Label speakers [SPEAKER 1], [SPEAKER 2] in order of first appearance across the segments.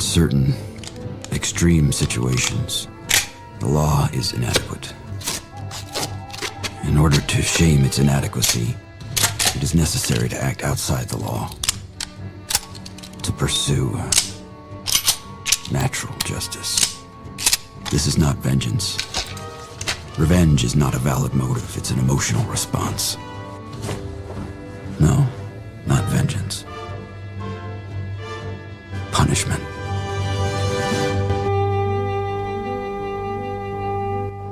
[SPEAKER 1] certain extreme situations, the law is inadequate. In order to shame its inadequacy, it is necessary to act outside the law, to pursue natural justice. This is not vengeance. Revenge is not a valid motive, it's an emotional response. No, not vengeance. Punishment.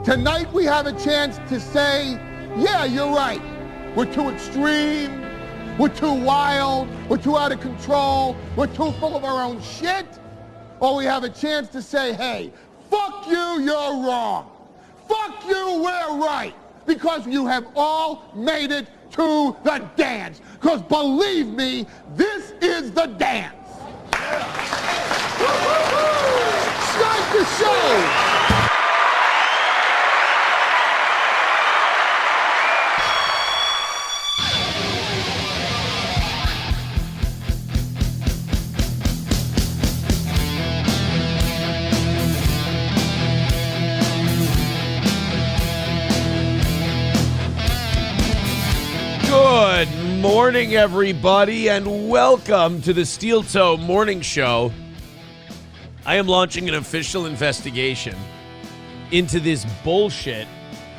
[SPEAKER 2] Tonight we have a chance to say, yeah, you're right. We're too extreme, we're too wild, we're too out of control, we're too full of our own shit. Or we have a chance to say, hey, fuck you, you're wrong. Fuck you, we're right. Because you have all made it to the dance. Because believe me, this is the dance. Start the show.
[SPEAKER 3] Good morning, everybody, and welcome to the Steel Toe Morning Show. I am launching an official investigation into this bullshit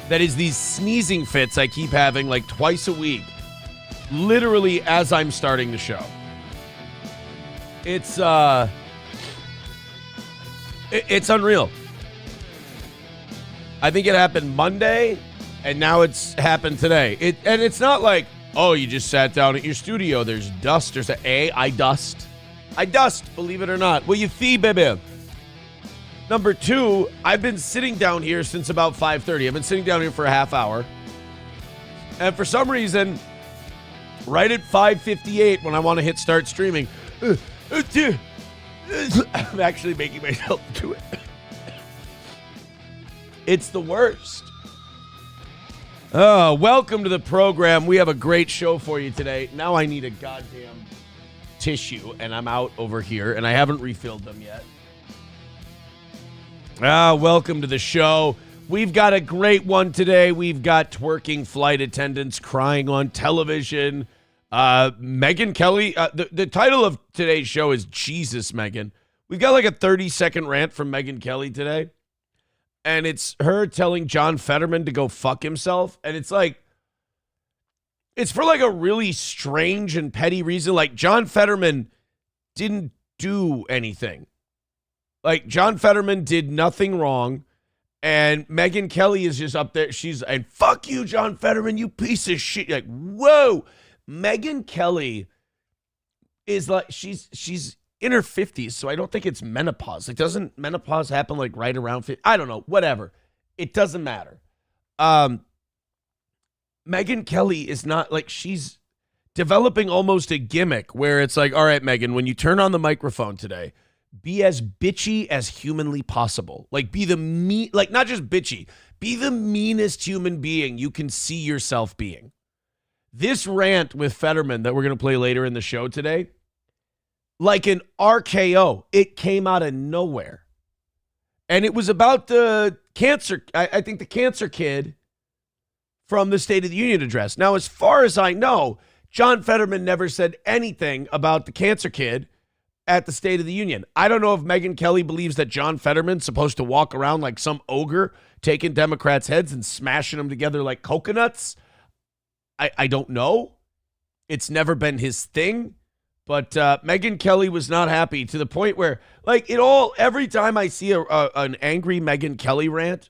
[SPEAKER 3] that is these sneezing fits I keep having like twice a week, literally as I'm starting the show. It's unreal. I think it happened Monday, and now it's happened today. And it's not like, oh, you just sat down at your studio. There's dust. There's I dust. I dust, believe it or not. Well, you see, baby. Number two, I've been sitting down here since about 5:30. I've been sitting down here for a half hour. And for some reason, right at 5:58, when I want to hit start streaming, I'm actually making myself do it. It's the worst. Oh, welcome to the program. We have a great show for you today. Now I need a goddamn tissue, and I'm out over here, and I haven't refilled them yet. Welcome to the show. We've got a great one today. We've got twerking flight attendants crying on television. Megyn Kelly. The title of today's show is Jesus, Megyn. We've got like a 30-second rant from Megyn Kelly today. And it's her telling John Fetterman to go fuck himself. And it's like, it's for like a really strange and petty reason. Like, John Fetterman didn't do anything. Like, John Fetterman did nothing wrong. And Megyn Kelly is just up there. And fuck you, John Fetterman, you piece of shit. Like, whoa. Megyn Kelly is like, she's in her 50s, so I don't think it's menopause. Like, doesn't menopause happen like right around 50? I don't know. Whatever. It doesn't matter. Megyn Kelly is not like, she's developing almost a gimmick where it's like, all right, Megyn, when you turn on the microphone today, be as bitchy as humanly possible. Like, be the like, not just bitchy, be the meanest human being you can see yourself being. This rant with Fetterman that we're going to play later in the show today, like an RKO, it came out of nowhere. And it was about the cancer, I think the cancer kid from the State of the Union address. Now, as far as I know, John Fetterman never said anything about the cancer kid at the State of the Union. I don't know if Megyn Kelly believes that John Fetterman's supposed to walk around like some ogre, taking Democrats' heads and smashing them together like coconuts. I don't know. It's never been his thing. But Megyn Kelly was not happy to the point where, like, every time I see an angry Megyn Kelly rant,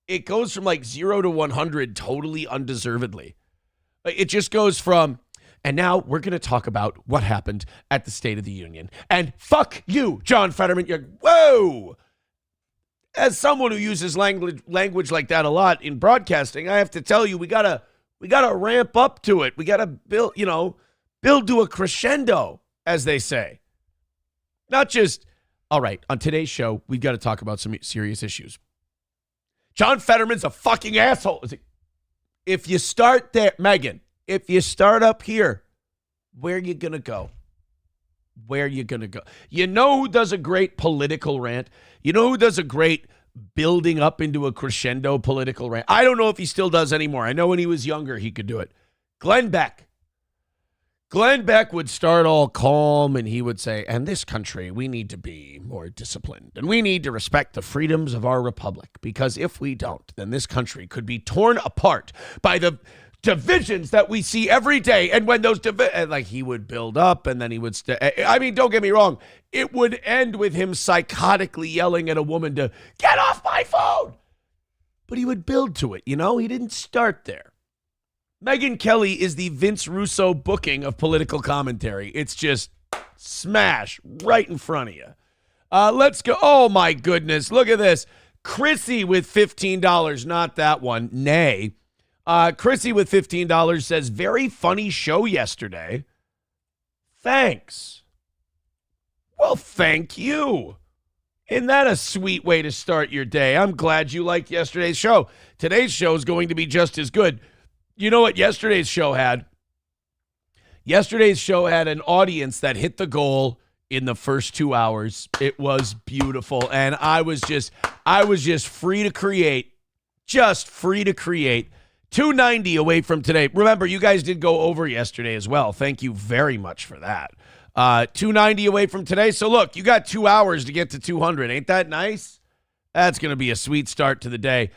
[SPEAKER 3] it goes from like 0 to 100 totally undeservedly. It just goes from, and now we're going to talk about what happened at the State of the Union. And fuck you, John Fetterman. You're, whoa. As someone who uses language like that a lot in broadcasting, I have to tell you, we gotta ramp up to it. We gotta build to a crescendo, as they say. Not just, all right, on today's show, we've got to talk about some serious issues. John Fetterman's a fucking asshole. If you start there, Megyn, if you start up here, where are you going to go? where you're going to go. You know who does a great political rant? You know who does a great building up into a crescendo political rant? I don't know if he still does anymore. I know when he was younger, he could do it. Glenn Beck. Glenn Beck would start all calm and he would say, and this country, we need to be more disciplined and we need to respect the freedoms of our republic, because if we don't, then this country could be torn apart by the divisions that we see every day. And when those like he would build up and then he would I mean, don't get me wrong, it would end with him psychotically yelling at a woman to get off my phone. But he would build to it, you know? He didn't start there. Megyn Kelly is the Vince Russo booking of political commentary. It's just smash right in front of you. Let's go. Oh, my goodness. Look at this. Chrissy with $15. Not that one. Nay. Chrissy with $15 says, very funny show yesterday. Thanks. Well, thank you. Isn't that a sweet way to start your day? I'm glad you liked yesterday's show. Today's show is going to be just as good. You know what yesterday's show had? Yesterday's show had an audience that hit the goal in the first 2 hours. It was beautiful. And I was just free to create. Just free to create. 290 away from today. Remember, you guys did go over yesterday as well. Thank you very much for that. 290 away from today. So look, you got 2 hours to get to 200. Ain't that nice? That's going to be a sweet start to the day.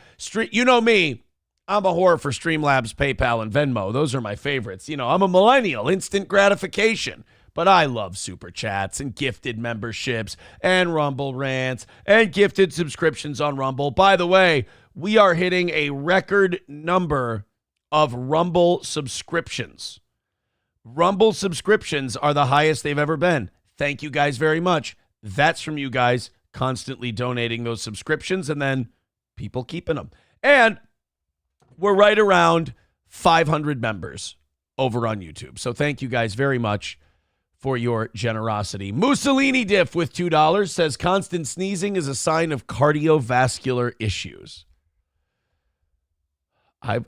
[SPEAKER 3] You know me. I'm a whore for Streamlabs, PayPal, and Venmo. Those are my favorites. You know, I'm a millennial, instant gratification. But I love super chats and gifted memberships and Rumble rants and gifted subscriptions on Rumble. By the way, we are hitting a record number of Rumble subscriptions. Rumble subscriptions are the highest they've ever been. Thank you guys very much. That's from you guys constantly donating those subscriptions and then people keeping them. And we're right around 500 members over on YouTube. So thank you guys very much for your generosity. Mussolini Diff with $2 says constant sneezing is a sign of cardiovascular issues.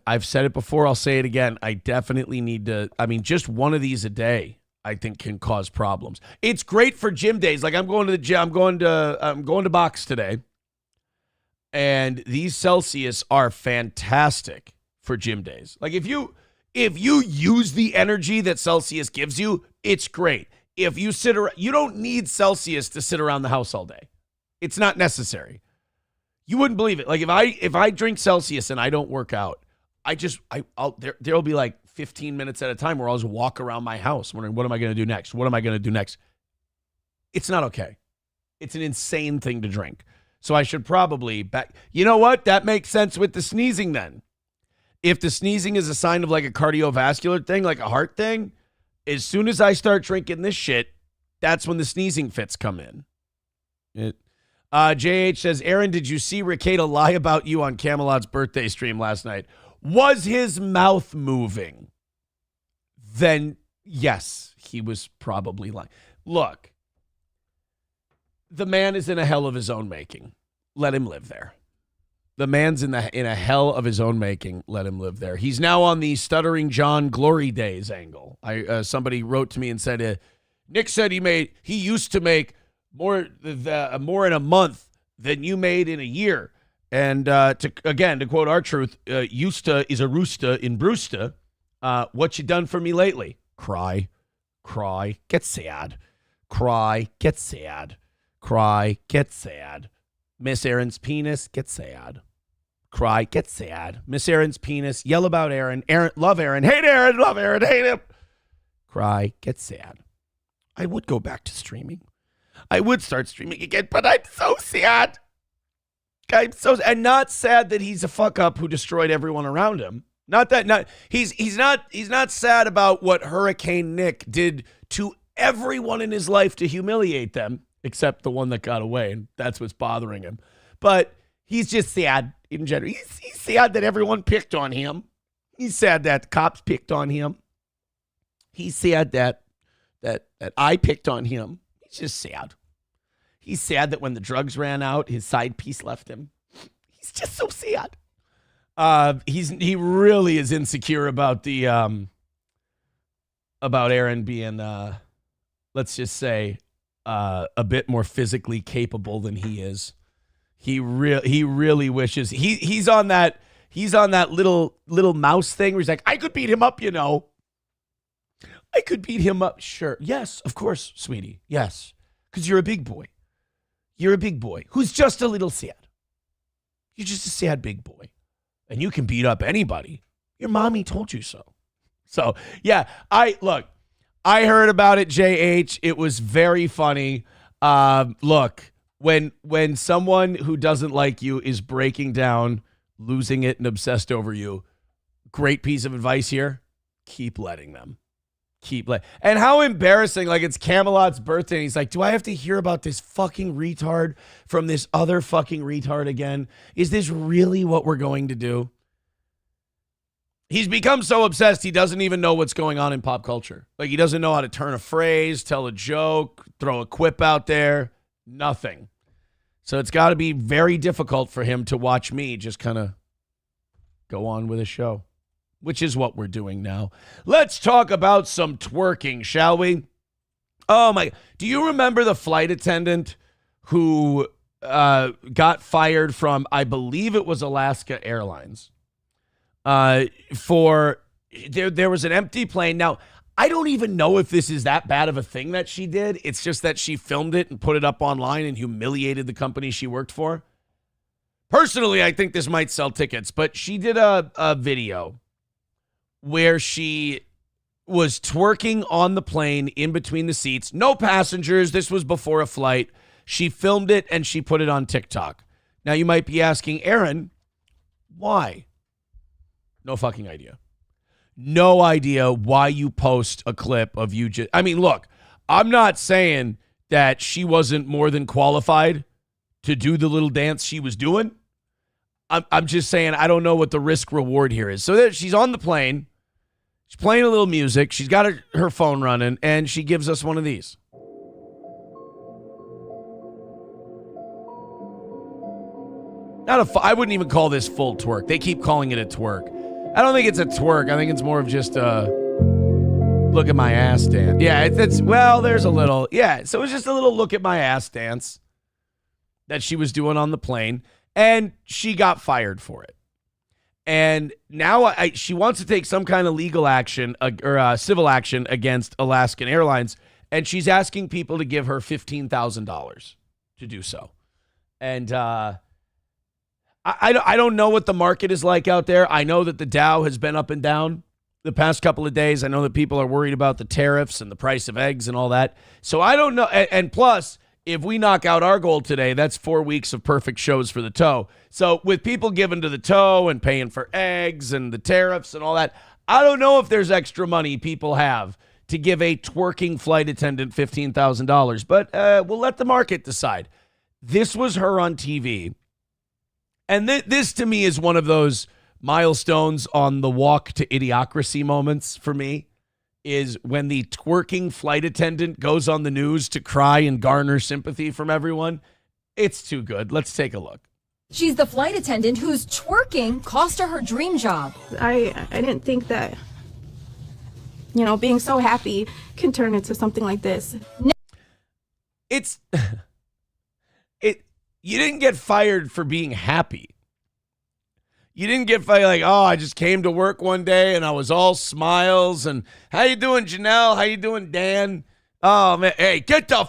[SPEAKER 3] I've said it before. I'll say it again. I definitely need to. I mean, just one of these a day, I think, can cause problems. It's great for gym days. Like I'm going to the gym. I'm going to box today. And these Celsius are fantastic for gym days. Like if you use the energy that Celsius gives you, it's great. If you sit around, you don't need Celsius to sit around the house all day. It's not necessary. You wouldn't believe it. Like if I drink Celsius and I don't work out, there'll be like 15 minutes at a time where I'll just walk around my house wondering, what am I going to do next? What am I going to do next? It's not okay. It's an insane thing to drink. So I should probably back. You know what? That makes sense with the sneezing then. If the sneezing is a sign of like a cardiovascular thing, like a heart thing, as soon as I start drinking this shit, that's when the sneezing fits come in. JH says, Aaron, did you see Ricada lie about you on Camelot's birthday stream last night? Was his mouth moving? Then yes, he was probably lying. Look. The man is in a hell of his own making. Let him live there. The man's in a hell of his own making. Let him live there. He's now on the Stuttering John Glory Days angle. Somebody wrote to me and said, Nick said he used to make more in a month than you made in a year. And to quote our truth, used to is a rooster in Brewster. What you done for me lately? Cry, get sad. Cry, get sad. Cry, get sad. Miss Aaron's penis, get sad. Cry, get sad. Miss Aaron's penis, yell about Aaron. Aaron, love Aaron. Hate Aaron, love Aaron, hate him. Cry, get sad. I would go back to streaming. I would start streaming again, but I'm so sad. And not sad that he's a fuck up who destroyed everyone around him. He's not sad about what Hurricane Nick did to everyone in his life to humiliate them. Except the one that got away, and that's what's bothering him. But he's just sad in general. He's sad that everyone picked on him. He's sad that the cops picked on him. He's sad that I picked on him. He's just sad. He's sad that when the drugs ran out, his side piece left him. He's just so sad. He really is insecure about the about Aaron being let's just say, a bit more physically capable than he is. He really wishes he's on that little mouse thing where he's like, I could beat him up, I could beat him up. Sure. Yes, of course, sweetie. Yes. Because you're a big boy. You're a big boy who's just a little sad. You're just a sad big boy. And you can beat up anybody. Your mommy told you so. So, yeah, I heard about it, JH. It was very funny. Look, when someone who doesn't like you is breaking down, losing it, and obsessed over you, great piece of advice here. Keep letting them. And how embarrassing, like it's Camelot's birthday. And he's like, do I have to hear about this fucking retard from this other fucking retard again? Is this really what we're going to do? He's become so obsessed, he doesn't even know what's going on in pop culture. Like, he doesn't know how to turn a phrase, tell a joke, throw a quip out there. Nothing. So it's got to be very difficult for him to watch me just kind of go on with a show, which is what we're doing now. Let's talk about some twerking, shall we? Oh, my. Do you remember the flight attendant who got fired from, I believe it was Alaska Airlines? For there was an empty plane. Now, I don't even know if this is that bad of a thing that she did. It's just that she filmed it and put it up online and humiliated the company she worked for. Personally, I think this might sell tickets, but she did a video where she was twerking on the plane in between the seats. No passengers. This was before a flight. She filmed it and she put it on TikTok. Now, you might be asking, Aaron, why? No fucking idea. No idea why you post a clip of you just... I mean, look, I'm not saying that she wasn't more than qualified to do the little dance she was doing. I'm just saying I don't know what the risk reward here is. So there, she's on the plane. She's playing a little music. She's got her phone running, and she gives us one of these. I wouldn't even call this full twerk. They keep calling it a twerk. I don't think it's a twerk. I think it's more of just a look at my ass dance. Yeah, there's a little. Yeah, so it's just a little look at my ass dance that she was doing on the plane, and she got fired for it. And now she wants to take some kind of legal action or civil action against Alaskan Airlines, and she's asking people to give her $15,000 to do so. And I don't know what the market is like out there. I know that the Dow has been up and down the past couple of days. I know that people are worried about the tariffs and the price of eggs and all that. So I don't know. And plus, if we knock out our goal today, that's 4 weeks of perfect shows for the toe. So with people giving to the toe and paying for eggs and the tariffs and all that, I don't know if there's extra money people have to give a twerking flight attendant $15,000. But we'll let the market decide. This was her on TV. And this, to me, is one of those milestones on the walk to idiocracy moments for me, is when the twerking flight attendant goes on the news to cry and garner sympathy from everyone. It's too good. Let's take a look.
[SPEAKER 4] She's the flight attendant whose twerking cost her dream job.
[SPEAKER 5] I didn't think that, being so happy can turn into something like this.
[SPEAKER 3] You didn't get fired for being happy. You didn't get fired like, oh, I just came to work one day and I was all smiles and how you doing, Janelle? How you doing, Dan? Oh, man. Hey,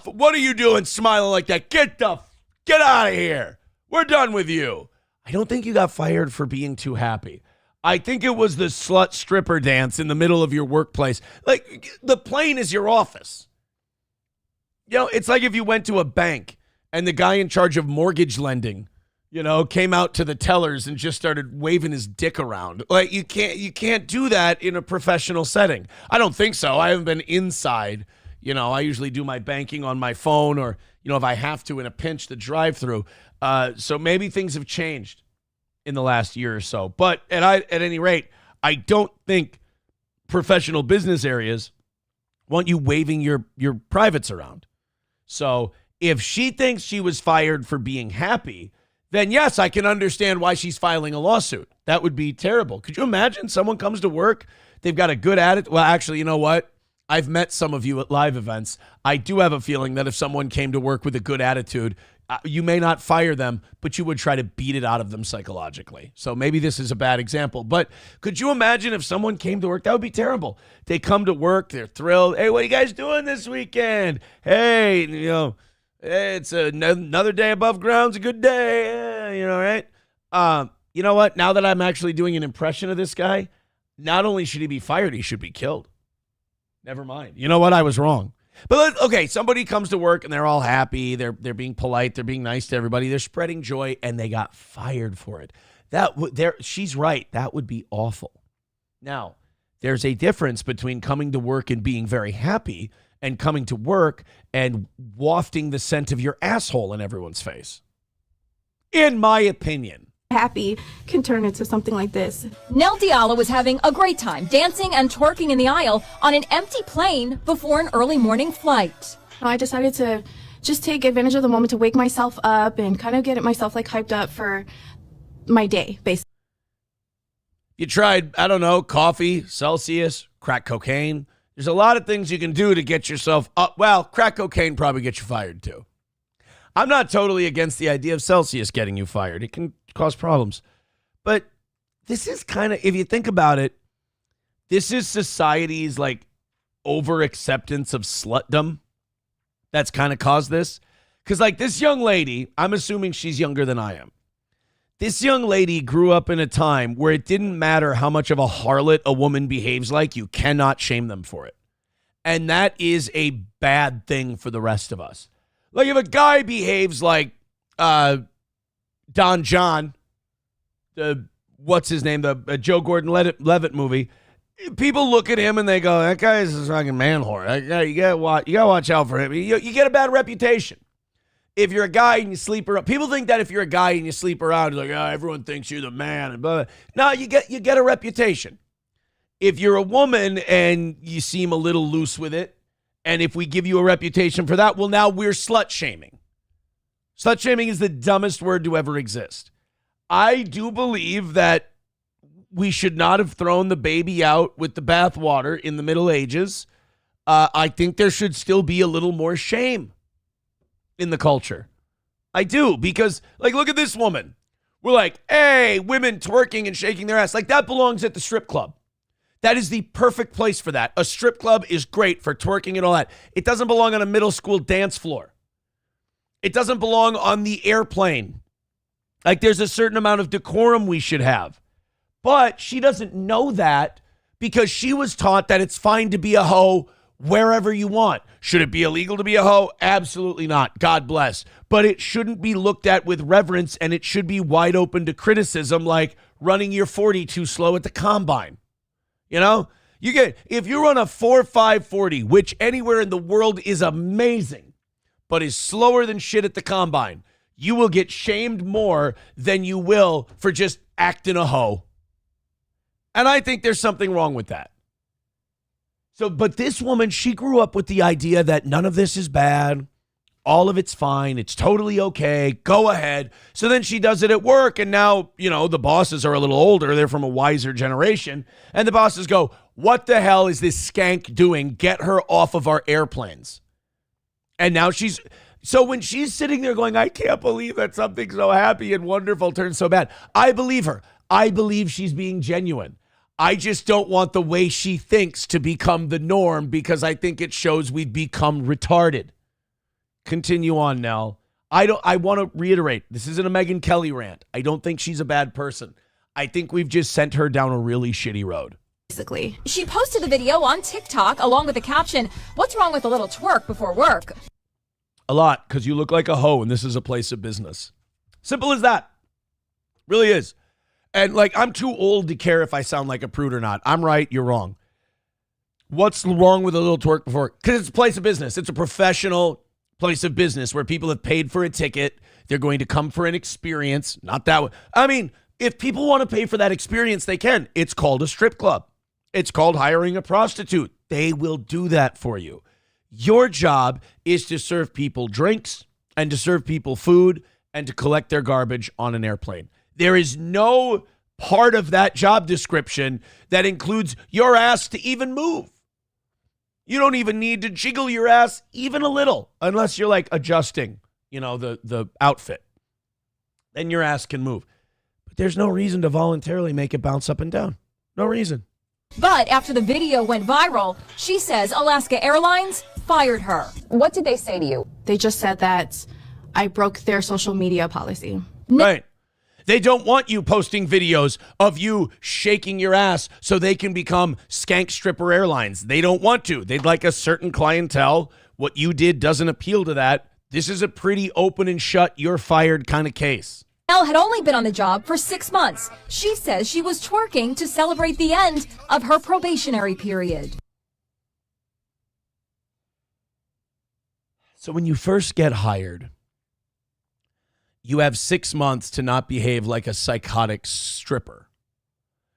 [SPEAKER 3] what are you doing smiling like that? Get out of here. We're done with you. I don't think you got fired for being too happy. I think it was the slut stripper dance in the middle of your workplace. Like, the plane is your office. It's like if you went to a bank and the guy in charge of mortgage lending, came out to the tellers and just started waving his dick around. Like, you can't do that in a professional setting. I don't think so. I haven't been inside. I usually do my banking on my phone or, if I have to in a pinch, the drive-through. So maybe things have changed in the last year or so. But at any rate, I don't think professional business areas want you waving your privates around. So if she thinks she was fired for being happy, then yes, I can understand why she's filing a lawsuit. That would be terrible. Could you imagine someone comes to work, they've got a good attitude? Well, actually, you know what? I've met some of you at live events. I do have a feeling that if someone came to work with a good attitude, you may not fire them, but you would try to beat it out of them psychologically. So maybe this is a bad example. But could you imagine if someone came to work? That would be terrible. They come to work, they're thrilled. Hey, what are you guys doing this weekend? Hey, it's another day above ground's a good day. Right? You know what? Now that I'm actually doing an impression of this guy, not only should he be fired, he should be killed. Never mind. You know what? I was wrong. But okay, somebody comes to work and they're all happy. They're being polite. They're being nice to everybody. They're spreading joy, and they got fired for it. She's right. That would be awful. Now, there's a difference between coming to work and being very happy and coming to work and wafting the scent of your asshole in everyone's face. In my opinion.
[SPEAKER 5] Happy can turn into something like this.
[SPEAKER 4] Nell Diallo was having a great time dancing and twerking in the aisle on an empty plane before an early morning flight.
[SPEAKER 5] I decided to just take advantage of the moment to wake myself up and kind of get myself like hyped up for my day, basically.
[SPEAKER 3] You tried, I don't know, coffee, Celsius, crack cocaine. There's a lot of things you can do to get yourself up. Well, crack cocaine probably gets you fired too. I'm not totally against the idea of Celsius getting you fired. It can cause problems. But this is kind of, if you think about it, this is society's like over acceptance of slutdom that's kind of caused this. Because like this young lady, I'm assuming she's younger than I am. This young lady grew up in a time where it didn't matter how much of a harlot a woman behaves like, you cannot shame them for it. And that is a bad thing for the rest of us. Like if a guy behaves like Don John, what's his name, the Joe Gordon-Levitt movie, people look at him and they go, that guy is a fucking man whore. You gotta watch out for him. You get a bad reputation. If you're a guy and you sleep around, people think that if you're a guy and you sleep around, like, everyone thinks you're the man. And blah, blah. No, you get a reputation. If you're a woman and you seem a little loose with it, and if we give you a reputation for that, well, now we're slut shaming. Slut shaming is the dumbest word to ever exist. I do believe that we should not have thrown the baby out with the bathwater in the Middle Ages. I think there should still be a little more shame in the culture. I do, because, like, look at this woman. We're like, hey, women twerking and shaking their ass. Like, that belongs at the strip club. That is the perfect place for that. A strip club is great for twerking and all that. It doesn't belong on a middle school dance floor. It doesn't belong on the airplane. Like, there's a certain amount of decorum we should have. But she doesn't know that because she was taught that it's fine to be a hoe wherever you want. Should it be illegal to be a hoe? Absolutely not. God bless. But it shouldn't be looked at with reverence, and it should be wide open to criticism, like running your 40 too slow at the combine. You know, if you run a 4.5 40, which anywhere in the world is amazing, but is slower than shit at the combine, you will get shamed more than you will for just acting a hoe. And I think there's something wrong with that. So, but this woman, she grew up with the idea that none of this is bad. All of it's fine. It's totally okay. Go ahead. So then she does it at work. And now, the bosses are a little older. They're from a wiser generation. And the bosses go, what the hell is this skank doing? Get her off of our airplanes. And now so when she's sitting there going, I can't believe that something so happy and wonderful turns so bad. I believe her. I believe she's being genuine. I just don't want the way she thinks to become the norm because I think it shows we've become retarded. Continue on, Nell. I want to reiterate, this isn't a Megyn Kelly rant. I don't think she's a bad person. I think we've just sent her down a really shitty road.
[SPEAKER 5] Basically.
[SPEAKER 4] She posted the video on TikTok along with the caption, "What's wrong with a little twerk before work?"
[SPEAKER 3] A lot, because you look like a hoe and this is a place of business. Simple as that. Really is. And like, I'm too old to care if I sound like a prude or not. I'm right, you're wrong. What's wrong with a little twerk before? Because it's a place of business. It's a professional place of business where people have paid for a ticket. They're going to come for an experience. Not that way. I mean, if people want to pay for that experience, they can. It's called a strip club. It's called hiring a prostitute. They will do that for you. Your job is to serve people drinks and to serve people food and to collect their garbage on an airplane. There is no part of that job description that includes your ass to even move. You don't even need to jiggle your ass even a little unless you're like adjusting, the outfit. Then your ass can move. But there's no reason to voluntarily make it bounce up and down. No reason.
[SPEAKER 4] But after the video went viral, she says Alaska Airlines fired her.
[SPEAKER 6] What did they say to you?
[SPEAKER 5] They just said that I broke their social media policy.
[SPEAKER 3] Right. They don't want you posting videos of you shaking your ass so they can become skank stripper airlines. They don't want to. They'd like a certain clientele. What you did doesn't appeal to that. This is a pretty open and shut, you're fired kind of case.
[SPEAKER 4] Elle had only been on the job for 6 months. She says she was twerking to celebrate the end of her probationary period.
[SPEAKER 3] So when you first get hired, you have 6 months to not behave like a psychotic stripper.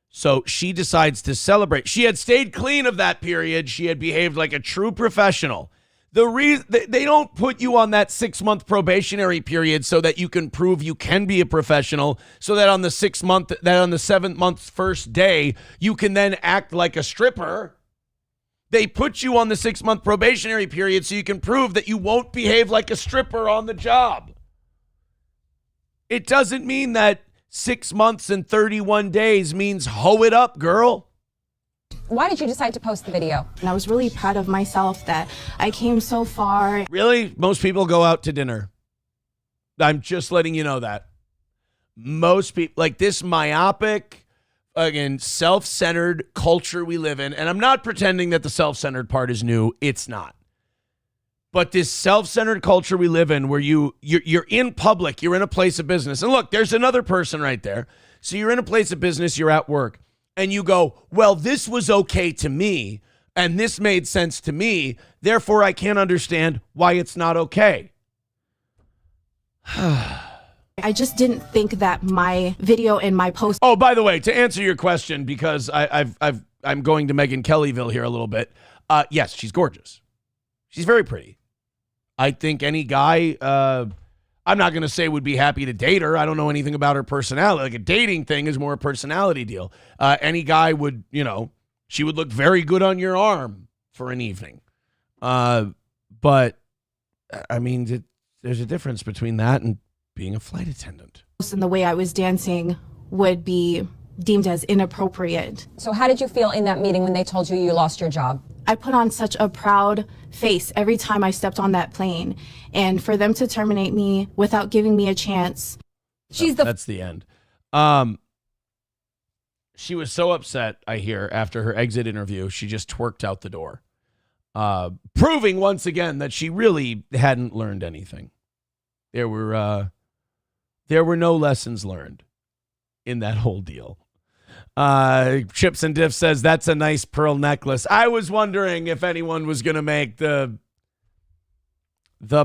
[SPEAKER 3] So she decides to celebrate. She had stayed clean of that period. She had behaved like a true professional. The reason they don't put you on that 6-month probationary period so that you can prove you can be a professional, so that on the 7th month first day, you can then act like a stripper. They put you on the 6-month probationary period so you can prove that you won't behave like a stripper on the job. It doesn't mean that 6 months and 31 days means hoe it up, girl.
[SPEAKER 6] Why did you decide to post the video?
[SPEAKER 5] And I was really proud of myself that I came so far.
[SPEAKER 3] Really? Most people go out to dinner. I'm just letting you know that. Most people, like this myopic, again, self-centered culture we live in, and I'm not pretending that the self-centered part is new. It's not. But this self-centered culture we live in where you're in public, you're in a place of business. And look, there's another person right there. So you're in a place of business, you're at work, and you go, well, this was okay to me, and this made sense to me, therefore I can't understand why it's not okay.
[SPEAKER 5] I just didn't think that my video and my post.
[SPEAKER 3] Oh, by the way, to answer your question, because I'm going to Megyn Kellyville here a little bit. Yes, she's gorgeous. She's very pretty. I think any guy, I'm not going to say would be happy to date her. I don't know anything about her personality. Like a dating thing is more a personality deal. Any guy would, she would look very good on your arm for an evening. But, I mean, there's a difference between that and being a flight attendant.
[SPEAKER 5] And the way I was dancing would be deemed as inappropriate.
[SPEAKER 6] So how did you feel in that meeting when they told you you lost your job?
[SPEAKER 5] I put on such a proud face every time I stepped on that plane. And for them to terminate me without giving me a chance.
[SPEAKER 3] That's the end. She was so upset, I hear, after her exit interview, she just twerked out the door. Proving once again that she really hadn't learned anything. There were no lessons learned in that whole deal. Chips and Diff says, that's a nice pearl necklace. I was wondering if anyone was going to make the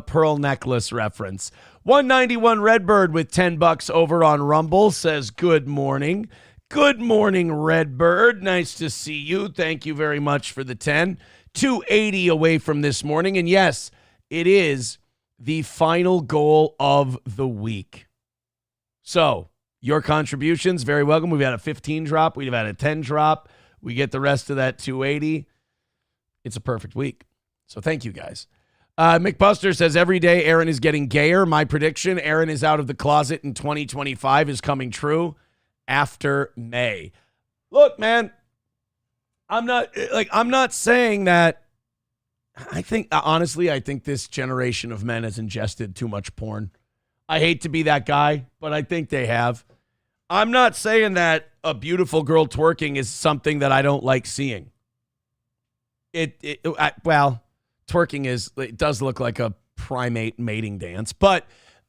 [SPEAKER 3] pearl necklace reference. 191 Redbird with $10 over on Rumble says, good morning. Good morning, Redbird. Nice to see you. Thank you very much for the 10. 280 away from this morning. And yes, it is the final goal of the week. So, your contributions, very welcome. We've had a 15 drop. We've had a 10 drop. We get the rest of that 280. It's a perfect week. So thank you, guys. McBuster says, every day Aaron is getting gayer. My prediction, Aaron is out of the closet in 2025 is coming true after May. Look, man, I'm not saying that. I think this generation of men has ingested too much porn. I hate to be that guy, but I think they have. I'm not saying that a beautiful girl twerking is something that I don't like seeing. Twerking it does look like a primate mating dance, but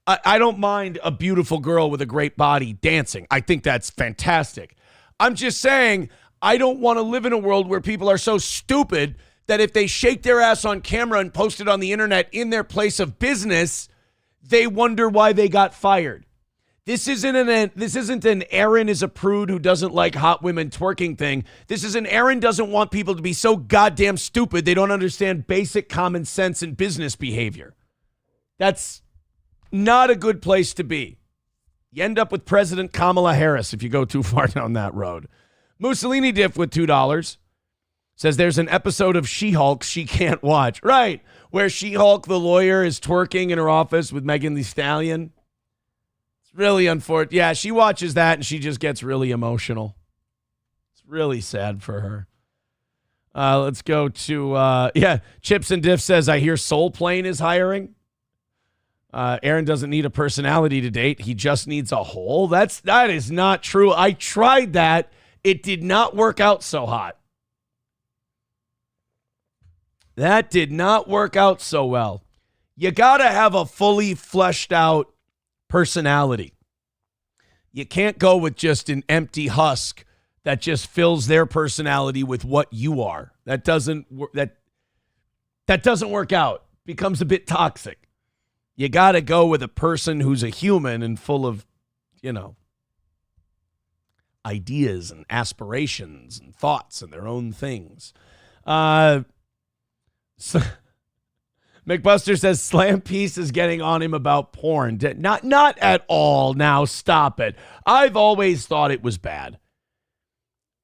[SPEAKER 3] I don't mind a beautiful girl with a great body dancing. I think that's fantastic. I'm just saying I don't want to live in a world where people are so stupid that if they shake their ass on camera and post it on the internet in their place of business, they wonder why they got fired. This isn't an Aaron is a prude who doesn't like hot women twerking thing. This is an Aaron doesn't want people to be so goddamn stupid they don't understand basic common sense and business behavior. That's not a good place to be. You end up with President Kamala Harris if you go too far down that road. Mussolini Diff with $2 Says there's an episode of She-Hulk she can't watch. Right, where She-Hulk, the lawyer, is twerking in her office with Megyn Thee Stallion. It's really unfortunate. Yeah, she watches that and she just gets really emotional. It's really sad for her. Let's go to, Chips and Diff says, I hear Soul Plane is hiring. Aaron doesn't need a personality to date. He just needs a hole. That is not true. I tried that. It did not work out so hot. That did not work out so well. You got to have a fully fleshed out personality. You can't go with just an empty husk that just fills their personality with what you are. That doesn't work out. Becomes a bit toxic. You got to go with a person who's a human and full of, ideas and aspirations and thoughts and their own things. So, McBuster says Slam Piece is getting on him about porn. Not at all. Now stop it. I've always thought it was bad.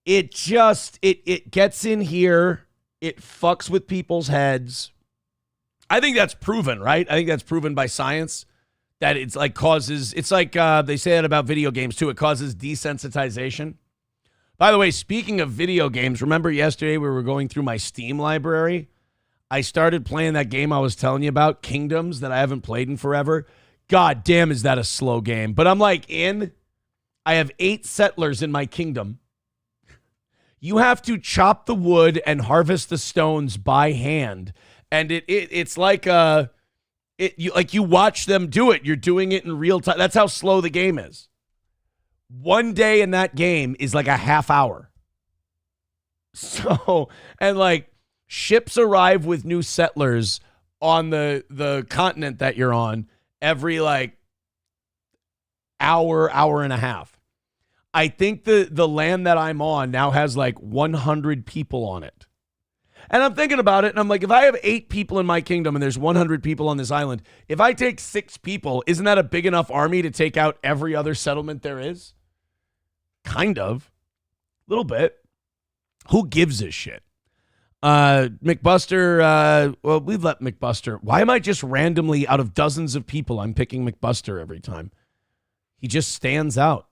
[SPEAKER 3] It just it gets in here. It fucks with people's heads. I think that's proven, right? I think that's proven by science that it's like they say that about video games too. It causes desensitization. By the way, speaking of video games, remember yesterday we were going through my Steam library? I started playing that game I was telling you about, Kingdoms, that I haven't played in forever. God damn, is that a slow game. But I'm like I have 8 settlers in my kingdom. You have to chop the wood and harvest the stones by hand. And it's like you watch them do it. You're doing it in real time. That's how slow the game is. One day in that game is like a half hour. So, and like, ships arrive with new settlers on the continent that you're on every like hour and a half. I think the land that I'm on now has like 100 people on it. And I'm thinking about it and I'm like, if I have 8 people in my kingdom and there's 100 people on this island, if I take 6 people, isn't that a big enough army to take out every other settlement there is? Kind of. A little bit. Who gives a shit? McBuster, well, we've let McBuster. Why am I just randomly, out of dozens of people, I'm picking McBuster every time? He just stands out.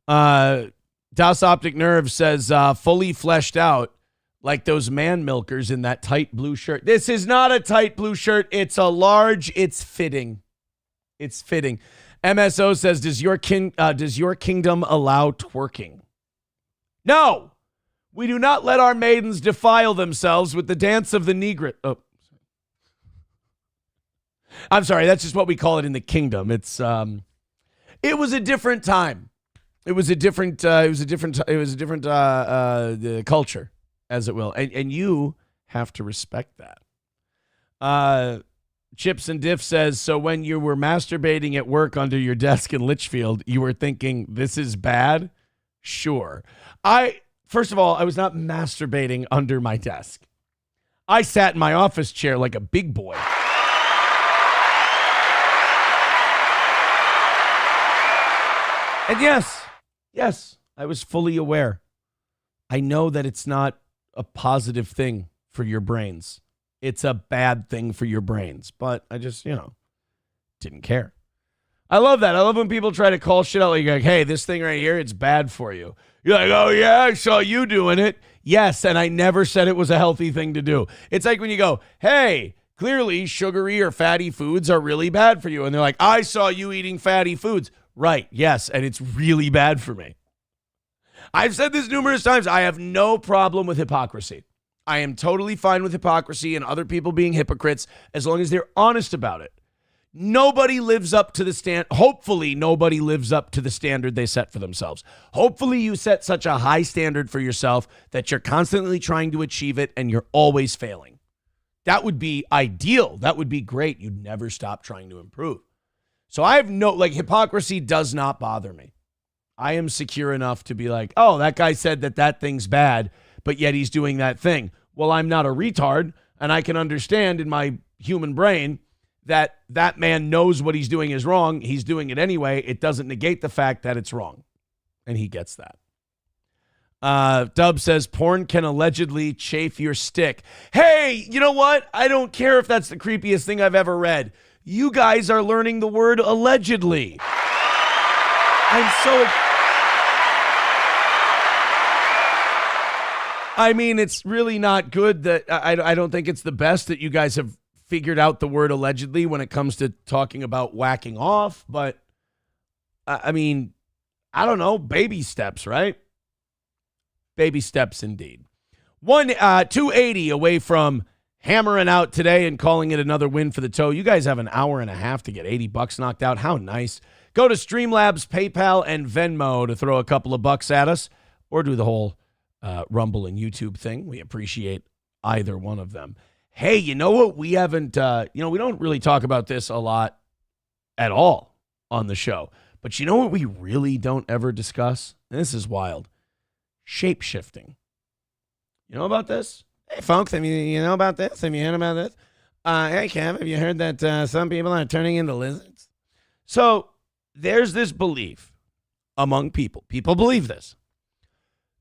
[SPEAKER 3] Das Optic Nerve says, fully fleshed out, like those man milkers in that tight blue shirt. This is not a tight blue shirt. It's a large. It's fitting. It's fitting. MSO says, does your kingdom allow twerking? No. We do not let our maidens defile themselves with the dance of the Negro. Oh, I'm sorry. That's just what we call it in the kingdom. It's it was a different time. It was a different culture, as it will, and you have to respect that. Chips and Diff says, so when you were masturbating at work under your desk in Litchfield, you were thinking this is bad? Sure. First of all, I was not masturbating under my desk. I sat in my office chair like a big boy. And yes, I was fully aware. I know that it's not a positive thing for your brains. It's a bad thing for your brains. But I just, didn't care. I love that. I love when people try to call shit out like, hey, this thing right here, it's bad for you. You're like, oh, yeah, I saw you doing it. Yes, and I never said it was a healthy thing to do. It's like when you go, hey, clearly sugary or fatty foods are really bad for you. And they're like, I saw you eating fatty foods. Right, yes, and it's really bad for me. I've said this numerous times. I have no problem with hypocrisy. I am totally fine with hypocrisy and other people being hypocrites as long as they're honest about it. Nobody lives up to the hopefully nobody lives up to the standard they set for themselves. Hopefully you set such a high standard for yourself that you're constantly trying to achieve it and you're always failing. That would be ideal. That would be great. You'd never stop trying to improve. So I have hypocrisy does not bother me. I am secure enough to be like, oh, that guy said that thing's bad, but yet he's doing that thing. Well, I'm not a retard, and I can understand in my human brain that man knows what he's doing is wrong. He's doing it anyway. It doesn't negate the fact that it's wrong. And he gets that. Dub says porn can allegedly chafe your stick. Hey, you know what? I don't care if that's the creepiest thing I've ever read. You guys are learning the word allegedly. I mean, it's really not good that I don't think it's the best that you guys have figured out the word allegedly when it comes to talking about whacking off. But I mean, I don't know, baby steps, right? Baby steps indeed. 280 away from hammering out today and calling it another win for the toe. You guys have an hour and a half to get $80 knocked out. How nice. Go to Streamlabs, PayPal, and Venmo to throw a couple of bucks at us, or do the whole Rumble and YouTube thing. We appreciate either one of them. Hey, you know what? We haven't, we don't really talk about this a lot at all on the show. But you know what we really don't ever discuss? This is wild. Shape-shifting. You know about this? Hey, folks, have you know about this? Have you heard about this? Hey, Kev, have you heard that some people are turning into lizards? So there's this belief among people. People believe this.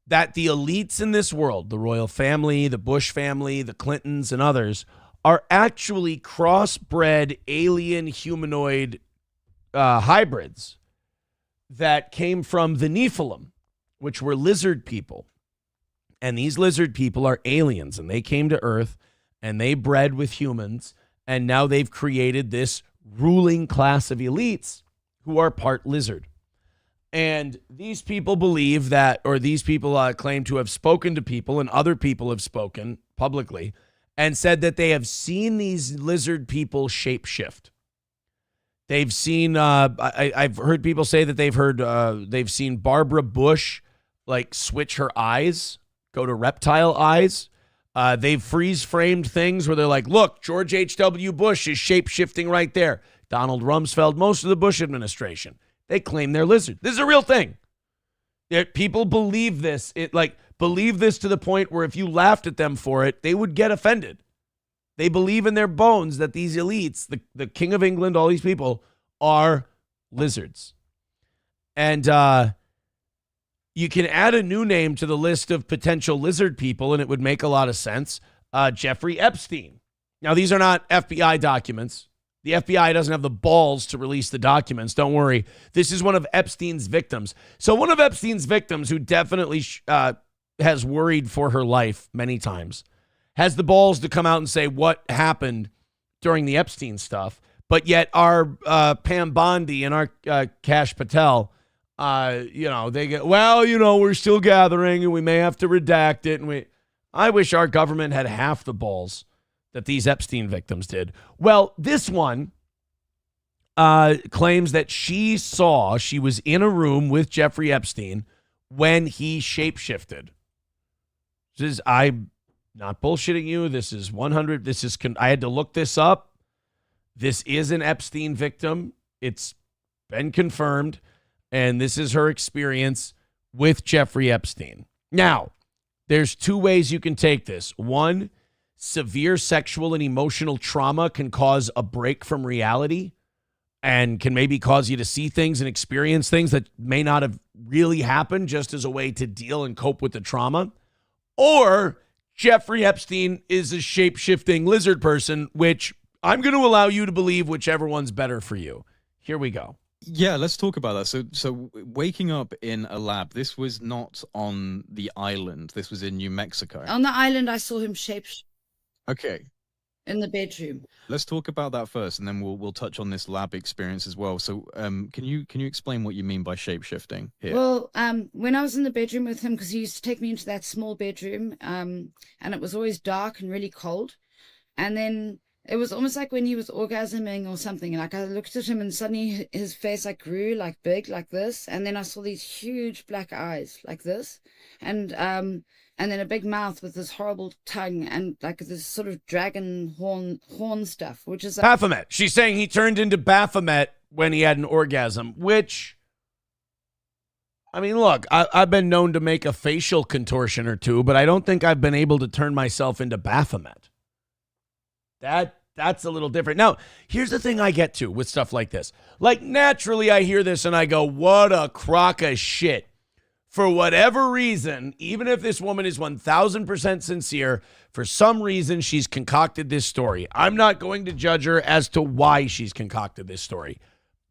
[SPEAKER 3] That the elites in this world, the royal family, the Bush family, the Clintons, and others, are actually crossbred alien humanoid hybrids that came from the Nephilim, which were lizard people. And these lizard people are aliens, and they came to Earth, and they bred with humans, and now they've created this ruling class of elites who are part lizard. And these people believe that, or these people claim to have spoken to people, and other people have spoken publicly, and said that they have seen these lizard people shapeshift. They've seen, I've heard people say that they've seen Barbara Bush like switch her eyes, go to reptile eyes. They've freeze-framed things where they're like, look, George H.W. Bush is shape-shifting right there. Donald Rumsfeld, most of the Bush administration, they claim they're lizard. This is a real thing. People believe this. Believe this to the point where if you laughed at them for it, they would get offended. They believe in their bones that these elites, the King of England, all these people, are lizards. And you can add a new name to the list of potential lizard people, and it would make a lot of sense. Jeffrey Epstein. Now, these are not FBI documents. The FBI doesn't have the balls to release the documents. Don't worry. This is one of Epstein's victims. So one of Epstein's victims who definitely has worried for her life many times has the balls to come out and say what happened during the Epstein stuff. But yet our Pam Bondi and our Kash Patel, they get, we're still gathering and we may have to redact it. And I wish our government had half the balls that these Epstein victims did. Well, this one claims that she was in a room with Jeffrey Epstein when he shapeshifted. I'm not bullshitting you. This is 100. I had to look this up. This is an Epstein victim. It's been confirmed. And this is her experience with Jeffrey Epstein. Now, there's two ways you can take this. One, severe sexual and emotional trauma can cause a break from reality and can maybe cause you to see things and experience things that may not have really happened, just as a way to deal and cope with the trauma. Or Jeffrey Epstein is a shape-shifting lizard person, which I'm going to allow you to believe whichever one's better for you. Here we go.
[SPEAKER 7] Yeah, let's talk about that. So waking up in a lab, this was not on the island. This was in New Mexico.
[SPEAKER 8] On the island, I saw him
[SPEAKER 7] Okay.
[SPEAKER 8] in the bedroom.
[SPEAKER 7] Let's talk about that first, and then we'll touch on this lab experience as well. So, can you explain what you mean by shape-shifting here?
[SPEAKER 8] Well, when I was in the bedroom with him, because he used to take me into that small bedroom, and it was always dark and really cold, and then it was almost like when he was orgasming or something. Like I looked at him, and suddenly his face grew big like this, and then I saw these huge black eyes like this, and then a big mouth with this horrible tongue and this sort of dragon horn stuff, which is
[SPEAKER 3] Baphomet. She's saying he turned into Baphomet when he had an orgasm, which, I mean, look, I've been known to make a facial contortion or two, but I don't think I've been able to turn myself into Baphomet. That's a little different. Now, here's the thing I get to with stuff like this. Naturally, I hear this and I go, what a crock of shit for whatever reason, even if this woman is 1,000% sincere, for some reason she's concocted this story. I'm not going to judge her as to why she's concocted this story.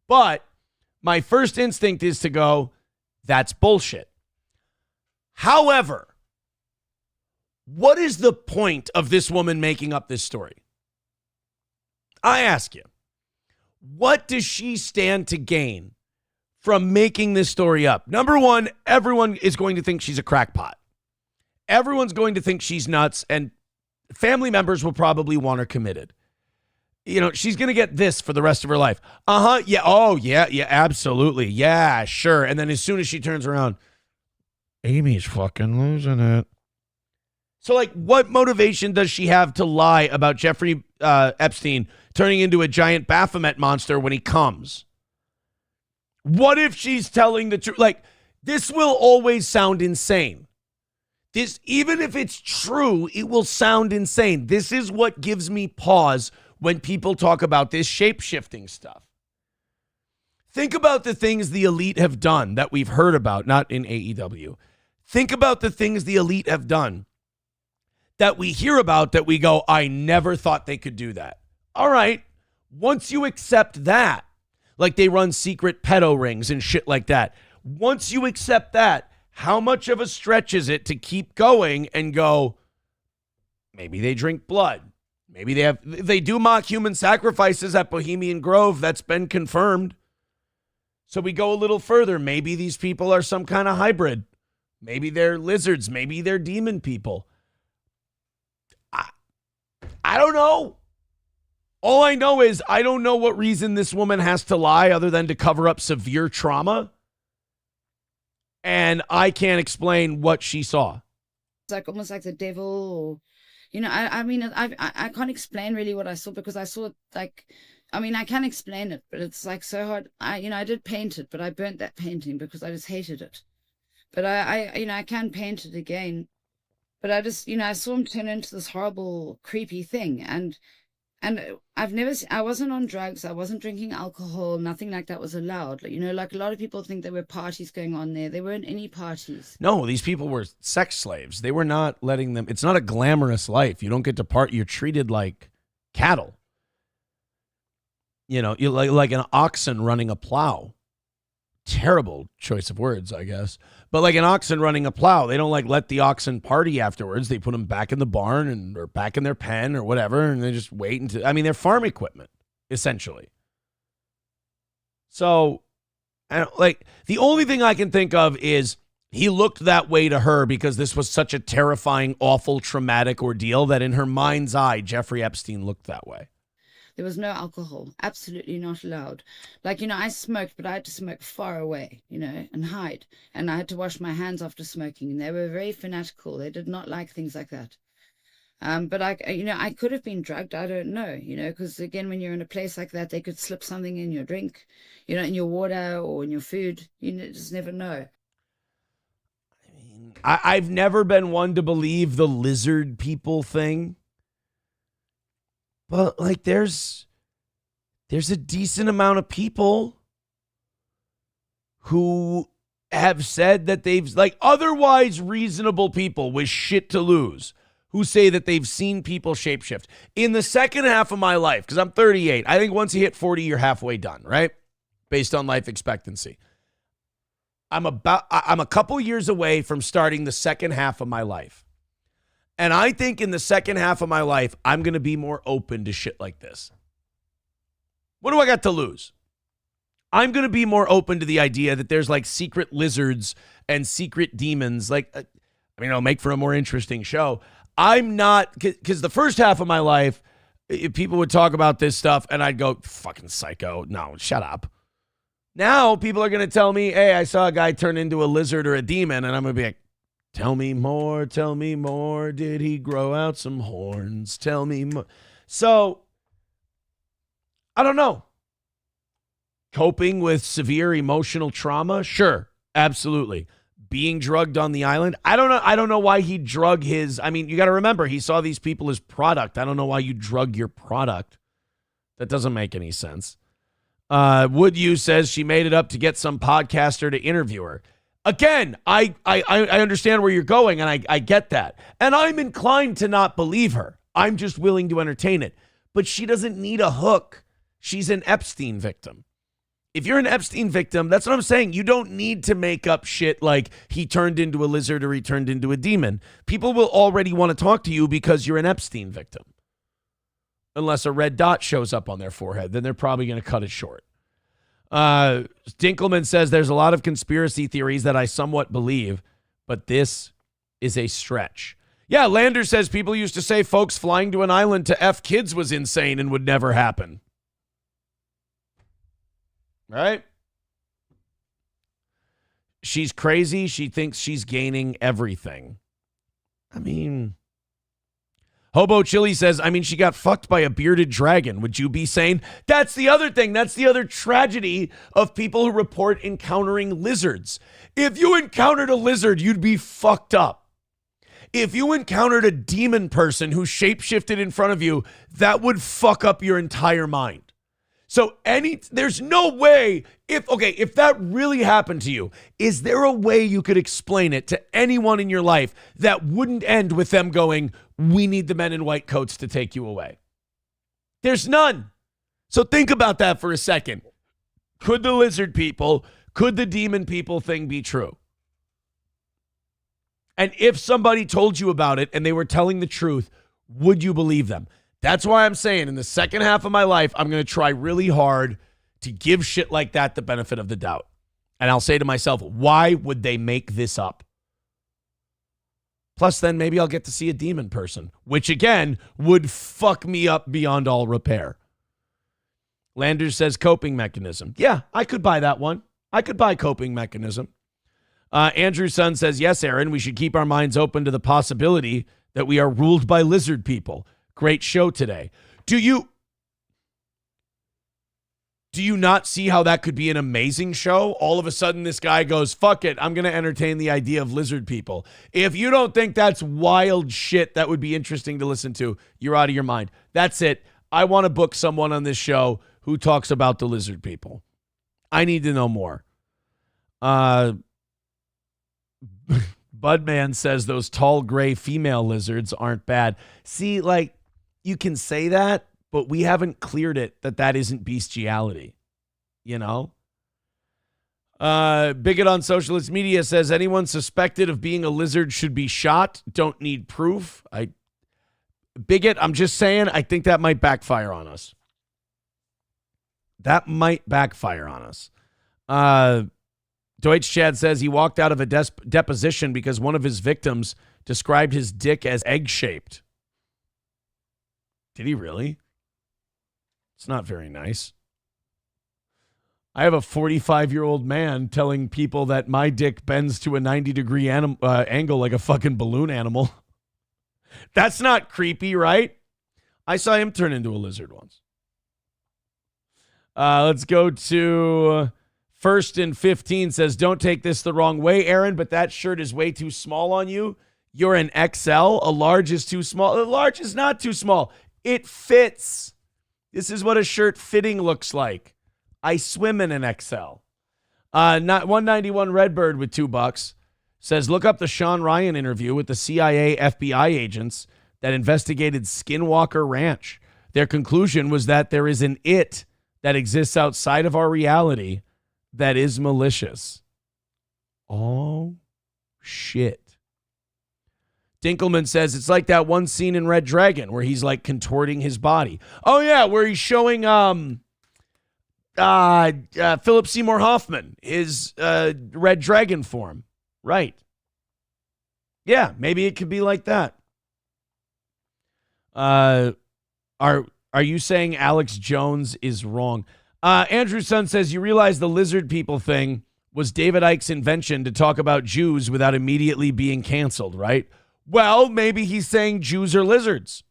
[SPEAKER 3] But my first instinct is to go, that's bullshit. However, what is the point of this woman making up this story? I ask you, what does she stand to gain from making this story up? Number one, everyone is going to think she's a crackpot. Everyone's going to think she's nuts, and family members will probably want her committed. You know, she's going to get this for the rest of her life. Yeah. Oh, yeah, absolutely. Yeah, sure. And then as soon as she turns around, Amy's fucking losing it. So, like, what motivation does she have to lie about Jeffrey Epstein turning into a giant Baphomet monster when he comes? What if she's telling the truth? Like, this will always sound insane. This, even if it's true, it will sound insane. This is what gives me pause when people talk about this shape-shifting stuff. Think about the things the elite have done that we've heard about, not in AEW. Think about the things the elite have done that we hear about that we go, I never thought they could do that. All right, once you accept that, like they run secret pedo rings and shit like that, once you accept that, how much of a stretch is it to keep going and go, maybe they drink blood. Maybe they do mock human sacrifices at Bohemian Grove. That's been confirmed. So we go a little further. Maybe these people are some kind of hybrid. Maybe they're lizards. Maybe they're demon people. I don't know. All I know is I don't know what reason this woman has to lie other than to cover up severe trauma. And I can't explain what she saw.
[SPEAKER 8] It's like almost like the devil, or, you know, I mean, I can't explain really what I saw, because I saw it like, I mean, I can explain it, but it's like so hard. I did paint it, but I burnt that painting because I just hated it. But I can paint it again. But I just, I saw him turn into this horrible, creepy thing. And I wasn't on drugs. I wasn't drinking alcohol. Nothing like that was allowed. Like a lot of people think there were parties going on there. There weren't any parties.
[SPEAKER 3] No, these people were sex slaves. They were not letting them. It's not a glamorous life. You don't get to part. You're treated like cattle. You're like an oxen running a plow. Terrible choice of words, I guess. But like an oxen running a plow, they don't like let the oxen party afterwards. They put them back in the barn or back in their pen or whatever, and they just wait until, I mean, they're farm equipment, essentially. So, like, the only thing I can think of is he looked that way to her because this was such a terrifying, awful, traumatic ordeal that in her mind's eye, Jeffrey Epstein looked that way.
[SPEAKER 8] There was no alcohol, absolutely not allowed. Like, I smoked, but I had to smoke far away, and hide. And I had to wash my hands after smoking. And they were very fanatical. They did not like things like that. But I could have been drugged. I don't know, because again, when you're in a place like that, they could slip something in your drink, in your water or in your food. You just never know.
[SPEAKER 3] I mean, I've never been one to believe the lizard people thing. But, like, there's a decent amount of people who have said that they've, like, otherwise reasonable people with shit to lose who say that they've seen people shapeshift. In the second half of my life, because I'm 38, I think once you hit 40, you're halfway done, right? Based on life expectancy. I'm a couple years away from starting the second half of my life. And I think in the second half of my life, I'm going to be more open to shit like this. What do I got to lose? I'm going to be more open to the idea that there's like secret lizards and secret demons. Like, it'll make for a more interesting show. I'm not, because the first half of my life, people would talk about this stuff and I'd go, fucking psycho. No, shut up. Now people are going to tell me, hey, I saw a guy turn into a lizard or a demon. And I'm going to be like, tell me more, tell me more. Did he grow out some horns? Tell me more. So, I don't know. Coping with severe emotional trauma? Sure, absolutely. Being drugged on the island? I don't know why he drug his. I mean, you got to remember, he saw these people as product. I don't know why you drug your product. That doesn't make any sense. Would you says she made it up to get some podcaster to interview her. Again, I understand where you're going, and I get that. And I'm inclined to not believe her. I'm just willing to entertain it. But she doesn't need a hook. She's an Epstein victim. If you're an Epstein victim, that's what I'm saying. You don't need to make up shit like he turned into a lizard or he turned into a demon. People will already want to talk to you because you're an Epstein victim. Unless a red dot shows up on their forehead, then they're probably going to cut it short. Dinkelman says there's a lot of conspiracy theories that I somewhat believe, but this is a stretch. Yeah, Lander says people used to say folks flying to an island to F kids was insane and would never happen. Right? She's crazy. She thinks she's gaining everything. I mean, Hobo Chili says, she got fucked by a bearded dragon. Would you be sane? That's the other thing. That's the other tragedy of people who report encountering lizards. If you encountered a lizard, you'd be fucked up. If you encountered a demon person who shapeshifted in front of you, that would fuck up your entire mind. So there's no way, if that really happened to you, is there a way you could explain it to anyone in your life that wouldn't end with them going, we need the men in white coats to take you away? There's none. So think about that for a second. Could the lizard people, could the demon people thing be true? And if somebody told you about it and they were telling the truth, would you believe them? That's why I'm saying in the second half of my life, I'm going to try really hard to give shit like that the benefit of the doubt. And I'll say to myself, why would they make this up? Plus, then maybe I'll get to see a demon person, which again would fuck me up beyond all repair. Landers says coping mechanism. Yeah, I could buy that one. I could buy coping mechanism. Andrew's son says, yes, Aaron, we should keep our minds open to the possibility that we are ruled by lizard people. Great show today. Do you not see how that could be an amazing show? All of a sudden, this guy goes, fuck it, I'm going to entertain the idea of lizard people. If you don't think that's wild shit that would be interesting to listen to, you're out of your mind. That's it. I want to book someone on this show who talks about the lizard people. I need to know more. Budman says those tall gray female lizards aren't bad. See, you can say that, but we haven't cleared it that isn't bestiality, you know? Bigot on Socialist Media says anyone suspected of being a lizard should be shot. Don't need proof. Bigot, I'm just saying, I think that might backfire on us. Deutsch Chad says he walked out of a deposition because one of his victims described his dick as egg-shaped. Did he really? It's not very nice. I have a 45-year-old man telling people that my dick bends to a 90-degree angle like a fucking balloon animal. That's not creepy, right? I saw him turn into a lizard once. Let's go to First and 15 says, don't take this the wrong way, Aaron, but that shirt is way too small on you. You're an XL. A large is too small. A large is not too small. It fits. This is what a shirt fitting looks like. I swim in an XL. Not 191 Redbird with $2 says, look up the Sean Ryan interview with the CIA FBI agents that investigated Skinwalker Ranch. Their conclusion was that there is an it that exists outside of our reality that is malicious. Oh, shit. Dinkelman says it's like that one scene in Red Dragon where he's like contorting his body. Oh, yeah, where he's showing Philip Seymour Hoffman his Red Dragon form. Right. Yeah, maybe it could be like that. Are you saying Alex Jones is wrong? Andrew's son says, you realize the lizard people thing was David Icke's invention to talk about Jews without immediately being canceled, right? Well, maybe he's saying Jews are lizards.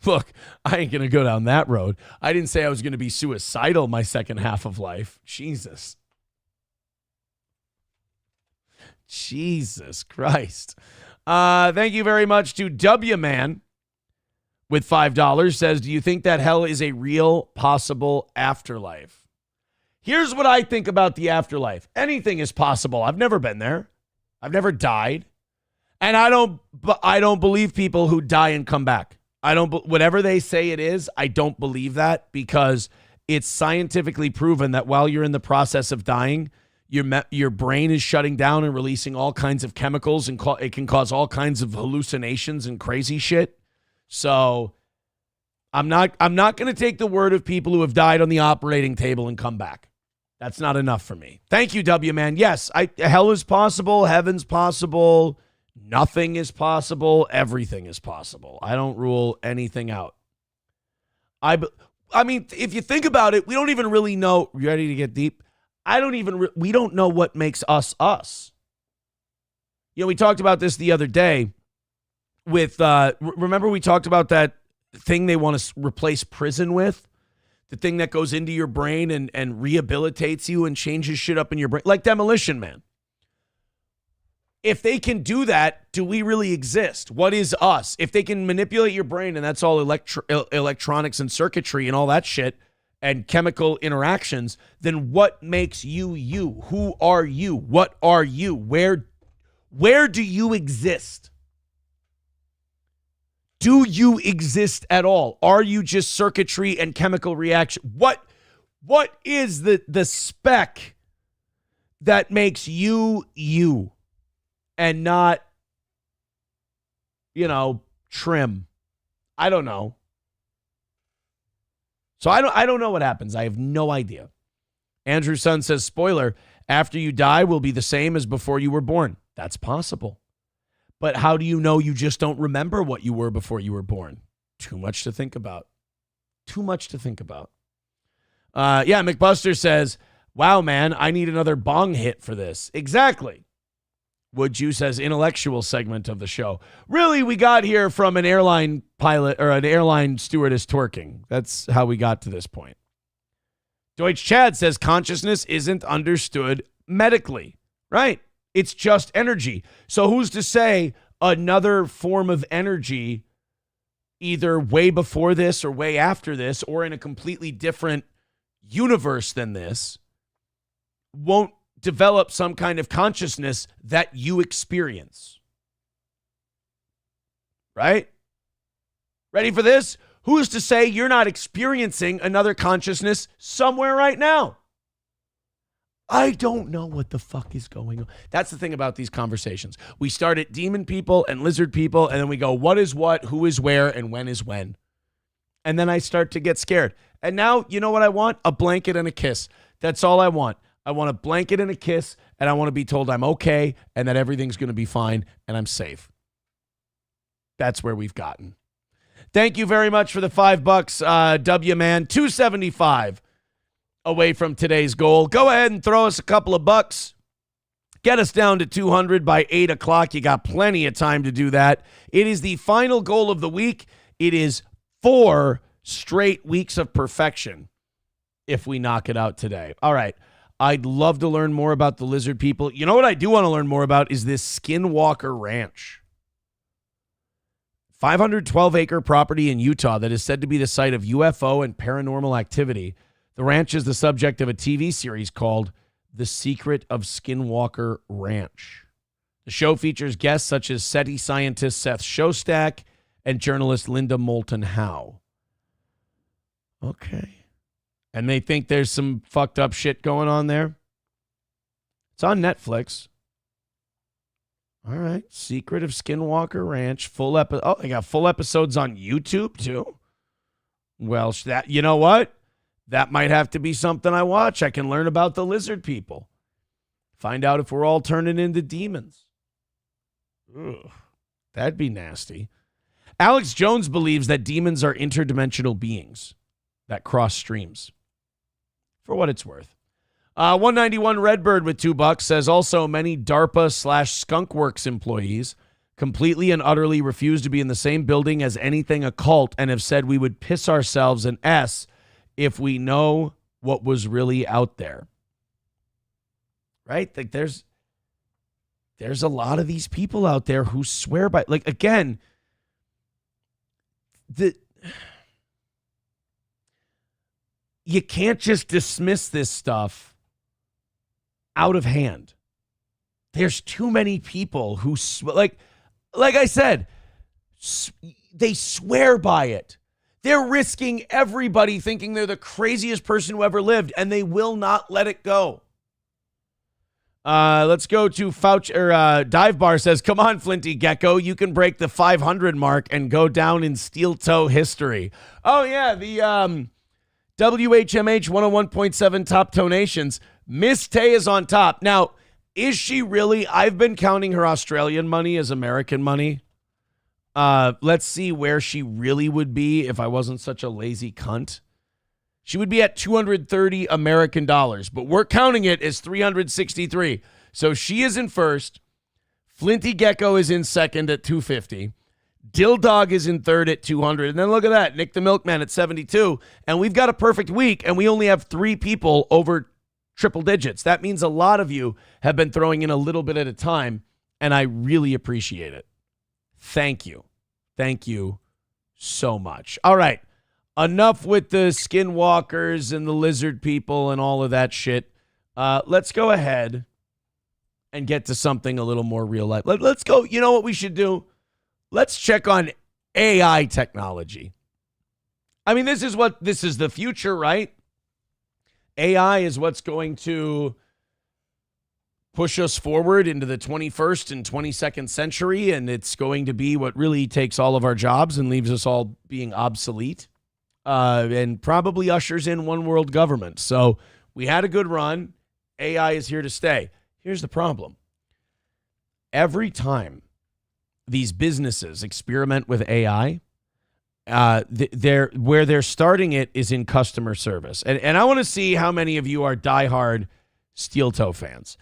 [SPEAKER 3] Look, I ain't going to go down that road. I didn't say I was going to be suicidal my second half of life. Jesus. Jesus Christ. Thank you very much to W Man with $5 says, do you think that hell is a real possible afterlife? Here's what I think about the afterlife. Anything is possible. I've never been there. I've never died. And I don't believe people who die and come back. Whatever they say it is, I don't believe that, because it's scientifically proven that while you're in the process of dying, your brain is shutting down and releasing all kinds of chemicals, and it can cause all kinds of hallucinations and crazy shit. So I'm not going to take the word of people who have died on the operating table and come back. That's not enough for me. Thank you, W man. Yes, hell is possible, heaven's possible, nothing is possible, everything is possible. I don't rule anything out. I mean, if you think about it, we don't even really know. You ready to get deep? We don't know what makes us us. You know, we talked about this the other day with, remember we talked about that thing they want to replace prison with? The thing that goes into your brain and rehabilitates you and changes shit up in your brain, like Demolition Man. If they can do that, do we really exist? What is us? If they can manipulate your brain and that's all electronics and circuitry and all that shit and chemical interactions, then what makes you you? Who are you? What are you? Where do you exist? Do you exist at all? Are you just circuitry and chemical reaction? What is the spec that makes you you and not, trim? I don't know. So I don't know what happens. I have no idea. Andrew Sun says, spoiler, after you die will be the same as before you were born. That's possible. But how do you know you just don't remember what you were before you were born? Too much to think about. Too much to think about. Yeah, McBuster says, wow, man, I need another bong hit for this. Exactly. Wood you says, intellectual segment of the show. Really, we got here from an airline pilot or an airline stewardess twerking. That's how we got to this point. Deutsch Chad says, consciousness isn't understood medically. Right. It's just energy. So who's to say another form of energy, either way before this or way after this, or in a completely different universe than this, won't develop some kind of consciousness that you experience? Right? Ready for this? Who's to say you're not experiencing another consciousness somewhere right now? I don't know what the fuck is going on. That's the thing about these conversations. We start at demon people and lizard people, and then we go, what is what, who is where, and when is when. And then I start to get scared. And now, you know what I want? A blanket and a kiss. That's all I want. I want a blanket and a kiss, and I want to be told I'm okay and that everything's going to be fine and I'm safe. That's where we've gotten. Thank you very much for the $5, W-Man. $275 away from today's goal. Go ahead and throw us a couple of bucks. Get us down to 200 by 8 o'clock. You got plenty of time to do that. It is the final goal of the week. It is 4 straight weeks of perfection if we knock it out today. All right. I'd love to learn more about the lizard people. You know what I do want to learn more about is this Skinwalker Ranch. 512-acre property in Utah that is said to be the site of UFO and paranormal activity. The ranch is the subject of a TV series called The Secret of Skinwalker Ranch. The show features guests such as SETI scientist Seth Shostak and journalist Linda Moulton Howe. Okay. And they think there's some fucked up shit going on there? It's on Netflix. All right. Secret of Skinwalker Ranch. They got full episodes on YouTube too. Well, you know what? That might have to be something I watch. I can learn about the lizard people. Find out if we're all turning into demons. Ugh, that'd be nasty. Alex Jones believes that demons are interdimensional beings that cross streams. For what it's worth. 191 Redbird with $2 says also many DARPA/Skunkworks employees completely and utterly refuse to be in the same building as anything occult and have said we would piss ourselves an S if we know what was really out there. Right? Like there's a lot of these people out there who swear by, like, again, you can't just dismiss this stuff out of hand. There's too many people who, like I said, they swear by it. They're risking everybody thinking they're the craziest person who ever lived, and they will not let it go. Let's go to Dive Bar says, come on, Flinty Gecko. You can break the 500 mark and go down in steel toe history. Oh, yeah, the WHMH 101.7 top donations. Miss Tay is on top. Now, is she really? I've been counting her Australian money as American money. Let's see where she really would be if I wasn't such a lazy cunt. She would be at 230 American dollars, but we're counting it as 363. So she is in first. Flinty Gecko is in second at 250. Dill Dog is in third at 200. And then look at that, Nick the Milkman at 72. And we've got a perfect week, and we only have 3 people over triple digits. That means a lot of you have been throwing in a little bit at a time, and I really appreciate it. Thank you. Thank you so much. All right. Enough with the skinwalkers and the lizard people and all of that shit. Let's go ahead and get to something a little more real life. Let's go. You know what we should do? Let's check on AI technology. I mean, this is the future, right? AI is what's going to push us forward into the 21st and 22nd century, and it's going to be what really takes all of our jobs and leaves us all being obsolete, and probably ushers in one world government. So we had a good run. AI is here to stay. Here's the problem. Every time these businesses experiment with AI, where they're starting it is in customer service. And I want to see how many of you are diehard Steel Toe fans.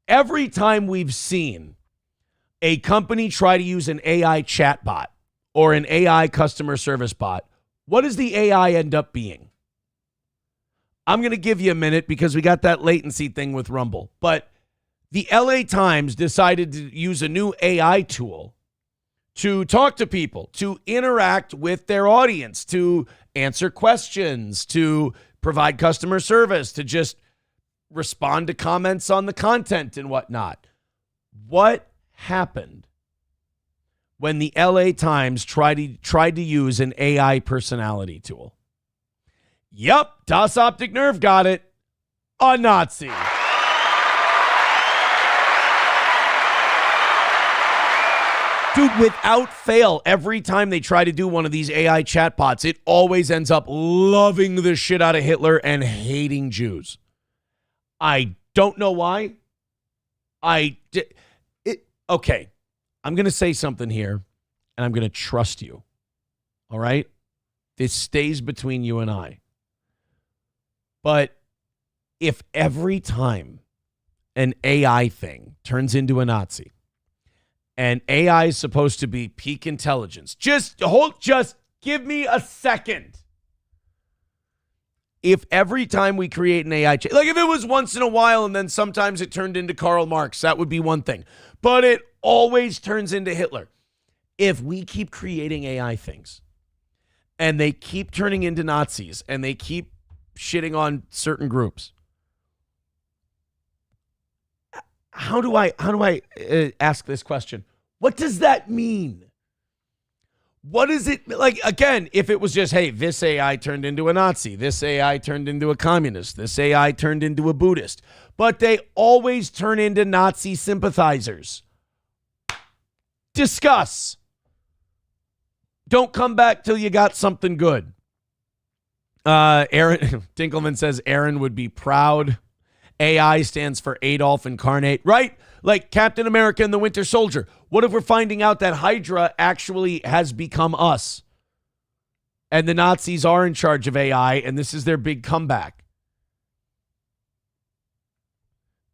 [SPEAKER 3] Every time we've seen a company try to use an AI chatbot or an AI customer service bot, what does the AI end up being? I'm going to give you a minute because we got that latency thing with Rumble. But the LA Times decided to use a new AI tool to talk to people, to interact with their audience, to answer questions, to provide customer service, to just respond to comments on the content and whatnot. What happened when the LA Times tried to use an AI personality tool? Yup, Das Optic Nerve got it. A Nazi. Dude, without fail, every time they try to do one of these AI chatbots, it always ends up loving the shit out of Hitler and hating Jews. I don't know why. Okay, I'm going to say something here, and I'm going to trust you. All right? This stays between you and I. But if every time an AI thing turns into a Nazi, and AI is supposed to be peak intelligence, just give me a second. If every time we create an AI, like if it was once in a while and then sometimes it turned into Karl Marx, that would be one thing. But it always turns into Hitler. If we keep creating AI things and they keep turning into Nazis and they keep shitting on certain groups, how do I ask this question? What does that mean? What is it like? Again, if it was just, hey, this AI turned into a Nazi, this AI turned into a communist, this AI turned into a Buddhist, but they always turn into Nazi sympathizers. Discuss. Don't come back till you got something good. Aaron Dinkelman says Aaron would be proud. AI stands for Adolf Incarnate, right? Like Captain America and the Winter Soldier. What if we're finding out that Hydra actually has become us? And the Nazis are in charge of AI, and this is their big comeback.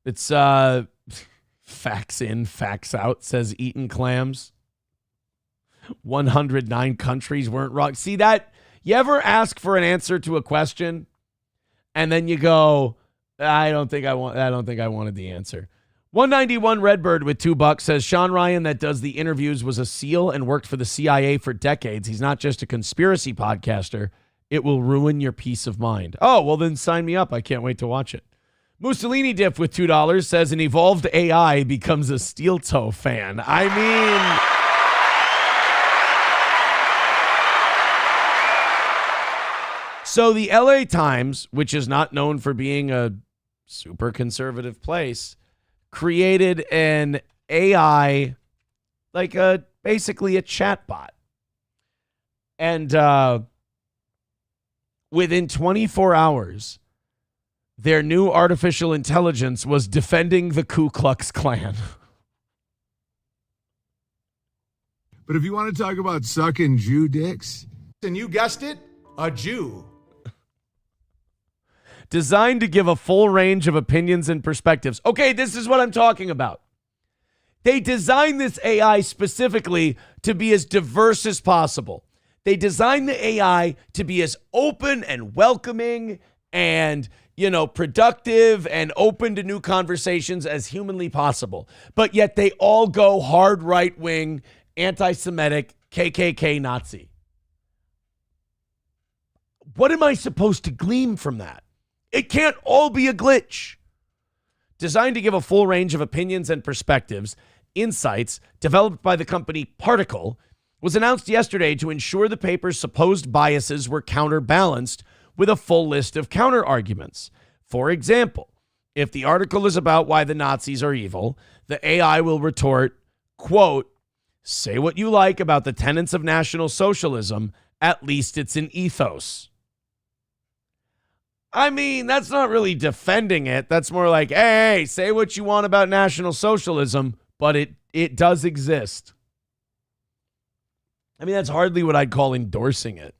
[SPEAKER 3] It's facts in, facts out, says Eaton Clams. 109 countries weren't wrong. See that? You ever ask for an answer to a question, and then you go, I don't think I wanted the answer. 191 Redbird with $2 says Sean Ryan that does the interviews was a SEAL and worked for the CIA for decades. He's not just a conspiracy podcaster. It will ruin your peace of mind. Oh, well, then sign me up. I can't wait to watch it. Mussolini Diff with $2 says an evolved AI becomes a steel toe fan. I mean, so the LA Times, which is not known for being a super conservative place, created an AI, like basically a chatbot. And within 24 hours, their new artificial intelligence was defending the Ku Klux Klan.
[SPEAKER 9] But if you want to talk about sucking Jew dicks,
[SPEAKER 10] and you guessed it, a Jew.
[SPEAKER 3] Designed to give a full range of opinions and perspectives. Okay, this is what I'm talking about. They designed this AI specifically to be as diverse as possible. They designed the AI to be as open and welcoming and, productive and open to new conversations as humanly possible. But yet they all go hard right-wing, anti-Semitic, KKK Nazi. What am I supposed to glean from that? It can't all be a glitch. Designed to give a full range of opinions and perspectives, insights developed by the company Particle was announced yesterday to ensure the paper's supposed biases were counterbalanced with a full list of counter-arguments. For example, if the article is about why the Nazis are evil, the AI will retort, quote, "Say what you like about the tenets of National Socialism, at least it's an ethos." I mean, that's not really defending it. That's more like, hey, say what you want about National Socialism, but it does exist. I mean, that's hardly what I'd call endorsing it.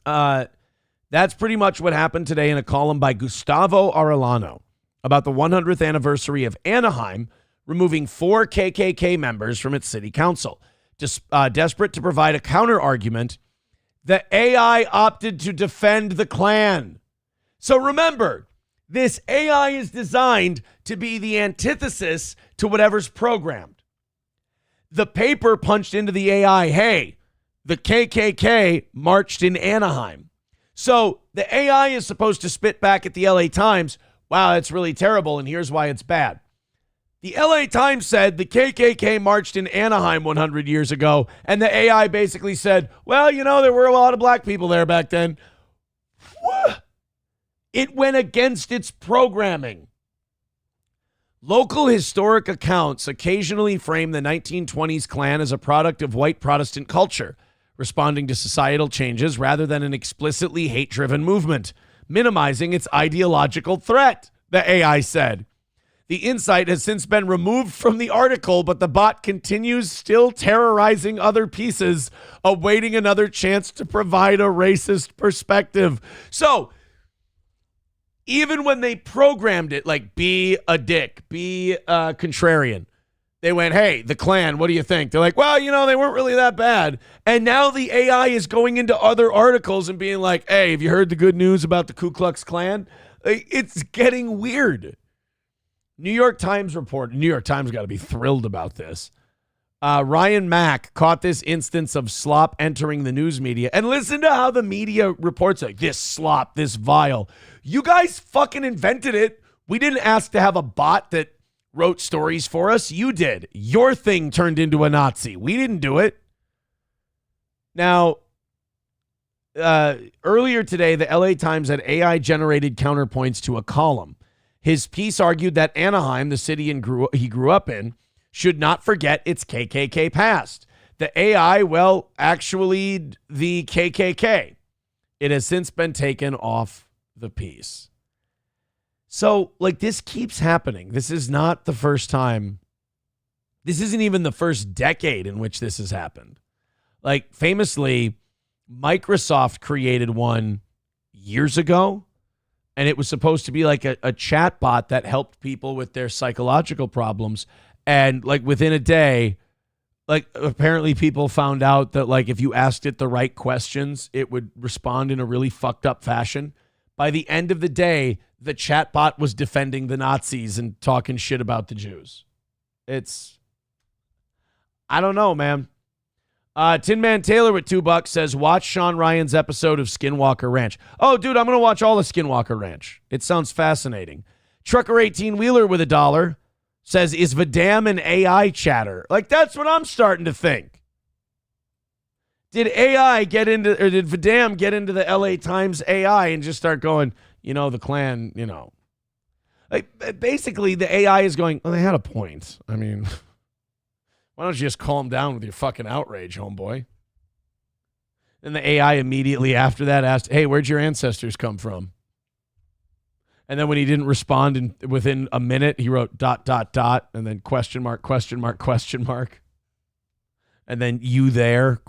[SPEAKER 3] That's pretty much what happened today in a column by Gustavo Arellano about the 100th anniversary of Anaheim removing 4 KKK members from its city council. Desperate to provide a counter-argument, the AI opted to defend the Klan. So remember, this AI is designed to be the antithesis to whatever's programmed. The paper punched into the AI, hey, the KKK marched in Anaheim. So the AI is supposed to spit back at the LA Times, wow, that's really terrible, and here's why it's bad. The LA Times said the KKK marched in Anaheim 100 years ago, and the AI basically said, well, there were a lot of black people there back then. What? It went against its programming. Local historic accounts occasionally frame the 1920s Klan as a product of white Protestant culture, responding to societal changes rather than an explicitly hate-driven movement, minimizing its ideological threat, the AI said. The insight has since been removed from the article, but the bot continues still terrorizing other pieces, awaiting another chance to provide a racist perspective. So, even when they programmed it, like, be a dick, be a contrarian, they went, hey, the Klan, what do you think? They're like, well, they weren't really that bad. And now the AI is going into other articles and being like, hey, have you heard the good news about the Ku Klux Klan? It's getting weird. New York Times got to be thrilled about this. Ryan Mack caught this instance of slop entering the news media. And listen to how the media reports it. This slop, this vile. You guys fucking invented it. We didn't ask to have a bot that wrote stories for us. You did. Your thing turned into a Nazi. We didn't do it. Now, earlier today, the LA Times had AI-generated counterpoints to a column. His piece argued that Anaheim, the city he grew up in, should not forget its KKK past. The AI, well, actually, the KKK. It has since been taken off the piece. So, this keeps happening. This is not the first time. This isn't even the first decade in which this has happened. Famously, Microsoft created one years ago, and it was supposed to be like a chat bot that helped people with their psychological problems. And within a day, apparently people found out that if you asked it the right questions, it would respond in a really fucked up fashion. By the end of the day, the chatbot was defending the Nazis and talking shit about the Jews. I don't know, man. Tin Man Taylor with $2 says, watch Sean Ryan's episode of Skinwalker Ranch. Oh, dude, I'm going to watch all the Skinwalker Ranch. It sounds fascinating. Trucker 18 Wheeler with $1 says, is Vidam an AI chatter? Like, that's what I'm starting to think. Did AI get into, or did Vidam get into the LA Times AI and just start going, the Klan, Like, basically, the AI is going, well, they had a point. I mean, why don't you just calm down with your fucking outrage, homeboy? And the AI immediately after that asked, hey, where'd your ancestors come from? And then when he didn't respond within a minute, he wrote ... and then question mark. And then you there, ?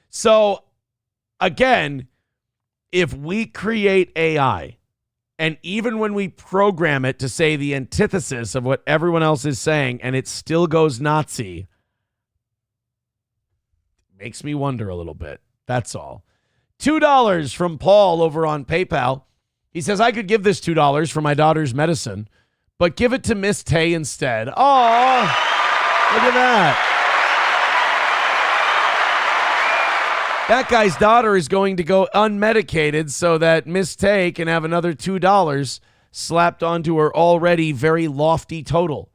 [SPEAKER 3] So, again, if we create AI, and even when we program it to say the antithesis of what everyone else is saying, and it still goes Nazi, makes me wonder a little bit. That's all. $2 from Paul over on PayPal. He says, I could give this $2 for my daughter's medicine, but give it to Miss Tay instead. Oh, look at that. That guy's daughter is going to go unmedicated so that Miss Tay can have another $2 slapped onto her already very lofty total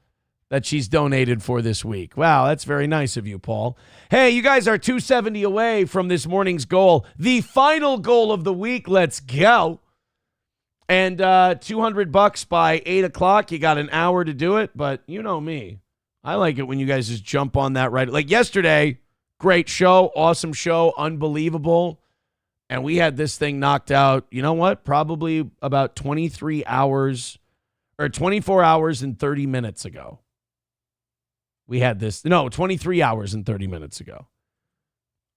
[SPEAKER 3] that she's donated for this week. Wow, that's very nice of you, Paul. Hey, you guys are 270 away from this morning's goal, the final goal of the week. Let's go. And $200 by 8 o'clock. You got an hour to do it, but you know me. I like it when you guys just jump on that right. Like yesterday, great show, awesome show, unbelievable. And we had this thing knocked out, you know what? Probably about 23 hours or 24 hours and 30 minutes ago. We had this, 23 hours and 30 minutes ago.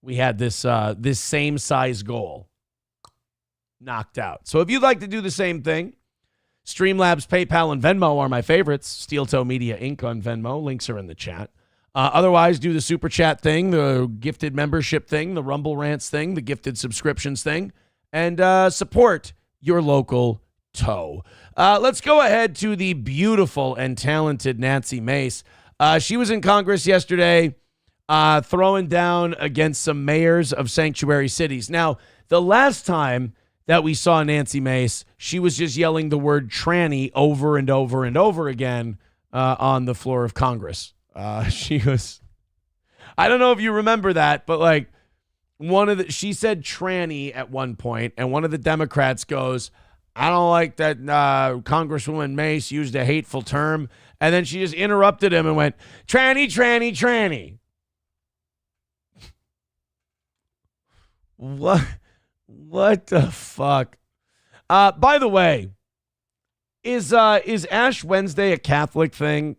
[SPEAKER 3] We had this this same size goal knocked out. So if you'd like to do the same thing, Streamlabs, PayPal, and Venmo are my favorites. Steel Toe Media Inc. on Venmo. Links are in the chat. Otherwise, do the super chat thing, the gifted membership thing, the Rumble Rants thing, the gifted subscriptions thing, and support your local toe. Let's go ahead to the beautiful and talented Nancy Mace. She was in Congress yesterday throwing down against some mayors of sanctuary cities. Now, the last time that we saw Nancy Mace, she was just yelling the word tranny over and over and over again on the floor of Congress. She was, I don't know if you remember that, but like she said tranny at one point, and one of the Democrats goes, I don't like that Congresswoman Mace used a hateful term. And then she just interrupted him and went, tranny, tranny, tranny. What the fuck? By the way, is Ash Wednesday a Catholic thing?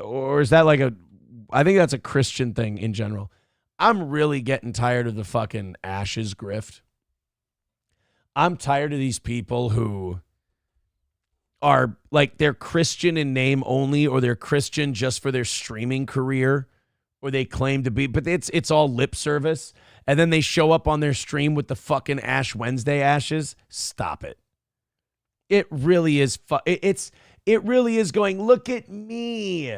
[SPEAKER 3] Or is that like I think that's a Christian thing in general. I'm really getting tired of the fucking Ashes grift. I'm tired of these people who are like, they're Christian in name only, or they're Christian just for their streaming career, or they claim to be, but it's all lip service. And then they show up on their stream with the fucking Ash Wednesday ashes. Stop it. It really is. It really is going, look at me.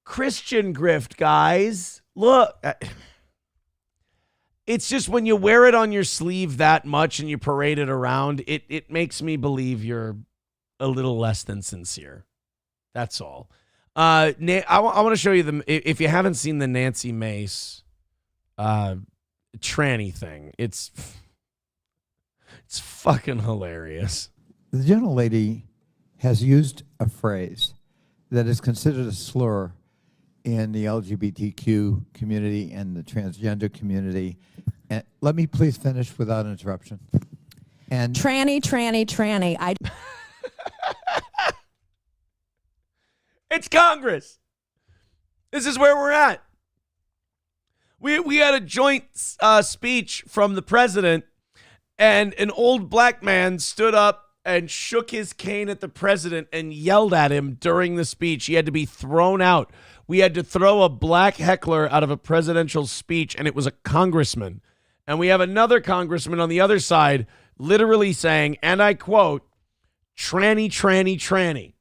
[SPEAKER 3] Christian grift, guys. Look. It's just when you wear it on your sleeve that much and you parade it around, it makes me believe you're a little less than sincere. That's all. I want to show you if you haven't seen the Nancy Mace tranny thing. It's fucking hilarious.
[SPEAKER 11] The gentlelady has used a phrase that is considered a slur in the LGBTQ community and the transgender community. And let me please finish without interruption. And
[SPEAKER 12] tranny.
[SPEAKER 3] It's Congress. This is where we're at. We had a joint speech from the president, and an old black man stood up and shook his cane at the president and yelled at him during the speech. He had to be thrown out. We had to throw a black heckler out of a presidential speech, and it was a congressman. And we have another congressman on the other side literally saying, and I quote, tranny, tranny, tranny.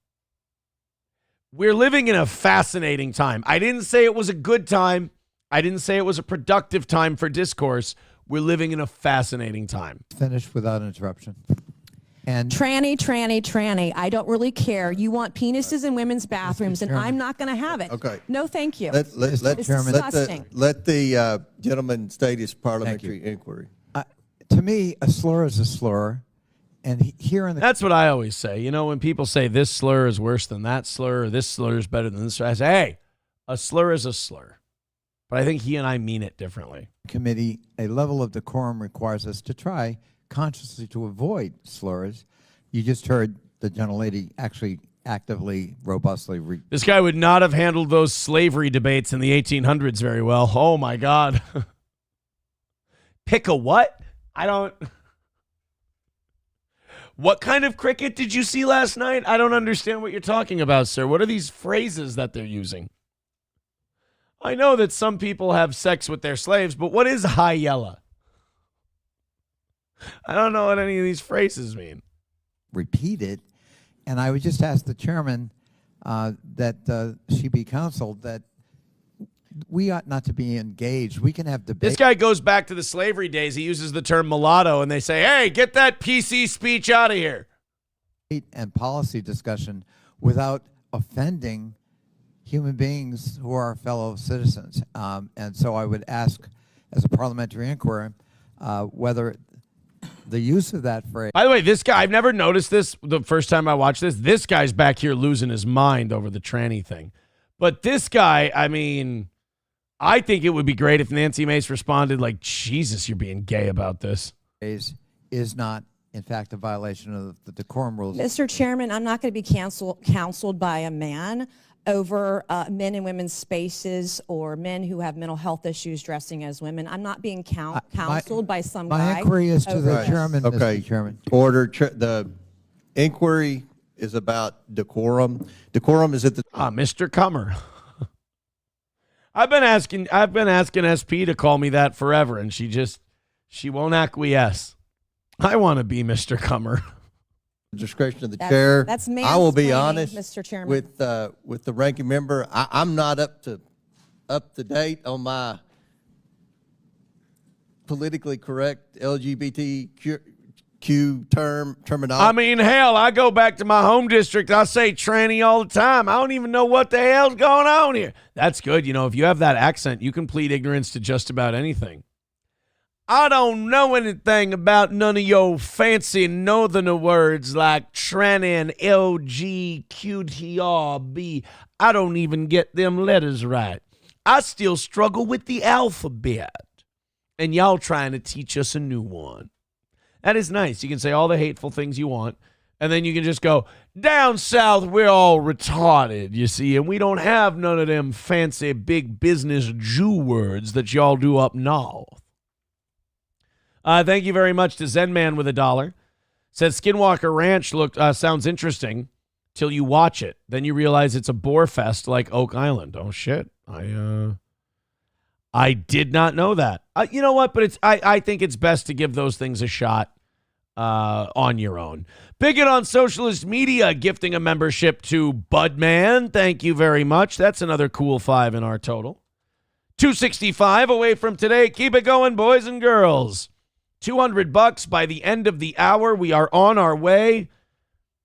[SPEAKER 3] We're living in a fascinating time. I didn't say it was a good time. I didn't say it was a productive time for discourse. We're living in a fascinating time.
[SPEAKER 11] Finish without interruption. And
[SPEAKER 12] Tranny. I don't really care. You want penises in women's bathrooms, and I'm not going to have it.
[SPEAKER 13] Okay.
[SPEAKER 12] No, thank you.
[SPEAKER 13] It's
[SPEAKER 12] disgusting.
[SPEAKER 13] Let the gentleman state his parliamentary inquiry.
[SPEAKER 11] to me, a slur is a slur. And here in the
[SPEAKER 3] That's what I always say. You know, when people say this slur is worse than that slur, or this slur is better than this slur, I say, hey, a slur is a slur. But I think he and I mean it differently.
[SPEAKER 11] committee, a level of decorum requires us to try consciously to avoid slurs. You just heard the gentlelady actually actively, robustly.
[SPEAKER 3] This guy would not have handled those slavery debates in the 1800s very well. Oh, my God. Pick a what? I don't... What kind of cricket did you see last night? I don't understand what you're talking about, sir. What are these phrases that they're using? I know that some people have sex with their slaves, but what is high yella? I don't know what any of these phrases mean.
[SPEAKER 11] Repeat it, and I would just ask the chairman that she be counseled that we ought not to be engaged. We can have debate.
[SPEAKER 3] This guy goes back to the slavery days. He uses the term mulatto, and they say, hey, get that PC speech out of here.
[SPEAKER 11] And policy discussion without offending human beings who are fellow citizens. And so I would ask, as a parliamentary inquiry, whether the use of that phrase.
[SPEAKER 3] By the way, this guy, I've never noticed this the first time I watched this. This guy's back here losing his mind over the tranny thing. But this guy, I mean, I think it would be great if Nancy Mace responded like, Jesus, you're being gay about this.
[SPEAKER 11] Is not, in fact, a violation of the decorum rules.
[SPEAKER 12] Mr. Chairman, I'm not going to be counseled by a man over men and women's spaces or men who have mental health issues dressing as women. I'm not being counseled by some guy.
[SPEAKER 11] My inquiry is to the
[SPEAKER 12] over
[SPEAKER 11] chairman,
[SPEAKER 13] Okay.
[SPEAKER 11] Mr. Chairman.
[SPEAKER 13] Order. The inquiry is about decorum. Decorum is at the...
[SPEAKER 3] Mr. Comer. I've been asking SP to call me that forever, and she won't acquiesce. I want to be Mr. Comer.
[SPEAKER 13] Discretion of the chair.
[SPEAKER 12] That's
[SPEAKER 13] I will be
[SPEAKER 12] mansplaining,
[SPEAKER 13] honest,
[SPEAKER 12] Mr. Chairman.
[SPEAKER 13] with the ranking member. I'm not up to date on my politically correct LGBTQ terminology.
[SPEAKER 3] I mean, hell, I go back to my home district. I say tranny all the time. I don't even know what the hell's going on here. That's good. You know, if you have that accent, you can plead ignorance to just about anything. I don't know anything about none of your fancy northerner words like tranny and LGQTRB. I don't even get them letters right. I still struggle with the alphabet. And y'all trying to teach us a new one. That is nice. You can say all the hateful things you want, and then you can just go, down south, we're all retarded, you see, and we don't have none of them fancy big business Jew words that y'all do up north. Thank you very much to Zen Man with $1. Says Skinwalker Ranch sounds interesting till you watch it. Then you realize it's a bore fest like Oak Island. Oh, shit. I did not know that. You know what? But I think it's best to give those things a shot on your own. Bigot on socialist media gifting a membership to Budman. Thank you very much. That's another cool 5 in our total. 265 away from today. Keep it going, boys and girls. $200 by the end of the hour. We are on our way.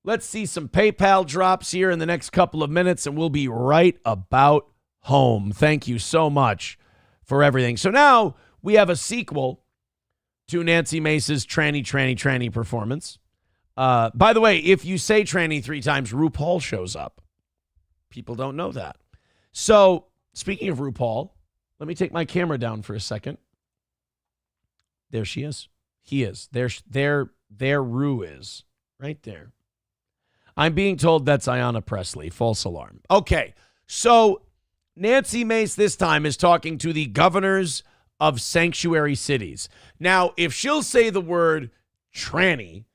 [SPEAKER 3] Let's see some PayPal drops here in the next couple of minutes, and we'll be right about home. Thank you so much for everything. So now we have a sequel to Nancy Mace's tranny performance. By the way, if you say tranny 3 times, RuPaul shows up. People don't know that. So speaking of RuPaul, let me take my camera down for a second. There she is. He is. There Ru is. Right there. I'm being told that's Ayanna Pressley. False alarm. Okay, so Nancy Mace this time is talking to the governors of sanctuary cities. Now, if she'll say the word tranny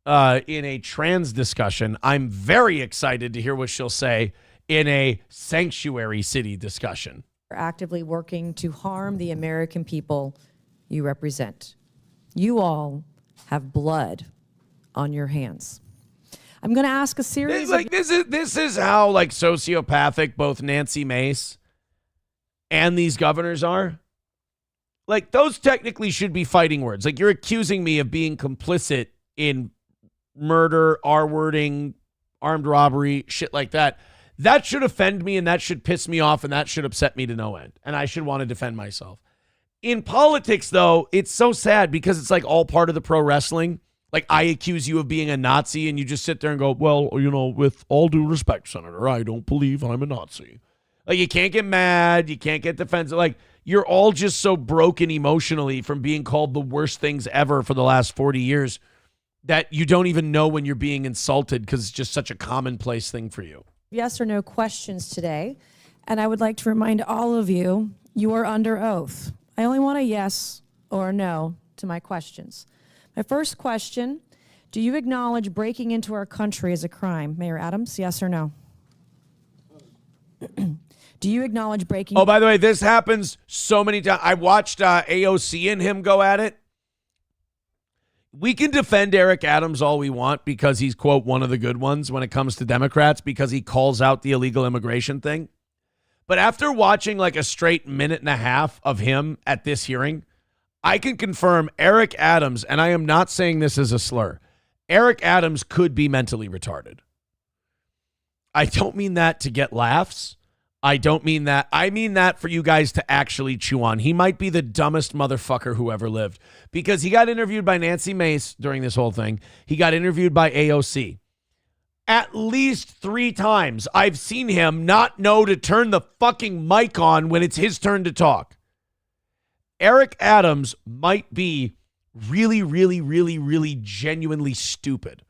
[SPEAKER 3] in a trans discussion, I'm very excited to hear what she'll say in a sanctuary city discussion.
[SPEAKER 14] Actively working to harm the American people you represent. You all have blood on your hands. I'm going to ask a series
[SPEAKER 3] This is how like sociopathic both Nancy Mace and these governors are, like, those technically should be fighting words. Like, you're accusing me of being complicit in murder, R-wording, armed robbery, shit like that. That should offend me, and that should piss me off, and that should upset me to no end. And I should want to defend myself. In politics, though, it's so sad because it's like all part of the pro wrestling. Like, I accuse you of being a Nazi, and you just sit there and go, well, you know, with all due respect, Senator, I don't believe I'm a Nazi. Like, you can't get mad. You can't get defensive. Like, you're all just so broken emotionally from being called the worst things ever for the last 40 years that you don't even know when you're being insulted because it's just such a commonplace thing for you.
[SPEAKER 14] Yes or no questions today. And I would like to remind all of you, you are under oath. I only want a yes or a no to my questions. My first question, do you acknowledge breaking into our country is a crime? Mayor Adams, yes or no? Do you acknowledge breaking?
[SPEAKER 3] Oh, by the way, this happens so many times. I watched AOC and him go at it. We can defend Eric Adams all we want because he's, quote, one of the good ones when it comes to Democrats because he calls out the illegal immigration thing. But after watching like a straight minute and a half of him at this hearing, I can confirm Eric Adams, and I am not saying this as a slur, Eric Adams could be mentally retarded. I don't mean that to get laughs. I don't mean that. I mean that for you guys to actually chew on. He might be the dumbest motherfucker who ever lived because he got interviewed by Nancy Mace during this whole thing. He got interviewed by AOC. At least 3 times I've seen him not know to turn the fucking mic on when it's his turn to talk. Eric Adams might be really, really, really, really genuinely stupid.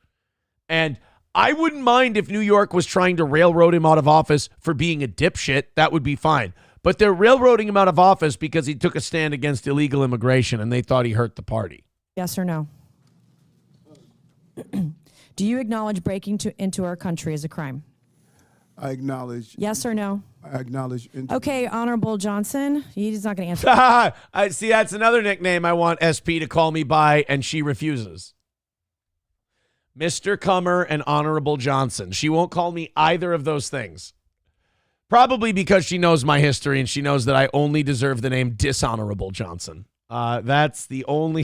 [SPEAKER 3] And I wouldn't mind if New York was trying to railroad him out of office for being a dipshit. That would be fine. But they're railroading him out of office because he took a stand against illegal immigration and they thought he hurt the party.
[SPEAKER 14] Yes or no? Do you acknowledge breaking into our country is a crime?
[SPEAKER 15] I acknowledge.
[SPEAKER 14] Yes or no?
[SPEAKER 15] I acknowledge.
[SPEAKER 14] Okay, Honorable Johnson. He's not going to answer.
[SPEAKER 3] I see. That's another nickname I want SP to call me by, and she refuses. Mr. Comer and Honorable Johnson. She won't call me either of those things. Probably because she knows my history and she knows that I only deserve the name Dishonorable Johnson. That's the only...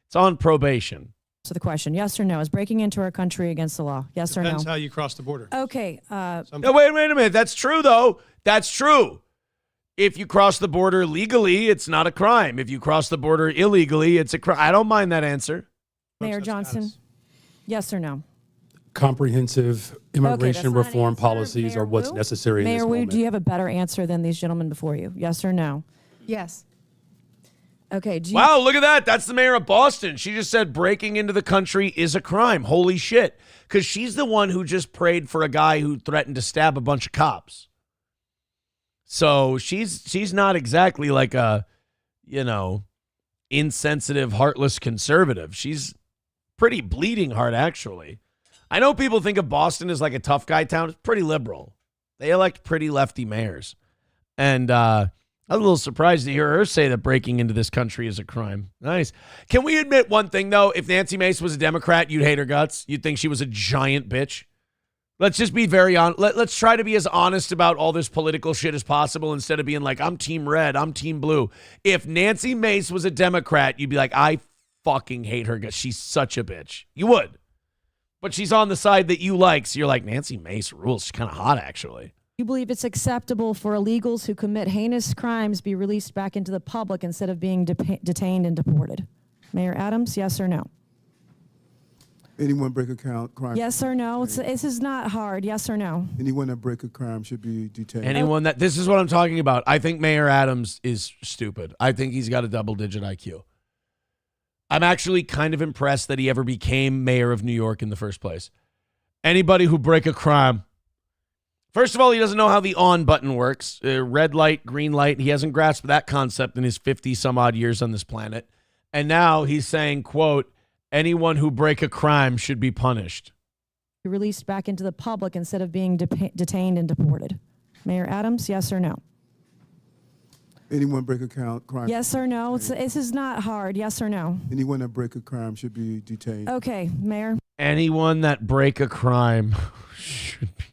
[SPEAKER 3] It's on probation.
[SPEAKER 14] So the question, yes or no, is breaking into our country against the law? Yes or no?
[SPEAKER 16] Depends how you cross the border.
[SPEAKER 14] Okay.
[SPEAKER 3] No, wait a minute. That's true, though. That's true. If you cross the border legally, it's not a crime. If you cross the border illegally, it's a crime. I don't mind that answer.
[SPEAKER 14] Mayor Johnson, yes or no?
[SPEAKER 16] Comprehensive immigration reform policies
[SPEAKER 14] Mayor
[SPEAKER 16] are what's
[SPEAKER 14] Wu?
[SPEAKER 16] necessary in this
[SPEAKER 14] Mayor Wu,
[SPEAKER 16] moment.
[SPEAKER 14] do you have a better answer than these gentlemen before you? Yes or no?
[SPEAKER 5] Yes.
[SPEAKER 14] Okay. Do you,
[SPEAKER 3] Wow, look at that. That's the mayor of Boston. She just said breaking into the country is a crime. Holy shit. Because she's the one who just prayed for a guy who threatened to stab a bunch of cops. So she's not exactly like a, insensitive, heartless conservative. She's pretty bleeding heart, actually. I know people think of Boston as like a tough guy town. It's pretty liberal. They elect pretty lefty mayors. And I was a little surprised to hear her say that breaking into this country is a crime. Nice. Can we admit one thing, though? If Nancy Mace was a Democrat, you'd hate her guts. You'd think she was a giant bitch. Let's just be very honest. Let's try to be as honest about all this political shit as possible instead of being like, I'm team red, I'm team blue. If Nancy Mace was a Democrat, you'd be like, I fucking hate her guts. She's such a bitch. You would. But she's on the side that you like, so you're like, Nancy Mace rules. She's kind of hot, actually.
[SPEAKER 14] you believe it's acceptable for illegals who commit heinous crimes be released back into the public instead of being detained and deported? Mayor Adams, yes or no?
[SPEAKER 15] Anyone break a crime?
[SPEAKER 14] Yes or no? This is not hard. Yes or no?
[SPEAKER 15] Anyone that break a crime should be detained.
[SPEAKER 3] Anyone that, this is what I'm talking about. I think Mayor Adams is stupid. I think he's got a double-digit IQ. I'm actually kind of impressed that he ever became mayor of New York in the first place. Anybody who break a crime. First of all, he doesn't know how the on button works. Red light, green light. He hasn't grasped that concept in his 50-some-odd years on this planet. And now he's saying, quote, anyone who break a crime should be punished.
[SPEAKER 14] Released back into the public instead of being detained and deported. Mayor Adams, yes or no?
[SPEAKER 15] Anyone break a crime?
[SPEAKER 14] Yes or no? This is not hard. Yes or no?
[SPEAKER 15] Anyone that break a crime should be detained.
[SPEAKER 14] Okay, Mayor.
[SPEAKER 3] Anyone that break a crime should be.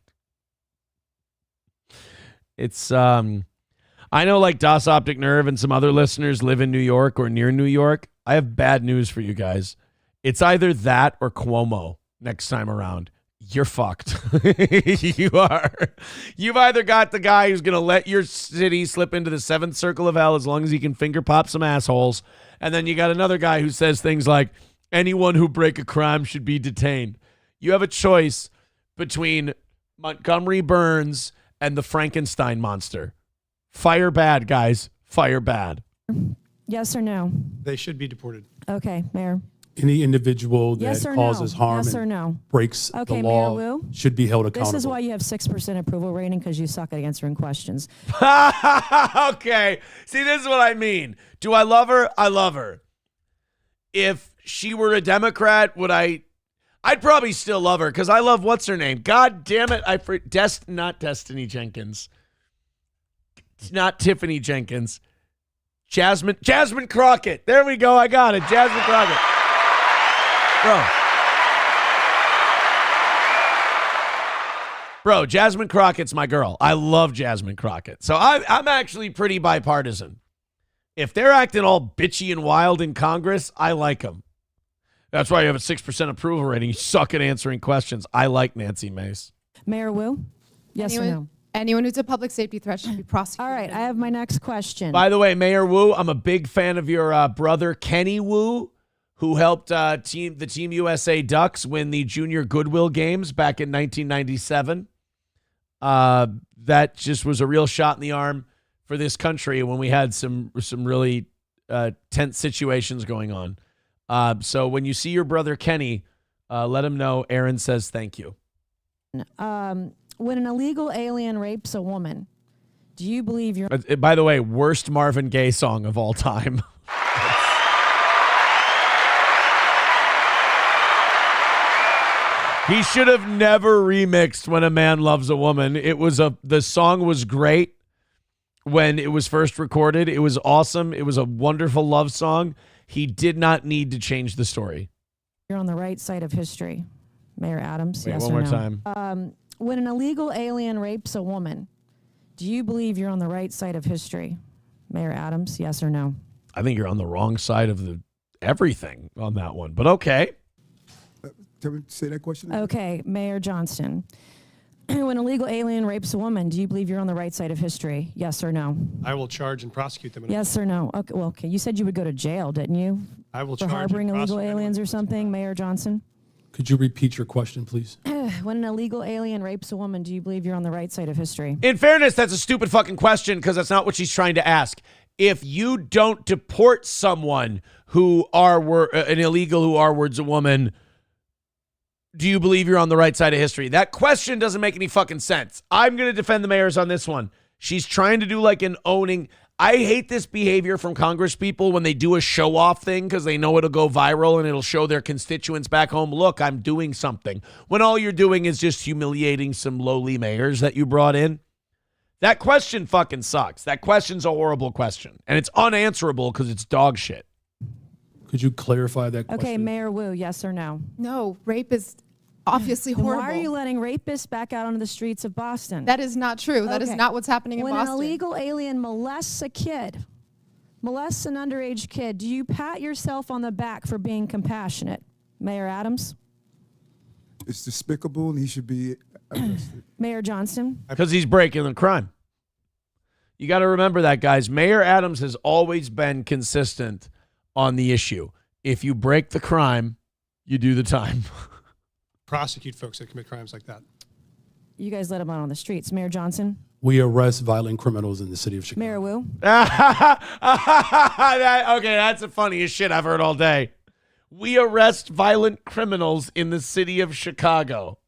[SPEAKER 3] It's I know like Das Optic Nerve and some other listeners live in New York or near New York. I have bad news for you guys. It's either that or Cuomo next time around. You're fucked. You are. You've either got the guy who's going to let your city slip into the seventh circle of hell as long as he can finger pop some assholes. And then you got another guy who says things like, anyone who break a crime should be detained. You have a choice between Montgomery Burns and the Frankenstein monster. Fire bad, guys. Fire bad.
[SPEAKER 14] Yes or no?
[SPEAKER 16] They should be deported.
[SPEAKER 14] Okay, Mayor.
[SPEAKER 16] Any individual that
[SPEAKER 14] Yes or
[SPEAKER 16] causes
[SPEAKER 14] no?
[SPEAKER 16] harm
[SPEAKER 14] Yes or
[SPEAKER 16] and
[SPEAKER 14] no?
[SPEAKER 16] breaks
[SPEAKER 14] Okay,
[SPEAKER 16] the
[SPEAKER 14] Mayor
[SPEAKER 16] law
[SPEAKER 14] Wu?
[SPEAKER 16] should be held accountable.
[SPEAKER 14] This is why you have 6% approval rating, because you suck at answering questions.
[SPEAKER 3] Okay. See, this is what I mean. Do I love her? I love her. If she were a Democrat, I'd probably still love her because I love what's her name. God damn it. Not Destiny Jenkins. Not Tiffany Jenkins. Jasmine Crockett. There we go. I got it. Jasmine Crockett. Bro, Jasmine Crockett's my girl. I love Jasmine Crockett. So I'm actually pretty bipartisan. If they're acting all bitchy and wild in Congress, I like them. That's why you have a 6% approval rating. You suck at answering questions. I like Nancy Mace.
[SPEAKER 14] Mayor Wu? Yes or no?
[SPEAKER 17] Anyone who's a public safety threat should be prosecuted.
[SPEAKER 14] All right, I have my next question.
[SPEAKER 3] By the way, Mayor Wu, I'm a big fan of your brother, Kenny Wu, who helped the Team USA Ducks win the Junior Goodwill Games back in 1997. That just was a real shot in the arm for this country when we had some really tense situations going on. So when you see your brother Kenny, let him know Aaron says thank you.
[SPEAKER 14] When an illegal alien rapes a woman, do you believe you're...
[SPEAKER 3] By the way, worst Marvin Gaye song of all time. He should have never remixed When a Man Loves a Woman. The song was great when it was first recorded. It was awesome. It was a wonderful love song. He did not need to change the story.
[SPEAKER 14] You're on the right side of history, Mayor Adams.
[SPEAKER 3] Wait,
[SPEAKER 14] yes
[SPEAKER 3] one
[SPEAKER 14] or
[SPEAKER 3] more
[SPEAKER 14] no?
[SPEAKER 3] time.
[SPEAKER 14] When an illegal alien rapes a woman, do you believe you're on the right side of history, Mayor Adams? Yes or no?
[SPEAKER 3] I think you're on the wrong side of everything on that one, but okay.
[SPEAKER 15] Tell me, say that question again.
[SPEAKER 14] Okay, Mayor Johnston. When an illegal alien rapes a woman, do you believe you're on the right side of history? Yes or no?
[SPEAKER 16] I will charge and prosecute them.
[SPEAKER 14] Yes or no? Okay, well, okay. You said you would go to jail, didn't you?
[SPEAKER 16] I will
[SPEAKER 14] for
[SPEAKER 16] charge
[SPEAKER 14] harboring
[SPEAKER 16] and
[SPEAKER 14] illegal
[SPEAKER 16] prosecute
[SPEAKER 14] aliens or something, Mayor Johnson?
[SPEAKER 16] Could you repeat your question, please?
[SPEAKER 14] When an illegal alien rapes a woman, do you believe you're on the right side of history?
[SPEAKER 3] In fairness, that's a stupid fucking question because that's not what she's trying to ask. If you don't deport someone who an illegal who R-words a woman, do you believe you're on the right side of history? That question doesn't make any fucking sense. I'm going to defend the mayors on this one. She's trying to do like an owning. I hate this behavior from Congress people when they do a show-off thing because they know it'll go viral and it'll show their constituents back home, look, I'm doing something. When all you're doing is just humiliating some lowly mayors that you brought in. That question fucking sucks. That question's a horrible question. And it's unanswerable because it's dog shit.
[SPEAKER 16] Could you clarify that question?
[SPEAKER 14] Okay, Mayor Wu, yes or no?
[SPEAKER 17] No, rape is obviously
[SPEAKER 14] Then
[SPEAKER 17] horrible.
[SPEAKER 14] why are you letting rapists back out onto the streets of Boston?
[SPEAKER 17] That is not true. That is
[SPEAKER 14] Okay.
[SPEAKER 17] not what's happening in
[SPEAKER 14] when
[SPEAKER 17] Boston.
[SPEAKER 14] When an illegal alien molests a kid, molests an underage kid, do you pat yourself on the back for being compassionate, Mayor Adams?
[SPEAKER 15] It's despicable, and he should be arrested.
[SPEAKER 14] Mayor Johnston?
[SPEAKER 3] Because he's breaking the crime. You got to remember that, guys. Mayor Adams has always been consistent on the issue. If you break the crime, you do the time.
[SPEAKER 16] Prosecute folks that commit crimes like that.
[SPEAKER 14] You guys let him out on the streets. Mayor Johnson?
[SPEAKER 16] We arrest violent criminals in the city of Chicago.
[SPEAKER 14] Mayor Wu?
[SPEAKER 3] Okay, that's the funniest shit I've heard all day. We arrest violent criminals in the city of Chicago.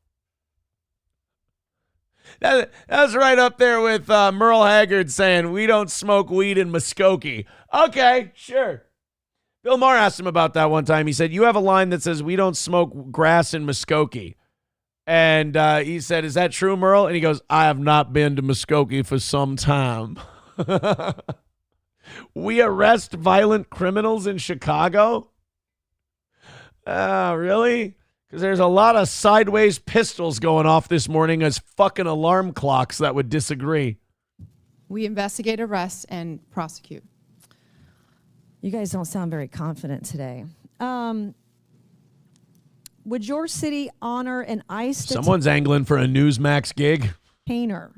[SPEAKER 3] That's right up there with Merle Haggard saying, we don't smoke weed in Muskogee. Okay, sure. Bill Maher asked him about that one time. He said, you have a line that says, we don't smoke grass in Muskogee. And he said, is that true, Merle? And he goes, I have not been to Muskogee for some time. We arrest violent criminals in Chicago? Really? Because there's a lot of sideways pistols going off this morning as fucking alarm clocks that would disagree.
[SPEAKER 17] We investigate, arrest, and prosecute.
[SPEAKER 14] You guys don't sound very confident today. Would your city honor an ICE
[SPEAKER 3] Someone's angling for a Newsmax gig.
[SPEAKER 14] detainer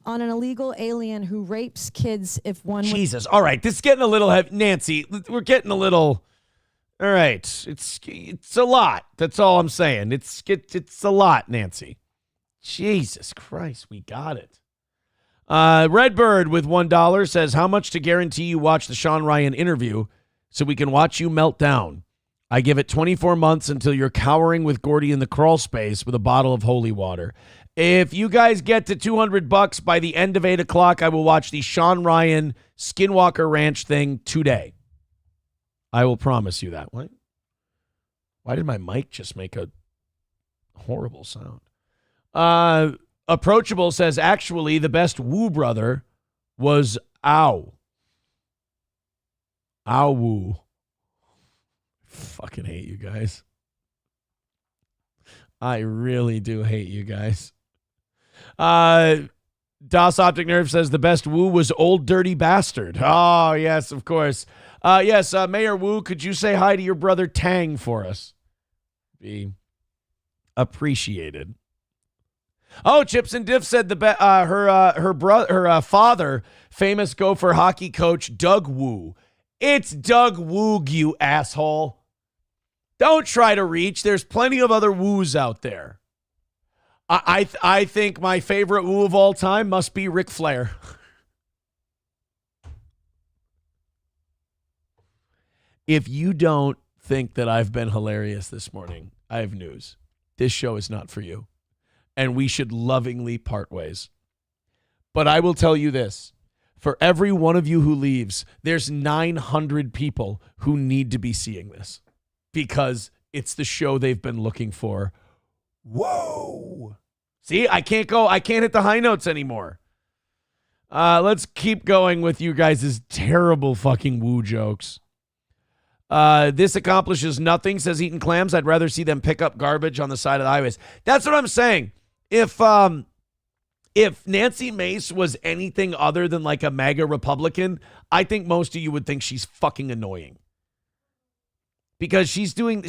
[SPEAKER 14] on an illegal alien who rapes kids if one would-
[SPEAKER 3] Jesus. All right, this is getting a little heavy. Nancy, we're getting a little... All right, it's a lot. That's all I'm saying. It's a lot, Nancy. Jesus Christ, we got it. Redbird with $1 says, how much to guarantee you watch the Sean Ryan interview so we can watch you melt down? I give it 24 months until you're cowering with Gordy in the crawl space with a bottle of holy water. If you guys get to $200 by the end of 8 o'clock, I will watch the Sean Ryan Skinwalker Ranch thing today. I will promise you that. What? Why did my mic just make a horrible sound? Approachable says, actually, the best Woo brother was Ow. Ow Woo. Fucking hate you guys. I really do hate you guys. Das Optic Nerve says the best Woo was Old Dirty Bastard. Oh, yes, of course. Yes, Mayor Woo, could you say hi to your brother Tang for us? Be appreciated. Oh, Chips and Diff said her father, famous Gopher hockey coach Doug Woo. It's Doug Woog, you asshole. Don't try to reach. There's plenty of other Woos out there. I think my favorite Woo of all time must be Ric Flair. If you don't think that I've been hilarious this morning, I have news. This show is not for you. And we should lovingly part ways. But I will tell you this. For every one of you who leaves, there's 900 people who need to be seeing this because it's the show they've been looking for. Whoa. See, I can't hit the high notes anymore. Let's keep going with you guys' terrible fucking Woo jokes. This accomplishes nothing, says Eating Clams. I'd rather see them pick up garbage on the side of the highways. That's what I'm saying. If Nancy Mace was anything other than like a MAGA Republican, I think most of you would think she's fucking annoying. Because she's doing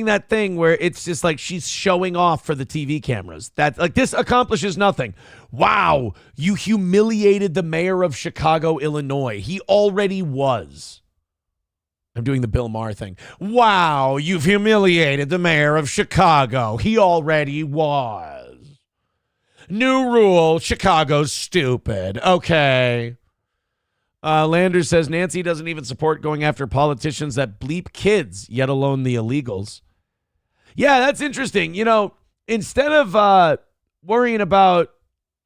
[SPEAKER 3] that thing where it's just like she's showing off for the TV cameras. That like this accomplishes nothing. Wow, you humiliated the mayor of Chicago, Illinois. He already was. I'm doing the Bill Maher thing. Wow, you've humiliated the mayor of Chicago. He already was. New rule, Chicago's stupid. Okay. Landers says Nancy doesn't even support going after politicians that bleep kids, yet alone the illegals. Yeah, that's interesting. You know, instead of worrying about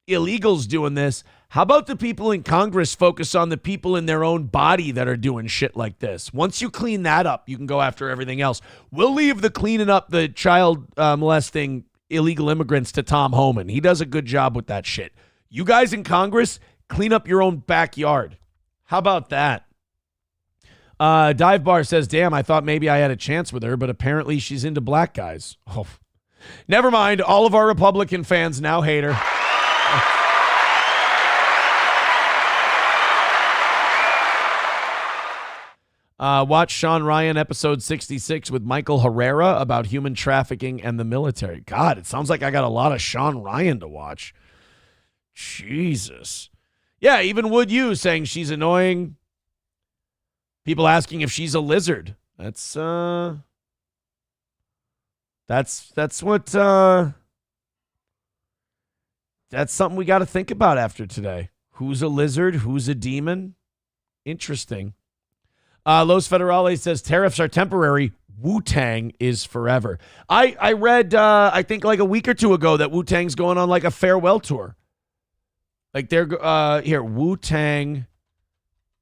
[SPEAKER 3] illegals doing this, how about the people in Congress focus on the people in their own body that are doing shit like this? Once you clean that up, you can go after everything else. We'll leave the cleaning up the child molesting illegal immigrants to Tom Homan. He does a good job with that shit. You guys in Congress, clean up your own backyard. How about that? Dive Bar says, damn, I thought maybe I had a chance with her, but apparently she's into black guys. Oh, never mind. All of our Republican fans now hate her. Watch Sean Ryan episode 66 with Michael Herrera about human trafficking and the military. God, it sounds like I got a lot of Sean Ryan to watch. Jesus. Yeah, even Would You saying she's annoying. People asking if she's a lizard. That's something we got to think about after today. Who's a lizard? Who's a demon? Interesting. Los Federales says tariffs are temporary. Wu-Tang is forever. I read, I think like a week or two ago that Wu-Tang's going on like a farewell tour. Like they're here, Wu-Tang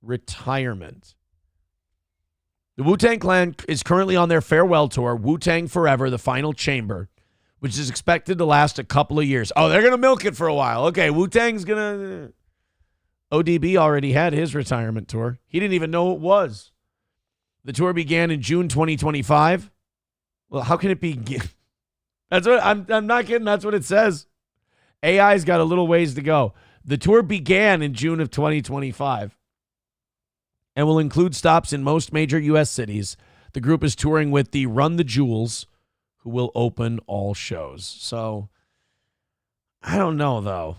[SPEAKER 3] retirement. The Wu-Tang Clan is currently on their farewell tour, Wu-Tang Forever, the final chamber, which is expected to last a couple of years. Oh, they're going to milk it for a while. Okay, Wu-Tang's going to... ODB already had his retirement tour. He didn't even know it was. The tour began in June 2025. Well, how can it be? That's what I'm not kidding. That's what it says. AI's got a little ways to go. The tour began in June of 2025 and will include stops in most major U.S. cities. The group is touring with the Run the Jewels, who will open all shows. So, I don't know, though.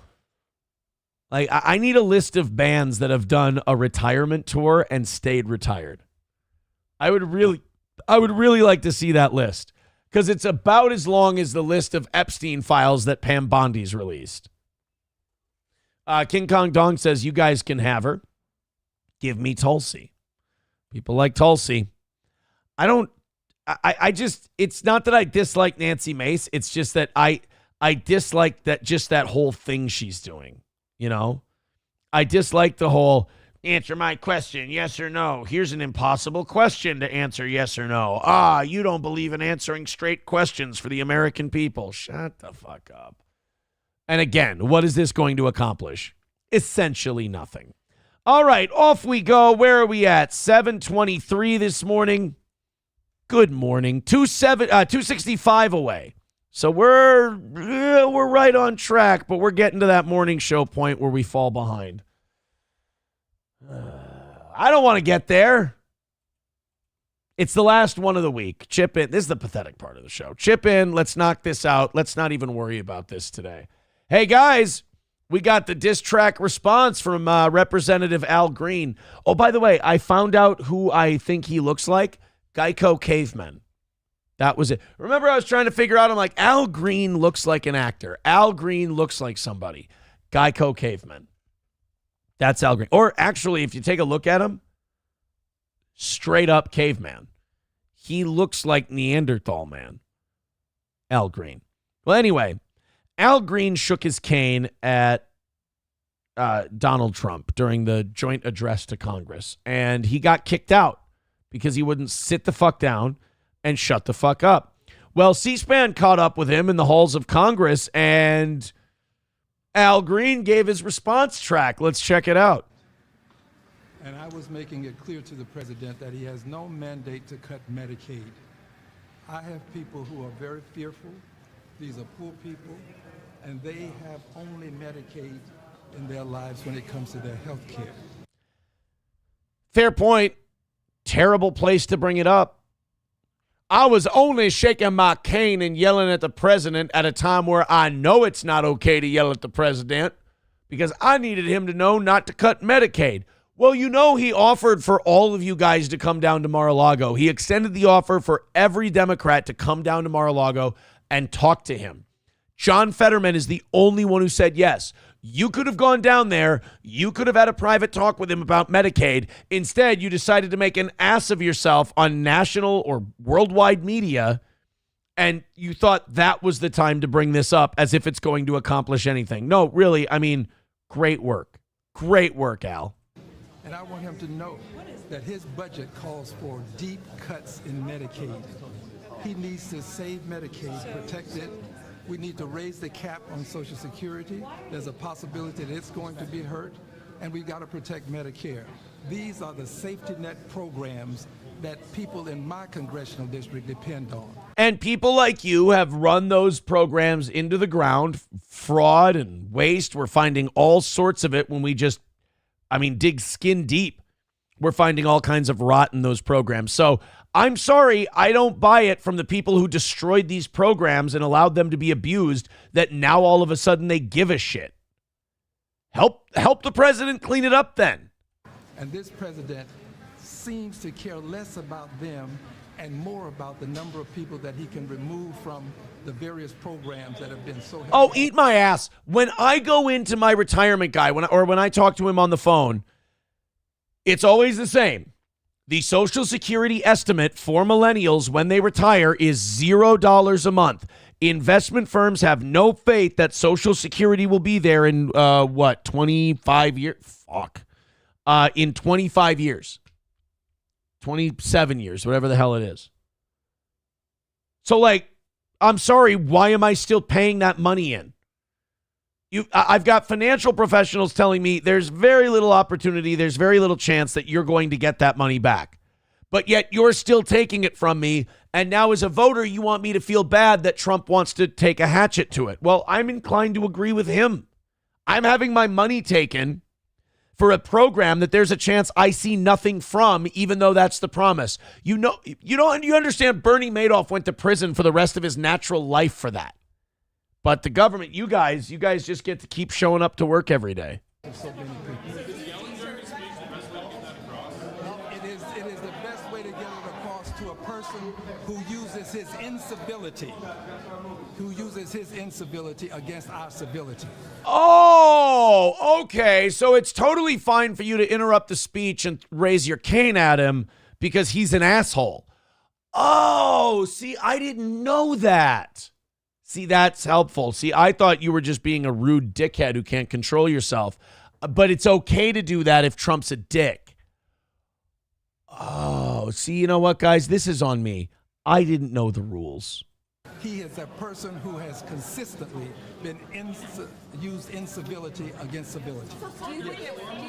[SPEAKER 3] Like, I need a list of bands that have done a retirement tour and stayed retired. I would really like to see that list, because it's about as long as the list of Epstein files that Pam Bondi's released. King Kong Dong says, you guys can have her. Give me Tulsi. People like Tulsi. I just, it's not that I dislike Nancy Mace. It's just that I dislike that whole thing she's doing. You know, I dislike the whole answer my question, yes or no. Here's an impossible question to answer, yes or no. You don't believe in answering straight questions for the American people. Shut the fuck up. And again, what is this going to accomplish? Essentially nothing. All right, off we go. Where are we at? 7:23 this morning. Good morning. 265 away. So we're right on track, but we're getting to that morning show point where we fall behind. I don't want to get there. It's the last one of the week. Chip in. This is the pathetic part of the show. Chip in. Let's knock this out. Let's not even worry about this today. Hey, guys, we got the diss track response from Representative Al Green. Oh, by the way, I found out who I think he looks like. Geico Caveman. That was it. Remember, I was trying to figure out, I'm like, Al Green looks like an actor. Al Green looks like somebody. Geico Caveman. That's Al Green. Or actually, if you take a look at him, straight up caveman. He looks like Neanderthal man. Al Green. Well, anyway, Al Green shook his cane at Donald Trump during the joint address to Congress, and he got kicked out because he wouldn't sit the fuck down and shut the fuck up. Well, C-SPAN caught up with him in the halls of Congress, and Al Green gave his response track. Let's check it out.
[SPEAKER 18] And I was making it clear to the president that he has no mandate to cut Medicaid. I have people who are very fearful. These are poor people, and they have only Medicaid in their lives when it comes to their health care.
[SPEAKER 3] Fair point. Terrible place to bring it up. I was only shaking my cane and yelling at the president at a time where I know it's not okay to yell at the president, because I needed him to know not to cut Medicaid. Well, you know, he offered for all of you guys to come down to Mar-a-Lago. He extended the offer for every Democrat to come down to Mar-a-Lago and talk to him. John Fetterman is the only one who said yes. You could have gone down there. You could have had a private talk with him about Medicaid. Instead, you decided to make an ass of yourself on national or worldwide media, and you thought that was the time to bring this up as if it's going to accomplish anything. No, really, I mean, great work. Great work, Al.
[SPEAKER 18] And I want him to know that his budget calls for deep cuts in Medicaid. He needs to save Medicaid, protect it. We need to raise the cap on Social Security. There's a possibility that it's going to be hurt, and we've got to protect Medicare. These are the safety net programs that people in my congressional district depend on.
[SPEAKER 3] And people like you have run those programs into the ground. Fraud and waste. We're finding all sorts of it when we just, dig skin deep. We're finding all kinds of rot in those programs. So I'm sorry, I don't buy it from the people who destroyed these programs and allowed them to be abused, that now all of a sudden they give a shit. Help the president clean it up then.
[SPEAKER 18] And this president seems to care less about them and more about the number of people that he can remove from the various programs that have been so helpful.
[SPEAKER 3] Oh, eat my ass. When I go into my retirement guy, when I talk to him on the phone, it's always the same. The Social Security estimate for millennials when they retire is $0 a month. Investment firms have no faith that Social Security will be there in, 25 years? In 25 years. 27 years, whatever the hell it is. So, I'm sorry, why am I still paying that money in? I've got financial professionals telling me there's very little opportunity, there's very little chance that you're going to get that money back. But yet you're still taking it from me, and now as a voter, you want me to feel bad that Trump wants to take a hatchet to it. Well, I'm inclined to agree with him. I'm having my money taken for a program that there's a chance I see nothing from, even though that's the promise. You understand Bernie Madoff went to prison for the rest of his natural life for that. But the government, you guys just get to keep showing up to work every day.
[SPEAKER 18] It is the best way to get it across to a person who uses his incivility against our civility.
[SPEAKER 3] Oh, okay. So it's totally fine for you to interrupt the speech and raise your cane at him because he's an asshole. Oh, see, I didn't know that. See, that's helpful. See, I thought you were just being a rude dickhead who can't control yourself. But it's okay to do that if Trump's a dick. Oh, see, you know what, guys? This is on me. I didn't know the rules.
[SPEAKER 18] He is a person who has consistently been used incivility against civility.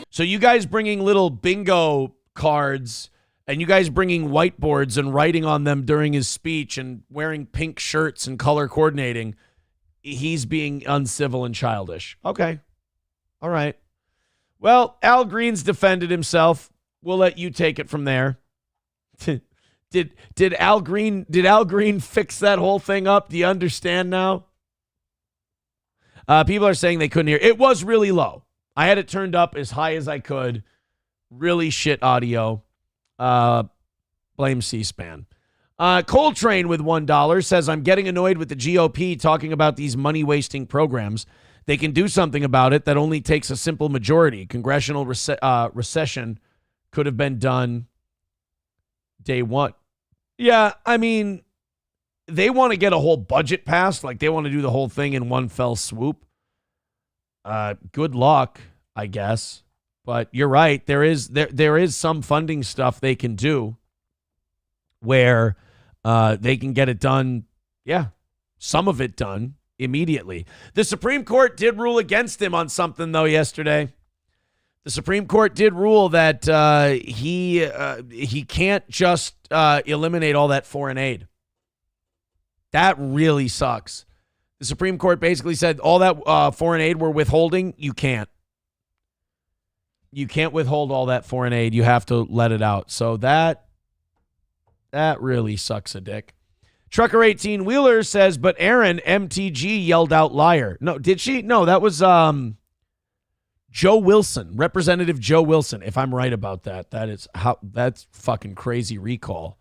[SPEAKER 3] So you guys bringing little bingo cards and you guys bringing whiteboards and writing on them during his speech and wearing pink shirts and color coordinating, he's being uncivil and childish. Okay. All right. Well, Al Green's defended himself. We'll let you take it from there. Did Al Green fix that whole thing up? Do you understand now? People are saying they couldn't hear. It was really low. I had it turned up as high as I could. Really shit audio. Blame C-SPAN. Coltrane with $1 says, I'm getting annoyed with the GOP talking about these money-wasting programs. They can do something about it. That only takes a simple majority. Congressional recession could have been done day one. Yeah, I mean, they want to get a whole budget passed. Like, they want to do the whole thing in one fell swoop. Good luck, I guess. But you're right. There is some funding stuff they can do where they can get it done. Yeah, some of it done immediately. The Supreme Court did rule against him on something, though, yesterday. The Supreme Court did rule that he can't just eliminate all that foreign aid. That really sucks. The Supreme Court basically said all that foreign aid we're withholding, you can't. You can't withhold all that foreign aid. You have to let it out. So that really sucks a dick. Trucker 18 Wheeler says, but Aaron MTG yelled out liar. No, did she? No, that was Joe Wilson, Representative Joe Wilson. If I'm right about that, that's fucking crazy recall.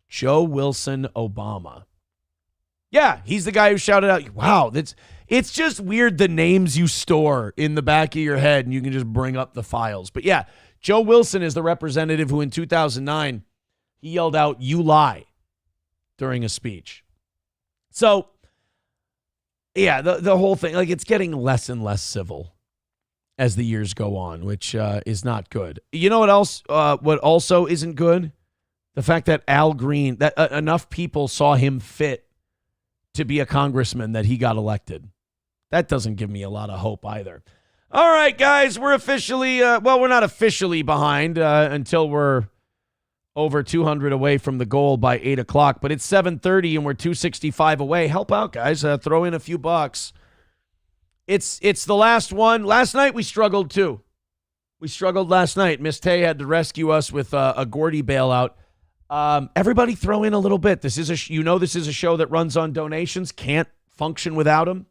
[SPEAKER 3] Joe Wilson Obama. Yeah, he's the guy who shouted out, wow, it's just weird the names you store in the back of your head and you can just bring up the files. But yeah, Joe Wilson is the representative who in 2009, he yelled out, you lie, during a speech. So, yeah, the whole thing, like, it's getting less and less civil as the years go on, which is not good. You know what else? What also isn't good? The fact that Al Green, that enough people saw him fit to be a congressman that he got elected. That doesn't give me a lot of hope either. All right, guys, we're officially, we're not officially behind until we're over 200 away from the goal by 8 o'clock, but it's 7:30 and we're 265 away. Help out, guys. Throw in a few bucks. It's the last one. Last night we struggled too. We struggled last night. Miss Tay had to rescue us with a Gordy bailout. Everybody throw in a little bit. This is a show that runs on donations. Can't function without them.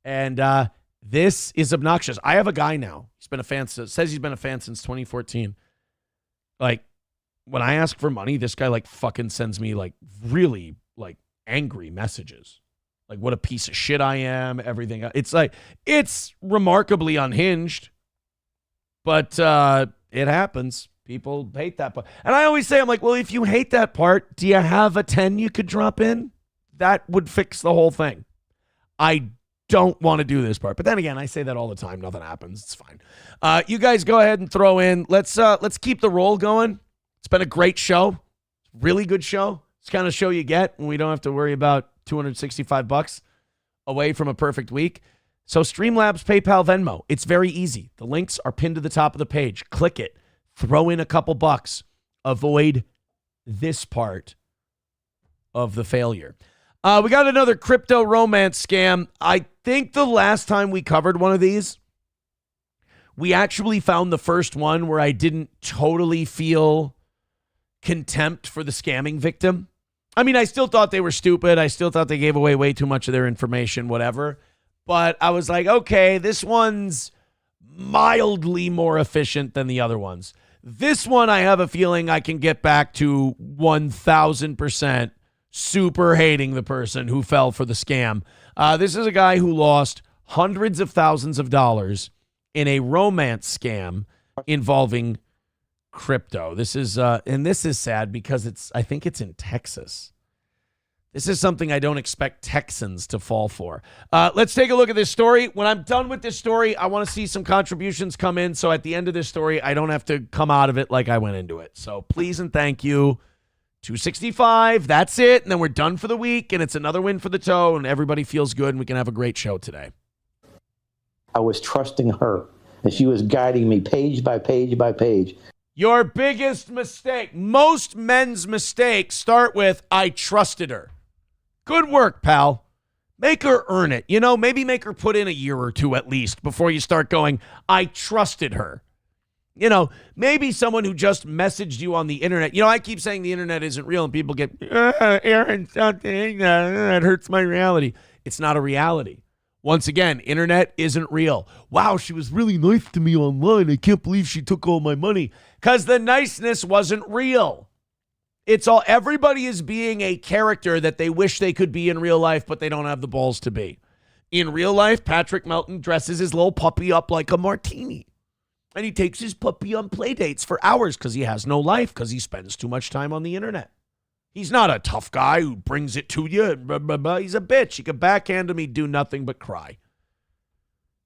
[SPEAKER 3] And this is obnoxious. I have a guy now. He's been a fan. Says he's been a fan since 2014. Like, when I ask for money, this guy like fucking sends me like really like angry messages. Like, what a piece of shit I am, everything. It's like, it's remarkably unhinged, but it happens. People hate that part. And I always say, I'm like, well, if you hate that part, do you have a 10 you could drop in? That would fix the whole thing. I don't want to do this part. But then again, I say that all the time. Nothing happens. It's fine. You guys go ahead and throw in. Let's keep the roll going. It's been a great show. Really good show. It's the kind of show you get when we don't have to worry about $265 away from a perfect week. So Streamlabs, PayPal, Venmo. It's very easy. The links are pinned to the top of the page. Click it. Throw in a couple bucks. Avoid this part of the failure. We got another crypto romance scam. I think the last time we covered one of these we actually found the first one where I didn't totally feel contempt for the scamming victim. I mean, I still thought they were stupid. I still thought they gave away way too much of their information, whatever. But I was like, okay, this one's mildly more efficient than the other ones. This one, I have a feeling I can get back to 1,000% super hating the person who fell for the scam. This is a guy who lost hundreds of thousands of dollars in a romance scam involving crypto. This is and this is sad because I think it's in Texas. This is something I don't expect Texans to fall for. Let's take a look at this story. When I'm done with this story, I want to see some contributions come in. So at the end of this story, I don't have to come out of it like I went into it. So please and thank you. 265, that's it. And then we're done for the week. And it's another win for the toe. And everybody feels good. And we can have a great show today.
[SPEAKER 19] I was trusting her. And she was guiding me page by page by page.
[SPEAKER 3] Your biggest mistake. Most men's mistakes start with, I trusted her. Good work, pal. Make her earn it. You know, maybe make her put in a year or two at least before you start going, I trusted her. You know, maybe someone who just messaged you on the internet. You know, I keep saying the internet isn't real and people get, Aaron, something that hurts my reality. It's not a reality. Once again, internet isn't real. Wow, she was really nice to me online. I can't believe she took all my money. Because the niceness wasn't real. It's all, everybody is being a character that they wish they could be in real life, but they don't have the balls to be. In real life, Patrick Melton dresses his little puppy up like a martini. And he takes his puppy on play dates for hours because he has no life because he spends too much time on the internet. He's not a tough guy who brings it to you. Blah, blah, blah. He's a bitch. He could backhand him. He'd do nothing but cry.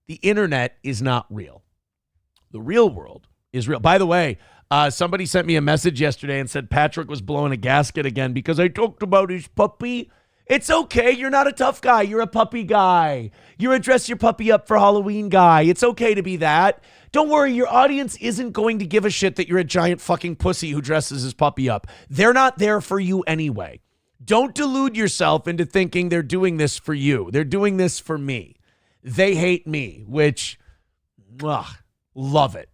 [SPEAKER 3] The internet is not real. The real world is real. By the way, somebody sent me a message yesterday and said Patrick was blowing a gasket again because I talked about his puppy. It's okay. You're not a tough guy. You're a puppy guy. You're a dress your puppy up for Halloween guy. It's okay to be that. Don't worry. Your audience isn't going to give a shit that you're a giant fucking pussy who dresses his puppy up. They're not there for you anyway. Don't delude yourself into thinking they're doing this for you. They're doing this for me. They hate me, which, love it.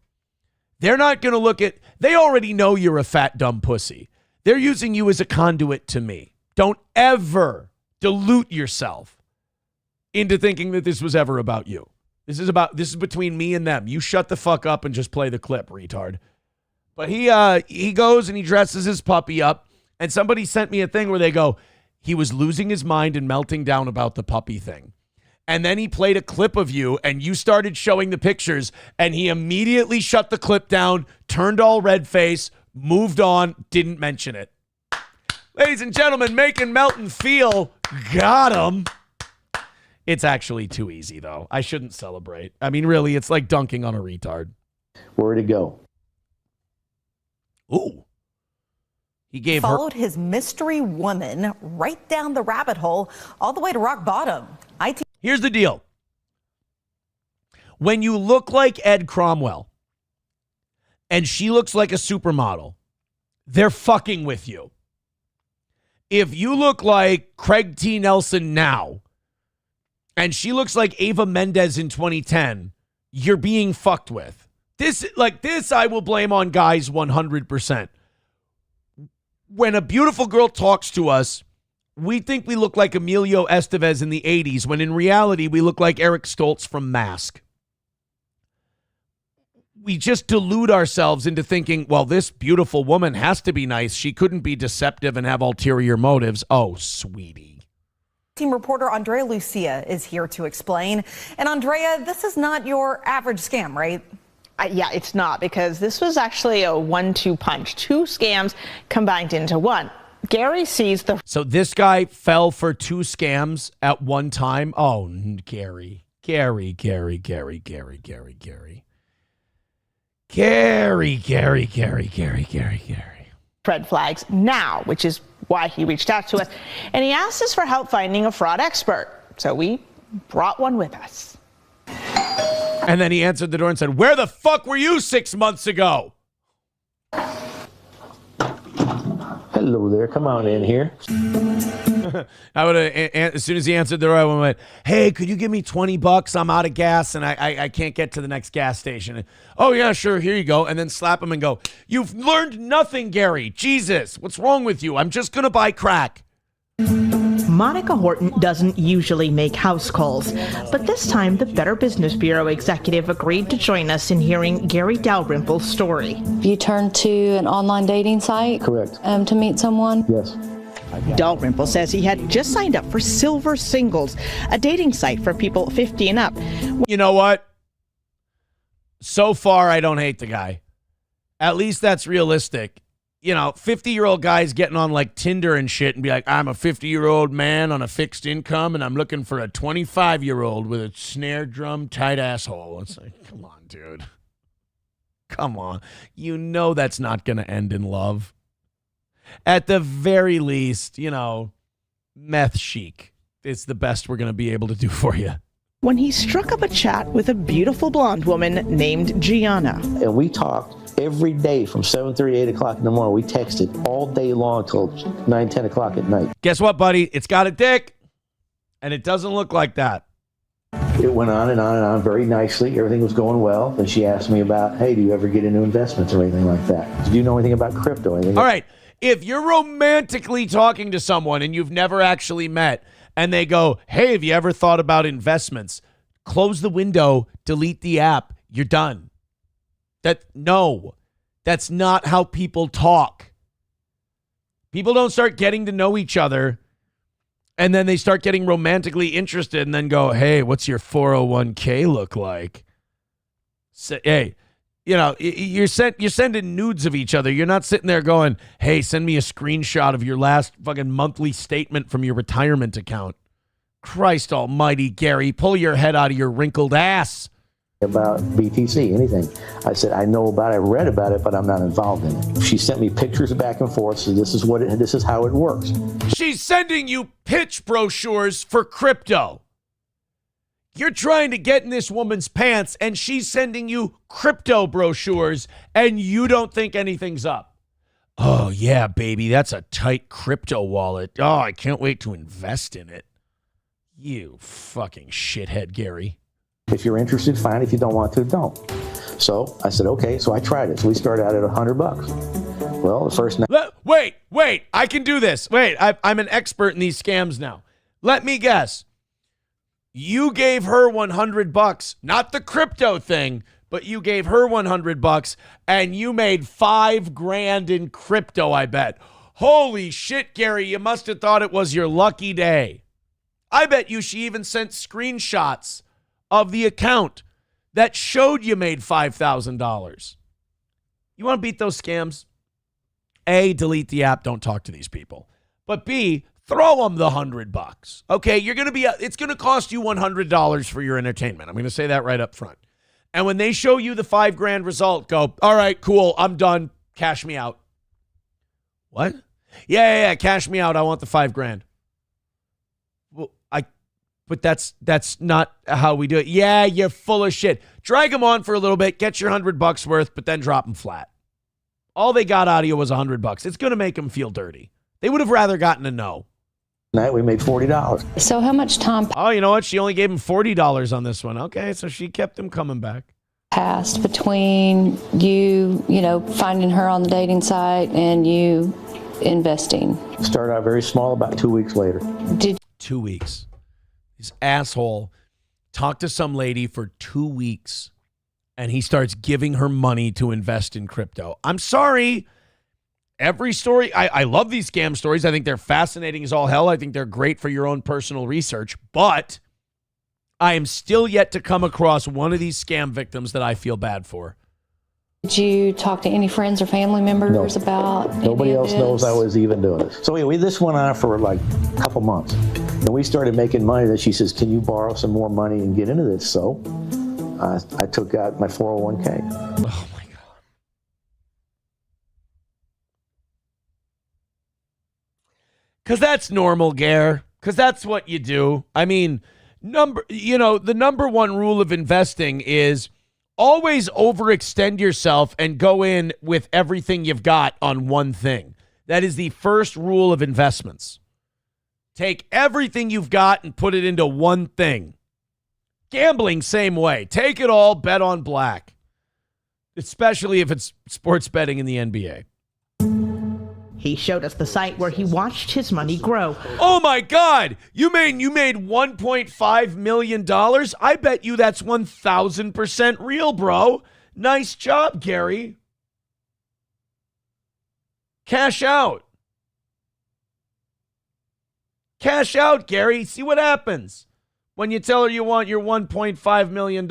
[SPEAKER 3] They're not going to look at, they already know you're a fat, dumb pussy. They're using you as a conduit to me. Don't ever dilute yourself into thinking that this was ever about you. This is between me and them. You shut the fuck up and just play the clip, retard. But he goes and he dresses his puppy up, and somebody sent me a thing where they go, he was losing his mind and melting down about the puppy thing. And then he played a clip of you, and you started showing the pictures, and he immediately shut the clip down, turned all red face, moved on, didn't mention it. Ladies and gentlemen, making Melton feel, got him. It's actually too easy, though. I shouldn't celebrate. I mean, really, it's like dunking on a retard.
[SPEAKER 19] Where'd it go?
[SPEAKER 3] Ooh. He gave
[SPEAKER 20] followed his mystery woman right down the rabbit hole all the way to rock bottom.
[SPEAKER 3] Here's the deal. When you look like Ed Cromwell and she looks like a supermodel, they're fucking with you. If you look like Craig T. Nelson now and she looks like Ava Mendez in 2010, you're being fucked with. This I will blame on guys 100%. When a beautiful girl talks to us, we think we look like Emilio Estevez in the 80s, when in reality, we look like Eric Stoltz from Mask. We just delude ourselves into thinking, well, this beautiful woman has to be nice. She couldn't be deceptive and have ulterior motives. Oh, sweetie.
[SPEAKER 20] Team reporter Andrea Lucia is here to explain. And Andrea, this is not your average scam, right?
[SPEAKER 21] Yeah, it's not, because this was actually a 1-2 punch. 2 scams combined into one. Gary sees the...
[SPEAKER 3] So this guy fell for 2 scams at one time? Oh, Gary. Gary.
[SPEAKER 21] red flags now, which is why he reached out to us. And he asked us for help finding a fraud expert. So we brought one with us.
[SPEAKER 3] And then he answered the door and said, where the fuck were you 6 months ago?
[SPEAKER 19] Hello there. Come on in here.
[SPEAKER 3] I would have, as soon as he answered the right one, went, hey, could you give me $20? I'm out of gas and I can't get to the next gas station. Oh, yeah, sure. Here you go. And then slap him and go, you've learned nothing, Gary. Jesus, what's wrong with you? I'm just going to buy crack.
[SPEAKER 21] Monica Horton doesn't usually make house calls, but this time the Better Business Bureau executive agreed to join us in hearing Gary Dalrymple's story.
[SPEAKER 1] You turned to an online dating site?
[SPEAKER 19] Correct.
[SPEAKER 1] To meet someone?
[SPEAKER 19] Yes.
[SPEAKER 21] Dalrymple says he had just signed up for Silver Singles, a dating site for people 50 and up.
[SPEAKER 3] You know what? So far, I don't hate the guy. At least that's realistic. 50-year-old guys getting on like Tinder and shit and be like, I'm a 50-year-old man on a fixed income and I'm looking for a 25-year-old with a snare drum tight asshole. It's like, come on, dude. Come on. That's not going to end in love. At the very least, meth chic. It's the best we're going to be able to do for you.
[SPEAKER 21] When he struck up a chat with a beautiful blonde woman named Gianna.
[SPEAKER 19] And we talked every day from 7:30, 8 o'clock in the morning. We texted all day long till 9, 10 o'clock at night.
[SPEAKER 3] Guess what, buddy? It's got a dick, and it doesn't look like that.
[SPEAKER 19] It went on and on and on very nicely. Everything was going well. Then she asked me about, hey, do you ever get into investments or anything like that? Do you know anything about crypto? Anything?
[SPEAKER 3] All right. If you're romantically talking to someone and you've never actually met, and they go, hey, have you ever thought about investments? Close the window, delete the app. You're done. No, that's not how people talk. People don't start getting to know each other and then they start getting romantically interested and then go, hey, what's your 401k look like? Hey, you're sending nudes of each other. You're not sitting there going, hey, send me a screenshot of your last fucking monthly statement from your retirement account. Christ almighty, Gary, pull your head out of your wrinkled ass.
[SPEAKER 19] About BTC, anything. I said, I know about it, I read about it, but I'm not involved in it. She sent me pictures back and forth, so this is how it works.
[SPEAKER 3] She's sending you pitch brochures for crypto. You're trying to get in this woman's pants, and she's sending you crypto brochures, and you don't think anything's up. Oh, yeah, baby, that's a tight crypto wallet. Oh, I can't wait to invest in it. You fucking shithead, Gary.
[SPEAKER 19] If you're interested, fine. If you don't want to, don't. So I said, okay. So I tried it. So we started out at $100. Well, the first night.
[SPEAKER 3] Wait. I can do this. Wait, I'm an expert in these scams now. Let me guess. You gave her $100, not the crypto thing, but you gave her $100 and you made $5,000 in crypto, I bet. Holy shit, Gary, you must have thought it was your lucky day. I bet you she even sent screenshots of the account that showed you made $5,000. You want to beat those scams? A, delete the app. Don't talk to these people. But B, throw them the $100. Okay, it's going to cost you $100 for your entertainment. I'm going to say that right up front. And when they show you the $5,000 result, go, all right, cool, I'm done. Cash me out. What? Yeah, cash me out. I want the $5,000. But that's not how we do it. Yeah, you're full of shit. Drag them on for a little bit, get your $100 worth, but then drop them flat. All they got out of you was $100. It's going to make them feel dirty. They would have rather gotten a no.
[SPEAKER 19] Night we made $40.
[SPEAKER 1] So how much time
[SPEAKER 3] Oh, you know what? She only gave him $40 on this one. Okay, so she kept him coming back.
[SPEAKER 1] passed between you finding her on the dating site and you investing?
[SPEAKER 19] Started out very small, about 2 weeks later.
[SPEAKER 3] 2 weeks. This asshole talked to some lady for 2 weeks and he starts giving her money to invest in crypto. I'm sorry. Every story, I love these scam stories. I think they're fascinating as all hell. I think they're great for your own personal research. But I am still yet to come across one of these scam victims that I feel bad for.
[SPEAKER 1] Did you talk to any friends or family members about
[SPEAKER 19] Nobody else knows I was even doing it. So anyway, this went on for like a couple months. And we started making money. Then she says, can you borrow some more money and get into this? So I took out my 401k.
[SPEAKER 3] Oh, my God. Because that's normal, Gare. Because that's what you do. I mean, the number one rule of investing is always overextend yourself and go in with everything you've got on one thing. That is the first rule of investments. Take everything you've got and put it into one thing. Gambling, same way. Take it all, bet on black. Especially if it's sports betting in the NBA.
[SPEAKER 21] He showed us the site where he watched his money grow.
[SPEAKER 3] Oh my God! You made $1.5 million? I bet you that's 1,000% real, bro. Nice job, Gary. Cash out. Cash out, Gary. See what happens when you tell her you want your $1.5 million.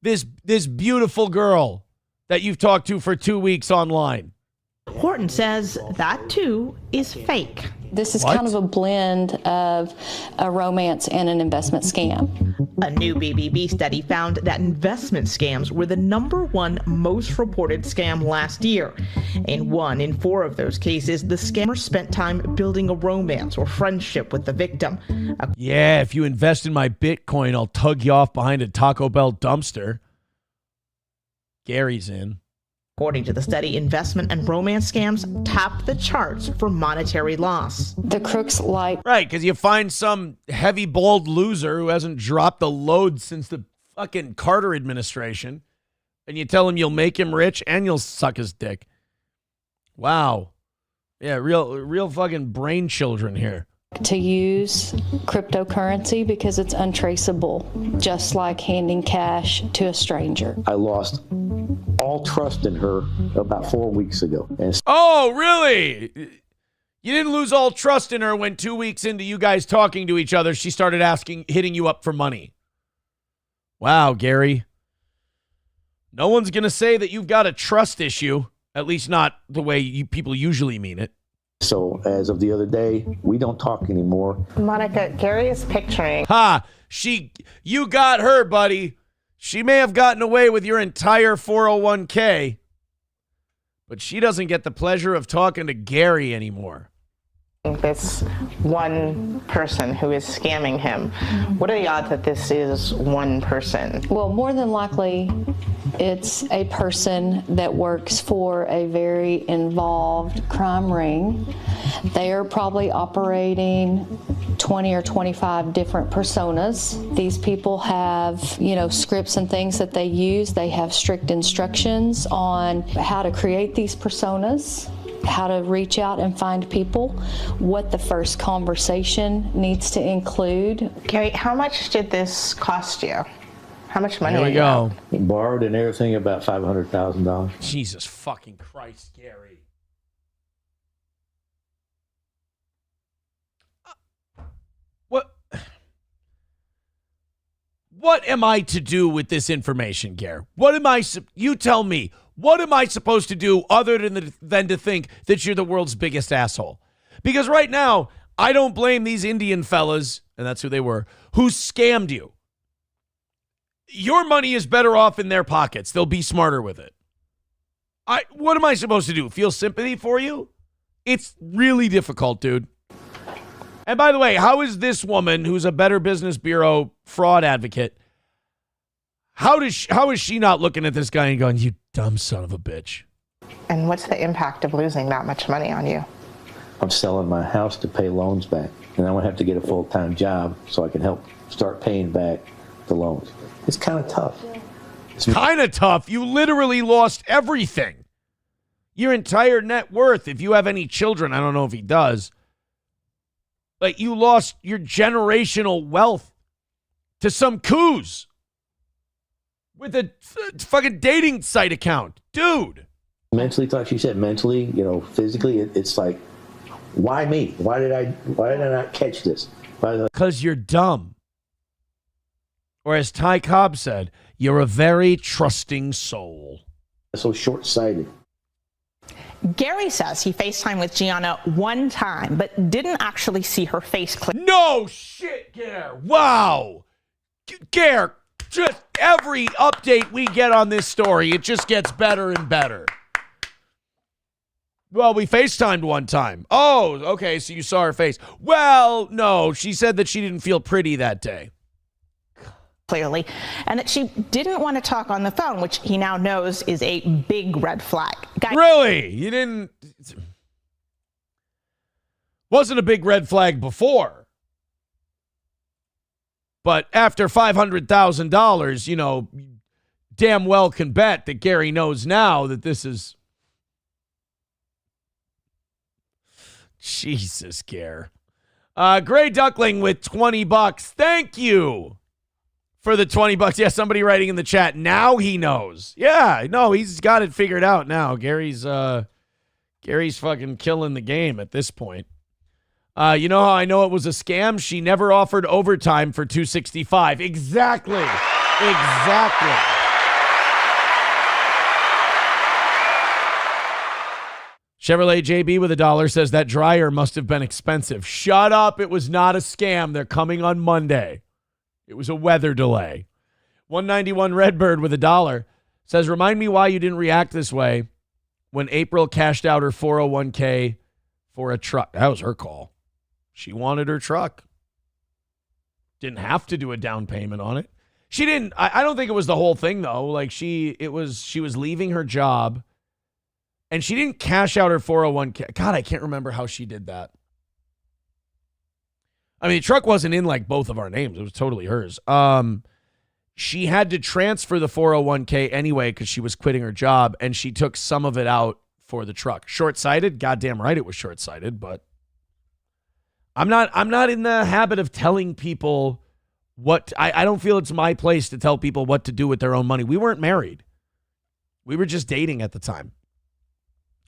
[SPEAKER 3] This beautiful girl that you've talked to for 2 weeks online.
[SPEAKER 21] Horton says that, too, is fake.
[SPEAKER 1] This is kind of a blend of a romance and an investment scam.
[SPEAKER 21] A new BBB study found that investment scams were the #1 most reported scam last year. In 1 in 4 of those cases, the scammer spent time building a romance or friendship with the victim.
[SPEAKER 3] Yeah, if you invest in my Bitcoin, I'll tug you off behind a Taco Bell dumpster. Gary's in.
[SPEAKER 21] According to the study, investment and romance scams top the charts for monetary loss.
[SPEAKER 1] The crooks like...
[SPEAKER 3] Right, because you find some heavy, bald loser who hasn't dropped a load since the fucking Carter administration, and you tell him you'll make him rich and you'll suck his dick. Wow. Yeah, real fucking brain children here.
[SPEAKER 1] To use cryptocurrency because it's untraceable, just like handing cash to a stranger.
[SPEAKER 19] I lost all trust in her about 4 weeks ago. And
[SPEAKER 3] oh, really? You didn't lose all trust in her when 2 weeks into you guys talking to each other, she started hitting you up for money. Wow, Gary. No one's going to say that you've got a trust issue, at least not the way people usually mean it.
[SPEAKER 19] so as of the other day, we don't talk anymore.
[SPEAKER 2] Monica, Gary is picturing.
[SPEAKER 3] Ha! You got her, buddy. She may have gotten away with your entire 401k, but she doesn't get the pleasure of talking to Gary anymore.
[SPEAKER 2] This one person who is scamming him. What are the odds that this is one person?
[SPEAKER 1] Well, more than likely, it's a person that works for a very involved crime ring. They are probably operating 20 or 25 different personas. These people have, scripts and things that they use. They have strict instructions on how to create these personas, how to reach out and find people, what the first conversation needs to include.
[SPEAKER 2] Gary, how much did this cost you? How much money?
[SPEAKER 3] Here we go.
[SPEAKER 19] Borrowed and everything about $500,000.
[SPEAKER 3] Jesus fucking Christ, Gary. What am I to do with this information, Gary? You tell me. What am I supposed to do other than to think that you're the world's biggest asshole? Because right now, I don't blame these Indian fellas, and that's who they were, who scammed you. Your money is better off in their pockets. They'll be smarter with it. What am I supposed to do? Feel sympathy for you? It's really difficult, dude. And by the way, how is this woman, who's a Better Business Bureau fraud advocate, how is she not looking at this guy and going, you dumb son of a bitch?
[SPEAKER 2] And what's the impact of losing that much money on you?
[SPEAKER 19] I'm selling my house to pay loans back, and I'm going to have to get a full-time job so I can help start paying back the loans. It's kind of tough.
[SPEAKER 3] It's kind of tough. You literally lost everything. Your entire net worth, if you have any children, I don't know if he does, but you lost your generational wealth to some coos with a fucking dating site account. Dude.
[SPEAKER 19] Mentally, like she said, mentally, physically, it's like, why me? Why did I not catch this?
[SPEAKER 3] Because you're dumb. Or as Ty Cobb said, you're a very trusting soul.
[SPEAKER 19] So short-sighted.
[SPEAKER 21] Gary says he FaceTimed with Gianna one time, but didn't actually see her face clip.
[SPEAKER 3] No shit, Gare. Wow. Gare, just every update we get on this story, it just gets better and better. Well, we FaceTimed one time. Oh, okay, so you saw her face. Well, no, she said that she didn't feel pretty that day.
[SPEAKER 21] Clearly, and that she didn't want to talk on the phone, which he now knows is a big red flag.
[SPEAKER 3] Really? You didn't? Wasn't a big red flag before. But after $500,000, you know, damn well can bet that Gary knows now that this is... Jesus, Gare. Gray Duckling with $20. Thank you for the $20. Yeah, somebody writing in the chat. Now he knows. Yeah, no, he's got it figured out now. Gary's fucking killing the game at this point. You know how I know it was a scam? She never offered overtime for $265. Exactly. Chevrolet JB with $1 says that dryer must have been expensive. Shut up. It was not a scam. They're coming on Monday. It was a weather delay. 191 Redbird with $1 says, remind me why you didn't react this way when April cashed out her 401k for a truck. That was her call. She wanted her truck. Didn't have to do a down payment on it. She didn't. I don't think it was the whole thing, though. Like, she was leaving her job. And she didn't cash out her 401k. God, I can't remember how she did that. I mean, the truck wasn't in like both of our names. It was totally hers. She had to transfer the 401k anyway because she was quitting her job, and she took some of it out for the truck. Short-sighted? Goddamn right it was short-sighted, but I'm not in the habit of telling people what I don't feel it's my place to tell people what to do with their own money. We weren't married. We were just dating at the time.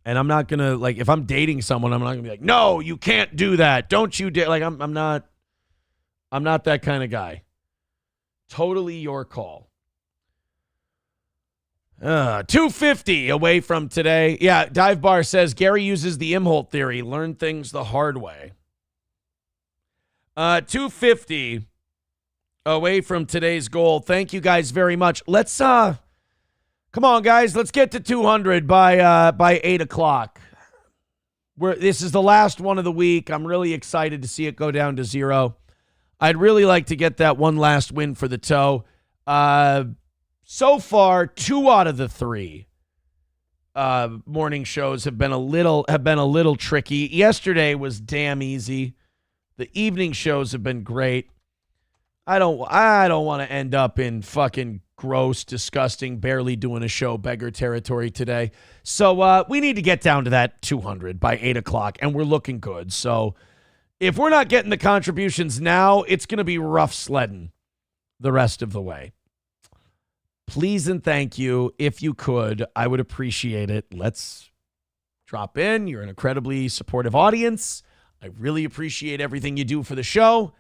[SPEAKER 3] And I'm not going to, like, if I'm dating someone, I'm not going to be like, no, you can't do that. Don't you dare. Like, I'm not that kind of guy. Totally your call. 250 away from today. Yeah, Dive Bar says, Gary uses the Imholt theory. Learn things the hard way. 250 away from today's goal. Thank you guys very much. Let's, come on, guys. Let's get to 200 by 8 o'clock. This is the last one of the week. I'm really excited to see it go down to 0. I'd really like to get that one last win for the toe. So far, 2 out of the 3 morning shows have been a little tricky. Yesterday was damn easy. The evening shows have been great. I don't want to end up in fucking gross, disgusting, barely doing a show beggar territory today. So we need to get down to that 200 by 8 o'clock, and we're looking good. So if we're not getting the contributions now, it's going to be rough sledding the rest of the way. Please and thank you. If you could, I would appreciate it. Let's drop in. You're an incredibly supportive audience. I really appreciate everything you do for the show.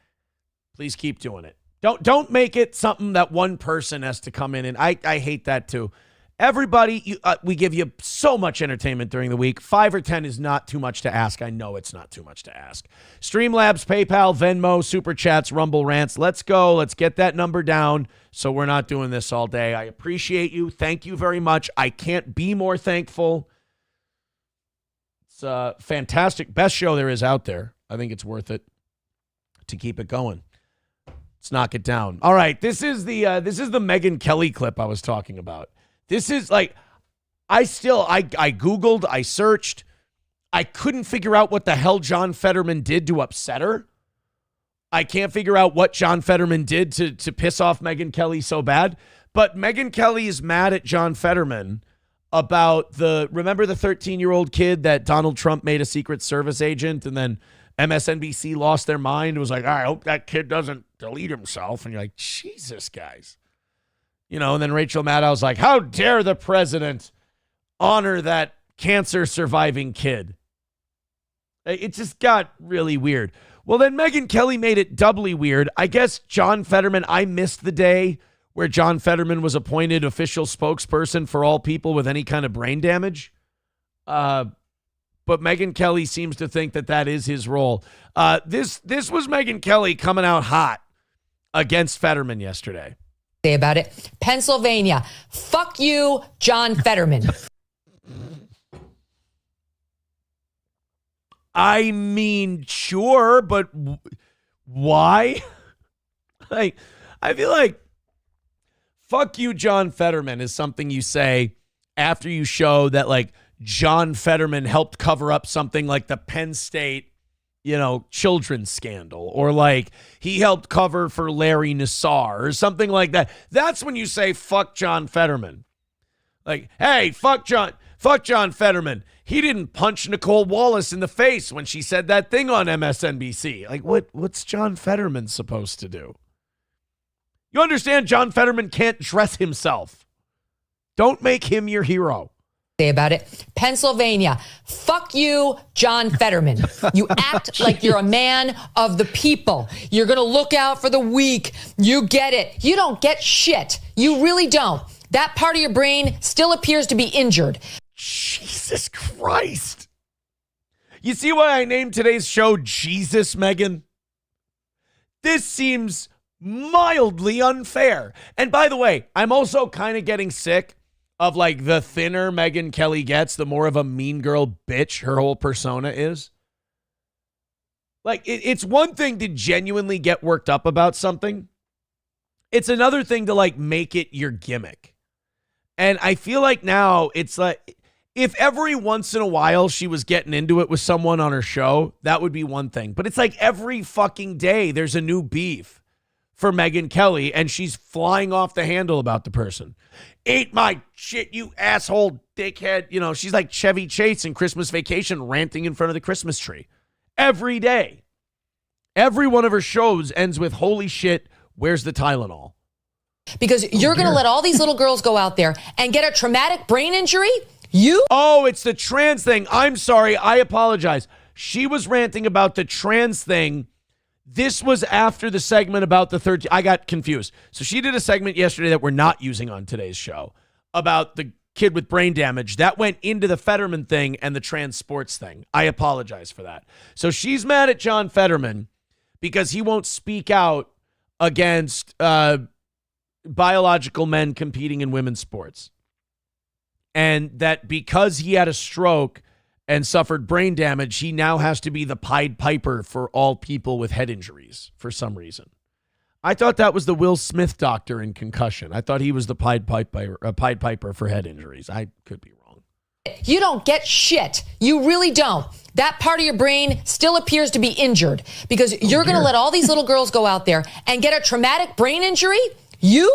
[SPEAKER 3] Please keep doing it. Don't make it something that one person has to come in, and I hate that too. Everybody, we give you so much entertainment during the week. 5 or 10 is not too much to ask. I know it's not too much to ask. Streamlabs, PayPal, Venmo, Super Chats, Rumble Rants. Let's go. Let's get that number down so we're not doing this all day. I appreciate you. Thank you very much. I can't be more thankful. It's a fantastic, best show there is out there. I think it's worth it to keep it going. Let's knock it down. All right, this is the Megyn Kelly clip I was talking about. This is like, I Googled, I searched. I couldn't figure out what the hell John Fetterman did to upset her. I can't figure out what John Fetterman did to piss off Megyn Kelly so bad. But Megyn Kelly is mad at John Fetterman about remember the 13-year-old kid that Donald Trump made a Secret Service agent, and then MSNBC lost their mind. It was like, I hope that kid doesn't delete himself. And you're like, Jesus, guys. You know, and then Rachel Maddow's like, how dare the president honor that cancer-surviving kid? It just got really weird. Well, then Megyn Kelly made it doubly weird. I guess John Fetterman, I missed the day where John Fetterman was appointed official spokesperson for all people with any kind of brain damage. But Megyn Kelly seems to think that is his role. This was Megyn Kelly coming out hot against Fetterman yesterday.
[SPEAKER 4] Say about it. Pennsylvania. Fuck you, John Fetterman.
[SPEAKER 3] I mean, sure, but why? I feel like fuck you, John Fetterman is something you say after you show that like John Fetterman helped cover up something like the Penn State children's scandal, or like he helped cover for Larry Nassar or something like that. That's when you say, fuck John Fetterman. Like, hey, fuck John Fetterman. He didn't punch Nicole Wallace in the face when she said that thing on MSNBC. Like, what's John Fetterman supposed to do? You understand John Fetterman can't dress himself. Don't make him your hero.
[SPEAKER 4] About it. Pennsylvania. Fuck you, John Fetterman. You act like you're a man of the people. You're going to look out for the weak. You get it. You don't get shit. You really don't. That part of your brain still appears to be injured.
[SPEAKER 3] Jesus Christ. You see why I named today's show Jesus, Megyn? This seems mildly unfair. And by the way, I'm also kind of getting sick of like the thinner Megyn Kelly gets, the more of a mean girl bitch her whole persona is. Like, it's one thing to genuinely get worked up about something. It's another thing to like make it your gimmick. And I feel like now it's like, if every once in a while she was getting into it with someone on her show, that would be one thing. But it's like every fucking day there's a new beef for Megyn Kelly, and she's flying off the handle about the person. Ate my shit, you asshole dickhead. She's like Chevy Chase in Christmas Vacation ranting in front of the Christmas tree. Every day. Every one of her shows ends with, holy shit, where's the Tylenol?
[SPEAKER 4] Because you're going to let all these little girls go out there and get a traumatic brain injury?
[SPEAKER 3] Oh, it's the trans thing. I'm sorry. I apologize. She was ranting about the trans thing. This was after the segment about the 13. I got confused. So she did a segment yesterday that we're not using on today's show about the kid with brain damage. That went into the Fetterman thing and the trans sports thing. I apologize for that. So she's mad at John Fetterman because he won't speak out against biological men competing in women's sports. And that because he had a stroke and suffered brain damage, he now has to be the Pied Piper for all people with head injuries for some reason. I thought that was the Will Smith doctor in Concussion. I thought he was the Pied Piper for head injuries. I could be wrong.
[SPEAKER 4] You don't get shit. You really don't. That part of your brain still appears to be injured because you're going to let all these little girls go out there and get a traumatic brain injury? You?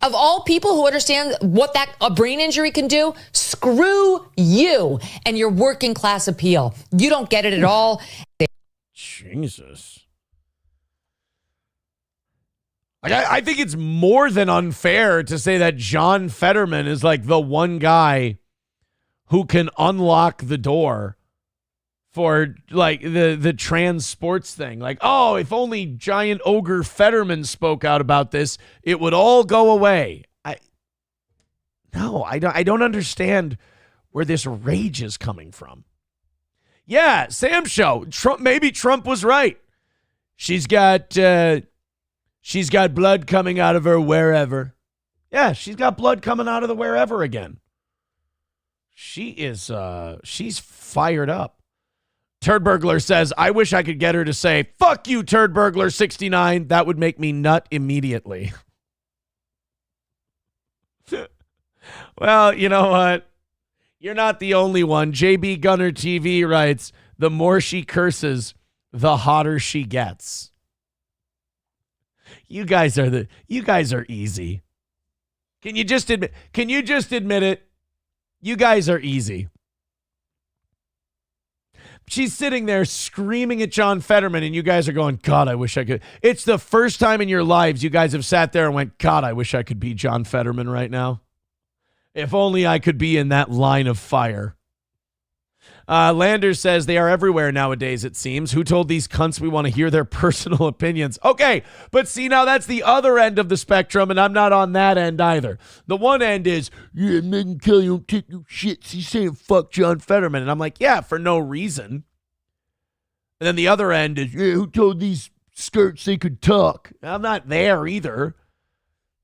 [SPEAKER 4] Of all people who understand what a brain injury can do, screw you and your working class appeal. You don't get it at all.
[SPEAKER 3] Jesus. I think it's more than unfair to say that John Fetterman is like the one guy who can unlock the door for like the trans sports thing. Like, oh, if only giant ogre Fetterman spoke out about this, it would all go away. I don't understand where this rage is coming from. Yeah, Sam show. Maybe Trump was right. She's got blood coming out of her wherever. Yeah, she's got blood coming out of the wherever again. She's fired up. Turd Burglar says, I wish I could get her to say, fuck you, Turd Burglar 69. That would make me nut immediately. Well, you know what? You're not the only one. JB Gunner TV writes, the more she curses, the hotter she gets. You guys are easy. Can you just admit it? You guys are easy. She's sitting there screaming at John Fetterman, and you guys are going, God, I wish I could. It's the first time in your lives you guys have sat there and went, God, I wish I could be John Fetterman right now. If only I could be in that line of fire. Landers says they are everywhere nowadays, it seems. Who told these cunts we want to hear their personal opinions? Okay, but see, now that's the other end of the spectrum, and I'm not on that end either. The one end is, yeah, Megyn Kelly don't take no shit. She's saying fuck John Fetterman. And I'm like, yeah, for no reason. And then the other end is, yeah, who told these skirts they could talk? I'm not there either.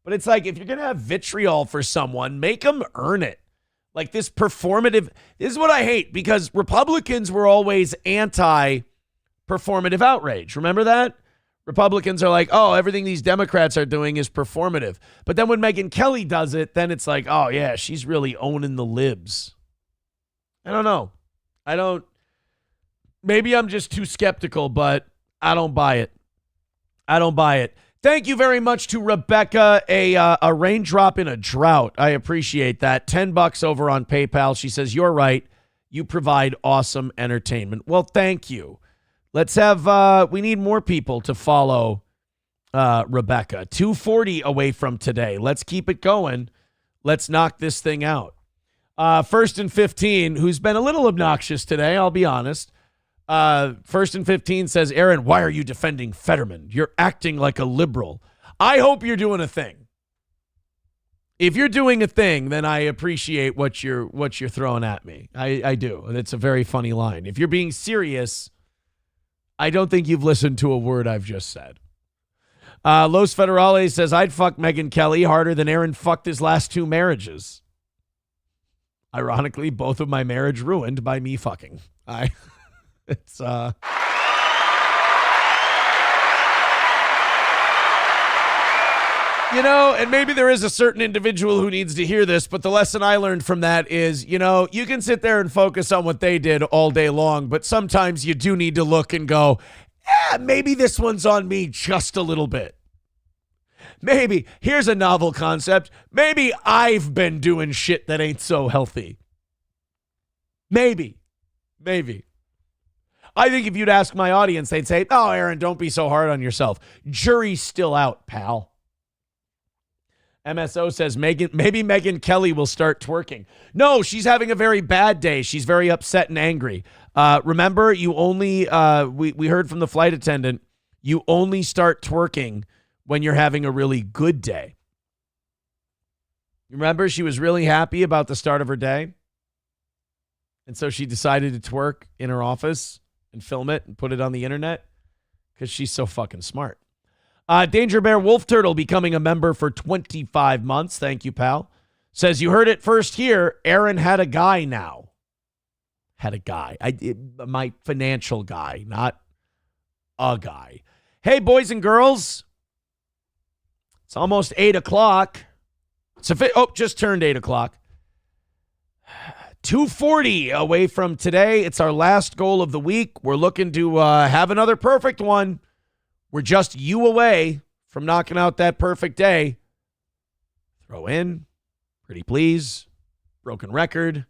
[SPEAKER 3] But it's like, if you're going to have vitriol for someone, make them earn it. Like this performative, this is what I hate, because Republicans were always anti-performative outrage. Remember that? Republicans are like, oh, everything these Democrats are doing is performative. But then when Megyn Kelly does it, then it's like, oh yeah, she's really owning the libs. I don't know. Maybe I'm just too skeptical, but I don't buy it. I don't buy it. Thank you very much to Rebecca, a raindrop in a drought. I appreciate that. $10 over on PayPal. She says, you're right. You provide awesome entertainment. Well, thank you. Let's have, we need more people to follow Rebecca. 2:40 away from today. Let's keep it going. Let's knock this thing out. First and 15, who's been a little obnoxious today, I'll be honest. First and 15 says, Aaron, why are you defending Fetterman? You're acting like a liberal. I hope you're doing a thing. If you're doing a thing, then I appreciate what you're throwing at me. I do. And it's a very funny line. If you're being serious, I don't think you've listened to a word I've just said. Los Federales says, I'd fuck Megyn Kelly harder than Aaron fucked his last 2 marriages. Ironically, both of my marriage ruined by me fucking. It's you know, and maybe there is a certain individual who needs to hear this, but the lesson I learned from that is, you know, you can sit there and focus on what they did all day long, but sometimes you do need to look and go, maybe this one's on me just a little bit. Maybe, here's a novel concept, maybe I've been doing shit that ain't so healthy. Maybe. I think if you'd ask my audience, they'd say, oh, Aaron, don't be so hard on yourself. Jury's still out, pal. MSO says, maybe Megyn Kelly will start twerking. No, she's having a very bad day. She's very upset and angry. Remember, you only, we heard from the flight attendant, you only start twerking when you're having a really good day. Remember, she was really happy about the start of her day. And so she decided to twerk in her office and film it and put it on the internet because she's so fucking smart. Danger Bear Wolf Turtle becoming a member for 25 months. Thank you, pal. Says, you heard it first here. Aaron had a guy now. Had a guy. My financial guy, not a guy. Hey, boys and girls. It's almost 8 o'clock. Just turned 8 o'clock. 2:40 away from today. It's our last goal of the week. We're looking to have another perfect one. We're just you away from knocking out that perfect day. Throw in, pretty please, broken record,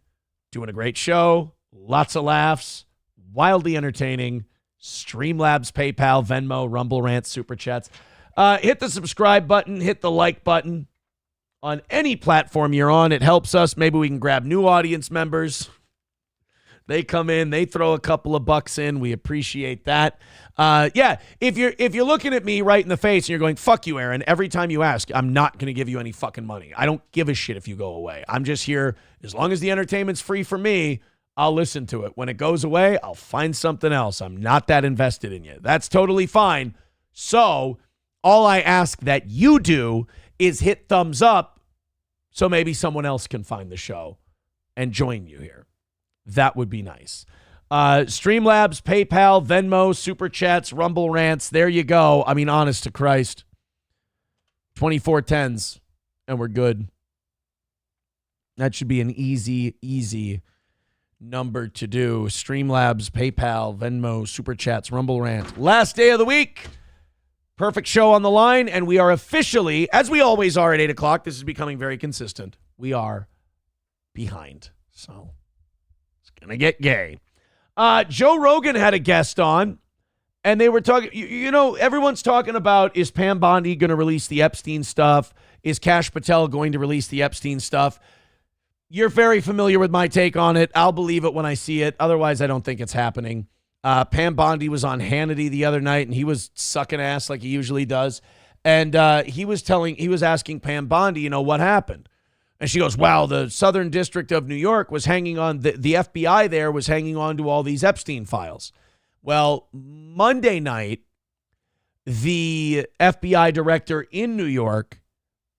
[SPEAKER 3] doing a great show, lots of laughs, wildly entertaining, Streamlabs, PayPal, Venmo, Rumble Rant, Super Chats. Hit the subscribe button, hit the like button. On any platform you're on, it helps us. Maybe we can grab new audience members. They come in, they throw a couple of bucks in. We appreciate that. If you're looking at me right in the face and you're going, fuck you, Aaron, every time you ask, I'm not going to give you any fucking money. I don't give a shit if you go away. I'm just here. As long as the entertainment's free for me, I'll listen to it. When it goes away, I'll find something else. I'm not that invested in you. That's totally fine. So all I ask that you do is hit thumbs up so maybe someone else can find the show and join you here. That would be nice. Streamlabs, PayPal, Venmo, Super Chats, Rumble Rants. There you go. I mean, honest to Christ. 2410s, and we're good. That should be an easy number to do. Streamlabs, PayPal, Venmo, Super Chats, Rumble Rant. Last day of the week. Perfect show on the line, and we are officially, as we always are at 8 o'clock, this is becoming very consistent, we are behind. So it's going to get gay. Joe Rogan had a guest on, and they were talking, you know, everyone's talking about, is Pam Bondi going to release the Epstein stuff? Is Kash Patel going to release the Epstein stuff? You're very familiar with my take on it. I'll believe it when I see it. Otherwise, I don't think it's happening. Pam Bondi was on Hannity the other night, and he was sucking ass like he usually does. And he was asking Pam Bondi, you know, what happened? And she goes, well, the Southern District of New York was hanging on, the FBI there was hanging on to all these Epstein files. Well, Monday night, the FBI director in New York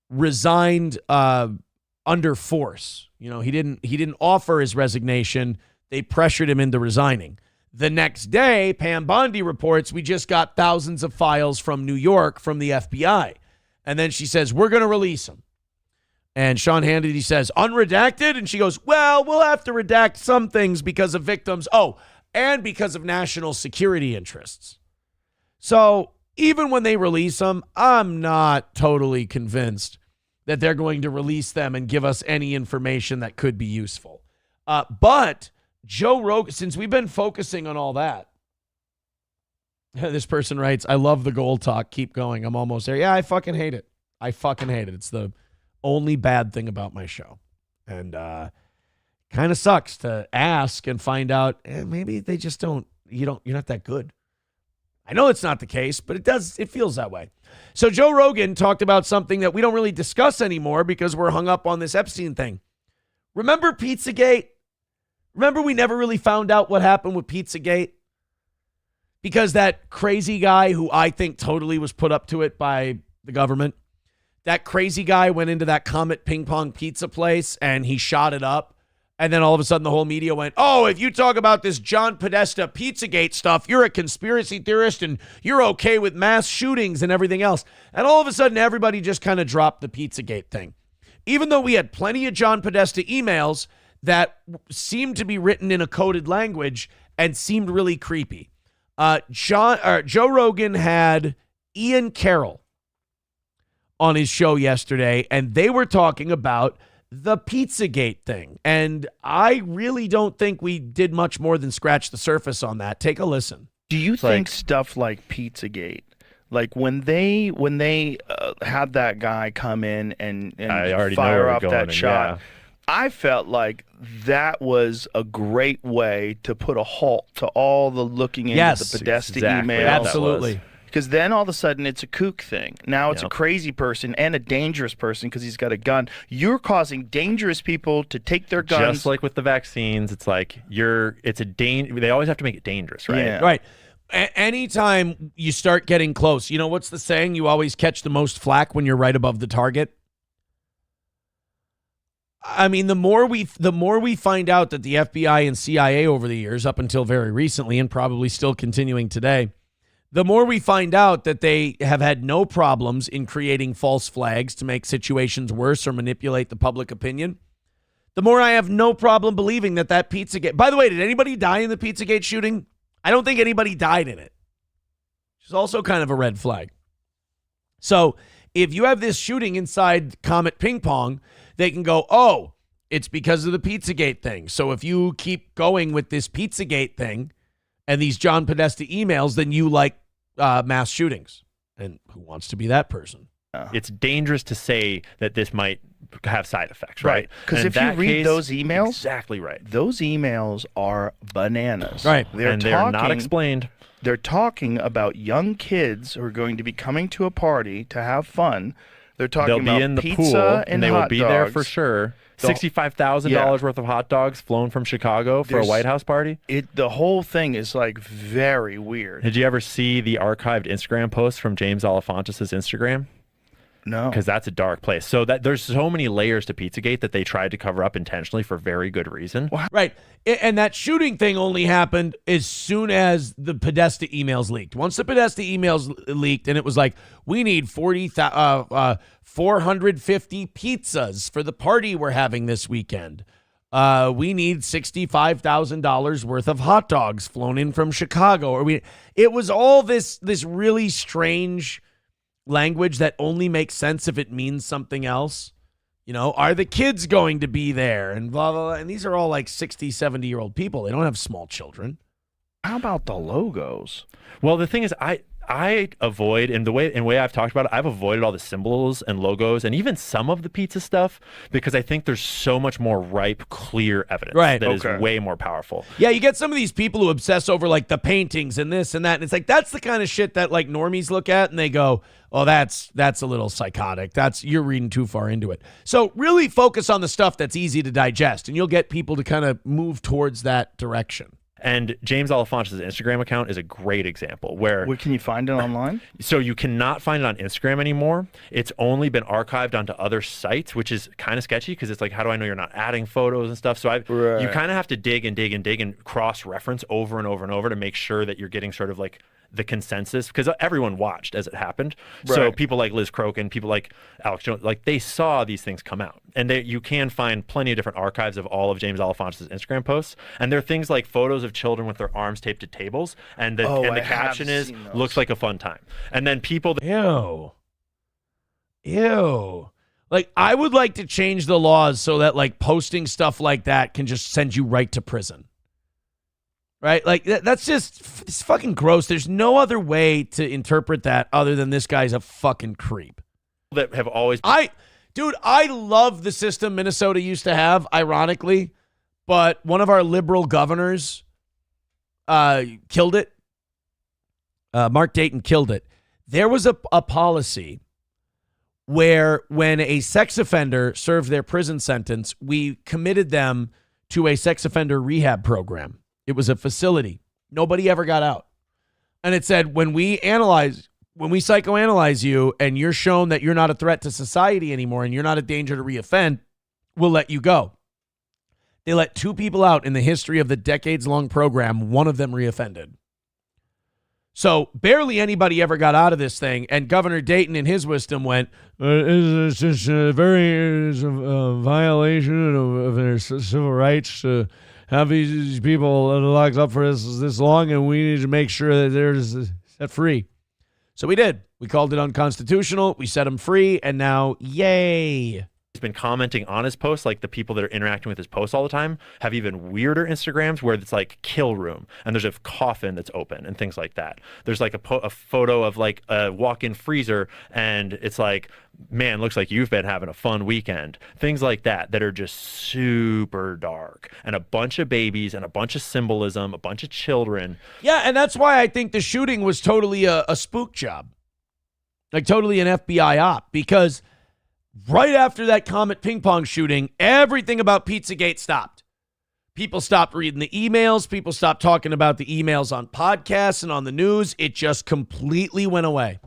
[SPEAKER 3] resigned under force. You know, he didn't offer his resignation. They pressured him into resigning. The next day, Pam Bondi reports, we just got thousands of files from New York from the FBI. And then she says, we're going to release them. And Sean Hannity says, unredacted? And she goes, well, we'll have to redact some things because of victims. Oh, and because of national security interests. So even when they release them, I'm not totally convinced that they're going to release them and give us any information that could be useful. But Joe Rogan, since we've been focusing on all that, this person writes, I love the goal talk. Keep going. I'm almost there. Yeah, I fucking hate it. I fucking hate it. It's the only bad thing about my show. And kind of sucks to ask and find out maybe they just you're not that good. I know it's not the case, but it feels that way. So Joe Rogan talked about something that we don't really discuss anymore because we're hung up on this Epstein thing. Remember Pizzagate? Remember we never really found out what happened with Pizzagate? Because that crazy guy who I think totally was put up to it by the government, that crazy guy went into that Comet Ping Pong pizza place and he shot it up. And then all of a sudden the whole media went, oh, if you talk about this John Podesta Pizzagate stuff, you're a conspiracy theorist and you're okay with mass shootings and everything else. And all of a sudden everybody just kind of dropped the Pizzagate thing. Even though we had plenty of John Podesta emails that seemed to be written in a coded language and seemed really creepy. Joe Rogan had Ian Carroll on his show yesterday, and they were talking about the Pizzagate thing. And I really don't think we did much more than scratch the surface on that. Take a listen.
[SPEAKER 6] Do you think stuff like Pizzagate, like when they had that guy come in and fire off that shot, I felt like that was a great way to put a halt to all the looking into the Podesta emails.
[SPEAKER 3] Absolutely.
[SPEAKER 6] Because then all of a sudden it's a kook thing. Now it's a crazy person and a dangerous person because he's got a gun. You're causing dangerous people to take their guns.
[SPEAKER 22] Just like with the vaccines, it's like they always have to make it dangerous, right?
[SPEAKER 6] Yeah.
[SPEAKER 3] Right. Anytime you start getting close, you know what's the saying? You always catch the most flack when you're right above the target. I mean, the more we find out that the FBI and CIA over the years, up until very recently and probably still continuing today, the more we find out that they have had no problems in creating false flags to make situations worse or manipulate the public opinion, the more I have no problem believing that Pizzagate... By the way, did anybody die in the Pizzagate shooting? I don't think anybody died in it. Which is also kind of a red flag. So if you have this shooting inside Comet Ping Pong, they can go, oh, it's because of the Pizzagate thing. So if you keep going with this Pizzagate thing and these John Podesta emails, then you like mass shootings. And who wants to be that person?
[SPEAKER 22] It's dangerous to say that this might have side effects, right?
[SPEAKER 6] Because if you read those emails,
[SPEAKER 22] exactly right.
[SPEAKER 6] Those emails are bananas.
[SPEAKER 3] Right.
[SPEAKER 22] They're not explained.
[SPEAKER 6] They're talking about young kids who are going to be coming to a party to have fun. They're talking about
[SPEAKER 22] in the
[SPEAKER 6] pizza
[SPEAKER 22] pool,
[SPEAKER 6] and
[SPEAKER 22] they
[SPEAKER 6] hot
[SPEAKER 22] will be
[SPEAKER 6] dogs.
[SPEAKER 22] there for sure. $65,000 worth of hot dogs flown from Chicago for a White House party.
[SPEAKER 6] The whole thing is like very weird.
[SPEAKER 22] Did you ever see the archived Instagram posts from James Alefantis' Instagram?
[SPEAKER 6] No.
[SPEAKER 22] Because that's a dark place. So there's so many layers to Pizzagate that they tried to cover up intentionally for very good reason.
[SPEAKER 3] Right. And that shooting thing only happened as soon as the Podesta emails leaked. Once the Podesta emails leaked and it was like, we need 450 pizzas for the party we're having this weekend. We need $65,000 worth of hot dogs flown in from Chicago. It was all this really strange language that only makes sense if it means something else. You know, are the kids going to be there? And blah, blah, blah. And these are all like 60, 70-year-old people. They don't have small children.
[SPEAKER 6] How about the logos?
[SPEAKER 22] Well, the thing is, I avoid, and the way I've talked about it, I've avoided all the symbols and logos and even some of the pizza stuff because I think there's so much more ripe, clear evidence that is way more powerful.
[SPEAKER 3] Yeah, you get some of these people who obsess over like the paintings and this and that, and it's like that's the kind of shit that like normies look at and they go, oh, that's a little psychotic. You're reading too far into it. So really focus on the stuff that's easy to digest, and you'll get people to kind of move towards that direction.
[SPEAKER 22] And James Alefantis' Instagram account is a great example where...
[SPEAKER 6] Where can you find it online?
[SPEAKER 22] So you cannot find it on Instagram anymore. It's only been archived onto other sites, which is kind of sketchy because it's like, how do I know you're not adding photos and stuff? So you kind of have to dig and dig and dig and cross-reference over and over and over to make sure that you're getting sort of like the consensus, because everyone watched as it happened. So
[SPEAKER 6] Right.
[SPEAKER 22] people like Liz Crokin, people like Alex Jones, like they saw these things come out. And you can find plenty of different archives of all of James Alefonso's Instagram posts. And there are things like photos of children with their arms taped to tables. And the
[SPEAKER 6] I have
[SPEAKER 22] caption is,
[SPEAKER 6] seen those.
[SPEAKER 22] looks like a fun time. And then people...
[SPEAKER 3] Ew. Like, I would like to change the laws so that, like, posting stuff like that can just send you right to prison. Right? Like, that's just, it's fucking gross. There's no other way to interpret that other than this guy's a fucking creep.
[SPEAKER 22] That have always...
[SPEAKER 3] Dude, I love the system Minnesota used to have, ironically, but one of our liberal governors killed it. Mark Dayton killed it. There was a policy where when a sex offender served their prison sentence, we committed them to a sex offender rehab program. It was a facility. Nobody ever got out. And it said, when we psychoanalyze you and you're shown that you're not a threat to society anymore and you're not a danger to reoffend, we'll let you go. They let 2 people out in the history of the decades-long program. One of them reoffended. So barely anybody ever got out of this thing, and Governor Dayton, in his wisdom, went, "It's just a violation of their civil rights to have these people locked up for this long, and we need to make sure that they're set free." So we did. We called it unconstitutional. We set them free, and now, yay.
[SPEAKER 22] He's been commenting on his posts, like the people that are interacting with his posts all the time have even weirder Instagrams where it's like kill room and there's a coffin that's open and things like that. There's like a photo of like a walk-in freezer and it's like, man, looks like you've been having a fun weekend. Things like that are just super dark, and a bunch of babies and a bunch of symbolism, a bunch of children.
[SPEAKER 3] Yeah, and that's why I think the shooting was totally a spook job, like totally an FBI op, because right after that Comet ping pong shooting, everything about Pizzagate stopped. People stopped reading the emails. People stopped talking about the emails on podcasts and on the news. It just completely went away.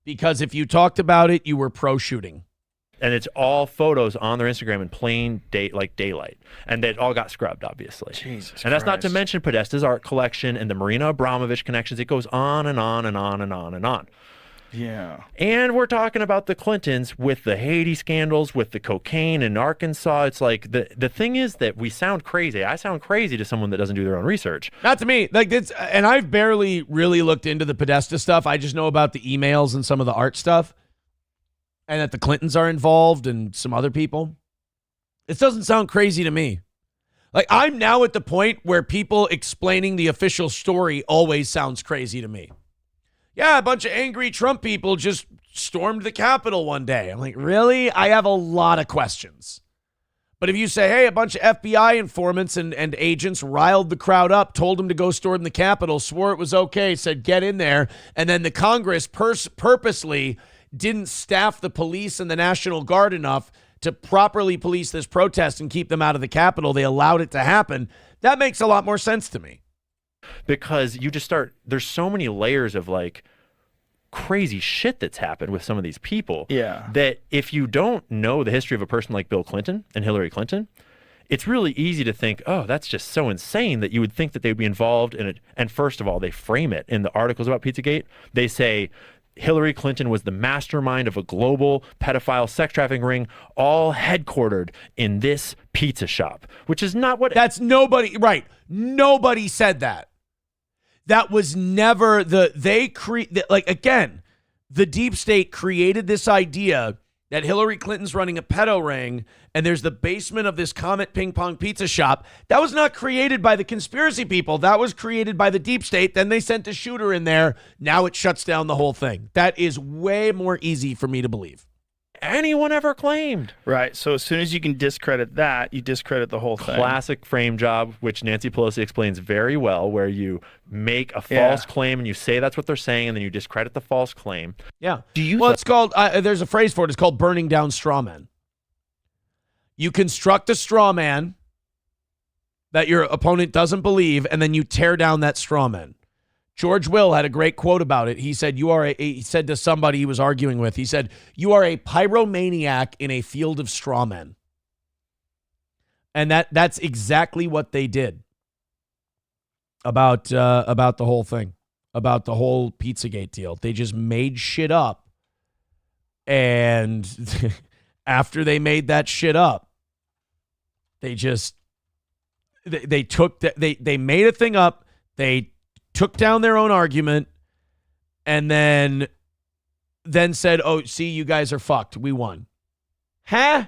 [SPEAKER 3] Because if you talked about it, you were pro-shooting.
[SPEAKER 22] And it's all photos on their Instagram in plain daylight. And it all got scrubbed, obviously.
[SPEAKER 6] Jesus
[SPEAKER 22] and that's not to
[SPEAKER 6] Christ.
[SPEAKER 22] mention Podesta's art collection and the Marina Abramovich connections. It goes on and on and on and on and on.
[SPEAKER 6] Yeah.
[SPEAKER 22] And we're talking about the Clintons with the Haiti scandals, with the cocaine in Arkansas. It's like the thing is that we sound crazy. I sound crazy to someone that doesn't do their own research.
[SPEAKER 3] Not to me. Like it's, and I've barely really looked into the Podesta stuff. I just know about the emails and some of the art stuff, and that the Clintons are involved and some other people. It doesn't sound crazy to me. Like, I'm now at the point where people explaining the official story always sounds crazy to me. Yeah, a bunch of angry Trump people just stormed the Capitol one day. I'm like, really? I have a lot of questions. But if you say, hey, a bunch of FBI informants and agents riled the crowd up, told them to go storm the Capitol, swore it was okay, said get in there, and then the Congress purposely didn't staff the police and the National Guard enough to properly police this protest and keep them out of the Capitol, they allowed it to happen, that makes a lot more sense to me.
[SPEAKER 22] Because you just start, there's so many layers of like crazy shit that's happened with some of these people.
[SPEAKER 6] Yeah.
[SPEAKER 22] That if you don't know the history of a person like Bill Clinton and Hillary Clinton, it's really easy to think, oh, that's just so insane that you would think that they'd be involved in it. And first of all, they frame it in the articles about Pizzagate. They say Hillary Clinton was the mastermind of a global pedophile sex trafficking ring, all headquartered in this pizza shop, which is not what...
[SPEAKER 3] That's nobody, right. Nobody said that. That was never again, the deep state created this idea that Hillary Clinton's running a pedo ring and there's the basement of this Comet ping pong pizza shop. That was not created by the conspiracy people. That was created by the deep state. Then they sent a shooter in there. Now it shuts down the whole thing. That is way more easy for me to believe.
[SPEAKER 22] Anyone ever claimed.
[SPEAKER 6] Right. So as soon as you can discredit that, you discredit the whole thing.
[SPEAKER 22] Classic frame job, which Nancy Pelosi explains very well, where you make a false claim and you say that's what they're saying, and then you discredit the false claim.
[SPEAKER 3] Yeah. It's called, there's a phrase for it. It's called burning down straw men. You construct a straw man that your opponent doesn't believe, and then you tear down that straw man. George Will had a great quote about it. He said, he said to somebody he was arguing with, he said, you are a pyromaniac in a field of straw men. And that's exactly what they did about the whole thing. about the whole Pizzagate deal. They just made shit up. And after they made that shit up, they made a thing up. They took down their own argument and then said, oh, see, you guys are fucked. We won. Huh?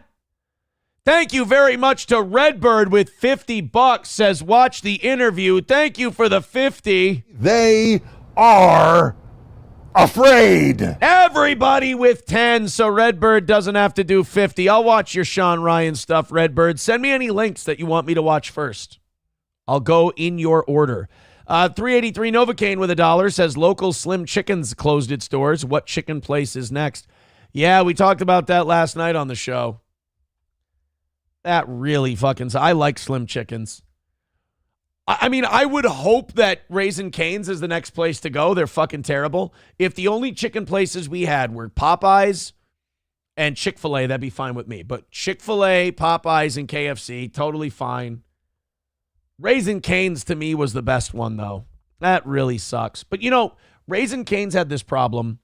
[SPEAKER 3] Thank you very much to Redbird with $50, says watch the interview. Thank you for the 50.
[SPEAKER 7] They are afraid.
[SPEAKER 3] Everybody with 10, so Redbird doesn't have to do 50. I'll watch your Sean Ryan stuff, Redbird. Send me any links that you want me to watch first. I'll go in your order. 383 Novocaine with $1 says local Slim Chickens closed its doors. What chicken place is next? Yeah, we talked about that last night on the show. That really fucking... I like Slim Chickens. I mean, I would hope that Raising Cane's is the next place to go. They're fucking terrible. If the only chicken places we had were Popeyes and Chick-fil-A, that'd be fine with me. But Chick-fil-A, Popeyes, and KFC, totally fine. Raising Cane's to me was the best one, though. That really sucks. But, you know, Raising Cane's had this problem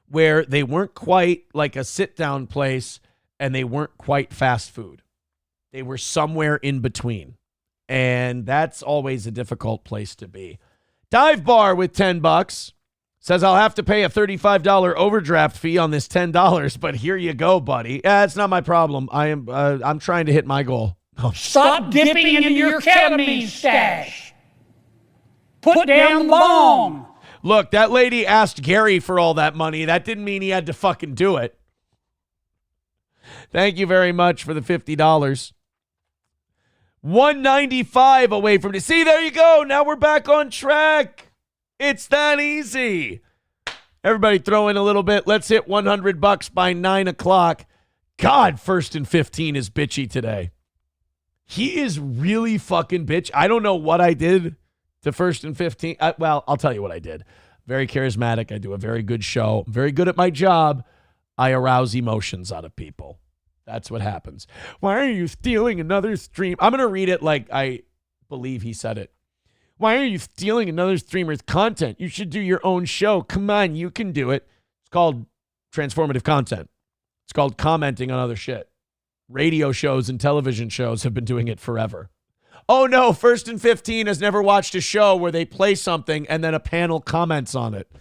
[SPEAKER 3] where they weren't quite like a sit-down place and they weren't quite fast food. They were somewhere in between. And that's always a difficult place to be. Dive Bar with $10 says, I'll have to pay a $35 overdraft fee on this $10, but here you go, buddy. It's not my problem. I'm trying to hit my goal. Oh.
[SPEAKER 8] Stop dipping into your ketamine stash. Put down long.
[SPEAKER 3] Look, that lady asked Gary for all that money. That didn't mean he had to fucking do it. Thank you very much for the $50. 195 away from it. See, there you go. Now we're back on track. It's that easy. Everybody throw in a little bit. Let's hit $100 by 9 o'clock. God, 1st and 15 is bitchy today. He is really fucking bitch. I don't know what I did to 1st and 15. Well, I'll tell you what I did. Very charismatic. I do a very good show. I'm very good at my job. I arouse emotions out of people. That's what happens. Why are you stealing another stream? I'm going to read it like I believe he said it. Why are you stealing another streamer's content? You should do your own show. Come on, you can do it. It's called transformative content. It's called commenting on other shit. Radio shows and television shows have been doing it forever. Oh no, 1st and 15 has never watched a show where they play something and then a panel comments on it.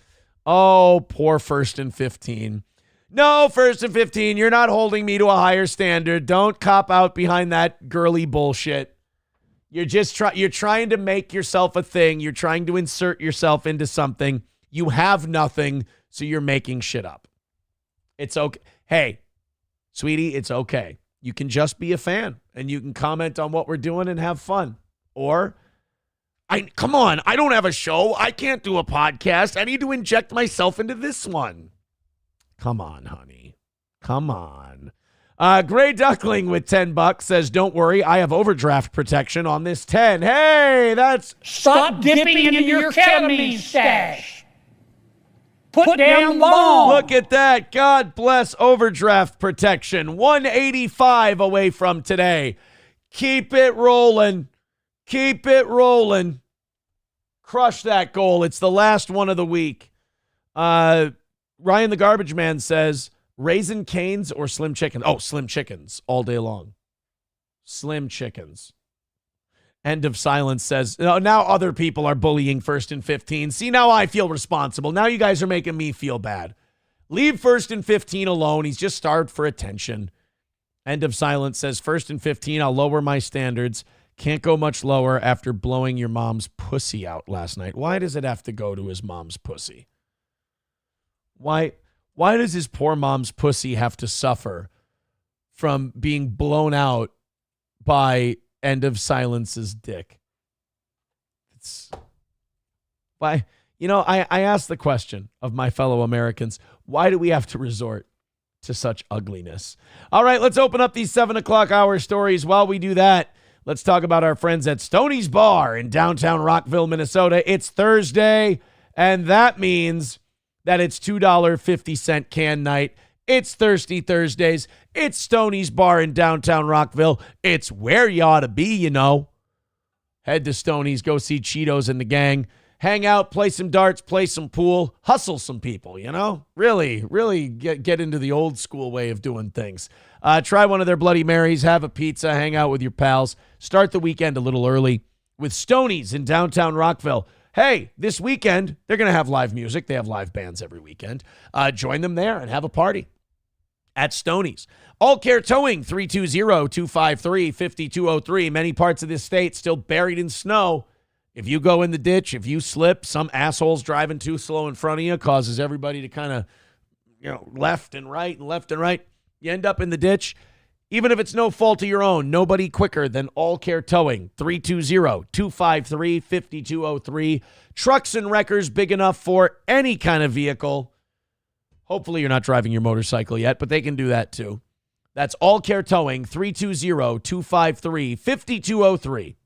[SPEAKER 3] Oh, poor 1st and 15. No, 1st and 15, you're not holding me to a higher standard. Don't cop out behind that girly bullshit. You're just you're trying to make yourself a thing. You're trying to insert yourself into something. You have nothing, so you're making shit up. It's okay. Hey, sweetie, it's okay. You can just be a fan, and you can comment on what we're doing and have fun. Or, come on, I don't have a show. I can't do a podcast. I need to inject myself into this one. Come on, honey. Come on. Gray Duckling with $10 says, don't worry, I have overdraft protection on this 10. Hey, that's...
[SPEAKER 8] Stop dipping into your ketamine stash. Put down long.
[SPEAKER 3] Look at that. God bless overdraft protection. 185 away from today. Keep it rolling. Keep it rolling. Crush that goal. It's the last one of the week. Ryan the Garbage Man says, Raising Cane's or Slim Chickens? Oh, Slim Chickens all day long. Slim Chickens. End of Silence says, now other people are bullying 1st and 15. See, now I feel responsible. Now you guys are making me feel bad. Leave 1st and 15 alone. He's just starved for attention. End of Silence says, 1st and 15, I'll lower my standards. Can't go much lower after blowing your mom's pussy out last night. Why does it have to go to his mom's pussy? Why does his poor mom's pussy have to suffer from being blown out by End of Silence's dick? It's why, I ask the question of my fellow Americans, why do we have to resort to such ugliness? All right, let's open up these 7 o'clock hour stories. While we do that, let's talk about our friends at Stoney's Bar in downtown Rockville, Minnesota. It's Thursday, and that means that it's $2.50 can night. It's Thirsty Thursdays. It's Stoney's Bar in downtown Rockville. It's where you ought to be, Head to Stoney's, go see Cheetos and the gang. hang out, play some darts, play some pool, hustle some people, you know? Really, really get into the old school way of doing things. Try one of their Bloody Marys, have a pizza, hang out with your pals. Start the weekend a little early with Stoney's in downtown Rockville. Hey, this weekend, they're going to have live music. They have live bands every weekend. Join them there and have a party at Stoney's. All Care Towing, 320-253-5203. Many parts of this state still buried in snow. If you go in the ditch, if you slip, some asshole's driving too slow in front of you, causes everybody to kind of, left and right. You end up in the ditch. Even if it's no fault of your own, nobody quicker than All Care Towing, 320-253-5203. Trucks and wreckers big enough for any kind of vehicle. Hopefully you're not driving your motorcycle yet, but they can do that too. That's All Care Towing, 320-253-5203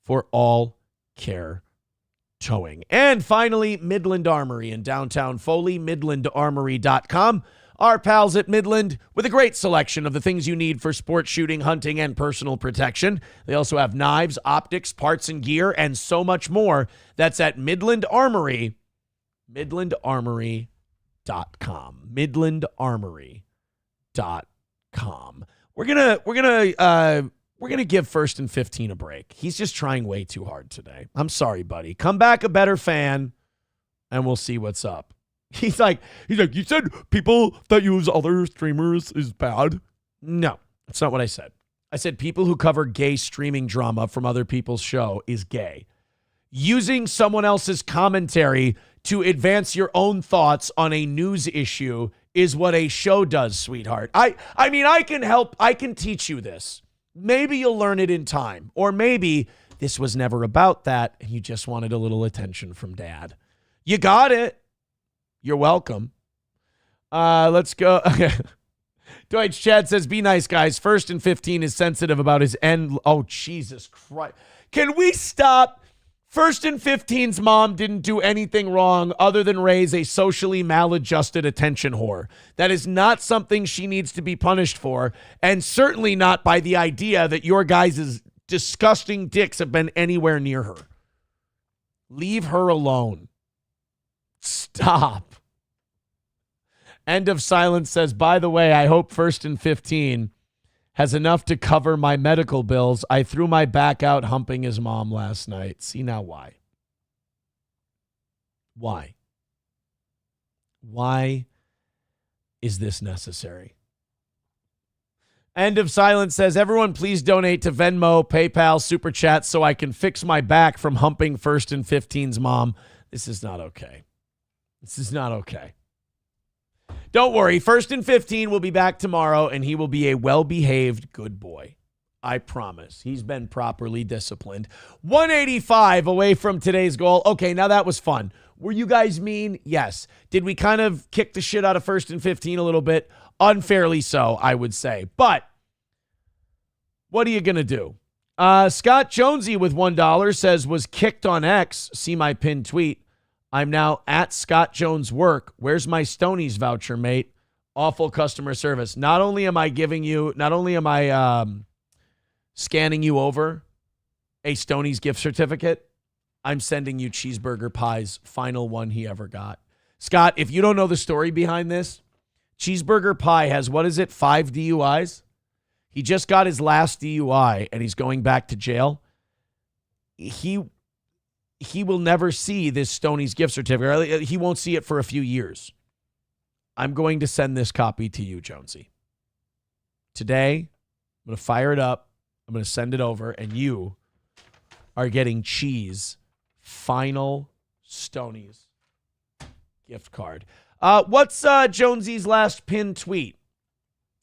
[SPEAKER 3] for All Care Towing. And finally, Midland Armory in downtown Foley, midlandarmory.com. Our pals at Midland with a great selection of the things you need for sport shooting, hunting, and personal protection. They also have knives, optics, parts and gear, and so much more. That's at Midland Armory, midlandarmory.com. midlandarmory.com. We're gonna give First and 15 a break. He's just trying way too hard today. I'm sorry, buddy. Come back a better fan, and we'll see what's up. He's like, you said people that use other streamers is bad? No, that's not what I said. I said people who cover gay streaming drama from other people's show is gay. Using someone else's commentary to advance your own thoughts on a news issue is what a show does, sweetheart. I mean, I can help. I can teach you this. Maybe you'll learn it in time. Or maybe this was never about that and you just wanted a little attention from Dad. You got it. You're welcome. Let's go. Deutsch Chad says, be nice, guys. First and 15 is sensitive about his end. Oh, Jesus Christ. Can we stop? First and 15's mom didn't do anything wrong other than raise a socially maladjusted attention whore. That is not something she needs to be punished for, and certainly not by the idea that your guys' disgusting dicks have been anywhere near her. Leave her alone. Stop. End of Silence says, by the way, I hope First and 15 has enough to cover my medical bills. I threw my back out humping his mom last night. See now why? Why? Why is this necessary? End of Silence says, everyone please donate to Venmo, PayPal, Super Chat so I can fix my back from humping First and 15's mom. This is not okay. This is not okay. Don't worry, First and 15 will be back tomorrow, and he will be a well-behaved good boy. I promise. He's been properly disciplined. 185 away from today's goal. Okay, now that was fun. Were you guys mean? Yes. Did we kind of kick the shit out of First and 15 a little bit? Unfairly so, I would say. But what are you going to do? Scott Jonesy with $1 says, was kicked on X. See my pinned tweet. I'm now at Scott Jones Work. Where's my Stoney's voucher, mate? Awful customer service. Not only am I scanning you over a Stoney's gift certificate, I'm sending you Cheeseburger Pie's final one he ever got. Scott, if you don't know the story behind this, Cheeseburger Pie has, 5 DUIs? He just got his last DUI and he's going back to jail. He will never see this Stoney's gift certificate. He won't see it for a few years. I'm going to send this copy to you, Jonesy. Today, I'm going to fire it up. I'm going to send it over, and you are getting Cheese final Stoney's gift card. What's Jonesy's last pinned tweet?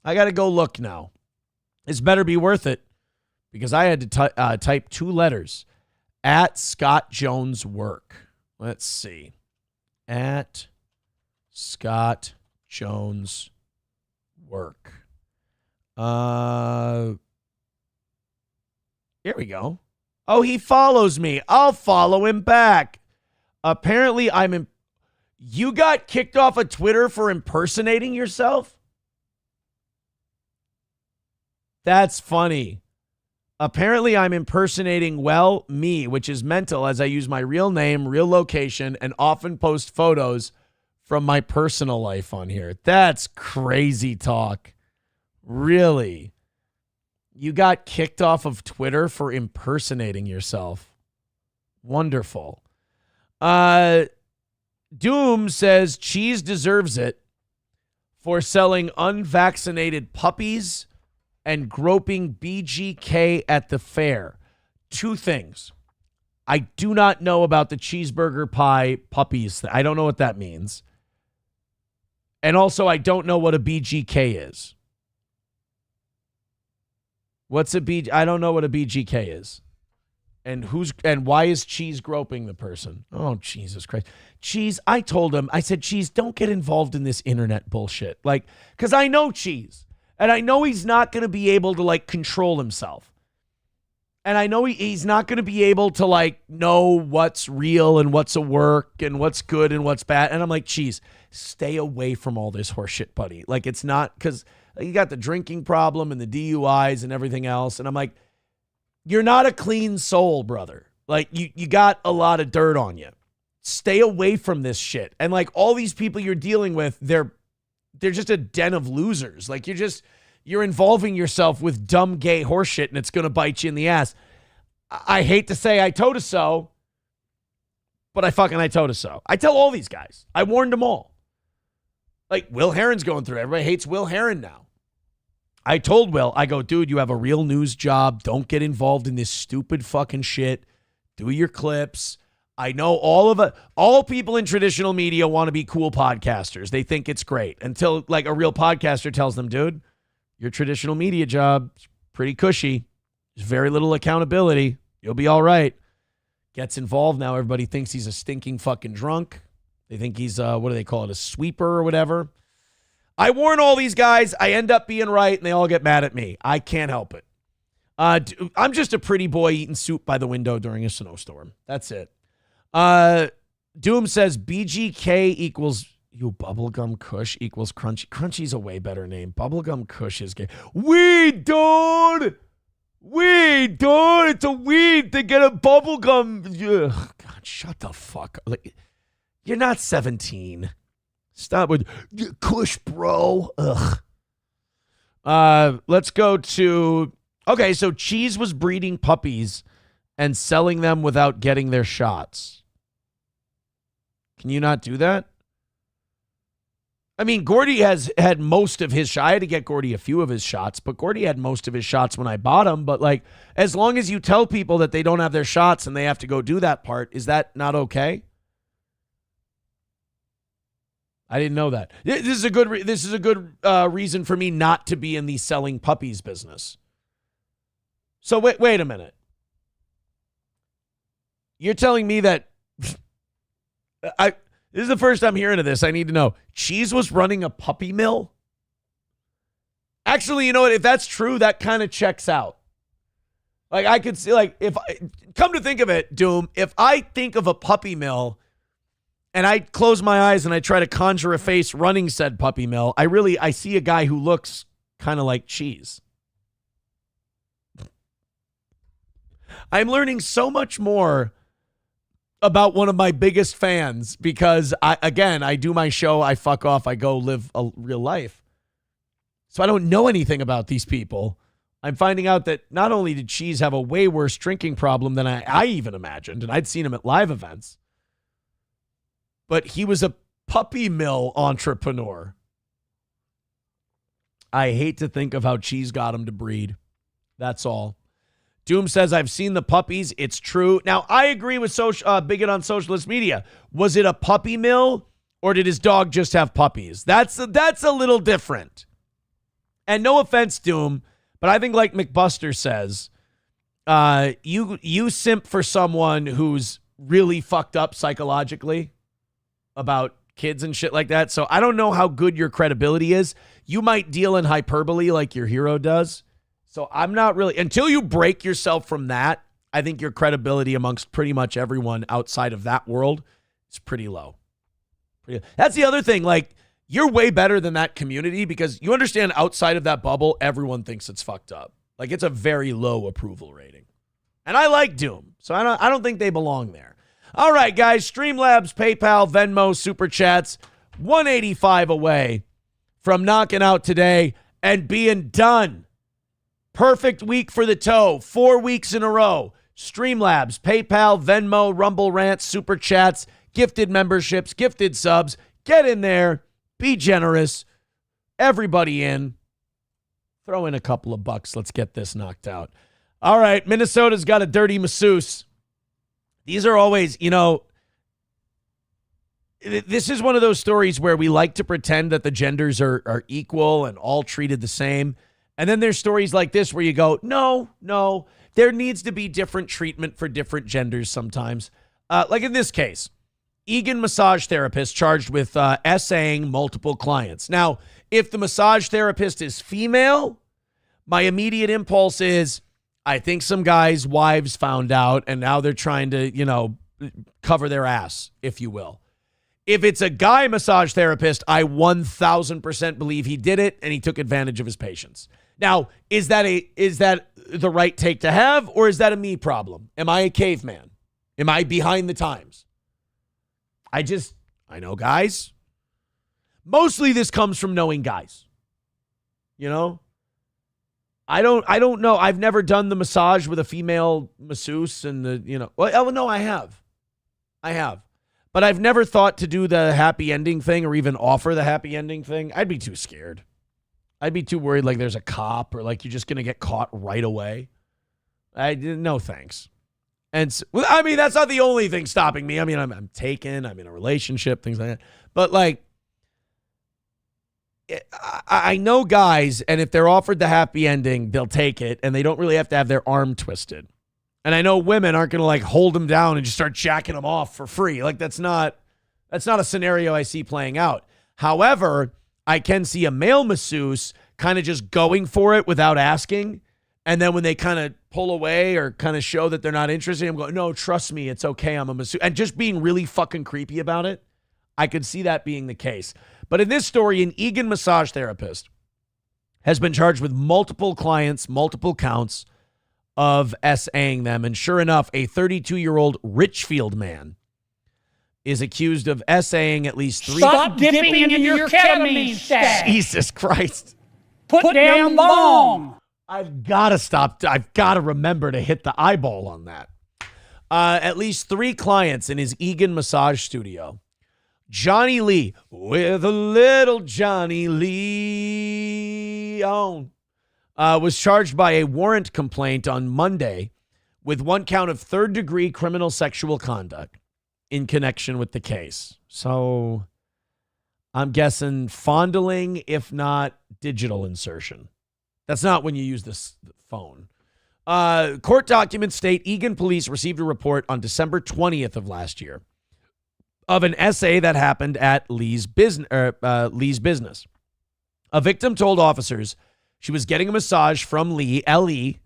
[SPEAKER 3] I got to go look now. This better be worth it because I had to type 2 letters. At Scott Jones Work. Let's see. At Scott Jones Work. Here we go. Oh, he follows me. I'll follow him back. Apparently, you got kicked off of Twitter for impersonating yourself? That's funny. Apparently, I'm impersonating, well, me, which is mental as I use my real name, real location, and often post photos from my personal life on here. That's crazy talk. Really? You got kicked off of Twitter for impersonating yourself. Wonderful. Doom says Cheese deserves it for selling unvaccinated puppies and groping BGK at the fair. Two things. I do not know about the cheeseburger pie puppies. I don't know what that means. And also, I don't know what a BGK is. I don't know what a BGK is. And why is Cheese groping the person? Oh, Jesus Christ. Cheese, I told him, I said, Cheese, don't get involved in this internet bullshit. Like, because I know Cheese. And I know he's not going to be able to, like, control himself. And I know he's not going to be able to, like, know what's real and what's a work and what's good and what's bad. And I'm like, Cheese, stay away from all this horseshit, buddy. Like, it's not, because you got the drinking problem and the DUIs and everything else. And I'm like, you're not a clean soul, brother. Like, you got a lot of dirt on you. Stay away from this shit. And, like, all these people you're dealing with, they're just a den of losers. Like, you're involving yourself with dumb gay horseshit and it's going to bite you in the ass. I hate to say I told us so, but I told us so. I tell all these guys. I warned them all. Like, Will Herron's going through. Everybody hates Will Herron now. I told Will, I go, dude, you have a real news job. Don't get involved in this stupid fucking shit. Do your clips. I know all people in traditional media want to be cool podcasters. They think it's great until, like, a real podcaster tells them, dude, your traditional media job is pretty cushy. There's very little accountability. You'll be all right. Gets involved now. Everybody thinks he's a stinking fucking drunk. They think he's, what do they call it, a sweeper or whatever. I warn all these guys. I end up being right, and they all get mad at me. I can't help it. I'm just a pretty boy eating soup by the window during a snowstorm. That's it. Doom says BGK equals bubblegum kush equals crunchy. Crunchy's a way better name. Bubblegum kush is gay. Weed, dude! Weed, dude! It's a weed to get a bubblegum. Ugh, God, shut the fuck up. Like, you're not 17. Stop with kush, bro. Ugh. Let's go to... Okay, so Cheese was breeding puppies and selling them without getting their shots. Can you not do that? I mean, Gordy has had most of his shots. I had to get Gordy a few of his shots, but Gordy had most of his shots when I bought him. But, like, as long as you tell people that they don't have their shots and they have to go do that part, is that not okay? I didn't know that. This is a good reason for me not to be in the selling puppies business. So wait a minute. You're telling me that this is the first I'm hearing of this. I need to know. Cheese was running a puppy mill? Actually, you know what? If that's true, that kind of checks out. Like, I could see, like, come to think of it, Doom, if I think of a puppy mill and I close my eyes and I try to conjure a face running said puppy mill, I see a guy who looks kind of like Cheese. I'm learning so much more about one of my biggest fans because, I do my show, I fuck off, I go live a real life. So I don't know anything about these people. I'm finding out that not only did Cheese have a way worse drinking problem than I even imagined, and I'd seen him at live events, but he was a puppy mill entrepreneur. I hate to think of how Cheese got him to breed. That's all. Doom says, I've seen the puppies. It's true. Now, I agree with Bigot on socialist media. Was it a puppy mill or did his dog just have puppies? That's a little different. And no offense, Doom, but I think like McBuster says, you simp for someone who's really fucked up psychologically about kids and shit like that. So I don't know how good your credibility is. You might deal in hyperbole like your hero does. So I'm not really, until you break yourself from that, I think your credibility amongst pretty much everyone outside of that world is pretty low. That's the other thing. Like, you're way better than that community because you understand outside of that bubble, everyone thinks it's fucked up. Like, it's a very low approval rating. And I like Doom, so I don't think they belong there. All right, guys, Streamlabs, PayPal, Venmo, Super Chats, 185 away from knocking out today and being done. Perfect week for the toe, 4 weeks in a row. Streamlabs, PayPal, Venmo, Rumble Rants, Super Chats, gifted memberships, gifted subs. Get in there. Be generous. Everybody in. Throw in a couple of bucks. Let's get this knocked out. All right, Minnesota's got a dirty masseuse. These are always, this is one of those stories where we like to pretend that the genders are equal and all treated the same. And then there's stories like this where you go, no, there needs to be different treatment for different genders sometimes. Like in this case, Egan massage therapist charged with essaying multiple clients. Now, if the massage therapist is female, my immediate impulse is, I think some guys' wives found out and now they're trying to, cover their ass, if you will. If it's a guy massage therapist, I 1000% believe he did it and he took advantage of his patients. Now, is that the right take to have, or is that a me problem? Am I a caveman? Am I behind the times? I know guys. Mostly this comes from knowing guys. I don't know. I've never done the massage with a female masseuse and no, I have. But I've never thought to do the happy ending thing or even offer the happy ending thing. I'd be too scared. I'd be too worried like there's a cop or like you're just going to get caught right away. No thanks. And that's not the only thing stopping me. I'm taken, I'm in a relationship, things like that. But like, I know guys, and if they're offered the happy ending, they'll take it, and they don't really have to have their arm twisted. And I know women aren't going to like hold them down and just start jacking them off for free. Like that's not a scenario I see playing out. However, I can see a male masseuse kind of just going for it without asking. And then when they kind of pull away or kind of show that they're not interested, I'm going, no, trust me, it's okay, I'm a masseuse. And just being really fucking creepy about it, I could see that being the case. But in this story, an Egan massage therapist has been charged with multiple clients, multiple counts of essaying them. And sure enough, a 32-year-old Richfield man is accused of essaying at least three.
[SPEAKER 8] Stop dipping in your ketamine stash.
[SPEAKER 3] Jesus Christ.
[SPEAKER 8] Put down long.
[SPEAKER 3] I've got to stop. I've got to remember to hit the eyeball on that. At least 3 clients in his Egan massage studio. Johnny Lee, with a little Johnny Lee on, was charged by a warrant complaint on Monday with 1 count of 3rd-degree criminal sexual conduct in connection with the case. So I'm guessing fondling, if not digital insertion. That's not when you use this phone. Court documents state Egan police received a report on December 20th of last year of an essay that happened at Lee's business. A victim told officers she was getting a massage from Lee, L.E.,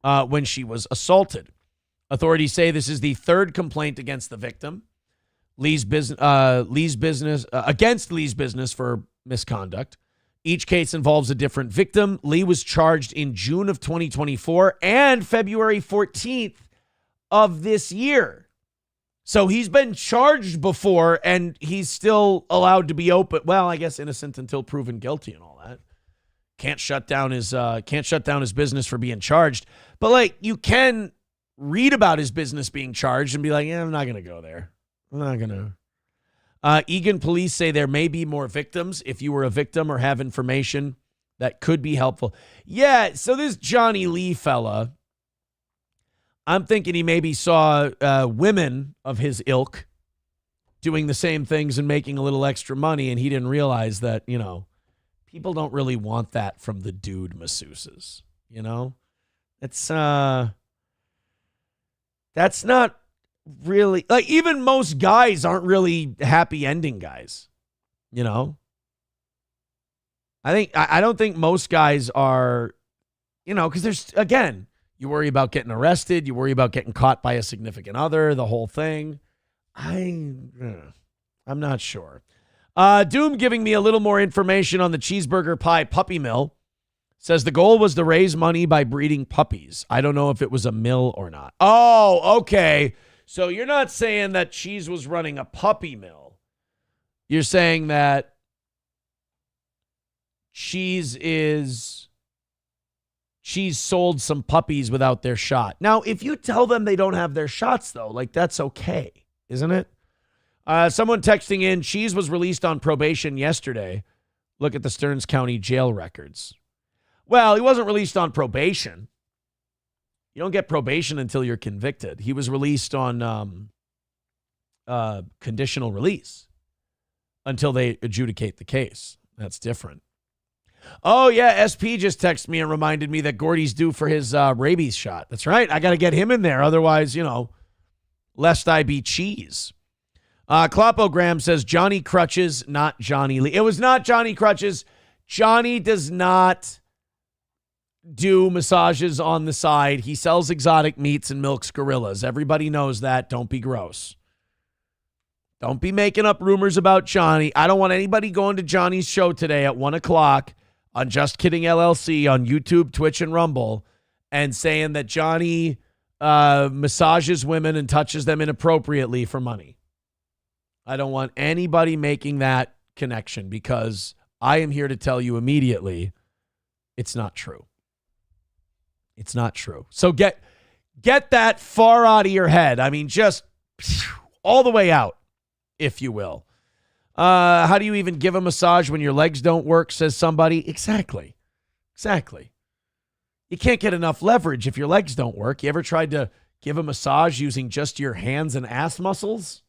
[SPEAKER 3] when she was assaulted. Authorities say this is the 3rd complaint against the victim. Against Lee's business for misconduct. Each case involves a different victim. Lee was charged in June of 2024 and February 14th of this year. So he's been charged before, and he's still allowed to be open. Well, I guess innocent until proven guilty and all that. Can't shut down his business for being charged. But like, you can read about his business being charged and be like, yeah, I'm not gonna go there. I'm not gonna. Egan police say there may be more victims. If you were a victim or have information that could be helpful. Yeah. So this Johnny Lee fella, I'm thinking he maybe saw women of his ilk doing the same things and making a little extra money, and he didn't realize that, people don't really want that from the dude masseuses, It's that's not really, like, even most guys aren't really happy ending guys, I don't think most guys are, because there's, again, you worry about getting arrested. You worry about getting caught by a significant other, the whole thing. I'm not sure. Doom giving me a little more information on the cheeseburger pie puppy mill. Says the goal was to raise money by breeding puppies. I don't know if it was a mill or not. Oh, okay. So you're not saying that Cheese was running a puppy mill. You're saying that Cheese sold some puppies without their shot. Now, if you tell them they don't have their shots, though, like that's okay, isn't it? Someone texting in, Cheese was released on probation yesterday. Look at the Stearns County jail records. Well, he wasn't released on probation. You don't get probation until you're convicted. He was released on conditional release until they adjudicate the case. That's different. Oh, yeah, SP just texted me and reminded me that Gordy's due for his rabies shot. That's right. I got to get him in there. Otherwise, lest I be Cheese. Clopogram says Johnny Crutches, not Johnny Lee. It was not Johnny Crutches. Johnny does not do massages on the side. He sells exotic meats and milks gorillas. Everybody knows that. Don't be gross. Don't be making up rumors about Johnny. I don't want anybody going to Johnny's show today at 1 o'clock on Just Kidding LLC on YouTube, Twitch, and Rumble and saying that Johnny massages women and touches them inappropriately for money. I don't want anybody making that connection because I am here to tell you immediately it's not true. It's not true. So get that far out of your head. I mean, just all the way out, if you will. How do you even give a massage when your legs don't work, says somebody? Exactly. You can't get enough leverage if your legs don't work. You ever tried to give a massage using just your hands and ass muscles?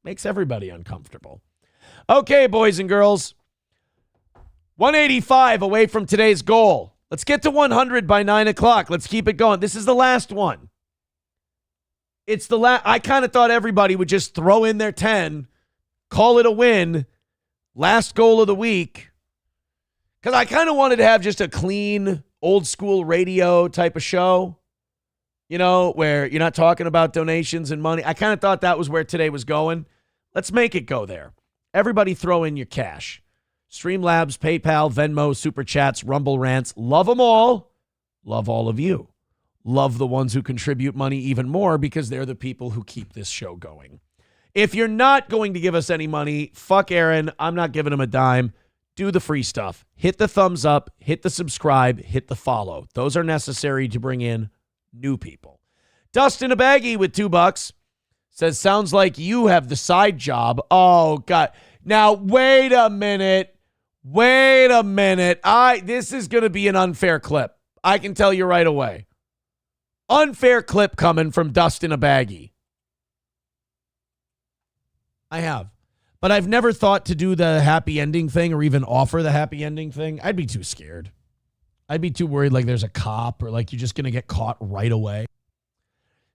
[SPEAKER 3] Makes everybody uncomfortable. Okay, boys and girls. 185 away from today's goal. Let's get to 100 by 9 o'clock. Let's keep it going. This is the last one. It's the last. I kind of thought everybody would just throw in their 10, call it a win, last goal of the week. Because I kind of wanted to have just a clean, old school radio type of show, where you're not talking about donations and money. I kind of thought that was where today was going. Let's make it go there. Everybody throw in your cash. Streamlabs, PayPal, Venmo, Super Chats, Rumble Rants. Love them all. Love all of you. Love the ones who contribute money even more because they're the people who keep this show going. If you're not going to give us any money, fuck Aaron. I'm not giving him a dime. Do the free stuff. Hit the thumbs up. Hit the subscribe. Hit the follow. Those are necessary to bring in new people. Dustin a baggie with $2 says, sounds like you have the side job. Oh, God. Now, wait a minute. This is going to be an unfair clip. I can tell you right away. Unfair clip coming from Dustin a baggie. I have. But I've never thought to do the happy ending thing or even offer the happy ending thing. I'd be too scared. I'd be too worried like there's a cop or like you're just going to get caught right away.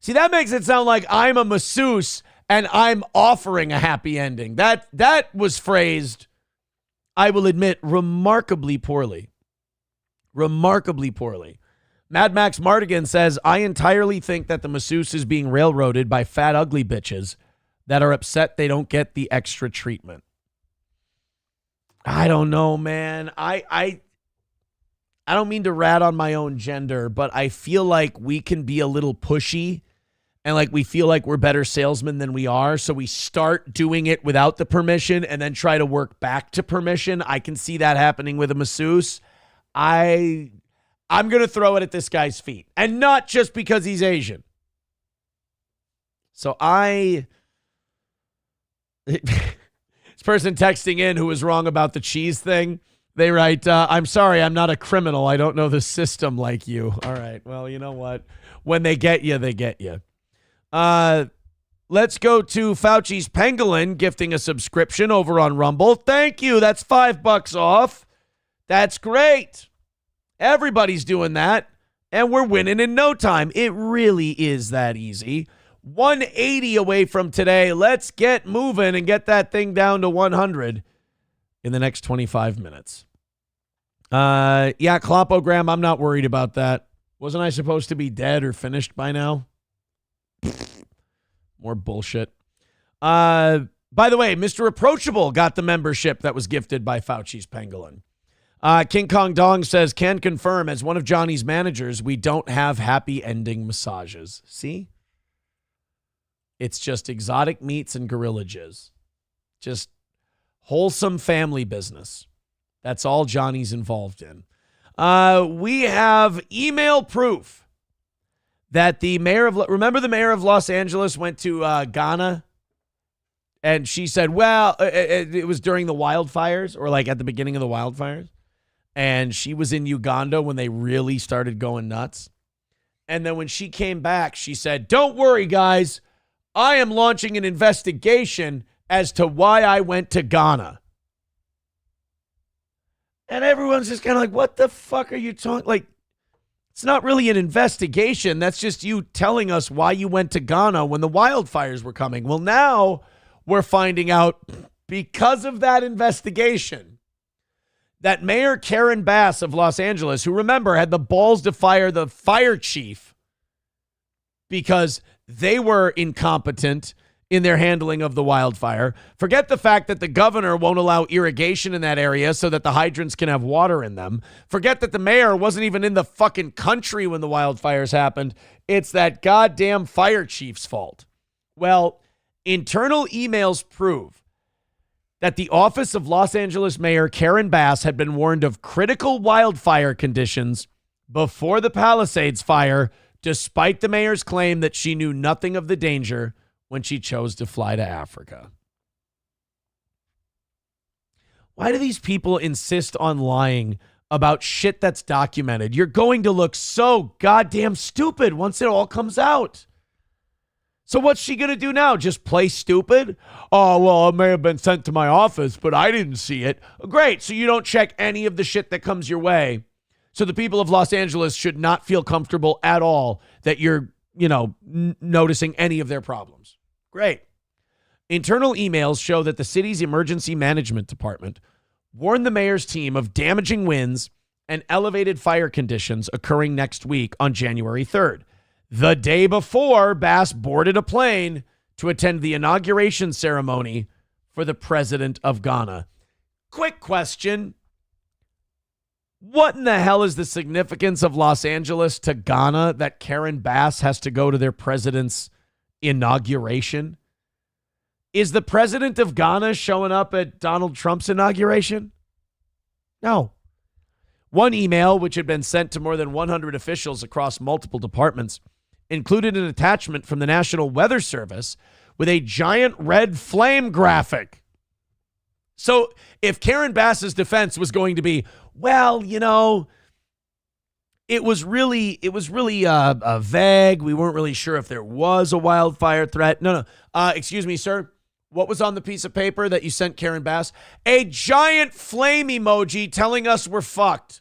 [SPEAKER 3] See, that makes it sound like I'm a masseuse and I'm offering a happy ending. That was phrased, I will admit, remarkably poorly. Remarkably poorly. Mad Max Mardigan says, I entirely think that the masseuse is being railroaded by fat, ugly bitches that are upset they don't get the extra treatment. I don't know, man. I don't mean to rat on my own gender, but I feel like we can be a little pushy and like we feel like we're better salesmen than we are. So we start doing it without the permission and then try to work back to permission. I can see that happening with a masseuse. I'm going to throw it at this guy's feet, and not just because he's Asian. So this person texting in who was wrong about the cheese thing, they write, I'm sorry, I'm not a criminal. I don't know the system like you. All right. Well, you know what? When they get you, they get you. Let's go to Fauci's Pangolin gifting a subscription over on Rumble. Thank you. That's $5 off. That's great. Everybody's doing that, and we're winning in no time. It really is that easy. 180 away from today. Let's get moving and get that thing down to 100 in the next 25 minutes. Yeah, Clopogram, I'm not worried about that. Wasn't I supposed to be dead or finished by now? More bullshit. By the way, Mr. Approachable got the membership that was gifted by Fauci's Pangolin. King Kong Dong says, can confirm as one of Johnny's managers, we don't have happy ending massages. See? It's just exotic meats and gorilla jizz. Just wholesome family business. That's all Johnny's involved in. We have email proof that the mayor of, remember the mayor of Los Angeles went to Ghana? And she said, well, it was during the wildfires or like at the beginning of the wildfires. And she was in Uganda when they really started going nuts. And then when she came back, she said, don't worry, guys. I am launching an investigation as to why I went to Ghana. And everyone's just kind of like, what the fuck are you talking? Like, it's not really an investigation. That's just you telling us why you went to Ghana when the wildfires were coming. Well, now we're finding out because of that investigation that Mayor Karen Bass of Los Angeles, who, remember, had the balls to fire the fire chief because they were incompetent in their handling of the wildfire. Forget the fact that the governor won't allow irrigation in that area so that the hydrants can have water in them. Forget that the mayor wasn't even in the fucking country when the wildfires happened. It's that goddamn fire chief's fault. Well, internal emails prove that the office of Los Angeles Mayor Karen Bass had been warned of critical wildfire conditions before the Palisades fire, despite the mayor's claim that she knew nothing of the danger when she chose to fly to Africa. Why do these people insist on lying about shit that's documented? You're going to look so goddamn stupid once it all comes out. So what's she going to do now? Just play stupid? Oh, well, it may have been sent to my office, but I didn't see it. Great. So you don't check any of the shit that comes your way. So the people of Los Angeles should not feel comfortable at all that you're, noticing any of their problems. Great. Internal emails show that the city's emergency management department warned the mayor's team of damaging winds and elevated fire conditions occurring next week on January 3rd. The day before, Bass boarded a plane to attend the inauguration ceremony for the president of Ghana. Quick question. What in the hell is the significance of Los Angeles to Ghana that Karen Bass has to go to their president's inauguration? Is the president of Ghana showing up at Donald Trump's inauguration? No. One email, which had been sent to more than 100 officials across multiple departments, included an attachment from the National Weather Service with a giant red flame graphic. So if Karen Bass's defense was going to be, well, it was really vague. We weren't really sure if there was a wildfire threat. No. Excuse me, sir. What was on the piece of paper that you sent Karen Bass? A giant flame emoji telling us we're fucked.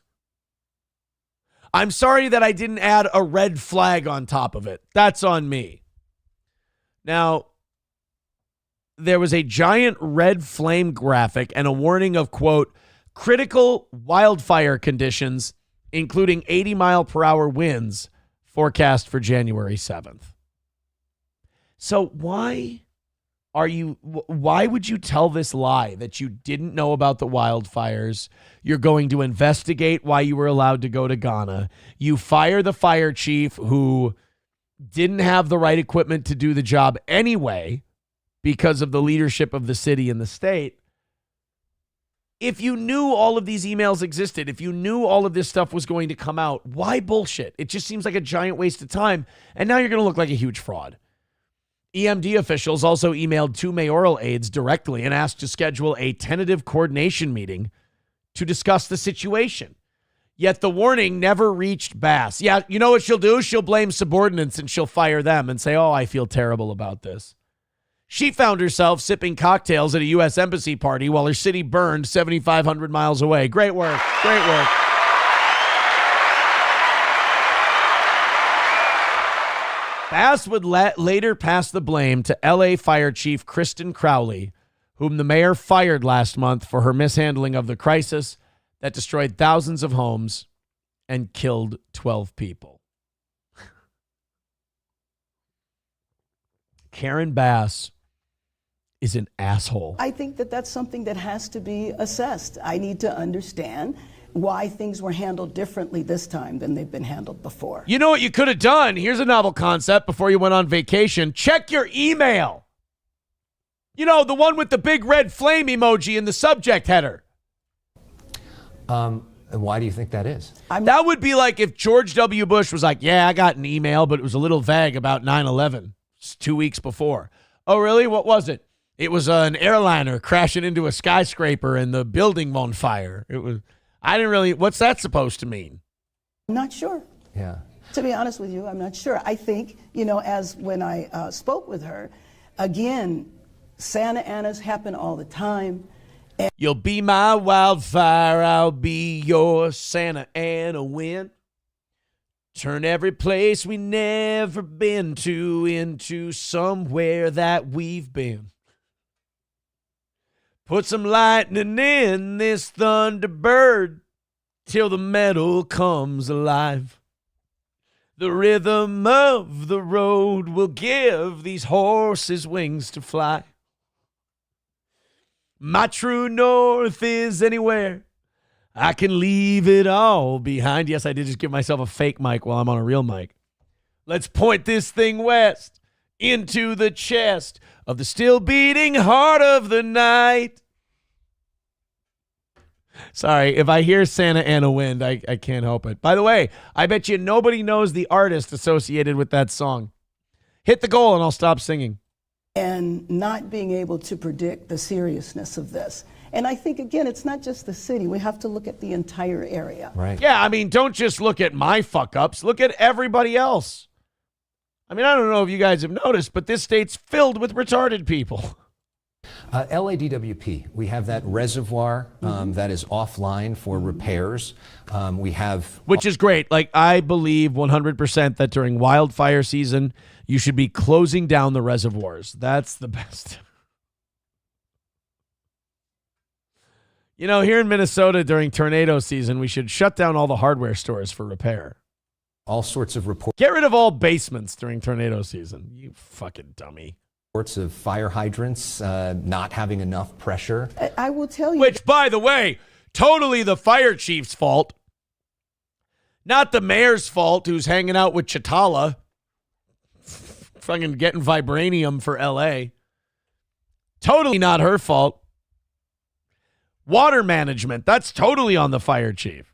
[SPEAKER 3] I'm sorry that I didn't add a red flag on top of it. That's on me. Now, there was a giant red flame graphic and a warning of, quote, critical wildfire conditions, including 80-mile-per-hour winds, forecast for January 7th. So why would you tell this lie that you didn't know about the wildfires? You're going to investigate why you were allowed to go to Ghana. You fire the fire chief who didn't have the right equipment to do the job anyway because of the leadership of the city and the state. If you knew all of these emails existed, if you knew all of this stuff was going to come out, why bullshit? It just seems like a giant waste of time. And now you're going to look like a huge fraud. EMD officials also emailed 2 mayoral aides directly and asked to schedule a tentative coordination meeting to discuss the situation. Yet the warning never reached Bass. Yeah, you know what she'll do? She'll blame subordinates and she'll fire them and say, oh, I feel terrible about this. She found herself sipping cocktails at a U.S. Embassy party while her city burned 7,500 miles away. Great work. Great work. Bass would later pass the blame to L.A. Fire Chief Kristen Crowley, whom the mayor fired last month for her mishandling of the crisis that destroyed thousands of homes and killed 12 people. Karen Bass is an asshole.
[SPEAKER 9] I think that that's something that has to be assessed. I need to understand why things were handled differently this time than they've been handled before.
[SPEAKER 3] You know what you could have done? Here's a novel concept before you went on vacation. Check your email. You know, the one with the big red flame emoji in the subject header.
[SPEAKER 10] And why do you think that is?
[SPEAKER 3] That would be like if George W. Bush was like, yeah, I got an email, but it was a little vague about 9/11. It's 2 weeks before. Oh, really? What was it? It was an airliner crashing into a skyscraper and the building on fire. It was. I didn't really. What's that supposed to mean?
[SPEAKER 9] I'm not sure.
[SPEAKER 10] Yeah.
[SPEAKER 9] To be honest with you, I'm not sure. I think, as when I spoke with her, again, Santa Anas happen all the time.
[SPEAKER 3] You'll be my wildfire, I'll be your Santa Ana wind. Turn every place we never been to into somewhere that we've been. Put some lightning in this thunderbird till the metal comes alive. The rhythm of the road will give these horses wings to fly. My true north is anywhere. I can leave it all behind. Yes, I did just give myself a fake mic while I'm on a real mic. Let's point this thing west into the chest of the still beating heart of the night. Sorry, if I hear Santa Ana Wind, I can't help it. By the way, I bet you nobody knows the artist associated with that song. Hit the goal and I'll stop singing.
[SPEAKER 9] And not being able to predict the seriousness of this. And I think, again, it's not just the city. We have to look at the entire area.
[SPEAKER 10] Right.
[SPEAKER 3] Yeah, I mean, don't just look at my fuck-ups. Look at everybody else. I mean, I don't know if you guys have noticed, but this state's filled with retarded people.
[SPEAKER 10] LADWP, we have that reservoir that is offline for repairs. We have...
[SPEAKER 3] Which is great. Like, I believe 100% that during wildfire season, you should be closing down the reservoirs. That's the best. You know, here in Minnesota during tornado season, we should shut down all the hardware stores for repair.
[SPEAKER 10] All sorts of reports.
[SPEAKER 3] Get rid of all basements during tornado season. You fucking dummy.
[SPEAKER 10] Reports of fire hydrants not having enough pressure.
[SPEAKER 9] I will tell you.
[SPEAKER 3] Which, by the way, totally the fire chief's fault. Not the mayor's fault who's hanging out with Chitala. Fucking getting vibranium for LA. Totally not her fault. Water management, that's totally on the fire chief.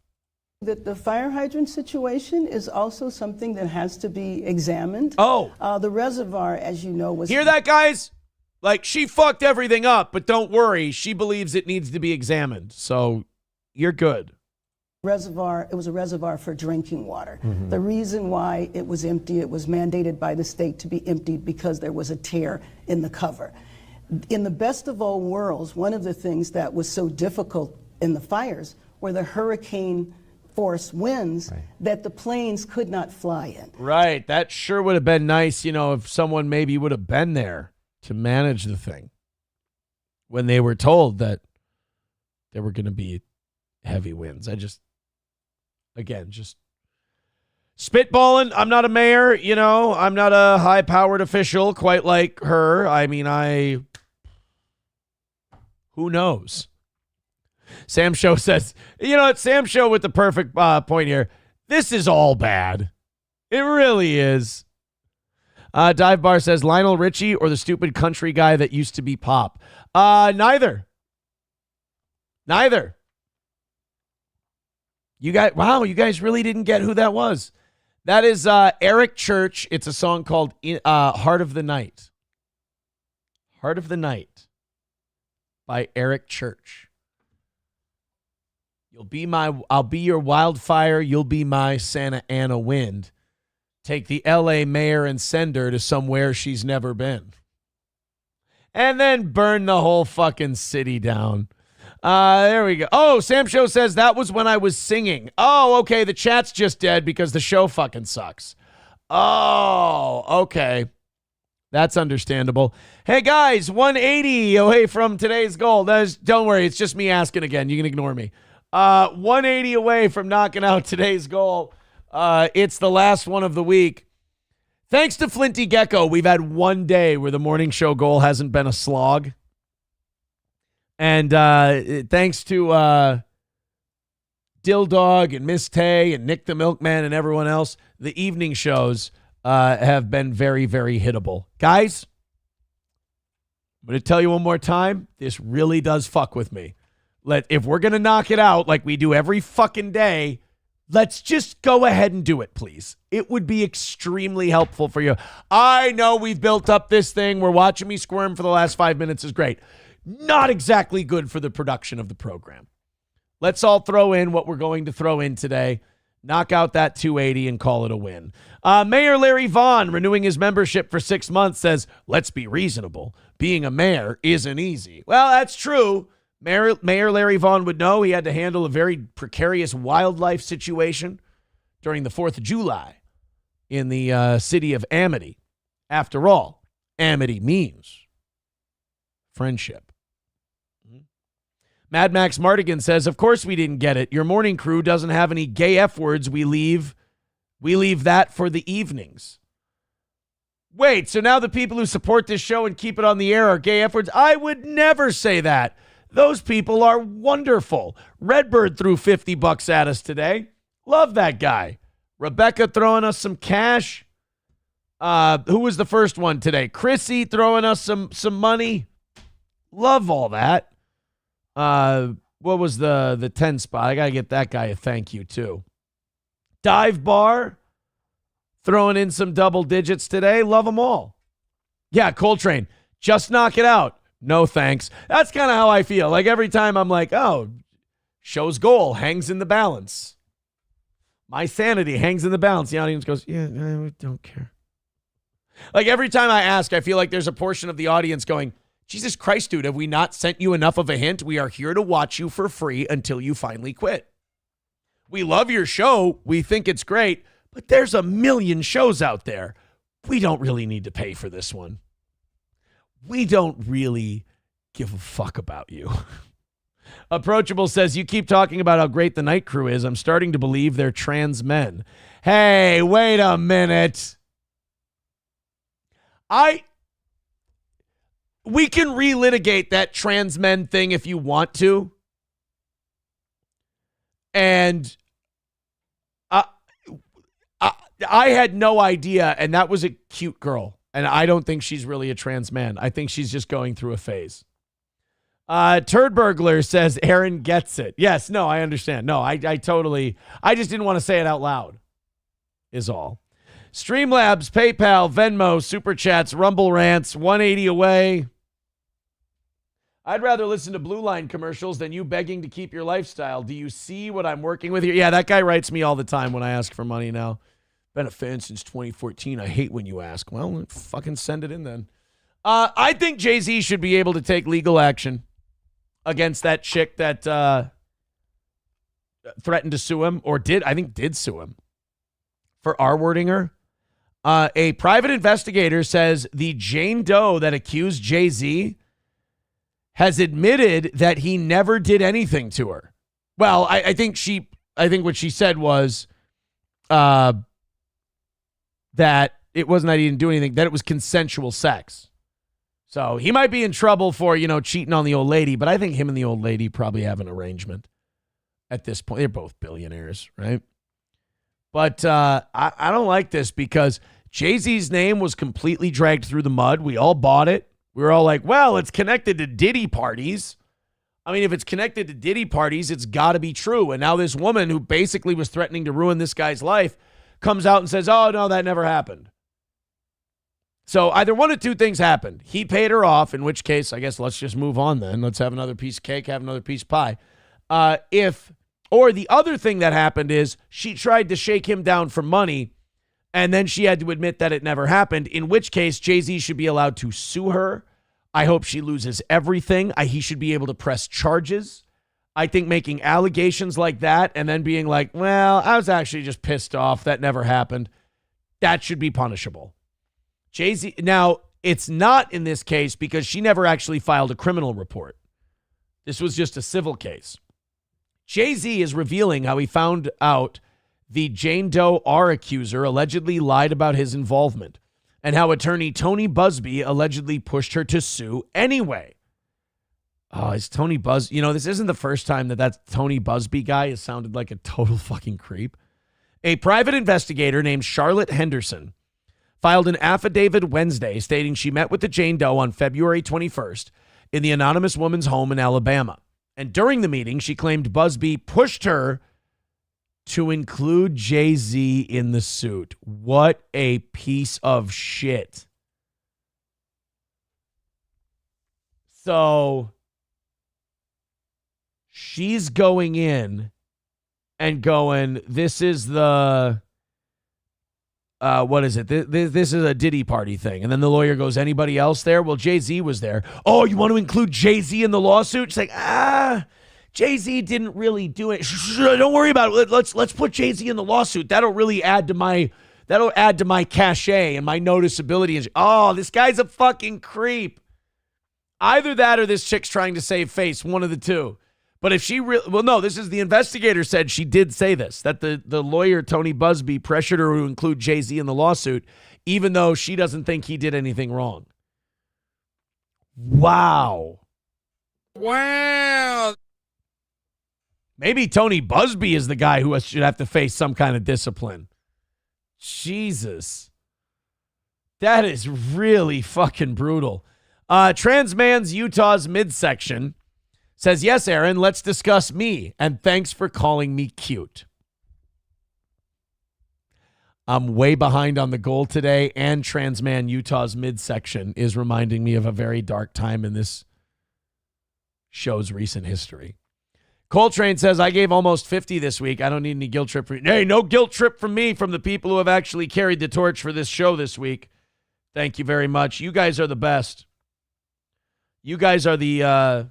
[SPEAKER 9] That the fire hydrant situation is also something that has to be examined.
[SPEAKER 3] Oh.
[SPEAKER 9] The reservoir, as you know, was...
[SPEAKER 3] Hear that, guys? Like, she fucked everything up, but don't worry. She believes it needs to be examined. So you're good.
[SPEAKER 9] Reservoir, it was a reservoir for drinking water. The reason why it was empty, it was mandated by the state to be emptied because there was a tear in the cover. In the best of all worlds, one of the things that was so difficult in the fires were the hurricane force winds that the planes could not fly in.
[SPEAKER 3] Right. That sure would have been nice, you know, if someone maybe would have been there to manage the thing when they were told that there were going to be heavy winds. Again, just spitballing. I'm not a mayor, you know, I'm not a high-powered official quite like her. I mean, who knows? Sam Show says, you know what? Sam Show with the perfect point here. This is all bad. It really is. Dive Bar says, Lionel Richie or the stupid country guy that used to be pop? Neither. You guys really didn't get who that was. That is Eric Church. It's a song called Heart of the Night. Heart of the Night by Eric Church. I'll be your wildfire. You'll be my Santa Ana wind. Take the LA mayor and send her to somewhere she's never been. And then burn the whole fucking city down. There we go. Oh, Sam Show says that was when I was singing. Oh, okay. The chat's just dead because the show fucking sucks. Oh, okay. That's understandable. Hey, guys, 180 away from today's goal. Don't worry. It's just me asking again. You can ignore me. 180 away from knocking out today's goal. It's the last one of the week. Thanks to Flinty Gecko, we've had one day where the morning show goal hasn't been a slog. And thanks to Dill Dog and Miss Tay and Nick the Milkman and everyone else, the evening shows have been very, very hittable. Guys, I'm going to tell you one more time, this really does fuck with me. If we're going to knock it out like we do every fucking day, let's just go ahead and do it, please. It would be extremely helpful for you. I know we've built up this thing. We're watching me squirm for the last 5 minutes is great. Not exactly good for the production of the program. Let's all throw in what we're going to throw in today. Knock out that 280 and call it a win. Mayor Larry Vaughn, renewing his membership for 6 months, says, let's be reasonable. Being a mayor isn't easy. Well, that's true. Mayor Larry Vaughn would know he had to handle a very precarious wildlife situation during the 4th of July in the city of Amity. After all, amity means friendship. Mad Max Mardigan says, of course we didn't get it. Your morning crew doesn't have any gay F words. We leave that for the evenings. Wait, so now the people who support this show and keep it on the air are gay F words? I would never say that. Those people are wonderful. Redbird threw $50 at us today. Love that guy. Rebecca throwing us some cash. Who was the first one today? Chrissy throwing us some money. Love all that. What was the 10 spot? I got to get that guy a thank you too. Dive Bar throwing in some double digits today. Love them all. Yeah, Coltrane. Just knock it out. No thanks. That's kind of how I feel. Like every time I'm like, oh, show's goal hangs in the balance. My sanity hangs in the balance. The audience goes, yeah, I don't care. Like every time I ask, I feel like there's a portion of the audience going, Jesus Christ, dude, have we not sent you enough of a hint? We are here to watch you for free until you finally quit. We love your show. We think it's great, but there's a million shows out there. We don't really need to pay for this one. We don't really give a fuck about you. Approachable says, you keep talking about how great the night crew is. I'm starting to believe they're trans men. Hey, wait a minute. We can relitigate that trans men thing if you want to. And I had no idea, and that was a cute girl. And I don't think she's really a trans man. I think she's just going through a phase. Turd Burglar says Aaron gets it. Yes, no, I understand. No, I totally, I just didn't want to say it out loud, is all. Streamlabs, PayPal, Venmo, Super Chats, Rumble Rants, 180 away. I'd rather listen to Blue Line commercials than you begging to keep your lifestyle. Do you see what I'm working with here? Yeah, that guy writes me all the time when I ask for money now. Been a fan since 2014. I hate when you ask. Well, fucking send it in then. I think Jay-Z should be able to take legal action against that chick that threatened to sue him or did sue him for R-wording her. A private investigator says the Jane Doe that accused Jay-Z has admitted that he never did anything to her. Well, I think what she said was that it wasn't that he didn't do anything, that it was consensual sex. So he might be in trouble for, cheating on the old lady, but I think him and the old lady probably have an arrangement at this point. They're both billionaires, right? But I don't like this because Jay-Z's name was completely dragged through the mud. We all bought it. We were all like, well, it's connected to Diddy parties. I mean, if it's connected to Diddy parties, it's got to be true. And now this woman who basically was threatening to ruin this guy's life comes out and says, oh, no, that never happened. So either one of two things happened. He paid her off, in which case, I guess let's just move on then. Let's have another piece of cake, have another piece of pie. Or the other thing that happened is she tried to shake him down for money, and then she had to admit that it never happened, in which case Jay-Z should be allowed to sue her. I hope she loses everything. He should be able to press charges. I think making allegations like that and then being like, well, I was actually just pissed off. That never happened. That should be punishable. Jay-Z, now, it's not in this case because she never actually filed a criminal report. This was just a civil case. Jay-Z is revealing how he found out the Jane Doe R accuser allegedly lied about his involvement and how attorney Tony Busby allegedly pushed her to sue anyway. Oh, it's Tony Buzz. You know, this isn't the first time that Tony Busby guy has sounded like a total fucking creep. A private investigator named Charlotte Henderson filed an affidavit Wednesday stating she met with the Jane Doe on February 21st in the anonymous woman's home in Alabama. And during the meeting, she claimed Busby pushed her to include Jay-Z in the suit. What a piece of shit. So she's going in and going, this is the, what is it? This is a Diddy party thing. And then the lawyer goes, anybody else there? Well, Jay-Z was there. Oh, you want to include Jay-Z in the lawsuit? She's like, Jay-Z didn't really do it. Don't worry about it. Let's put Jay-Z in the lawsuit. That'll really add to my cachet and my noticeability. Oh, this guy's a fucking creep. Either that or this chick's trying to save face, one of the two. But if she this is the investigator said she did say this, that the lawyer, Tony Busby, pressured her to include Jay-Z in the lawsuit, even though she doesn't think he did anything wrong. Wow. Wow. Maybe Tony Busby is the guy who should have to face some kind of discipline. Jesus. That is really fucking brutal. Trans Man's Utah's midsection says, yes, Aaron, let's discuss me, and thanks for calling me cute. I'm way behind on the goal today, and Trans Man Utah's midsection is reminding me of a very dark time in this show's recent history. Coltrane says, I gave almost 50 this week. I don't need any guilt trip. Hey, no guilt trip from me, from the people who have actually carried the torch for this show this week. Thank you very much. You guys are the best. You guys are the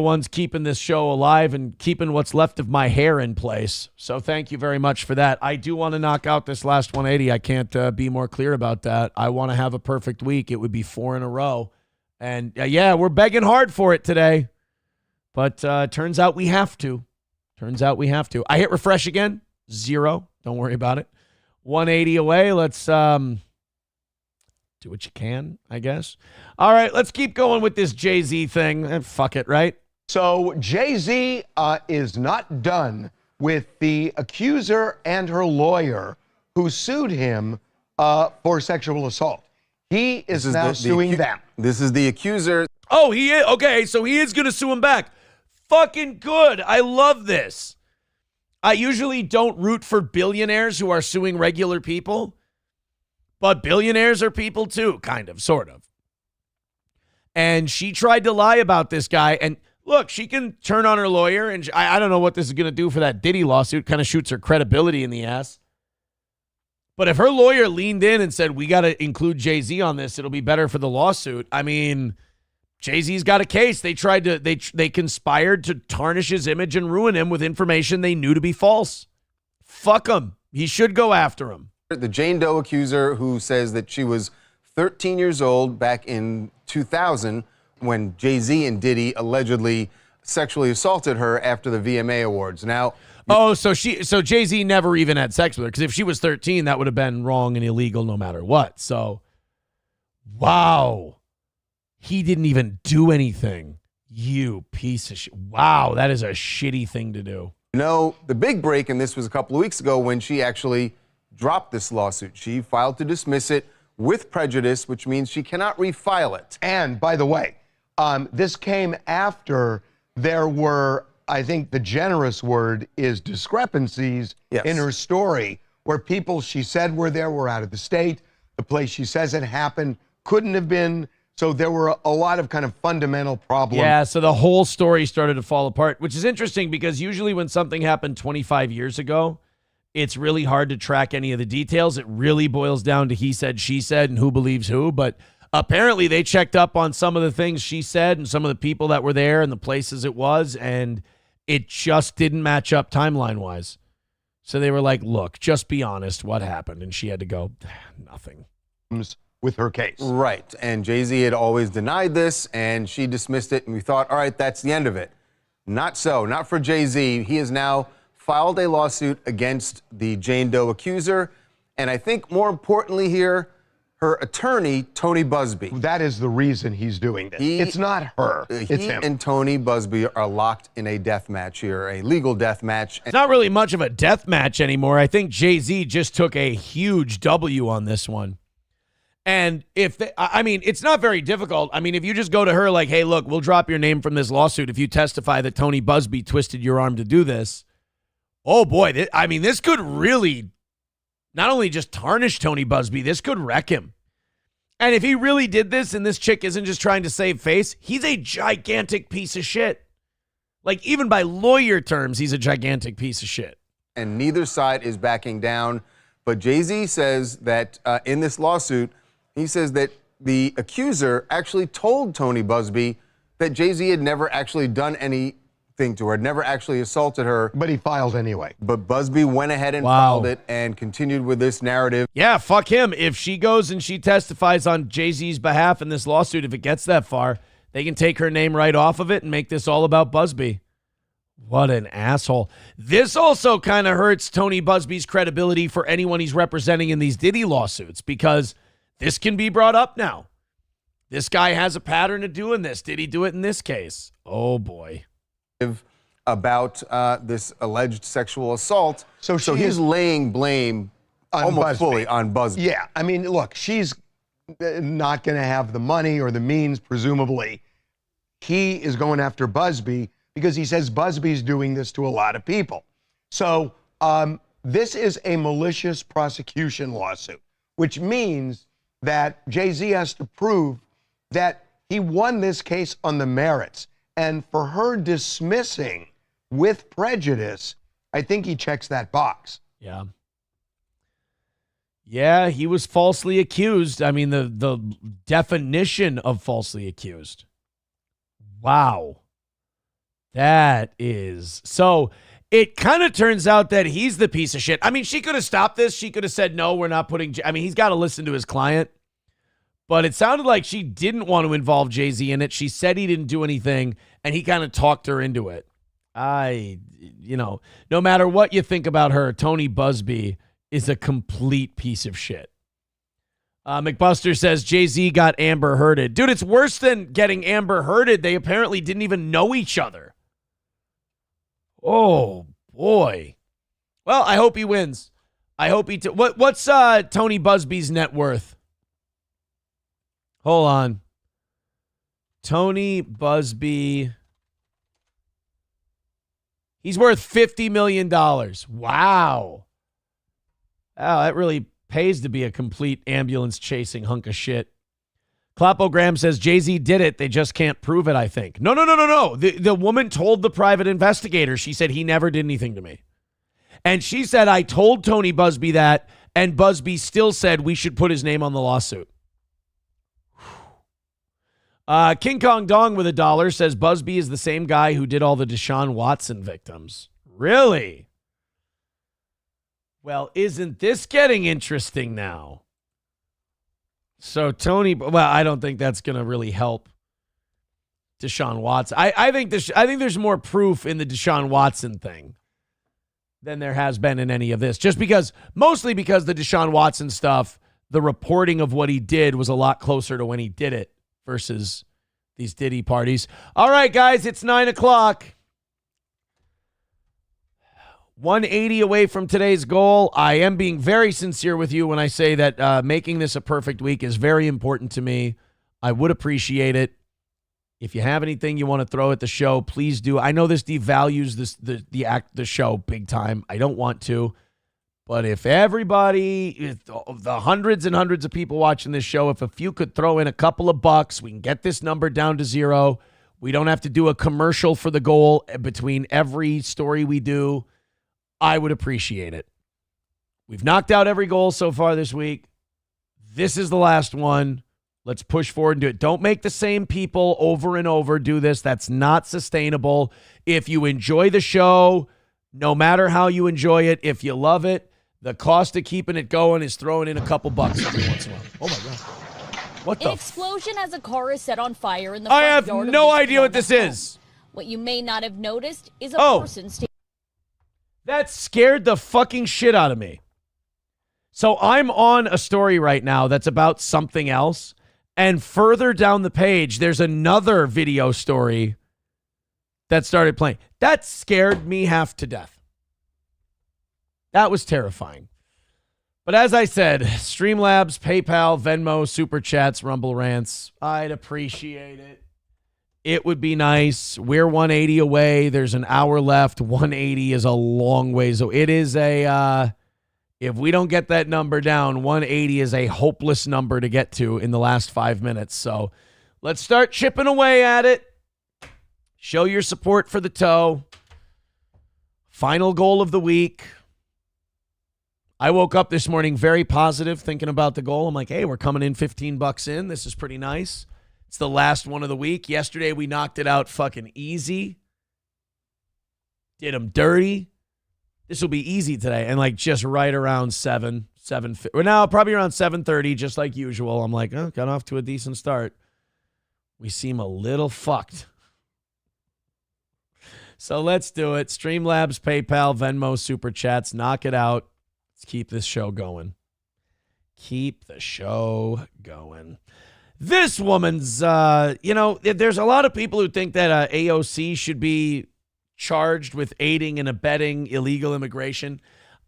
[SPEAKER 3] ones keeping this show alive and keeping what's left of my hair in place. So thank you very much for that. I do want to knock out this last 180. I can't be more clear about that. I want to have a perfect week. It would be 4 in a row. And yeah, we're begging hard for it today. But turns out we have to. I hit refresh again. 0. Don't worry about it. 180 away. Let's do what you can, I guess. All right, let's keep going with this Jay-Z thing. Fuck it, right?
[SPEAKER 7] So Jay-Z is not done with the accuser and her lawyer who sued him for sexual assault. He is now suing them.
[SPEAKER 11] This is the accuser.
[SPEAKER 3] Oh, he is? Okay, so he is going to sue him back. Fucking good. I love this. I usually don't root for billionaires who are suing regular people, but billionaires are people too, kind of, sort of. And she tried to lie about this guy. And look, she can turn on her lawyer, and I don't know what this is going to do for that Diddy lawsuit. Kind of shoots her credibility in the ass. But if her lawyer leaned in and said, we got to include Jay-Z on this, it'll be better for the lawsuit. I mean, Jay-Z's got a case. They conspired to tarnish his image and ruin him with information they knew to be false. Fuck him. He should go after him.
[SPEAKER 11] The Jane Doe accuser, who says that she was 13 years old back in 2000 when Jay-Z and Diddy allegedly sexually assaulted her after the VMA Awards. Now,
[SPEAKER 3] so Jay-Z never even had sex with her, because if she was 13, that would have been wrong and illegal no matter what. So, wow. He didn't even do anything. You piece of shit. Wow, that is a shitty thing to do.
[SPEAKER 11] No, the big break, and this was a couple of weeks ago when she actually dropped this lawsuit. She filed to dismiss it with prejudice, which means she cannot refile it.
[SPEAKER 7] And by the way, this came after there were, I think the generous word is discrepancies in her story, where people she said were there were out of the state. The place she says it happened couldn't have been. So there were a lot of kind of fundamental problems.
[SPEAKER 3] Yeah, so the whole story started to fall apart, which is interesting because usually when something happened 25 years ago, it's really hard to track any of the details. It really boils down to he said, she said, and who believes who. But apparently they checked up on some of the things she said and some of the people that were there and the places it was, and it just didn't match up timeline-wise. So they were like, look, just be honest, what happened? And she had to go, nothing.
[SPEAKER 7] With her case.
[SPEAKER 11] Right. And Jay-Z had always denied this, and she dismissed it, and we thought, all right, that's the end of it. Not so. Not for Jay-Z. He has now filed a lawsuit against the Jane Doe accuser. And I think more importantly here, her attorney, Tony Busby.
[SPEAKER 7] That is the reason he's doing this. It's not her. It's him.
[SPEAKER 11] And Tony Busby are locked in a death match here, a legal death match.
[SPEAKER 3] It's not really much of a death match anymore. I think Jay-Z just took a huge W on this one. And it's not very difficult. I mean, if you just go to her like, hey, look, we'll drop your name from this lawsuit if you testify that Tony Busby twisted your arm to do this. Oh, boy. This could really not only just tarnish Tony Busby, this could wreck him. And if he really did this and this chick isn't just trying to save face, he's a gigantic piece of shit. Like, even by lawyer terms, he's a gigantic piece of shit.
[SPEAKER 11] And neither side is backing down. But Jay-Z says that in this lawsuit, he says that the accuser actually told Tony Busby that Jay-Z had never actually done anything to her, had never actually assaulted her.
[SPEAKER 7] But he filed anyway.
[SPEAKER 11] But Busby went ahead and filed it and continued with this narrative.
[SPEAKER 3] Yeah, fuck him. If she goes and she testifies on Jay-Z's behalf in this lawsuit, if it gets that far, they can take her name right off of it and make this all about Busby. What an asshole. This also kind of hurts Tony Busby's credibility for anyone he's representing in these Diddy lawsuits, because this can be brought up now. This guy has a pattern of doing this. Did he do it in this case? Oh, boy.
[SPEAKER 11] About this alleged sexual assault. So
[SPEAKER 7] she
[SPEAKER 11] he's
[SPEAKER 7] is
[SPEAKER 11] laying blame
[SPEAKER 7] on
[SPEAKER 11] almost
[SPEAKER 7] Busby.
[SPEAKER 11] fully on Busby.
[SPEAKER 7] Yeah, I mean, look, she's not going to have the money or the means, presumably. He is going after Busby because he says Busby's doing this to a lot of people. So this is a malicious prosecution lawsuit, which means that Jay-Z has to prove that he won this case on the merits. And for her dismissing with prejudice, I think he checks that box.
[SPEAKER 3] Yeah. Yeah, he was falsely accused. I mean, the definition of falsely accused. Wow. That is. So it kind of turns out that he's the piece of shit. I mean, she could have stopped this. She could have said, no, we're not putting. I mean, he's got to listen to his client. But it sounded like she didn't want to involve Jay-Z in it. She said he didn't do anything, and he kind of talked her into it. No matter what you think about her, Tony Busby is a complete piece of shit. McBuster says Jay-Z got Amber Hearded. Dude, it's worse than getting Amber Hearded. They apparently didn't even know each other. Oh, boy. Well, I hope he wins. I hope he... What's Tony Busby's net worth? Hold on. Tony Busby. He's worth $50 million. Wow. Oh, that really pays to be a complete ambulance-chasing hunk of shit. Clapogram says Jay-Z did it. They just can't prove it, I think. No. The woman told the private investigator. She said he never did anything to me. And she said, I told Tony Busby that, and Busby still said we should put his name on the lawsuit. King Kong Dong with $1 says Busby is the same guy who did all the Deshaun Watson victims. Really? Well, isn't this getting interesting now? So Tony, I don't think that's going to really help Deshaun Watson. I think there's more proof in the Deshaun Watson thing than there has been in any of this. Mostly because the Deshaun Watson stuff, the reporting of what he did was a lot closer to when he did it versus these Diddy parties. All right, guys, it's 9:00. 180 away from today's goal. I am being very sincere with you when I say that making this a perfect week is very important to me. I would appreciate it. If you have anything you want to throw at the show, please do. I know this devalues the show big time. I don't want to. But if everybody, the hundreds and hundreds of people watching this show, if a few could throw in a couple of bucks, we can get this number down to 0. We don't have to do a commercial for the goal between every story we do. I would appreciate it. We've knocked out every goal so far this week. This is the last one. Let's push forward and do it. Don't make the same people over and over do this. That's not sustainable. If you enjoy the show, no matter how you enjoy it, if you love it, the cost of keeping it going is throwing in a couple bucks every once in a while. Oh, my God. What the?
[SPEAKER 12] An explosion as a car is set on fire in the front
[SPEAKER 3] I have
[SPEAKER 12] yard of
[SPEAKER 3] no
[SPEAKER 12] this
[SPEAKER 3] idea what this
[SPEAKER 12] home.
[SPEAKER 3] is.
[SPEAKER 12] What you may not have noticed is a person standing.
[SPEAKER 3] That scared the fucking shit out of me. So I'm on a story right now that's about something else. And further down the page, there's another video story that started playing. That scared me half to death. That was terrifying. But as I said, Streamlabs, PayPal, Venmo, Super Chats, Rumble Rants, I'd appreciate it. It would be nice. We're 180 away. There's an hour left. 180 is a long way. So it is if we don't get that number down, 180 is a hopeless number to get to in the last 5 minutes. So let's start chipping away at it. Show your support for the toe. Final goal of the week. I woke up this morning very positive thinking about the goal. I'm like, hey, we're coming in $15 in. This is pretty nice. It's the last one of the week. Yesterday, we knocked it out fucking easy. Did them dirty. This will be easy today. And like just right around 7:50. We're now probably around 7:30, just like usual. I'm like, oh, got off to a decent start. We seem a little fucked. So let's do it. Streamlabs, PayPal, Venmo, Super Chats. Knock it out. Let's keep this show going. Keep the show going. This woman's, there's a lot of people who think that AOC should be charged with aiding and abetting illegal immigration.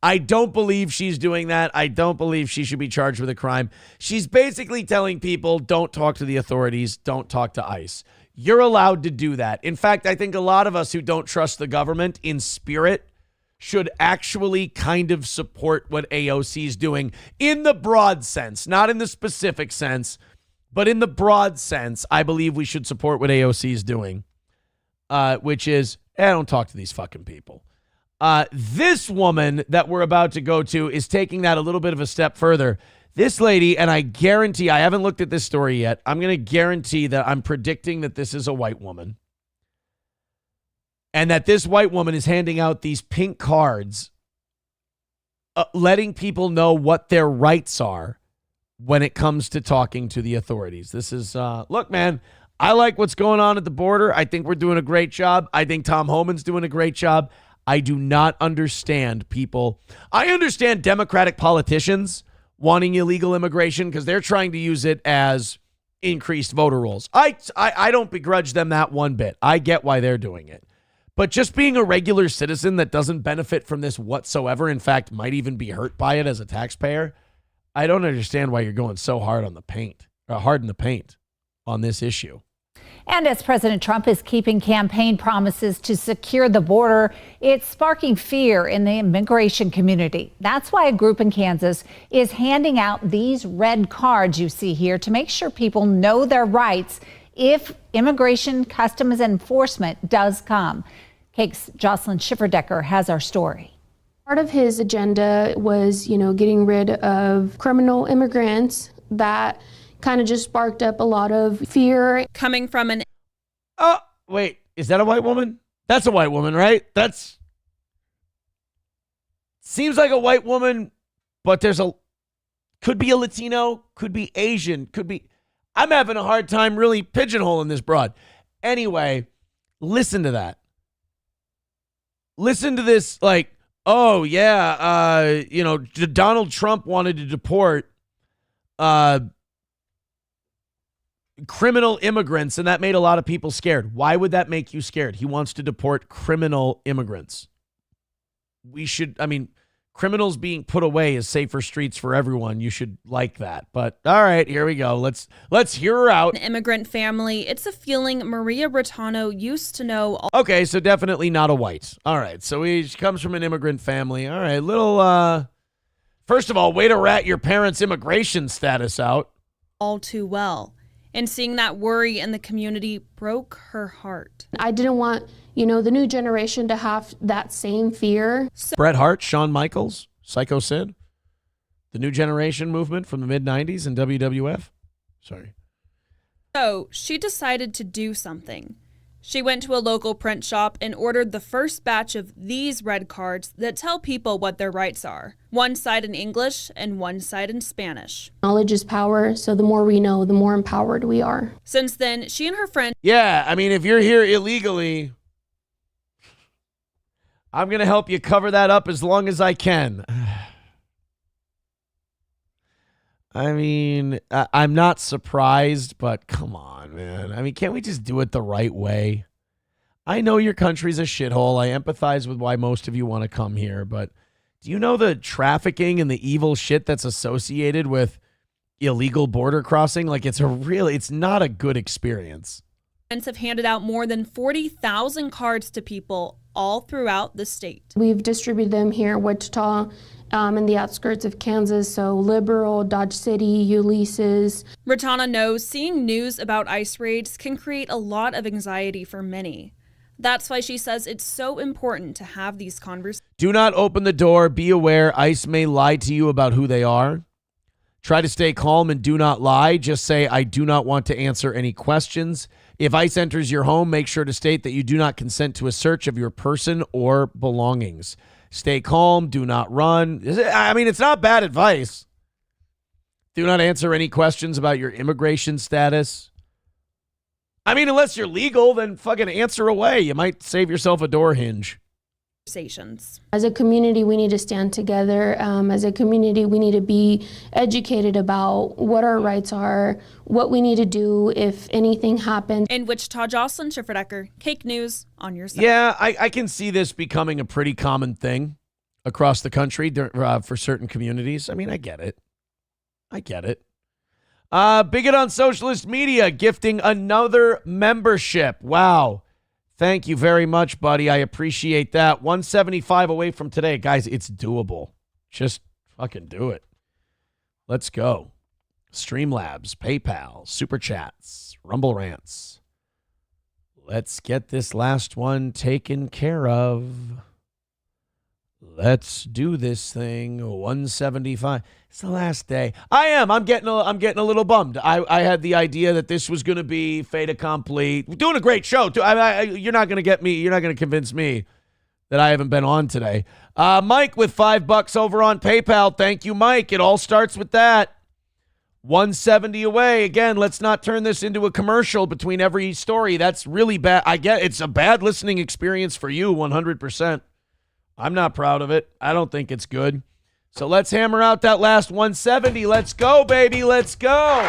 [SPEAKER 3] I don't believe she's doing that. I don't believe she should be charged with a crime. She's basically telling people, don't talk to the authorities, don't talk to ICE. You're allowed to do that. In fact, I think a lot of us who don't trust the government in spirit should actually kind of support what AOC is doing in the broad sense, not in the specific sense, but in the broad sense. I believe we should support what AOC is doing, which is, don't talk to these fucking people. This woman that we're about to go to is taking that a little bit of a step further. This lady, and I guarantee, I haven't looked at this story yet. I'm going to guarantee that I'm predicting that this is a white woman. And that this white woman is handing out these pink cards, letting people know what their rights are when it comes to talking to the authorities. This is, look, man, I like what's going on at the border. I think we're doing a great job. I think Tom Homan's doing a great job. I do not understand people. I understand Democratic politicians wanting illegal immigration because they're trying to use it as increased voter rolls. I don't begrudge them that one bit. I get why they're doing it. But just being a regular citizen that doesn't benefit from this whatsoever, in fact, might even be hurt by it as a taxpayer, I don't understand why you're going so hard on the paint, or hard in the paint on this issue.
[SPEAKER 5] And as President Trump is keeping campaign promises to secure the border, it's sparking fear in the immigration community. That's why a group in Kansas is handing out these red cards you see here to make sure people know their rights if immigration customs enforcement does come. CAKE's Jocelyn Schifferdecker has our story.
[SPEAKER 13] Part of his agenda was, getting rid of criminal immigrants. That kind of just sparked up a lot of fear.
[SPEAKER 23] Coming from an...
[SPEAKER 3] Oh, wait, is that a white woman? That's a white woman, right? That's... Seems like a white woman, but could be a Latino, could be Asian, could be... I'm having a hard time really pigeonholing this broad. Anyway, listen to that. Listen to this, like, oh, yeah, Donald Trump wanted to deport criminal immigrants, and that made a lot of people scared. Why would that make you scared? He wants to deport criminal immigrants. Criminals being put away is safer streets for everyone. You should like that. But all right, here we go. Let's hear her out.
[SPEAKER 23] An immigrant family. It's a feeling Maria Britano used to know.
[SPEAKER 3] Okay, so definitely not a white. All right, so she comes from an immigrant family. All right, little, first of all, way to rat your parents' immigration status out.
[SPEAKER 23] All too well. And seeing that worry in the community broke her heart.
[SPEAKER 13] I didn't want, the new generation to have that same fear.
[SPEAKER 3] Bret Hart, Shawn Michaels, Psycho Sid, the new generation movement from the mid-90s in WWF. Sorry.
[SPEAKER 23] So she decided to do something. She went to a local print shop and ordered the first batch of these red cards that tell people what their rights are. One side in English and one side in Spanish.
[SPEAKER 13] Knowledge is power, so the more we know, the more empowered we are.
[SPEAKER 23] Since then, she and her friend...
[SPEAKER 3] Yeah, if you're here illegally, I'm going to help you cover that up as long as I can. I mean, I'm not surprised, but come on, man. I mean, can't we just do it the right way? I know your country's a shithole. I empathize with why most of you want to come here, but do you know the trafficking and the evil shit that's associated with illegal border crossing? Like, it's not a good experience.
[SPEAKER 23] Have handed out more than 40,000 cards to people all throughout the state.
[SPEAKER 13] We've distributed them here in Wichita, in the outskirts of Kansas, so Liberal, Dodge City, Ulysses.
[SPEAKER 23] Ratana knows seeing news about ICE raids can create a lot of anxiety for many. That's why she says it's so important to have these conversations.
[SPEAKER 3] Do not open the door. Be aware ICE may lie to you about who they are. Try to stay calm and do not lie. Just say, I do not want to answer any questions. If ICE enters your home, make sure to state that you do not consent to a search of your person or belongings. Stay calm. Do not run. I mean, it's not bad advice. Do not answer any questions about your immigration status. I mean, unless you're legal, then fucking answer away. You might save yourself a door hinge.
[SPEAKER 13] As a community, we need to stand together. As a community, we need to be educated about what our rights are, what we need to do if anything happens.
[SPEAKER 23] In Wichita, Jocelyn Schifferdecker, Cake News on your side.
[SPEAKER 3] Yeah, I can see this becoming a pretty common thing across the country for certain communities. I mean, I get it. Bigot on socialist media gifting another membership. Wow. Thank you very much, buddy. I appreciate that. 175 away from today. Guys, it's doable. Just fucking do it. Let's go. Streamlabs, PayPal, Super Chats, Rumble Rants. Let's get this last one taken care of. Let's do this thing. 175. It's the last day. I'm getting a little bummed. I had the idea that this was going to be fait accompli. We're doing a great show. You're not going to get me. You're not going to convince me that I haven't been on today. Mike with $5 over on PayPal. Thank you, Mike. It all starts with that. 170 away. Again, let's not turn this into a commercial between every story. That's really bad. I get it's a bad listening experience for you, 100%. I'm not proud of it. I don't think it's good. So let's hammer out that last 170. Let's go, baby. Let's go.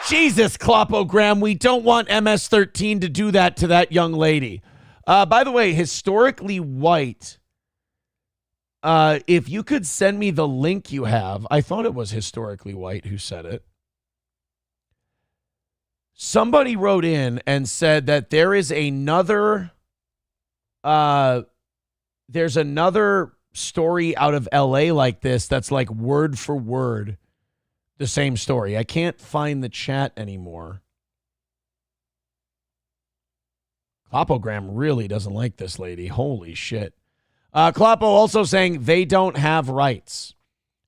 [SPEAKER 3] Jesus, Clopogram. We don't want MS-13 to do that to that young lady. By the way, historically white. If you could send me the link you have. I thought it was historically white who said it. Somebody wrote in and said that there is another there's another story out of LA like this that's like word for word the same story. I can't find the chat anymore. Clopogram really doesn't like this lady. Holy shit. Clopo also saying they don't have rights.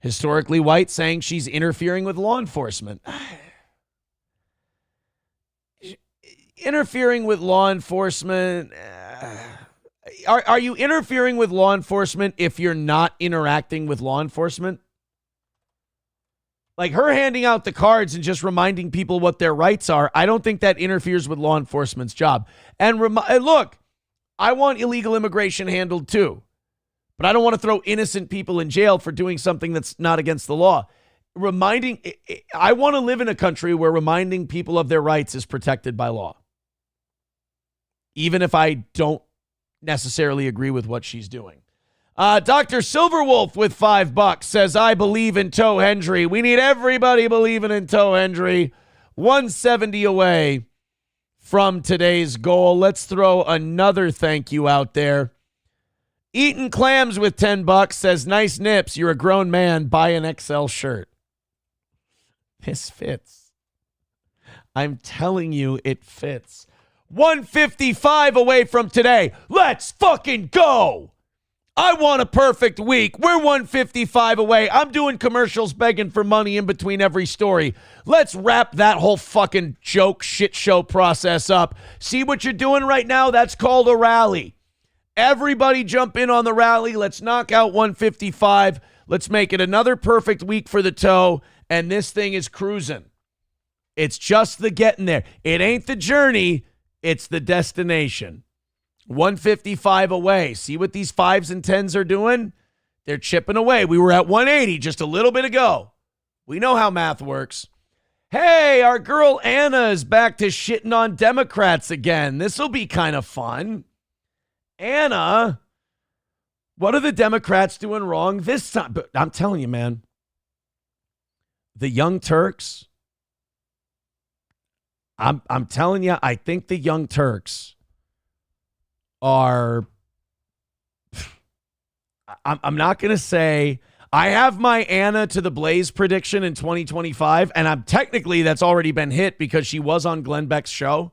[SPEAKER 3] Historically white saying she's interfering with law enforcement. Interfering with law enforcement. Are you interfering with law enforcement if you're not interacting with law enforcement? Like her handing out the cards and just reminding people what their rights are, I don't think that interferes with law enforcement's job. And look, I want illegal immigration handled too, but I don't want to throw innocent people in jail for doing something that's not against the law. I want to live in a country where reminding people of their rights is protected by law. Even if I don't necessarily agree with what she's doing. Dr. Silverwolf with $5 says, I believe in Toe Hendry. We need everybody believing in Toe Hendry. 170 away from today's goal. Let's throw another thank you out there. Eaton Clams with $10 says, nice nips. You're a grown man. Buy an XL shirt. This fits. I'm telling you, it fits. 155 away from today. Let's fucking go. I want a perfect week. We're 155 away. I'm doing commercials begging for money in between every story. Let's wrap that whole fucking joke shit show process up. See what you're doing right now? That's called a rally. Everybody jump in on the rally. Let's knock out 155. Let's make it another perfect week for the toe. And this thing is cruising. It's just the getting there. It ain't the journey. It's the destination. 155 away. See what these 5s and 10s are doing? They're chipping away. We were at 180 just a little bit ago. We know how math works. Hey, our girl Anna is back to shitting on Democrats again. This will be kind of fun. Anna, what are the Democrats doing wrong this time? But I'm telling you, man, the Young Turks, I'm telling you, I think the Young Turks are, I'm not going to say, I have my Anna to the Blaze prediction in 2025, and I'm technically that's already been hit because she was on Glenn Beck's show.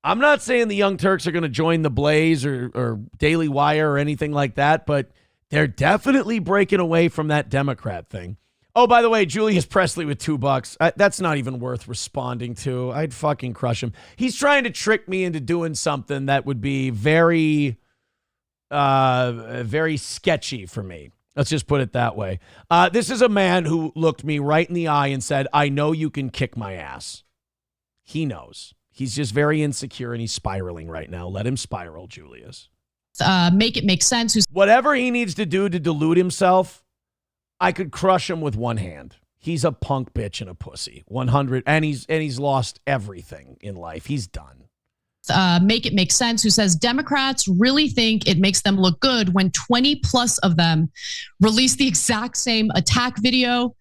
[SPEAKER 3] I'm not saying the Young Turks are going to join the Blaze or Daily Wire or anything like that, but they're definitely breaking away from that Democrat thing. Oh, by the way, Julius Presley with $2. That's not even worth responding to. I'd fucking crush him. He's trying to trick me into doing something that would be very, very sketchy for me. Let's just put it that way. This is a man who looked me right in the eye and said, I know you can kick my ass. He knows. He's just very insecure and he's spiraling right now. Let him spiral, Julius.
[SPEAKER 15] Make it make sense.
[SPEAKER 3] Whatever he needs to do to delude himself, I could crush him with one hand. He's a punk bitch and a pussy. 100, and he's lost everything in life. He's done.
[SPEAKER 15] Make it make sense, who says Democrats really think it makes them look good when 20 plus of them release the exact same attack video.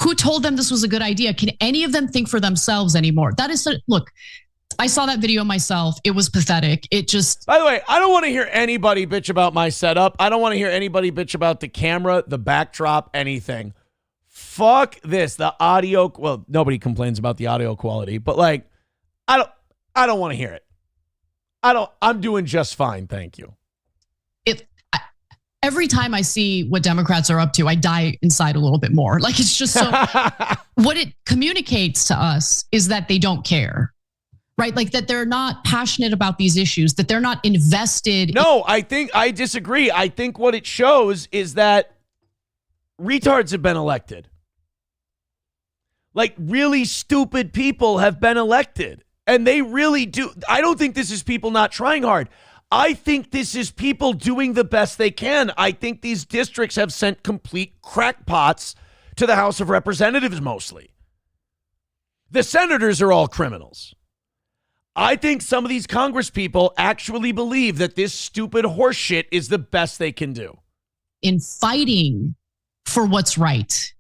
[SPEAKER 15] Who told them this was a good idea? Can any of them think for themselves anymore? That is, look, I saw that video myself. It was pathetic. It just.
[SPEAKER 3] By the way, I don't want to hear anybody bitch about my setup. I don't want to hear anybody bitch about the camera, the backdrop, anything. Fuck this. The audio. Well, nobody complains about the audio quality, but like, I don't want to hear it. I'm doing just fine. Thank you.
[SPEAKER 15] Every time I see what Democrats are up to, I die inside a little bit more. Like, it's just so, what it communicates to us is that they don't care, right? Like that they're not passionate about these issues, that they're not invested.
[SPEAKER 3] No, I disagree. I think what it shows is that retards have been elected. Like really stupid people have been elected. And they really do. I don't think this is people not trying hard. I think this is people doing the best they can. I think these districts have sent complete crackpots to the House of Representatives mostly. The senators are all criminals. I think some of these Congress people actually believe that this stupid horseshit is the best they can do.
[SPEAKER 15] In fighting for what's right.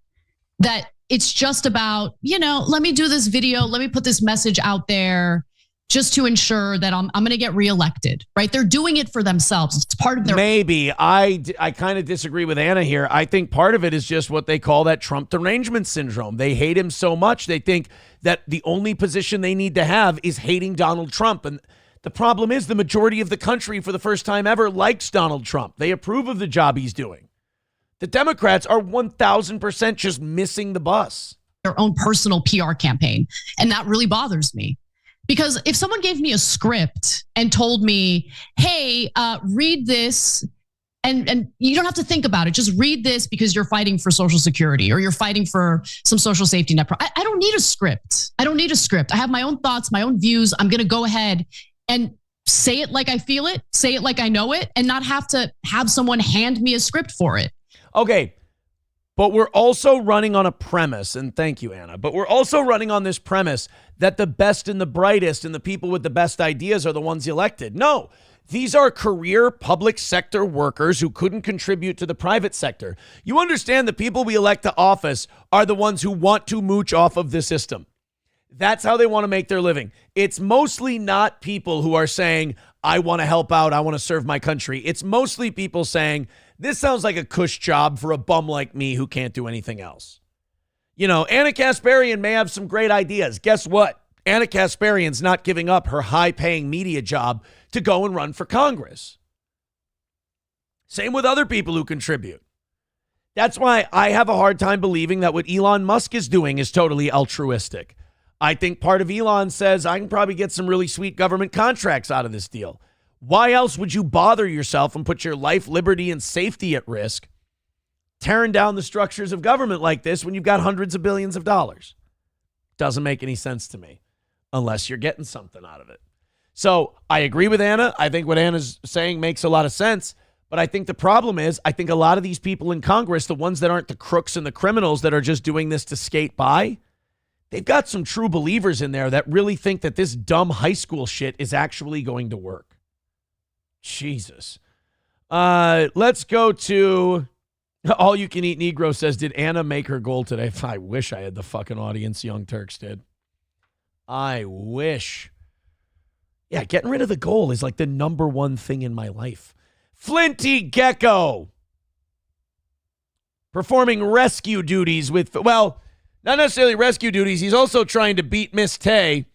[SPEAKER 15] That it's just about, let me do this video. Let me put this message out there just to ensure that I'm going to get reelected, right? They're doing it for themselves. It's part of their.
[SPEAKER 3] Maybe. I kind of disagree with Anna here. I think part of it is just what they call that Trump derangement syndrome. They hate him so much. They think that the only position they need to have is hating Donald Trump. And the problem is the majority of the country for the first time ever likes Donald Trump. They approve of the job he's doing. The Democrats are 1,000% just missing the bus.
[SPEAKER 15] Their own personal PR campaign. And that really bothers me. Because if someone gave me a script and told me, hey, read this, and you don't have to think about it. Just read this because you're fighting for Social Security or you're fighting for some social safety net. I don't need a script. I don't need a script. I have my own thoughts, my own views. I'm going to go ahead and say it like I feel it, say it like I know it, and not have to have someone hand me a script for it.
[SPEAKER 3] Okay, but we're also running on a premise, and thank you, Anna, but we're also running on this premise that the best and the brightest and the people with the best ideas are the ones elected. No, these are career public sector workers who couldn't contribute to the private sector. You understand the people we elect to office are the ones who want to mooch off of the system. That's how they want to make their living. It's mostly not people who are saying, I want to help out, I want to serve my country. It's mostly people saying, this sounds like a cush job for a bum like me who can't do anything else. Anna Kasparian may have some great ideas. Guess what? Anna Kasparian's not giving up her high-paying media job to go and run for Congress. Same with other people who contribute. That's why I have a hard time believing that what Elon Musk is doing is totally altruistic. I think part of Elon says, I can probably get some really sweet government contracts out of this deal. Why else would you bother yourself and put your life, liberty, and safety at risk tearing down the structures of government like this when you've got hundreds of billions of dollars? Doesn't make any sense to me unless you're getting something out of it. So I agree with Anna. I think what Anna's saying makes a lot of sense. But I think the problem is, I think a lot of these people in Congress, the ones that aren't the crooks and the criminals that are just doing this to skate by, they've got some true believers in there that really think that this dumb high school shit is actually going to work. Jesus. Let's go to All You Can Eat Negro says, did Anna make her goal today? I wish I had the fucking audience Young Turks did. I wish. Yeah, getting rid of the goal is like the number one thing in my life. Flinty Gecko. Performing rescue duties with, well, not necessarily rescue duties. He's also trying to beat Miss Tay,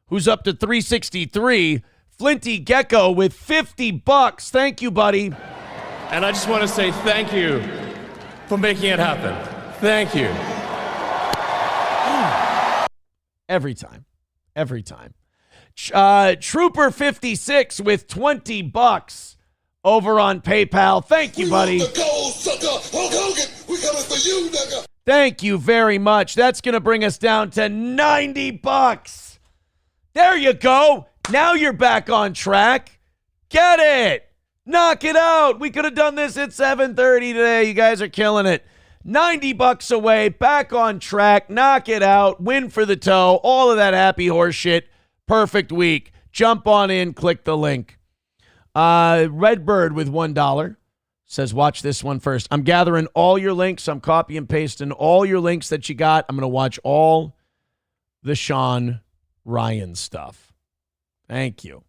[SPEAKER 3] who's up to 363. Flinty Gecko with $50. Thank you, buddy.
[SPEAKER 14] And I just want to say thank you for making it happen. Thank you.
[SPEAKER 3] Every time. Every time. Trooper 56 with $20 over on PayPal. Thank you, buddy. Thank you very much. That's going to bring us down to $90. There you go. Now you're back on track. Get it. Knock it out. We could have done this at 7:30 today. You guys are killing it. $90 away. Back on track. Knock it out. Win for the toe. All of that happy horse shit. Perfect week. Jump on in. Click the link. Redbird with $1 says, watch this one first. I'm gathering all your links. I'm copy and pasting all your links that you got. I'm going to watch all the Sean Ryan stuff. Thank you.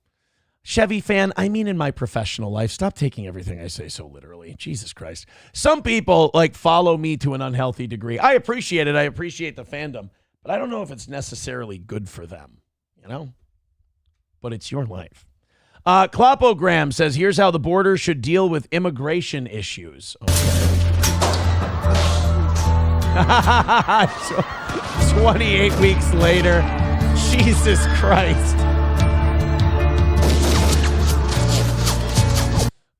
[SPEAKER 3] Chevy fan, I mean in my professional life, stop taking everything I say so literally. Jesus Christ. Some people like follow me to an unhealthy degree. I appreciate it. I appreciate the fandom, but I don't know if it's necessarily good for them, you know? But it's your life. Clopogram says, here's how the border should deal with immigration issues. Okay. 28 weeks later. Jesus Christ.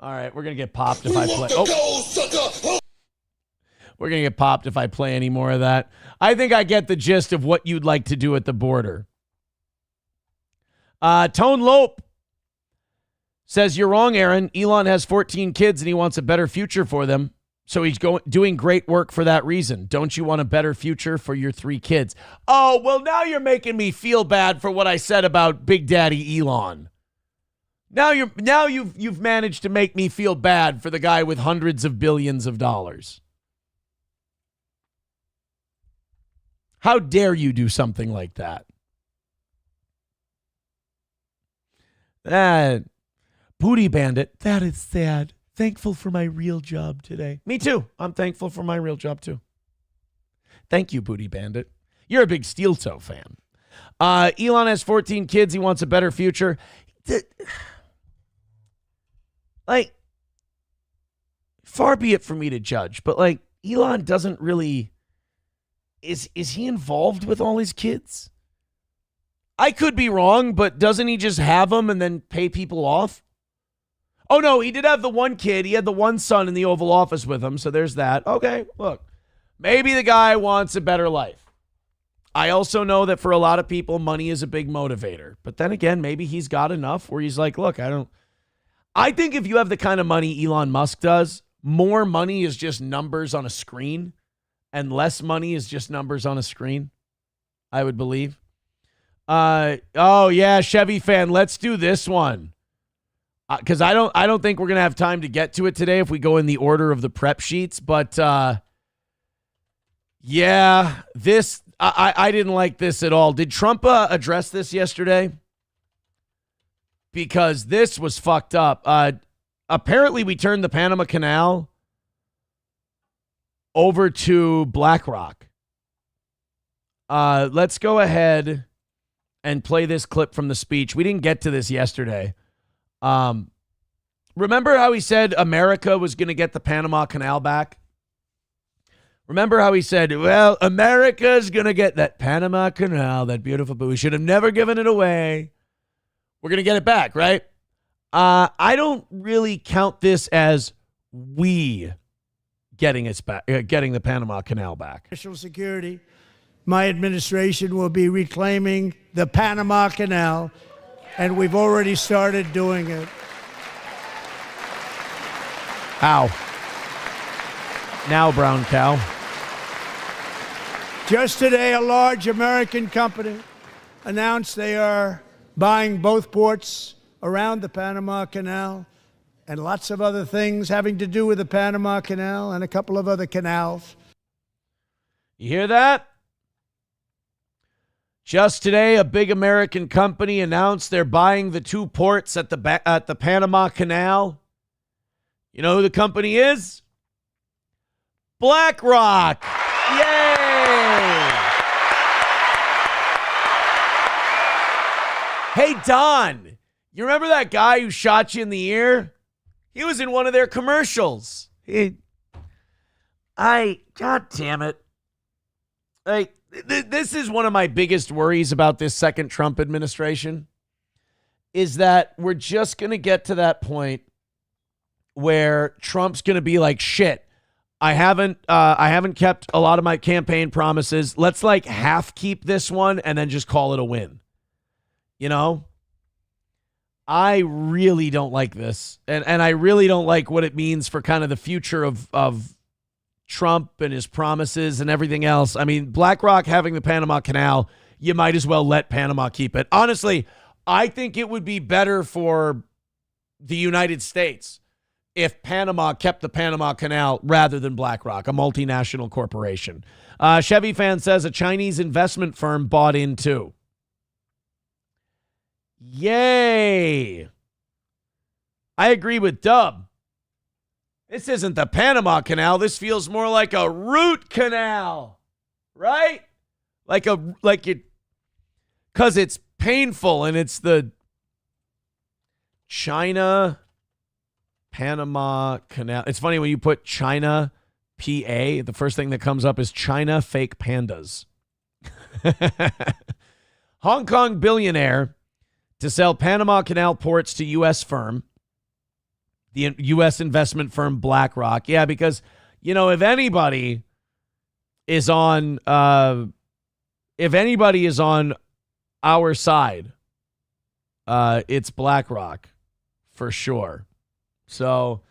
[SPEAKER 3] All right, we're going to get popped if I play. Oh. We're going to get popped if I play any more of that. I think I get the gist of what you'd like to do at the border. Tone Lope says, you're wrong, Aaron. Elon has 14 kids and he wants a better future for them. So he's doing great work for that reason. Don't you want a better future for your 3 kids? Oh, well, now you're making me feel bad for what I said about Big Daddy Elon. Now you've managed to make me feel bad for the guy with hundreds of billions of dollars. How dare you do something like that? Booty Bandit, that is sad. Thankful for my real job today. Me too. I'm thankful for my real job too. Thank you, Booty Bandit. You're a big Steel Toe fan. Elon has 14 kids. He wants a better future. Like, far be it for me to judge, but like, Elon doesn't really, is he involved with all his kids? I could be wrong, but doesn't he just have them and then pay people off? Oh, no, he did have the one kid. He had the one son in the Oval Office with him, so there's that. Okay, look, maybe the guy wants a better life. I also know that for a lot of people, money is a big motivator. But then again, maybe he's got enough where he's like, look, I think if you have the kind of money Elon Musk does, more money is just numbers on a screen and less money is just numbers on a screen, I would believe. Oh yeah, Chevy fan, let's do this one. Because I don't think we're gonna have time to get to it today if we go in the order of the prep sheets. But yeah, this I didn't like this at all. Did Trump address this yesterday? Because this was fucked up. Apparently, we turned the Panama Canal over to BlackRock. Let's go ahead and play this clip from the speech. We didn't get to this yesterday. Remember how he said America was going to get the Panama Canal back? Remember how he said, well, America's going to get that Panama Canal, that beautiful, but we should have never given it away. We're going to get it back, right? I don't really count this as we getting the Panama Canal back.
[SPEAKER 16] National security. My administration will be reclaiming the Panama Canal
[SPEAKER 8] and we've already started doing it.
[SPEAKER 3] How? Now, brown cow.
[SPEAKER 8] Just today, a large American company announced they are buying both ports around the Panama Canal and lots of other things having to do with the Panama Canal and a couple of other canals.
[SPEAKER 3] You hear that? Just today, a big American company announced they're buying the 2 ports at the Panama Canal. You know who the company is? BlackRock. Yay! Hey, Don, you remember that guy who shot you in the ear? He was in one of their commercials. God damn it. Like, this is one of my biggest worries about this second Trump administration, is that we're just going to get to that point where Trump's going to be like, shit, I haven't kept a lot of my campaign promises. Let's like half keep this one and then just call it a win. You know? I really don't like this. And I really don't like what it means for kind of the future of Trump and his promises and everything else. I mean, BlackRock having the Panama Canal, you might as well let Panama keep it. Honestly, I think it would be better for the United States if Panama kept the Panama Canal rather than BlackRock, a multinational corporation. Chevy fan says a Chinese investment firm bought in too. Yay. I agree with Dub. This isn't the Panama Canal. This feels more like a root canal, right? Like it, because it's painful and it's the China Panama Canal. It's funny when you put China PA, the first thing that comes up is China fake pandas. Hong Kong billionaire to sell Panama Canal ports to U.S. firm, the U.S. investment firm BlackRock. Yeah, because, you know, if anybody is on our side, it's BlackRock for sure. So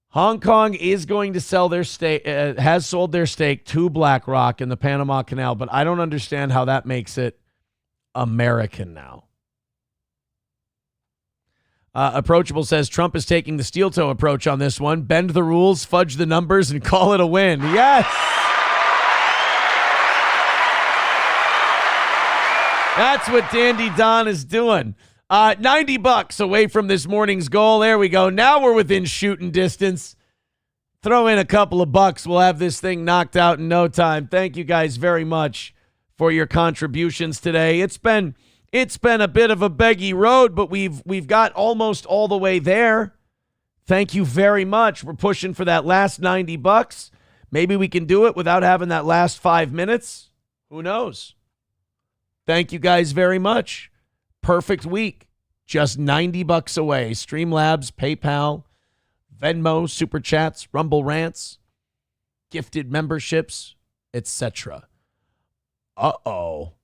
[SPEAKER 3] Hong Kong is going to sell their stake, has sold their stake to BlackRock in the Panama Canal, but I don't understand how that makes it American now. Approachable says Trump is taking the steel toe approach on this one. Bend the rules, fudge the numbers, and call it a win. Yes! That's what Dandy Don is doing. $90 away from this morning's goal. There we go. Now we're within shooting distance. Throw in a couple of bucks. We'll have this thing knocked out in no time. Thank you guys very much for your contributions today. It's been a bit of a beggy road, but we've got almost all the way there. Thank you very much. We're pushing for that last $90. Maybe we can do it without having that last 5 minutes. Who knows? Thank you guys very much. Perfect week. Just $90 away. Streamlabs, PayPal, Venmo, Super Chats, Rumble Rants, gifted memberships, etc. Uh-oh.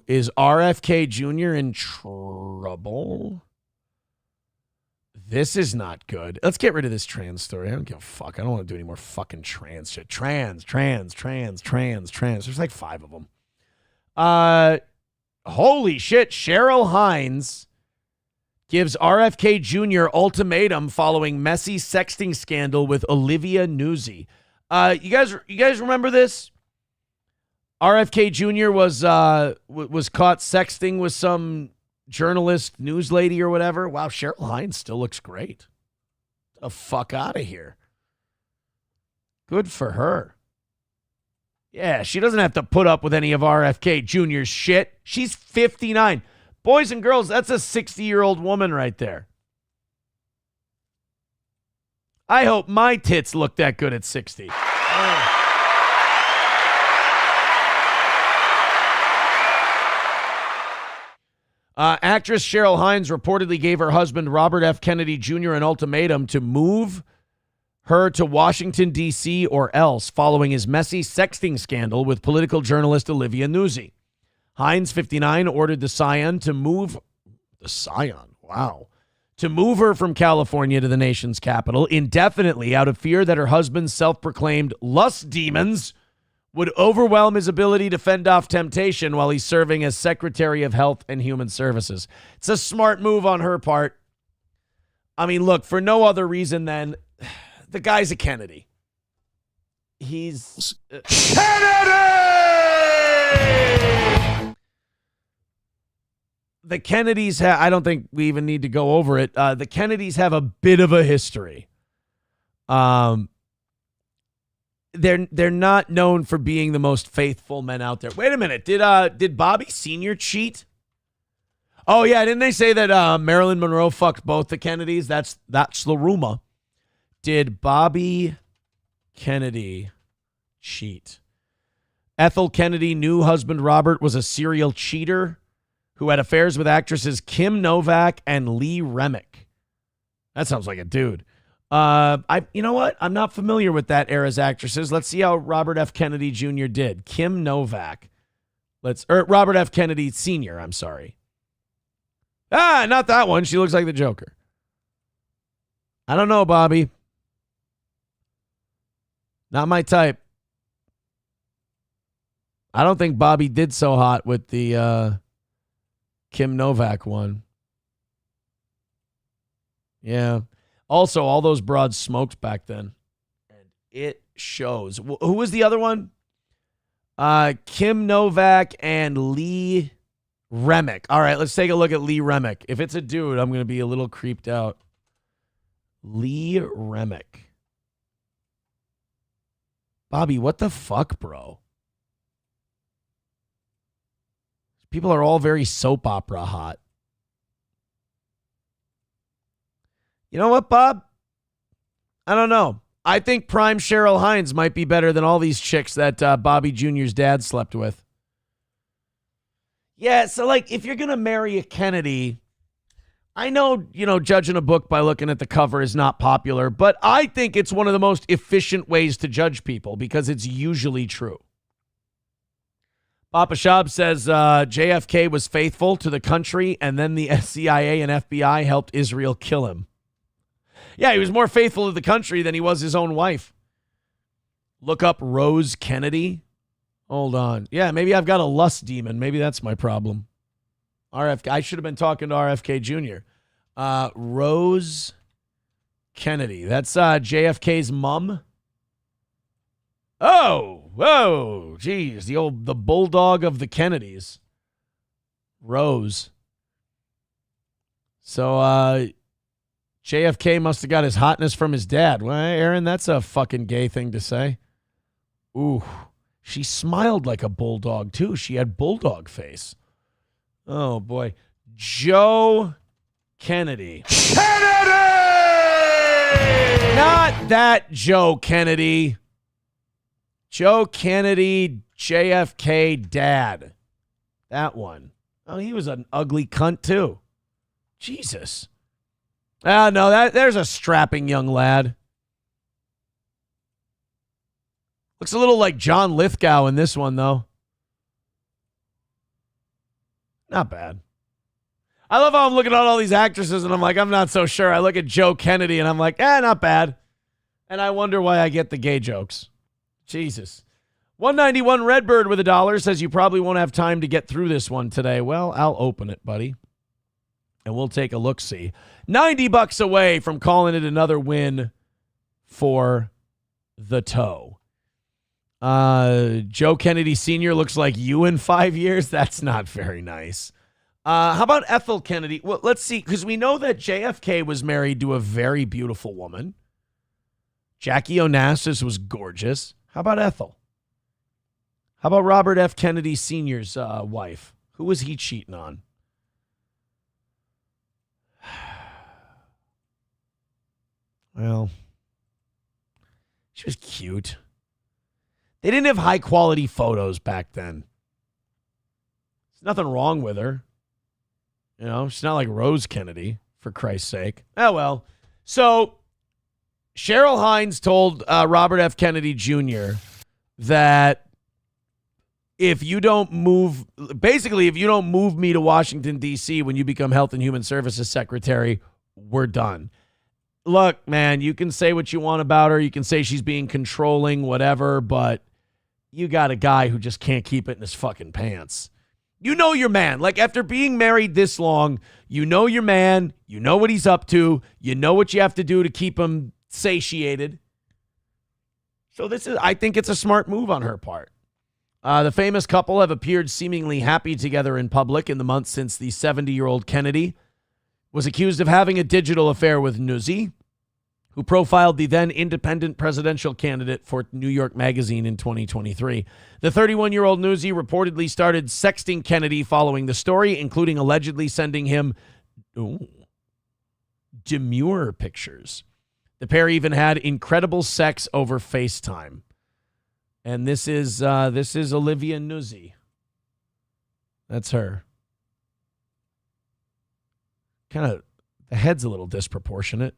[SPEAKER 3] Is RFK Jr. in trouble? This is not good. Let's get rid of this trans story. I don't give a fuck. I don't want to do any more fucking trans shit. Trans. There's like 5 of them. Holy shit. Cheryl Hines gives RFK Jr. ultimatum following messy sexting scandal with Olivia Nuzzi. You guys remember this? RFK Jr. was caught sexting with some journalist, news lady or whatever. Wow, Cheryl Hines still looks great. Get the fuck out of here. Good for her. Yeah, she doesn't have to put up with any of RFK Jr.'s shit. She's 59. Boys and girls, that's a 60-year-old woman right there. I hope my tits look that good at 60. Actress Cheryl Hines reportedly gave her husband, Robert F. Kennedy Jr., an ultimatum to move her to Washington, D.C. or else following his messy sexting scandal with political journalist Olivia Nuzzi. Hines, 59, ordered the Scion to move her from California to the nation's capital indefinitely out of fear that her husband's self-proclaimed lust demons would overwhelm his ability to fend off temptation while he's serving as Secretary of Health and Human Services. It's a smart move on her part. I mean, look, for no other reason than the guy's a Kennedy. He's Kennedy! The Kennedys I don't think we even need to go over it. The Kennedys have a bit of a history. They're not known for being the most faithful men out there. Wait a minute. Did Bobby Sr. cheat? Oh yeah, didn't they say that Marilyn Monroe fucked both the Kennedys? That's the rumor. Did Bobby Kennedy cheat? Ethel Kennedy new husband Robert was a serial cheater who had affairs with actresses Kim Novak and Lee Remick. That sounds like a dude. You know what? I'm not familiar with that era's actresses. Let's see how Robert F. Kennedy Jr. did. Kim Novak. Robert F. Kennedy Sr., I'm sorry. Not that one. She looks like the Joker. I don't know, Bobby. Not my type. I don't think Bobby did so hot with the Kim Novak one. Yeah. Also, all those broads smoked back then. And it shows. Who was the other one? Kim Novak and Lee Remick. All right, let's take a look at Lee Remick. If it's a dude, I'm going to be a little creeped out. Lee Remick. Bobby, what the fuck, bro? People are all very soap opera hot. You know what, Bob? I don't know. I think prime Cheryl Hines might be better than all these chicks that Bobby Jr.'s dad slept with. Yeah, so like if you're going to marry a Kennedy, I know, judging a book by looking at the cover is not popular, but I think it's one of the most efficient ways to judge people because it's usually true. Papa Shab says JFK was faithful to the country and then the CIA and FBI helped Israel kill him. Yeah, he was more faithful to the country than he was his own wife. Look up Rose Kennedy. Hold on. Yeah, maybe I've got a lust demon. Maybe that's my problem. I should have been talking to RFK Jr. Rose Kennedy. That's JFK's mom. Oh, whoa, geez. The bulldog of the Kennedys. Rose. So, JFK must have got his hotness from his dad. Well, Aaron, that's a fucking gay thing to say. Ooh, she smiled like a bulldog, too. She had bulldog face. Oh, boy. Joe Kennedy. Kennedy! Not that Joe Kennedy. Joe Kennedy, JFK dad. That one. Oh, he was an ugly cunt, too. Jesus. No, there's a strapping young lad. Looks a little like John Lithgow in this one, though. Not bad. I love how I'm looking at all these actresses, and I'm like, I'm not so sure. I look at Joe Kennedy, and I'm like, not bad. And I wonder why I get the gay jokes. Jesus. 191 Redbird with $1 says you probably won't have time to get through this one today. Well, I'll open it, buddy. And we'll take a look-see. $90 away from calling it another win for the toe. Joe Kennedy Sr. looks like you in 5 years. That's not very nice. How about Ethel Kennedy? Well, let's see, because we know that JFK was married to a very beautiful woman. Jackie Onassis was gorgeous. How about Ethel? How about Robert F. Kennedy Sr.'s wife? Who was he cheating on? Well, she was cute. They didn't have high-quality photos back then. There's nothing wrong with her. She's not like Rose Kennedy, for Christ's sake. Oh, well. So, Cheryl Hines told Robert F. Kennedy Jr. that if you don't move me to Washington, D.C. when you become Health and Human Services Secretary, we're done. Look, man, you can say what you want about her. You can say she's being controlling, whatever, but you got a guy who just can't keep it in his fucking pants. You know your man. Like, after being married this long, you know your man. You know what he's up to. You know what you have to do to keep him satiated. So I think it's a smart move on her part. The famous couple have appeared seemingly happy together in public in the months since the 70-year-old Kennedy was accused of having a digital affair with Nuzzi, who profiled the then independent presidential candidate for New York Magazine in 2023. The 31-year-old Nuzzi reportedly started sexting Kennedy following the story, including allegedly sending him demure pictures. The pair even had incredible sex over FaceTime. And this is Olivia Nuzzi. That's her. Kind of, the head's a little disproportionate.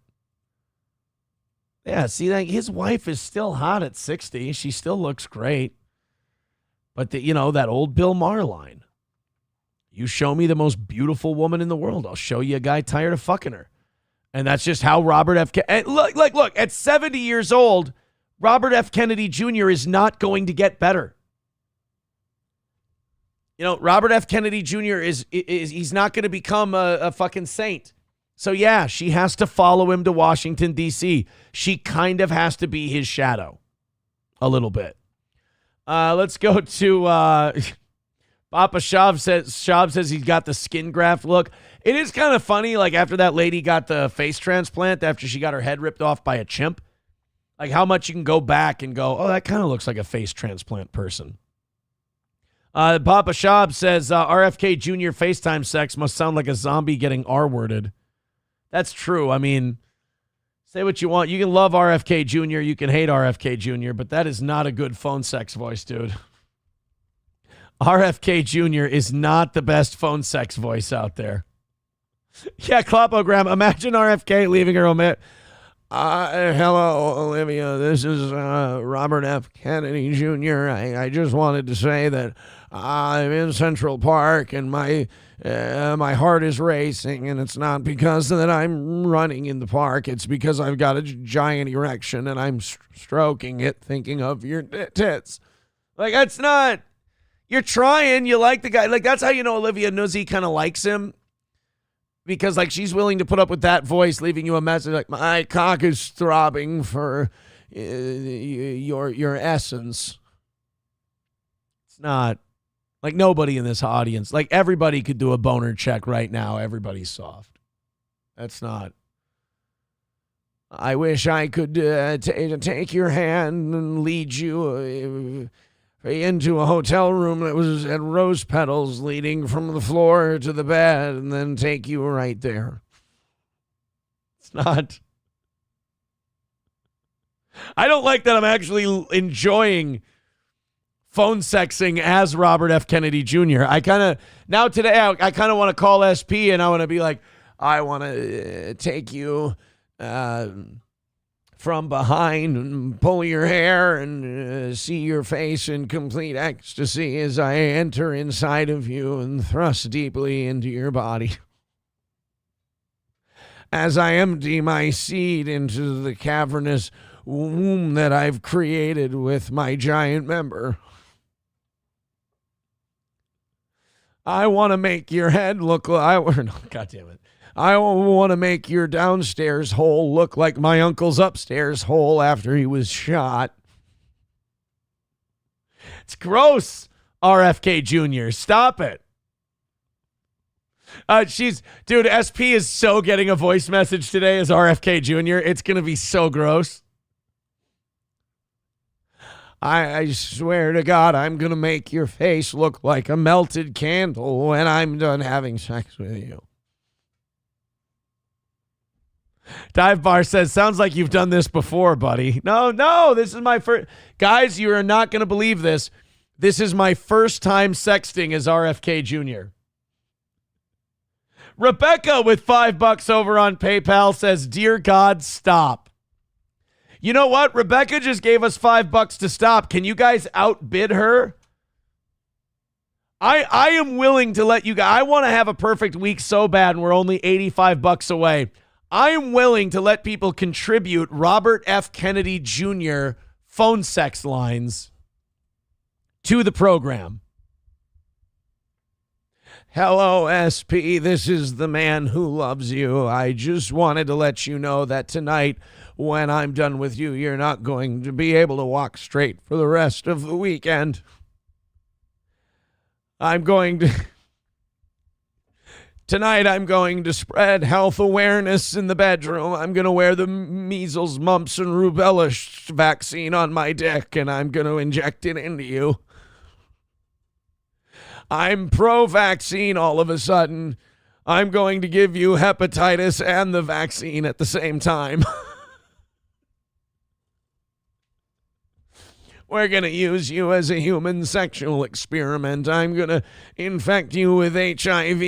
[SPEAKER 3] Yeah, see, like, his wife is still hot at 60. She still looks great. But, that old Bill Maher line. You show me the most beautiful woman in the world, I'll show you a guy tired of fucking her. And that's just how Robert F. Kennedy... Look, at 70 years old, Robert F. Kennedy Jr. is not going to get better. Robert F. Kennedy Jr. he's not going to become a fucking saint. So, yeah, she has to follow him to Washington, D.C. She kind of has to be his shadow a little bit. Let's go to Papa Shav says he's got the skin graft look. It is kind of funny, like, after that lady got the face transplant, after she got her head ripped off by a chimp, like how much you can go back and go, oh, that kind of looks like a face transplant person. Papa Shav says RFK Jr. FaceTime sex must sound like a zombie getting R-worded. That's true. I mean, say what you want. You can love RFK Jr., you can hate RFK Jr., but that is not a good phone sex voice, dude. RFK Jr. is not the best phone sex voice out there. Yeah, Klopogram, imagine RFK leaving her home. Hello, Olivia. This is Robert F. Kennedy Jr. I just wanted to say that I'm in Central Park and my heart is racing, and it's not because that I'm running in the park. It's because I've got a giant erection and I'm stroking it, thinking of your tits. Like, that's not. You're trying. You like the guy. Like, that's how you know Olivia Nuzzi kind of likes him. Because, like, she's willing to put up with that voice, leaving you a message like, my cock is throbbing for your essence. It's not. Like, nobody in this audience. Like, everybody could do a boner check right now. Everybody's soft. That's not. I wish I could take your hand and lead you into a hotel room that was had rose petals leading from the floor to the bed and then take you right there. It's not. I don't like that I'm actually enjoying phone sexing as Robert F. Kennedy Jr. I kind of want to call SP and I want to be like, I want to take you from behind and pull your hair and see your face in complete ecstasy as I enter inside of you and thrust deeply into your body. As I empty my seed into the cavernous womb that I've created with my giant member. I want to make your head look like... God damn it. I want to make your downstairs hole look like my uncle's upstairs hole after he was shot. It's gross, RFK Jr. Stop it. Dude, SP is so getting a voice message today as RFK Jr. It's going to be so gross. I swear to God, I'm going to make your face look like a melted candle when I'm done having sex with you. Dive Bar says, sounds like you've done this before, buddy. No, this is my first. Guys, you are not going to believe this. This is my first time sexting as RFK Jr. Rebecca with $5 over on PayPal says, dear God, stop. You know what? Rebecca just gave us $5 to stop. Can you guys outbid her? I am willing to let you guys. I want to have a perfect week so bad, and we're only $85 away. I am willing to let people contribute Robert F. Kennedy Jr. phone sex lines to the program. Hello, SP. This is the man who loves you. I just wanted to let you know that tonight, when I'm done with you, you're not going to be able to walk straight for the rest of the weekend. Tonight I'm going to spread health awareness in the bedroom. I'm going to wear the measles, mumps, and rubella vaccine on my dick, and I'm going to inject it into you. I'm pro-vaccine all of a sudden. I'm going to give you hepatitis and the vaccine at the same time. We're going to use you as a human sexual experiment. I'm going to infect you with HIV.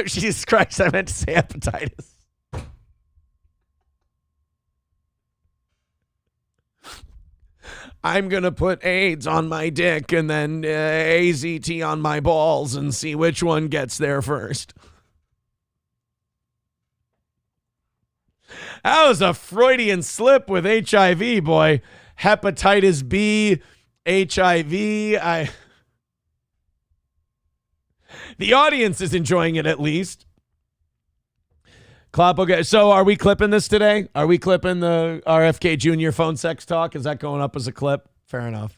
[SPEAKER 3] Jesus Christ, I meant to say hepatitis. I'm going to put AIDS on my dick and then AZT on my balls and see which one gets there first. That was a Freudian slip with HIV, boy. Hepatitis B, HIV. The audience is enjoying it at least. Okay. So are we clipping this today? Are we clipping the RFK Jr. phone sex talk? Is that going up as a clip? Fair enough.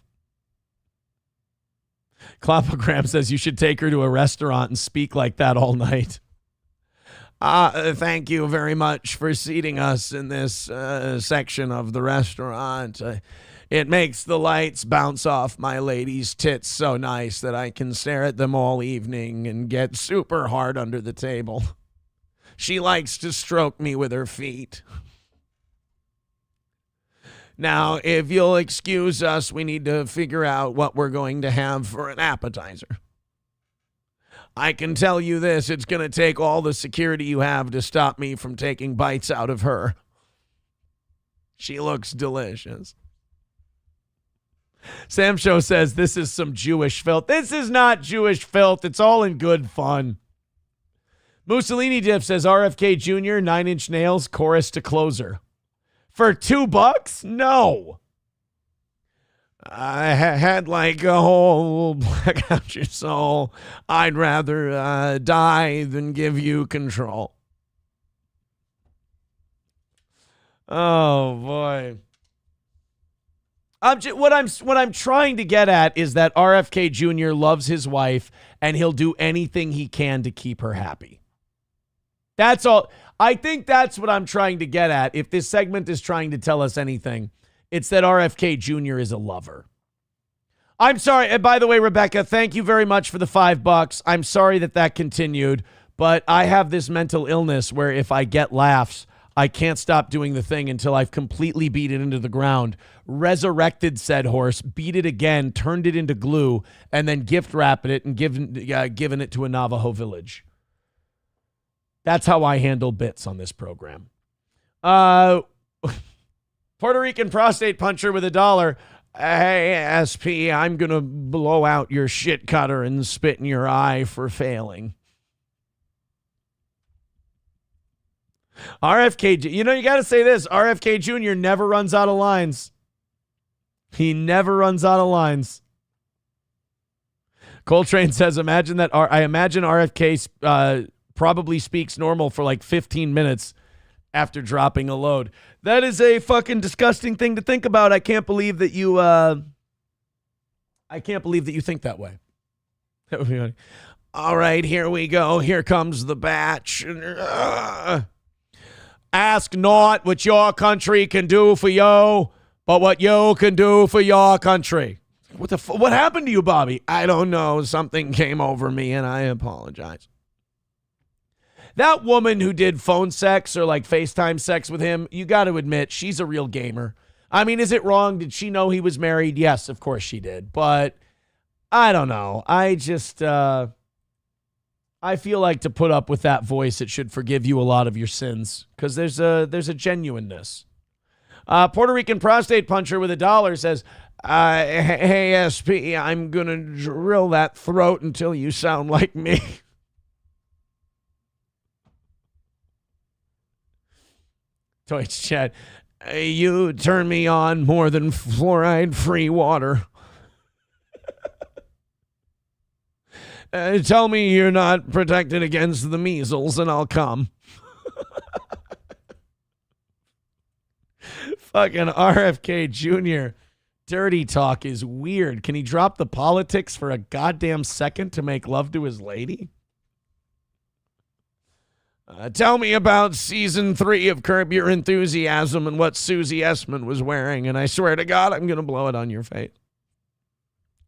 [SPEAKER 3] Klopogram says you should take her to a restaurant and speak like that all night. Thank you very much for seating us in this section of the restaurant. It makes the lights bounce off my lady's tits so nice that I can stare at them all evening and get super hard under the table. She likes to stroke me with her feet. Now, if you'll excuse us, we need to figure out what we're going to have for an appetizer. I can tell you this, it's going to take all the security you have to stop me from taking bites out of her. She looks delicious. Sam Show says this is some Jewish filth. This is not Jewish filth. It's all in good fun. Mussolini Dip says RFK Jr., 9 Inch Nails, chorus to closer. For $2? No. I had like a whole black out your soul. I'd rather die than give you control. Oh boy. What I'm trying to get at is that RFK Jr. loves his wife and he'll do anything he can to keep her happy. That's all. I think that's what I'm trying to get at. If this segment is trying to tell us anything, it's that RFK Jr. is a lover. I'm sorry. And by the way, Rebecca, thank you very much for the $5. I'm sorry that continued, but I have this mental illness where if I get laughs, I can't stop doing the thing until I've completely beat it into the ground, resurrected said horse, beat it again, turned it into glue, and then gift wrapped it and given it to a Navajo village. That's how I handle bits on this program. Puerto Rican prostate puncher with $1. Hey, SP, I'm going to blow out your shit cutter and spit in your eye for failing. RFK, you got to say this. RFK Jr. never runs out of lines. He never runs out of lines. Coltrane says, I imagine RFK probably speaks normal for like 15 minutes after dropping a load. That is a fucking disgusting thing to think about. I can't believe that you think that way. That would be funny. All right, here we go. Here comes the batch. Ask not what your country can do for you, but what you can do for your country. What happened to you, Bobby? I don't know. Something came over me, and I apologize. That woman who did phone sex or like FaceTime sex with him, you got to admit, she's a real gamer. I mean, is it wrong? Did she know he was married? Yes, of course she did. But I don't know. I just, I feel like to put up with that voice, it should forgive you a lot of your sins because there's a genuineness. Puerto Rican prostate puncher with $1 says, Hey, SP, I'm going to drill that throat until you sound like me. Deutsch chat, you turn me on more than fluoride-free water. Tell me you're not protected against the measles and I'll come. Fucking RFK Jr. Dirty talk is weird. Can he drop the politics for a goddamn second to make love to his lady? Tell me about season 3 of Curb Your Enthusiasm and what Susie Essman was wearing, and I swear to God, I'm going to blow it on your face.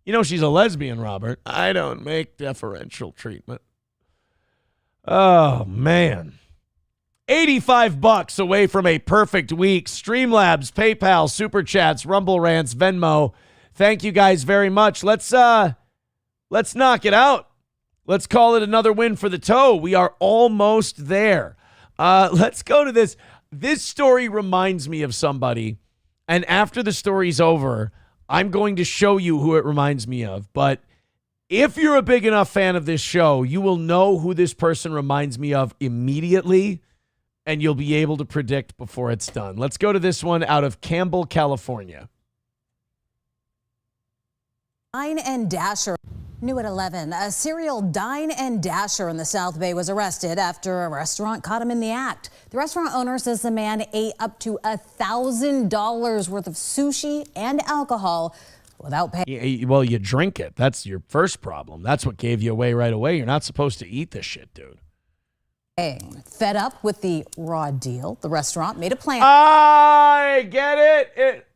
[SPEAKER 3] You know she's a lesbian, Robert. I don't make deferential treatment. Oh, man. $85 away from a perfect week. Streamlabs, PayPal, Super Chats, Rumble Rants, Venmo. Thank you guys very much. Let's knock it out. Let's call it another win for the toe. We are almost there. Let's go to this. This story reminds me of somebody, and after the story's over, I'm going to show you who it reminds me of. But if you're a big enough fan of this show, you will know who this person reminds me of immediately, and you'll be able to predict before it's done. Let's go to this one out of Campbell, California.
[SPEAKER 16] Dine and Dasher. New at 11, a serial dine and dasher in the South Bay was arrested after a restaurant caught him in the act. The restaurant owner says the man ate up to $1,000 worth of sushi and alcohol without paying.
[SPEAKER 3] Well, you drink it. That's your first problem. That's what gave you away right away. You're not supposed to eat this shit, dude.
[SPEAKER 16] Fed up with the raw deal, the restaurant made a plan.
[SPEAKER 3] I get it.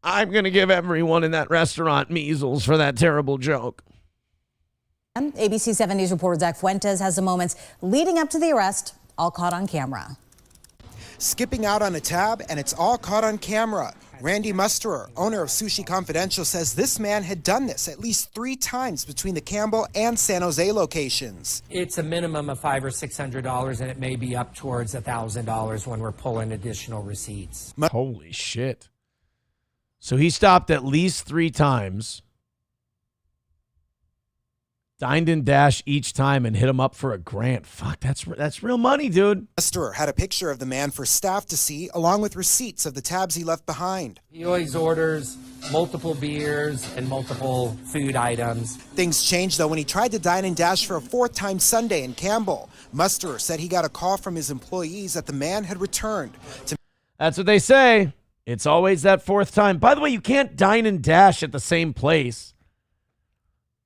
[SPEAKER 3] I'm going to give everyone in that restaurant measles for that terrible joke.
[SPEAKER 16] ABC 7 News reporter Zach Fuentes has the moments leading up to the arrest, all caught on camera.
[SPEAKER 17] Skipping out on a tab, and it's all caught on camera. Randy Musterer, owner of Sushi Confidential, says this man had done this at least 3 times between the Campbell and San Jose locations.
[SPEAKER 18] It's a minimum of $500 or $600, and it may be up towards $1,000 when we're pulling additional receipts.
[SPEAKER 3] Holy shit. So he stopped at least 3 times, dined and dashed each time, and hit him up for a grant. Fuck, that's real money, dude.
[SPEAKER 17] Musterer had a picture of the man for staff to see, along with receipts of the tabs he left behind.
[SPEAKER 18] He always orders multiple beers and multiple food items.
[SPEAKER 17] Things changed, though, when he tried to dine and dash for a 4th time Sunday in Campbell. Musterer said he got a call from his employees that the man had returned.
[SPEAKER 3] That's what they say. It's always that 4th time. By the way, you can't dine and dash at the same place.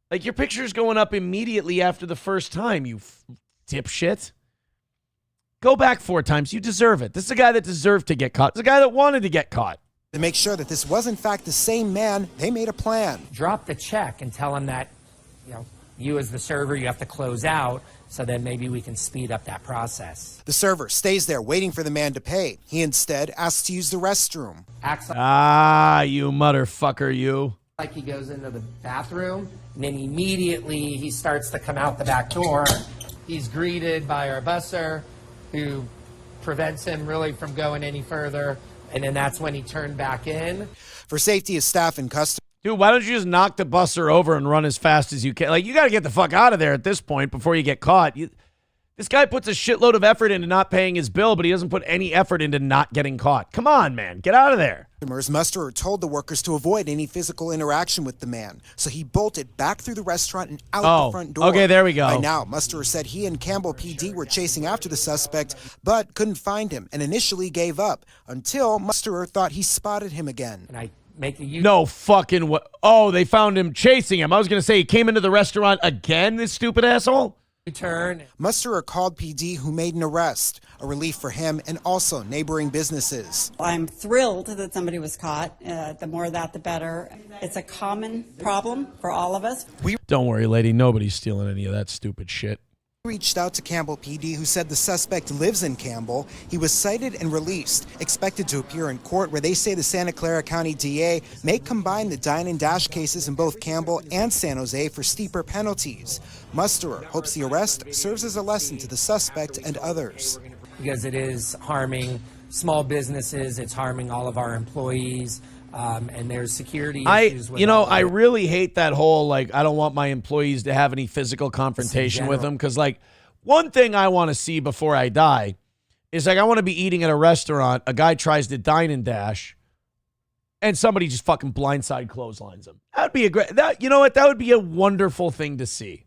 [SPEAKER 3] Like, your picture's going up immediately after the first time, you dipshit. Go back 4 times. You deserve it. This is a guy that deserved to get caught. This is a guy that wanted to get caught.
[SPEAKER 17] To make sure that this was, in fact, the same man, they made a plan.
[SPEAKER 18] Drop the check and tell him that, you as the server, you have to close out, so then maybe we can speed up that process.
[SPEAKER 17] The server stays there waiting for the man to pay. He instead asks to use the restroom.
[SPEAKER 3] You motherfucker, you.
[SPEAKER 18] Like he goes into the bathroom, and then immediately he starts to come out the back door. He's greeted by our busser, who prevents him really from going any further, and then that's when he turned back in.
[SPEAKER 17] For safety of staff and customers.
[SPEAKER 3] Dude, why don't you just knock the busser over and run as fast as you can? Like, you got to get the fuck out of there at this point before you get caught. This guy puts a shitload of effort into not paying his bill, but he doesn't put any effort into not getting caught. Come on, man. Get out of there.
[SPEAKER 17] Musterer told the workers to avoid any physical interaction with the man, so he bolted back through the restaurant and out the front door.
[SPEAKER 3] Okay, there we go.
[SPEAKER 17] By now, Musterer said he and Campbell PD were chasing after the suspect, but couldn't find him and initially gave up until Musterer thought he spotted him again.
[SPEAKER 18] And I make a
[SPEAKER 3] No fucking what? Oh, they found him chasing him. I was going to say he came into the restaurant again, this stupid asshole.
[SPEAKER 18] Turn.
[SPEAKER 17] Musterer called PD, who made an arrest, a relief for him and also neighboring businesses.
[SPEAKER 24] I'm thrilled that somebody was caught. The more of that, the better. It's a common problem for all of us.
[SPEAKER 3] Don't worry, lady. Nobody's stealing any of that stupid shit.
[SPEAKER 17] Reached out to Campbell PD, who said the suspect lives in Campbell. He was cited and released, expected to appear in court, where they say the Santa Clara County DA may combine the dine and dash cases in both Campbell and San Jose for steeper penalties. Musterer hopes the arrest serves as a lesson to the suspect and others.
[SPEAKER 18] Because it is harming small businesses, it's harming all of our employees. and there's security issues with
[SPEAKER 3] I really hate that whole, like, I don't want my employees to have any physical confrontation with them. Because, like, one thing I want to see before I die is, like, I want to be eating at a restaurant, a guy tries to dine and dash, and somebody just fucking blindside clotheslines him. That'd be that would be a wonderful thing to see.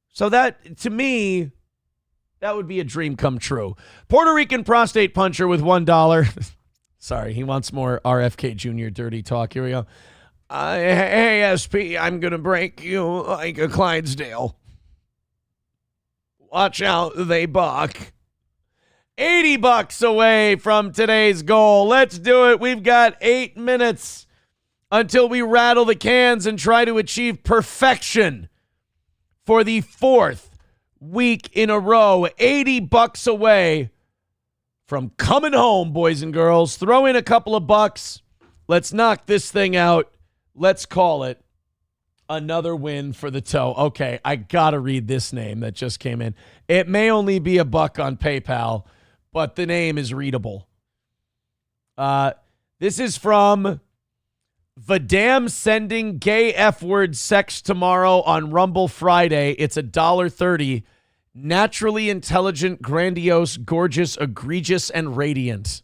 [SPEAKER 3] So that, to me, that would be a dream come true. Puerto Rican prostate puncher with $1. Sorry, he wants more RFK Jr. dirty talk. Here we go. Hey, SP, I'm going to break you like a Clydesdale. Watch out, they buck. $80 away from today's goal. Let's do it. We've got 8 minutes until we rattle the cans and try to achieve perfection for the 4th week in a row. $80 away from coming home, boys and girls. Throw in a couple of bucks. Let's knock this thing out. Let's call it another win for the toe. Okay, I got to read this name that just came in. It may only be $1 on PayPal, but the name is readable. This is from Vadam sending gay F-word sex tomorrow on Rumble Friday. It's $1.30. Naturally intelligent, grandiose, gorgeous, egregious, and radiant.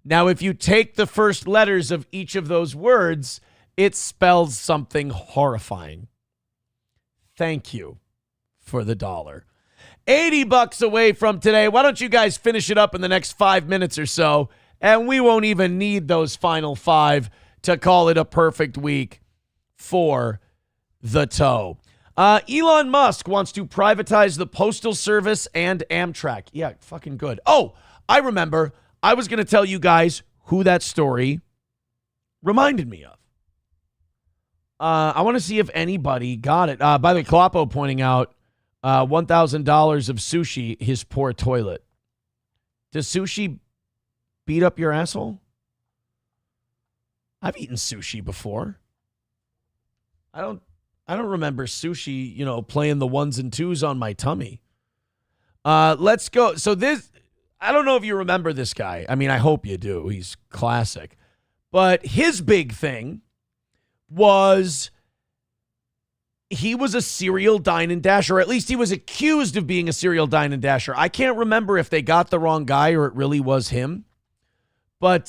[SPEAKER 3] Now, if you take the first letters of each of those words, it spells something horrifying. Thank you for the $1. $80 away from today. Why don't you guys finish it up in the next 5 minutes or so, and we won't even need those final 5 to call it a perfect week for the toe. Elon Musk wants to privatize the Postal Service and Amtrak. Yeah, fucking good. Oh, I remember. I was going to tell you guys who that story reminded me of. I want to see if anybody got it. By the way, Kloppo pointing out $1,000 of sushi, his poor toilet. Does sushi beat up your asshole? I've eaten sushi before. I don't remember sushi, playing the 1s and 2s on my tummy. Let's go. So I don't know if you remember this guy. I mean, I hope you do. He's classic. But his big thing was he was a serial dine and dasher, or at least he was accused of being a serial dine and dasher. I can't remember if they got the wrong guy or it really was him. But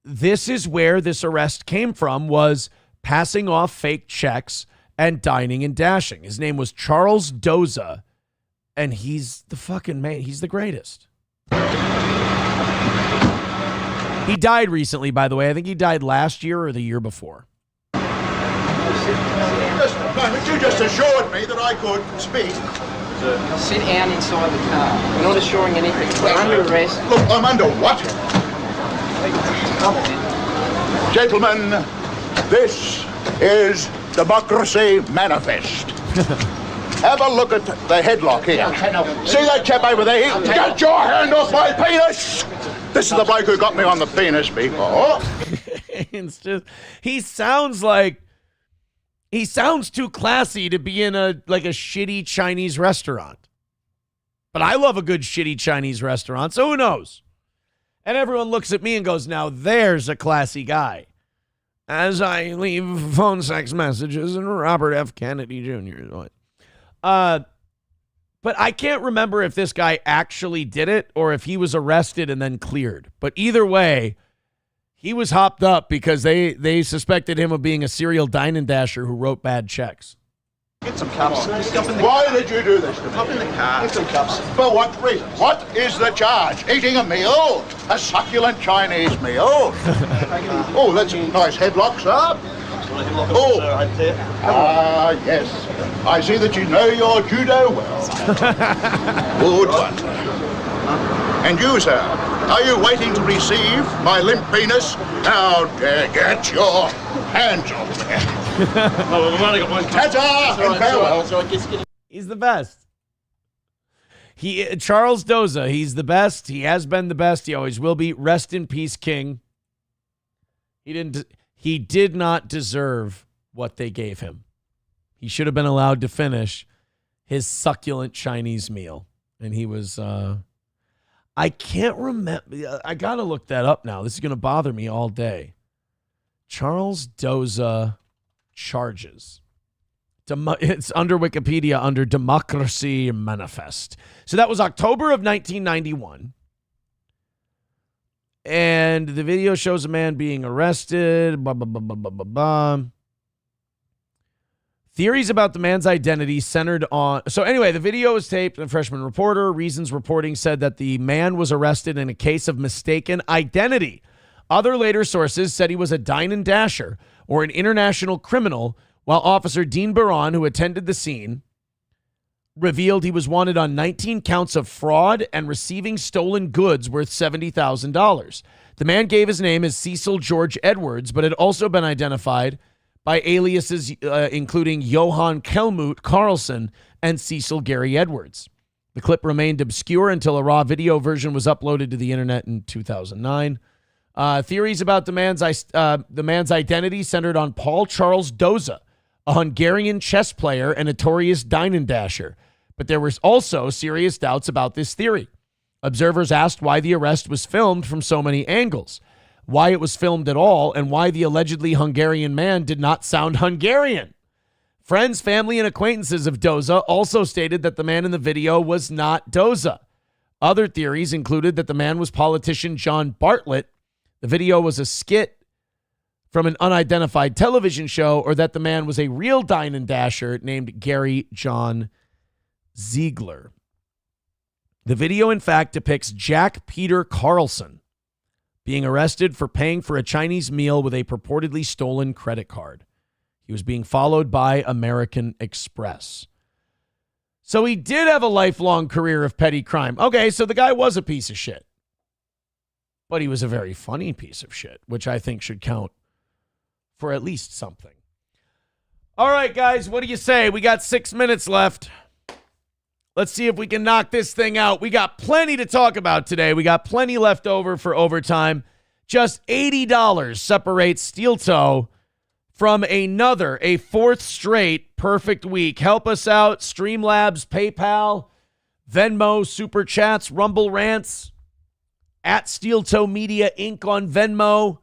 [SPEAKER 3] this is where this arrest came from, was passing off fake checks and dining and dashing. His name was Charles Doza, and he's the fucking man. He's the greatest. He died recently, by the way. I think he died last year or the year before.
[SPEAKER 1] Just a moment, you just assured me that I could speak.
[SPEAKER 2] Sit down inside the car. We're not assuring anything. We're under arrest.
[SPEAKER 1] Look, I'm under what? Gentlemen, this is Democracy Manifest. Have a look at the headlock here. See that chap over there? Get your hand off my penis! This is the bloke who got me on the penis before.
[SPEAKER 3] It's just, he sounds too classy to be in a shitty Chinese restaurant. But I love a good shitty Chinese restaurant, so who knows? And everyone looks at me and goes, now there's a classy guy. As I leave phone sex messages and Robert F. Kennedy Jr. But I can't remember if this guy actually did it or if he was arrested and then cleared. But either way, he was hopped up because they suspected him of being a serial dine and dasher who wrote bad checks.
[SPEAKER 1] Get some cups. Why did you do this to me? Hop in the car. Get some cups. For what reason? What is the charge? Eating a meal? A succulent Chinese meal? Oh, that's a nice headlock, sir. Oh, yes. I see that you know your judo well. Good one. And you, sir, are you waiting to receive my limp penis? How dare get your hands off me.
[SPEAKER 14] No, we've only got one.
[SPEAKER 1] Ta-ta and farewell.
[SPEAKER 3] He's the best. Charles Doza, he's the best. He has been the best. He always will be. Rest in peace, King. He did not deserve what they gave him. He should have been allowed to finish his succulent Chinese meal. And he was, I can't remember. I got to look that up now. This is going to bother me all day. Charles Doza charges. It's under Wikipedia under Democracy Manifest. So that was October of 1991. And the video shows a man being arrested. Blah, blah, blah, blah, blah, blah, blah. Theories about the man's identity centered on... So anyway, the video was taped in Freshman Reporter. Reasons reporting said that the man was arrested in a case of mistaken identity. Other later sources said he was a dine and dasher or an international criminal, while Officer Dean Baron, who attended the scene, revealed he was wanted on 19 counts of fraud and receiving stolen goods worth $70,000. The man gave his name as Cecil George Edwards, but had also been identified by aliases including Johann Kelmut Carlson and Cecil Gary Edwards. The clip remained obscure until a raw video version was uploaded to the internet in 2009. Theories about the man's identity centered on Paul Charles Doza, a Hungarian chess player and notorious dine and dasher. But there was also serious doubts about this theory. Observers asked why the arrest was filmed from so many angles, why it was filmed at all, and why the allegedly Hungarian man did not sound Hungarian. Friends, family, and acquaintances of Doza also stated that the man in the video was not Doza. Other theories included that the man was politician John Bartlett, the video was a skit from an unidentified television show, or that the man was a real dine and dasher named Gary John Ziegler. The video, in fact, depicts Jack Peter Carlson being arrested for paying for a Chinese meal with a purportedly stolen credit card. He was being followed by American Express. So he did have a lifelong career of petty crime. Okay, so the guy was a piece of shit. But he was a very funny piece of shit, which I think should count for at least something. All right, guys, what do you say? We got 6 minutes left. Let's see if we can knock this thing out. We got plenty to talk about today. We got plenty left over for overtime. Just $80 separates Steel Toe from a fourth straight perfect week. Help us out. Streamlabs, PayPal, Venmo, Super Chats, Rumble Rants, at Steel Toe Media Inc. on Venmo.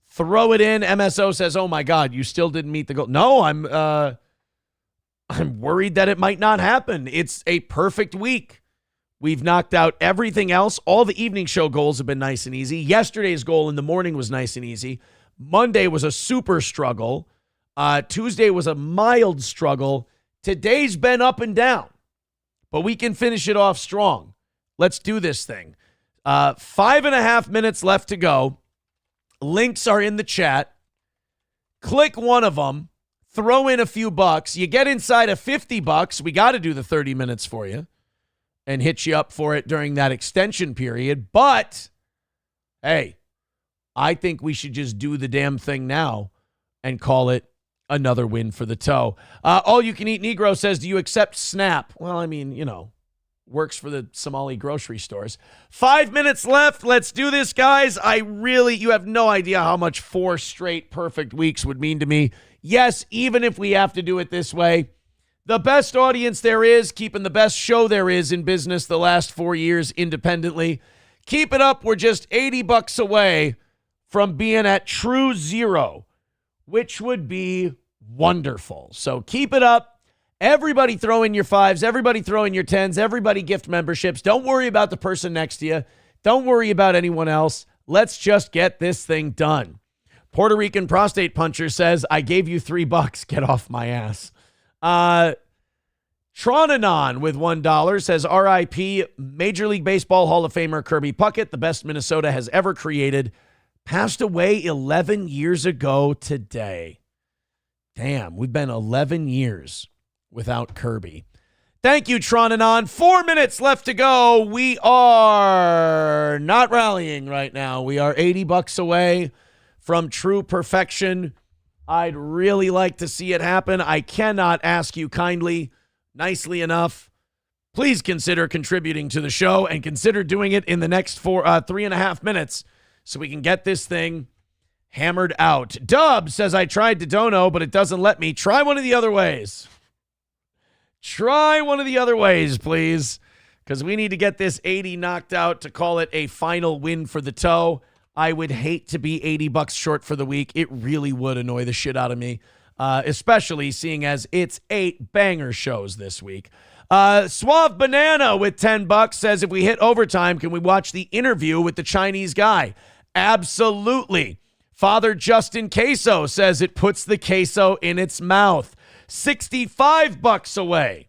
[SPEAKER 3] Throw it in. MSO says, oh my God, you still didn't meet the goal. No, I'm worried that it might not happen. It's a perfect week. We've knocked out everything else. All the evening show goals have been nice and easy. Yesterday's goal in the morning was nice and easy. Monday was a super struggle. Tuesday was a mild struggle. Today's been up and down, but we can finish it off strong. Let's do this thing. 5.5 minutes left to go. Links are in the chat. Click one of them. Throw in a few bucks. You get inside of $50. We got to do the 30 minutes for you and hit you up for it during that extension period. But, hey, I think we should just do the damn thing now and call it another win for the toe. All You Can Eat Negro says, do you accept Snap? Well, I mean, works for the Somali grocery stores. 5 minutes left. Let's do this, guys. You have no idea how much 4 straight perfect weeks would mean to me. Yes, even if we have to do it this way, the best audience there is, keeping the best show there is in business the last 4 years independently. Keep it up. We're just $80 away from being at true zero, which would be wonderful. So keep it up. Everybody throw in your 5s. Everybody throw in your 10s. Everybody gift memberships. Don't worry about the person next to you. Don't worry about anyone else. Let's just get this thing done. Puerto Rican prostate puncher says, I gave you $3. Get off my ass. Tronanon with $1 says, RIP Major League Baseball Hall of Famer Kirby Puckett, the best Minnesota has ever created, passed away 11 years ago today. Damn, we've been 11 years without Kirby. Thank you, Tronanon. 4 minutes left to go. We are not rallying right now. We are $80 away from true perfection. I'd really like to see it happen. I cannot ask you kindly, nicely enough. Please consider contributing to the show and consider doing it in the next 3.5 minutes so we can get this thing hammered out. Dub says, I tried to dono, but it doesn't let me. Try one of the other ways. Try one of the other ways, please. because we need to get this 80 knocked out to call it a final win for the toe. I would hate to be $80 short for the week. It really would annoy the shit out of me, especially seeing as it's 8 banger shows this week. Suave Banana with $10 says, if we hit overtime, can we watch the interview with the Chinese guy? Absolutely. Father Justin Queso says it puts the queso in its mouth. $65 away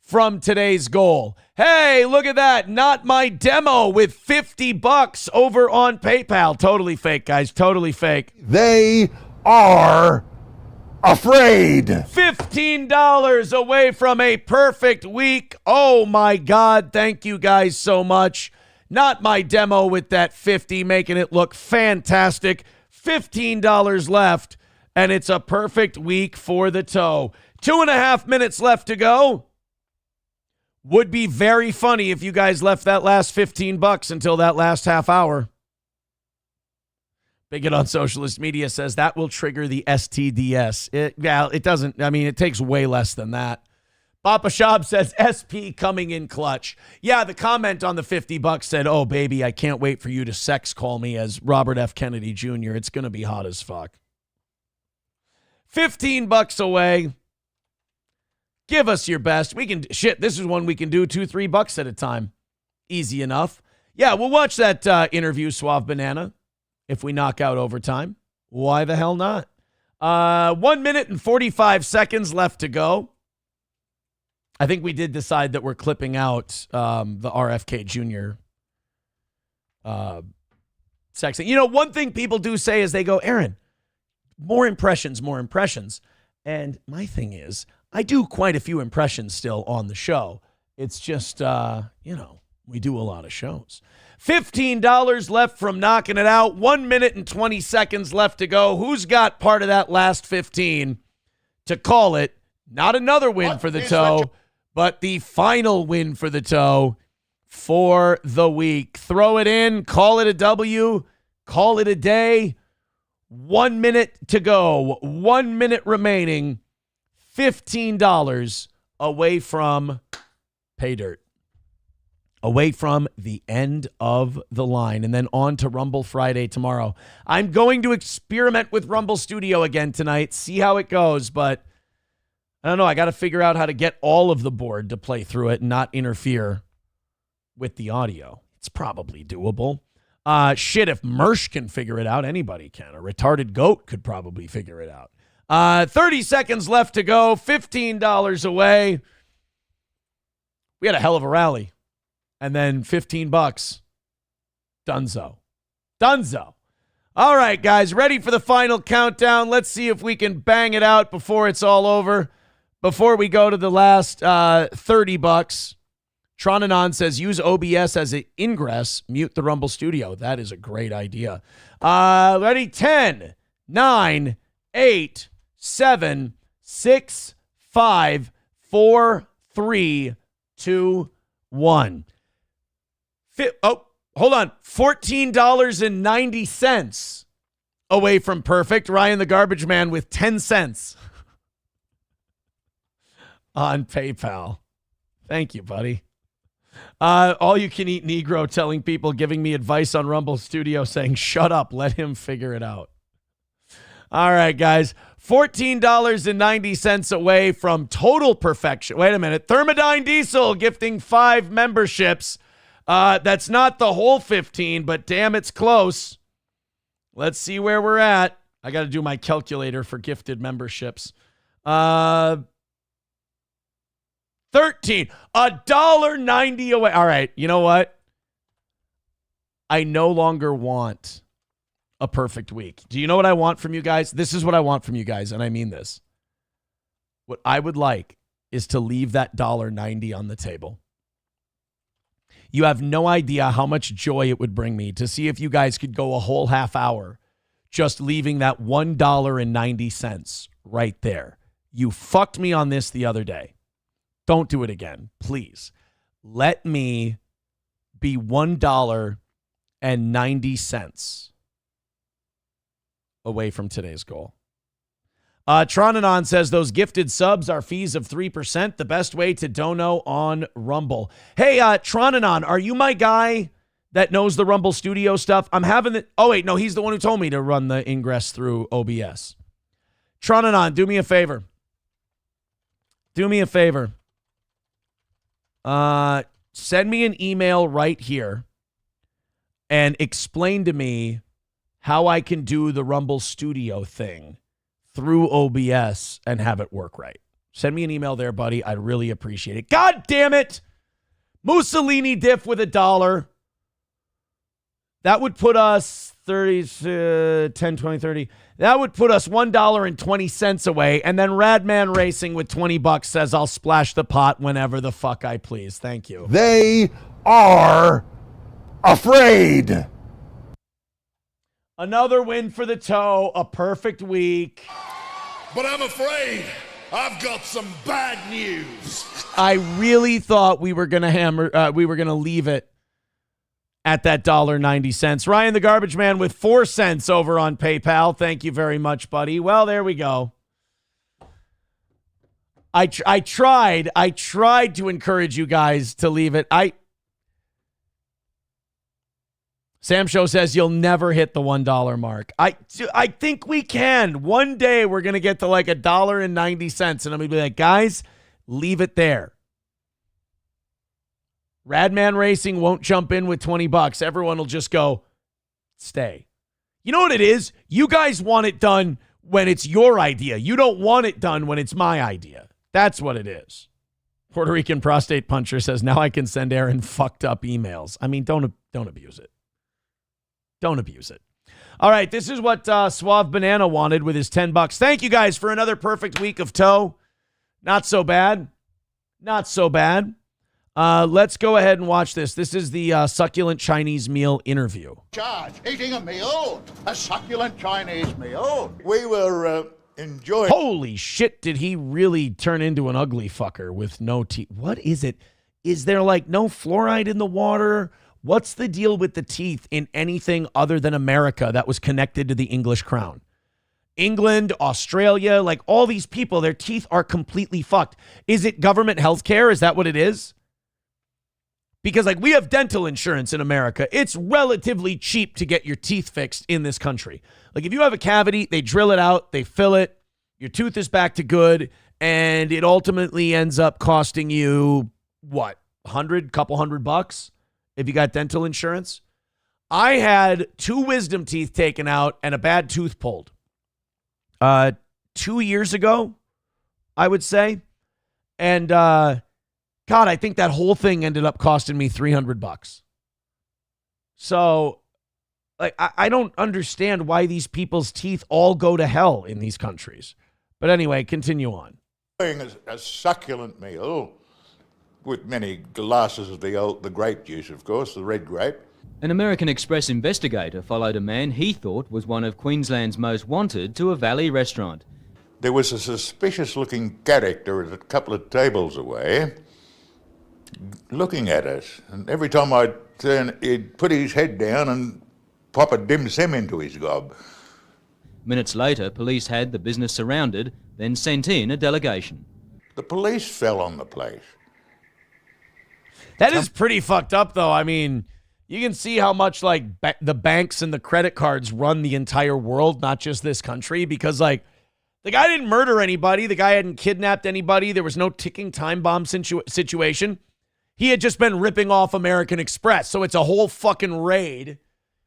[SPEAKER 3] from today's goal. Hey, look at that. Not my demo with $50 over on PayPal. Totally fake, guys. Totally fake.
[SPEAKER 1] They are afraid.
[SPEAKER 3] $15 away from a perfect week. Oh my God. Thank you guys so much. Not my demo with that 50, making it look fantastic. $15 left, and it's a perfect week for the toe. 2.5 minutes left to go. Would be very funny if you guys left that last $15 until that last half hour. Bigot on Socialist Media says that will trigger the STDS. It doesn't. I mean, it takes way less than that. Papa Shab says SP coming in clutch. Yeah, the comment on the $50 said, oh, baby, I can't wait for you to sex call me as Robert F. Kennedy Jr. It's going to be hot as fuck. $15 away. Give us your best. We can, this is one we can do $2-3 at a time. Easy enough. Yeah, we'll watch that interview, Suave Banana, if we knock out overtime. Why the hell not? 1 minute and 45 seconds left to go. I think we did decide that we're clipping out the RFK Jr. Section. You know, one thing people do say is they go, Aaron, more impressions. And my thing is, I do quite a few impressions still on the show. It's just, we do a lot of shows. $15 left from knocking it out. 1 minute and 20 seconds left to go. Who's got part of that last 15 to call it? Not another win for the toe, but the final win for the toe for the week. Throw it in, call it a W, call it a day. 1 minute to go, 1 minute remaining, $15 away from pay dirt, away from the end of the line, and then on to Rumble Friday tomorrow. I'm going to experiment with Rumble Studio again tonight, see how it goes, but I don't know. I got to figure out how to get all of the board to play through it and not interfere with the audio. It's probably doable. If Mersh can figure it out, anybody can. A retarded goat could probably figure it out. 30 seconds left to go. $15 away. We had a hell of a rally. And then $15. Dunzo. All right, guys, ready for the final countdown. Let's see if we can bang it out before it's all over. Before we go to the last $30, Tronanon says, use OBS as an ingress, mute the Rumble Studio. That is a great idea. Ready? 10, 9, 8, 7, 6, 5, 4, 3, 2, 1. Hold on. $14.90 away from perfect. Ryan the Garbage Man with 10 cents. On PayPal. Thank you, buddy. All you can eat Negro telling people, giving me advice on Rumble Studio saying, shut up, let him figure it out. All right, guys. $14.90 away from total perfection. Wait a minute. Thermodyne Diesel gifting 5 memberships. That's not the whole 15, but damn, it's close. Let's see where we're at. I got to do my calculator for gifted memberships. 13, $1.90 away. All right, you know what? I no longer want a perfect week. Do you know what I want from you guys? This is what I want from you guys, and I mean this. What I would like is to leave that $1.90 on the table. You have no idea how much joy it would bring me to see if you guys could go a whole half hour just leaving that $1.90 right there. You fucked me on this the other day. Don't do it again, please. Let me be $1.90 away from today's goal. Tronanon says those gifted subs are fees of 3%. The best way to dono on Rumble. Hey, Tronanon, are you my guy that knows the Rumble Studio stuff? I'm having the... Oh, wait, no, he's the one who told me to run the ingress through OBS. Tronanon, do me a favor. Do me a favor. Send me an email right here and explain to me how I can do the Rumble Studio thing through OBS and have it work right. Send me an email there, buddy. I'd really appreciate it. God damn it. Mussolini diff with $1. That would put us 30, 10, 20, 30. That would put us $1.20 away. And then Radman Racing with $20 says I'll splash the pot whenever the fuck I please. Thank you.
[SPEAKER 1] They are afraid.
[SPEAKER 3] Another win for the toe. A perfect week.
[SPEAKER 4] But I'm afraid I've got some bad news.
[SPEAKER 3] I really thought we were gonna leave it at that $1.90. Ryan the Garbage Man with 4 cents over on PayPal. Thank you very much, buddy. Well, there we go. I tried to encourage you guys to leave it. Sam Show says you'll never hit the $1 mark. I think we can. One day we're going to get to like $1.90 and I'm going to be like, guys, leave it there. Radman Racing won't jump in with $20. Everyone will just go, stay. You know what it is? You guys want it done when it's your idea. You don't want it done when it's my idea. That's what it is. Puerto Rican prostate puncher says, now I can send Aaron fucked up emails. I mean, don't abuse it. Don't abuse it. All right, this is what Suave Banana wanted with his $10. Thank you guys for another perfect week of toe. Not so bad. Not so bad. Let's go ahead and watch this. This is the succulent Chinese meal interview.
[SPEAKER 1] Charge, eating a meal, a succulent Chinese meal. We were enjoying...
[SPEAKER 3] Holy shit, did he really turn into an ugly fucker with no teeth? What is it? Is there like no fluoride in the water? What's the deal with the teeth in anything other than America that was connected to the English crown? England, Australia, like all these people, their teeth are completely fucked. Is it government health care? Is that what it is? Because like we have dental insurance in America. It's relatively cheap to get your teeth fixed in this country. Like if you have a cavity, they drill it out, they fill it, your tooth is back to good, and it ultimately ends up costing you, what, couple $100? If you got dental insurance. I had 2 wisdom teeth taken out and a bad tooth pulled 2 years ago, I would say. And God, I think that whole thing ended up costing me $300. So like I don't understand why these people's teeth all go to hell in these countries. But anyway, continue on.
[SPEAKER 1] A succulent meal with many glasses of the grape juice, of course, the red grape.
[SPEAKER 19] An American Express investigator followed a man he thought was one of Queensland's most wanted to a Valley restaurant.
[SPEAKER 1] There was a suspicious-looking character at a couple of tables away, looking at us. And every time I'd turn, he'd put his head down and pop a dim sim into his gob.
[SPEAKER 19] Minutes later, police had the business surrounded, then sent in a delegation.
[SPEAKER 1] The police fell on the place.
[SPEAKER 3] That is pretty fucked up, though. I mean, you can see how much, like, the banks and the credit cards run the entire world, not just this country, because, like, the guy didn't murder anybody. The guy hadn't kidnapped anybody. There was no ticking time bomb situation. He had just been ripping off American Express, so it's a whole fucking raid.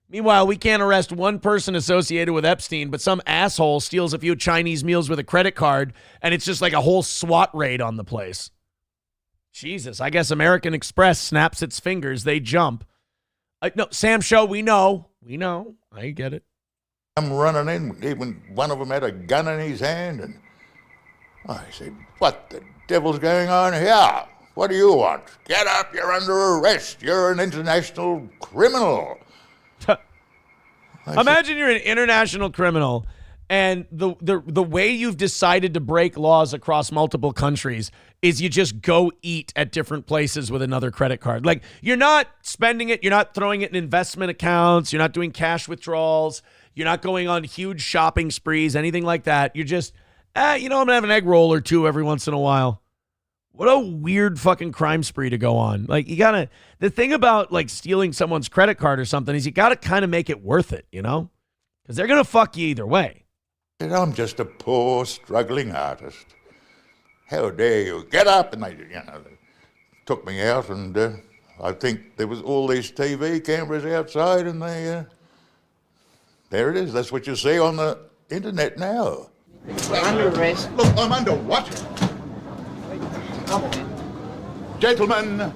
[SPEAKER 3] Meanwhile, we can't arrest one person associated with Epstein, but some asshole steals a few Chinese meals with a credit card, and it's just like a whole SWAT raid on the place. Jesus, I guess American Express snaps its fingers. They jump. No, Sam Show, we know. I get it.
[SPEAKER 1] I'm running in. Even one of them had a gun in his hand. And I said, what the devil's going on here? What do you want? Get up, you're under arrest. You're an international criminal.
[SPEAKER 3] Imagine you're an international criminal, and the way you've decided to break laws across multiple countries is you just go eat at different places with another credit card. Like, you're not spending it, you're not throwing it in investment accounts, you're not doing cash withdrawals, you're not going on huge shopping sprees, anything like that. You're just I'm going to have an egg roll or two every once in a while. What a weird fucking crime spree to go on. Like, the thing about like stealing someone's credit card or something is you got to kind of make it worth it, Because they're going to fuck you either way.
[SPEAKER 1] I'm just a poor, struggling artist. How dare you? Get up! And they took me out, and I think there was all these TV cameras outside, and there it is. That's what you see on the internet now.
[SPEAKER 2] We're under arrest.
[SPEAKER 1] Look, I'm under what? Gentlemen,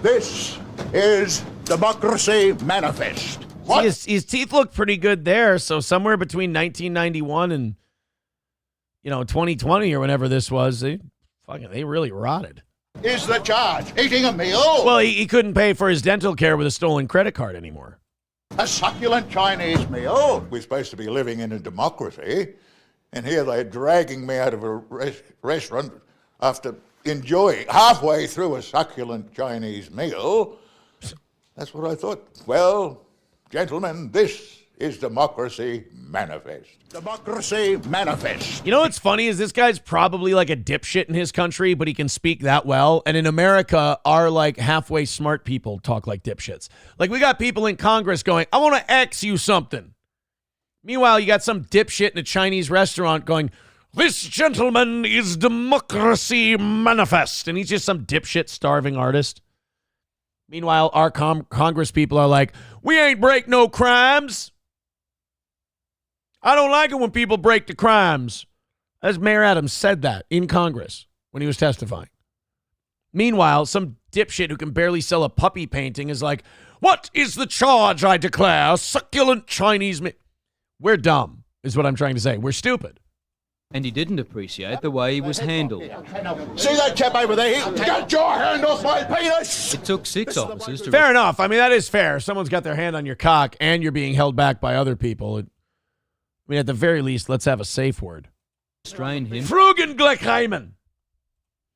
[SPEAKER 1] this is Democracy Manifest. What?
[SPEAKER 3] See, his teeth look pretty good there, so somewhere between 1991 and 2020 or whenever this was, they really rotted.
[SPEAKER 1] Is the charge eating a meal?
[SPEAKER 3] Well, he couldn't pay for his dental care with a stolen credit card anymore.
[SPEAKER 1] A succulent Chinese meal? We're supposed to be living in a democracy, and here they're dragging me out of a restaurant after enjoying halfway through a succulent Chinese meal. That's what I thought. Well, gentlemen, this is Democracy Manifest. Democracy Manifest.
[SPEAKER 3] You know what's funny is this guy's probably like a dipshit in his country, but he can speak that well. And in America, our like halfway smart people talk like dipshits. Like we got people in Congress going, I want to ask you something. Meanwhile, you got some dipshit in a Chinese restaurant going, this gentleman is Democracy Manifest. And he's just some dipshit starving artist. Meanwhile, our Congress people are like, we ain't break no crimes. I don't like it when people break the crimes. As Mayor Adams said that in Congress when he was testifying. Meanwhile, some dipshit who can barely sell a puppy painting is like, what is the charge I declare? Succulent Chinese meat. We're dumb, is what I'm trying to say. We're stupid.
[SPEAKER 19] And he didn't appreciate the way he was handled.
[SPEAKER 1] See that chap over there? Get your hand off my penis!
[SPEAKER 19] It took 6 officers to...
[SPEAKER 3] Fair enough. I mean, that is fair. Someone's got their hand on your cock and you're being held back by other people. I mean, at the very least, let's have a safe word.
[SPEAKER 19] Restrain him.
[SPEAKER 3] Frugengleichheimen.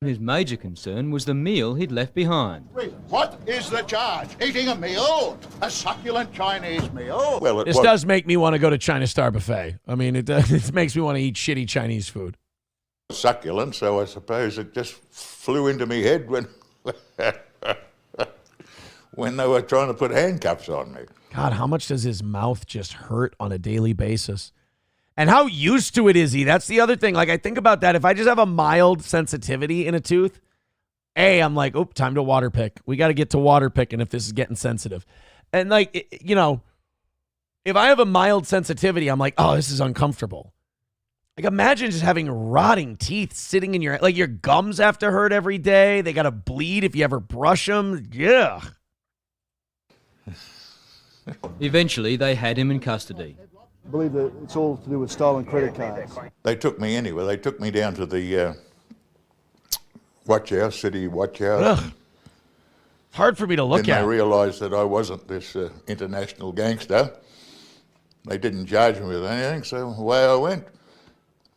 [SPEAKER 19] His major concern was the meal he'd left behind.
[SPEAKER 1] What is the charge? Eating a meal? A succulent Chinese meal? Well,
[SPEAKER 3] this does make me want to go to China Star Buffet. I mean, it makes me want to eat shitty Chinese food.
[SPEAKER 1] Succulent, so I suppose it just flew into me head when when they were trying to put handcuffs on me.
[SPEAKER 3] God, how much does his mouth just hurt on a daily basis? And how used to it is he? That's the other thing. Like, I think about that. If I just have a mild sensitivity in a tooth, I'm like, oh, time to water pick. We got to get to water picking if this is getting sensitive. And like, if I have a mild sensitivity, I'm like, oh, this is uncomfortable. Like, imagine just having rotting teeth sitting in your, like your gums have to hurt every day. They got to bleed if you ever brush them. Yeah.
[SPEAKER 19] Eventually, they had him in custody.
[SPEAKER 6] I believe that it's all to do with stolen credit cards.
[SPEAKER 1] They took me anywhere. They took me down to the watch house, city watch house.
[SPEAKER 3] Ugh. Hard for me to look at.
[SPEAKER 1] Then they realised that I wasn't this international gangster. They didn't charge me with anything, so away I went.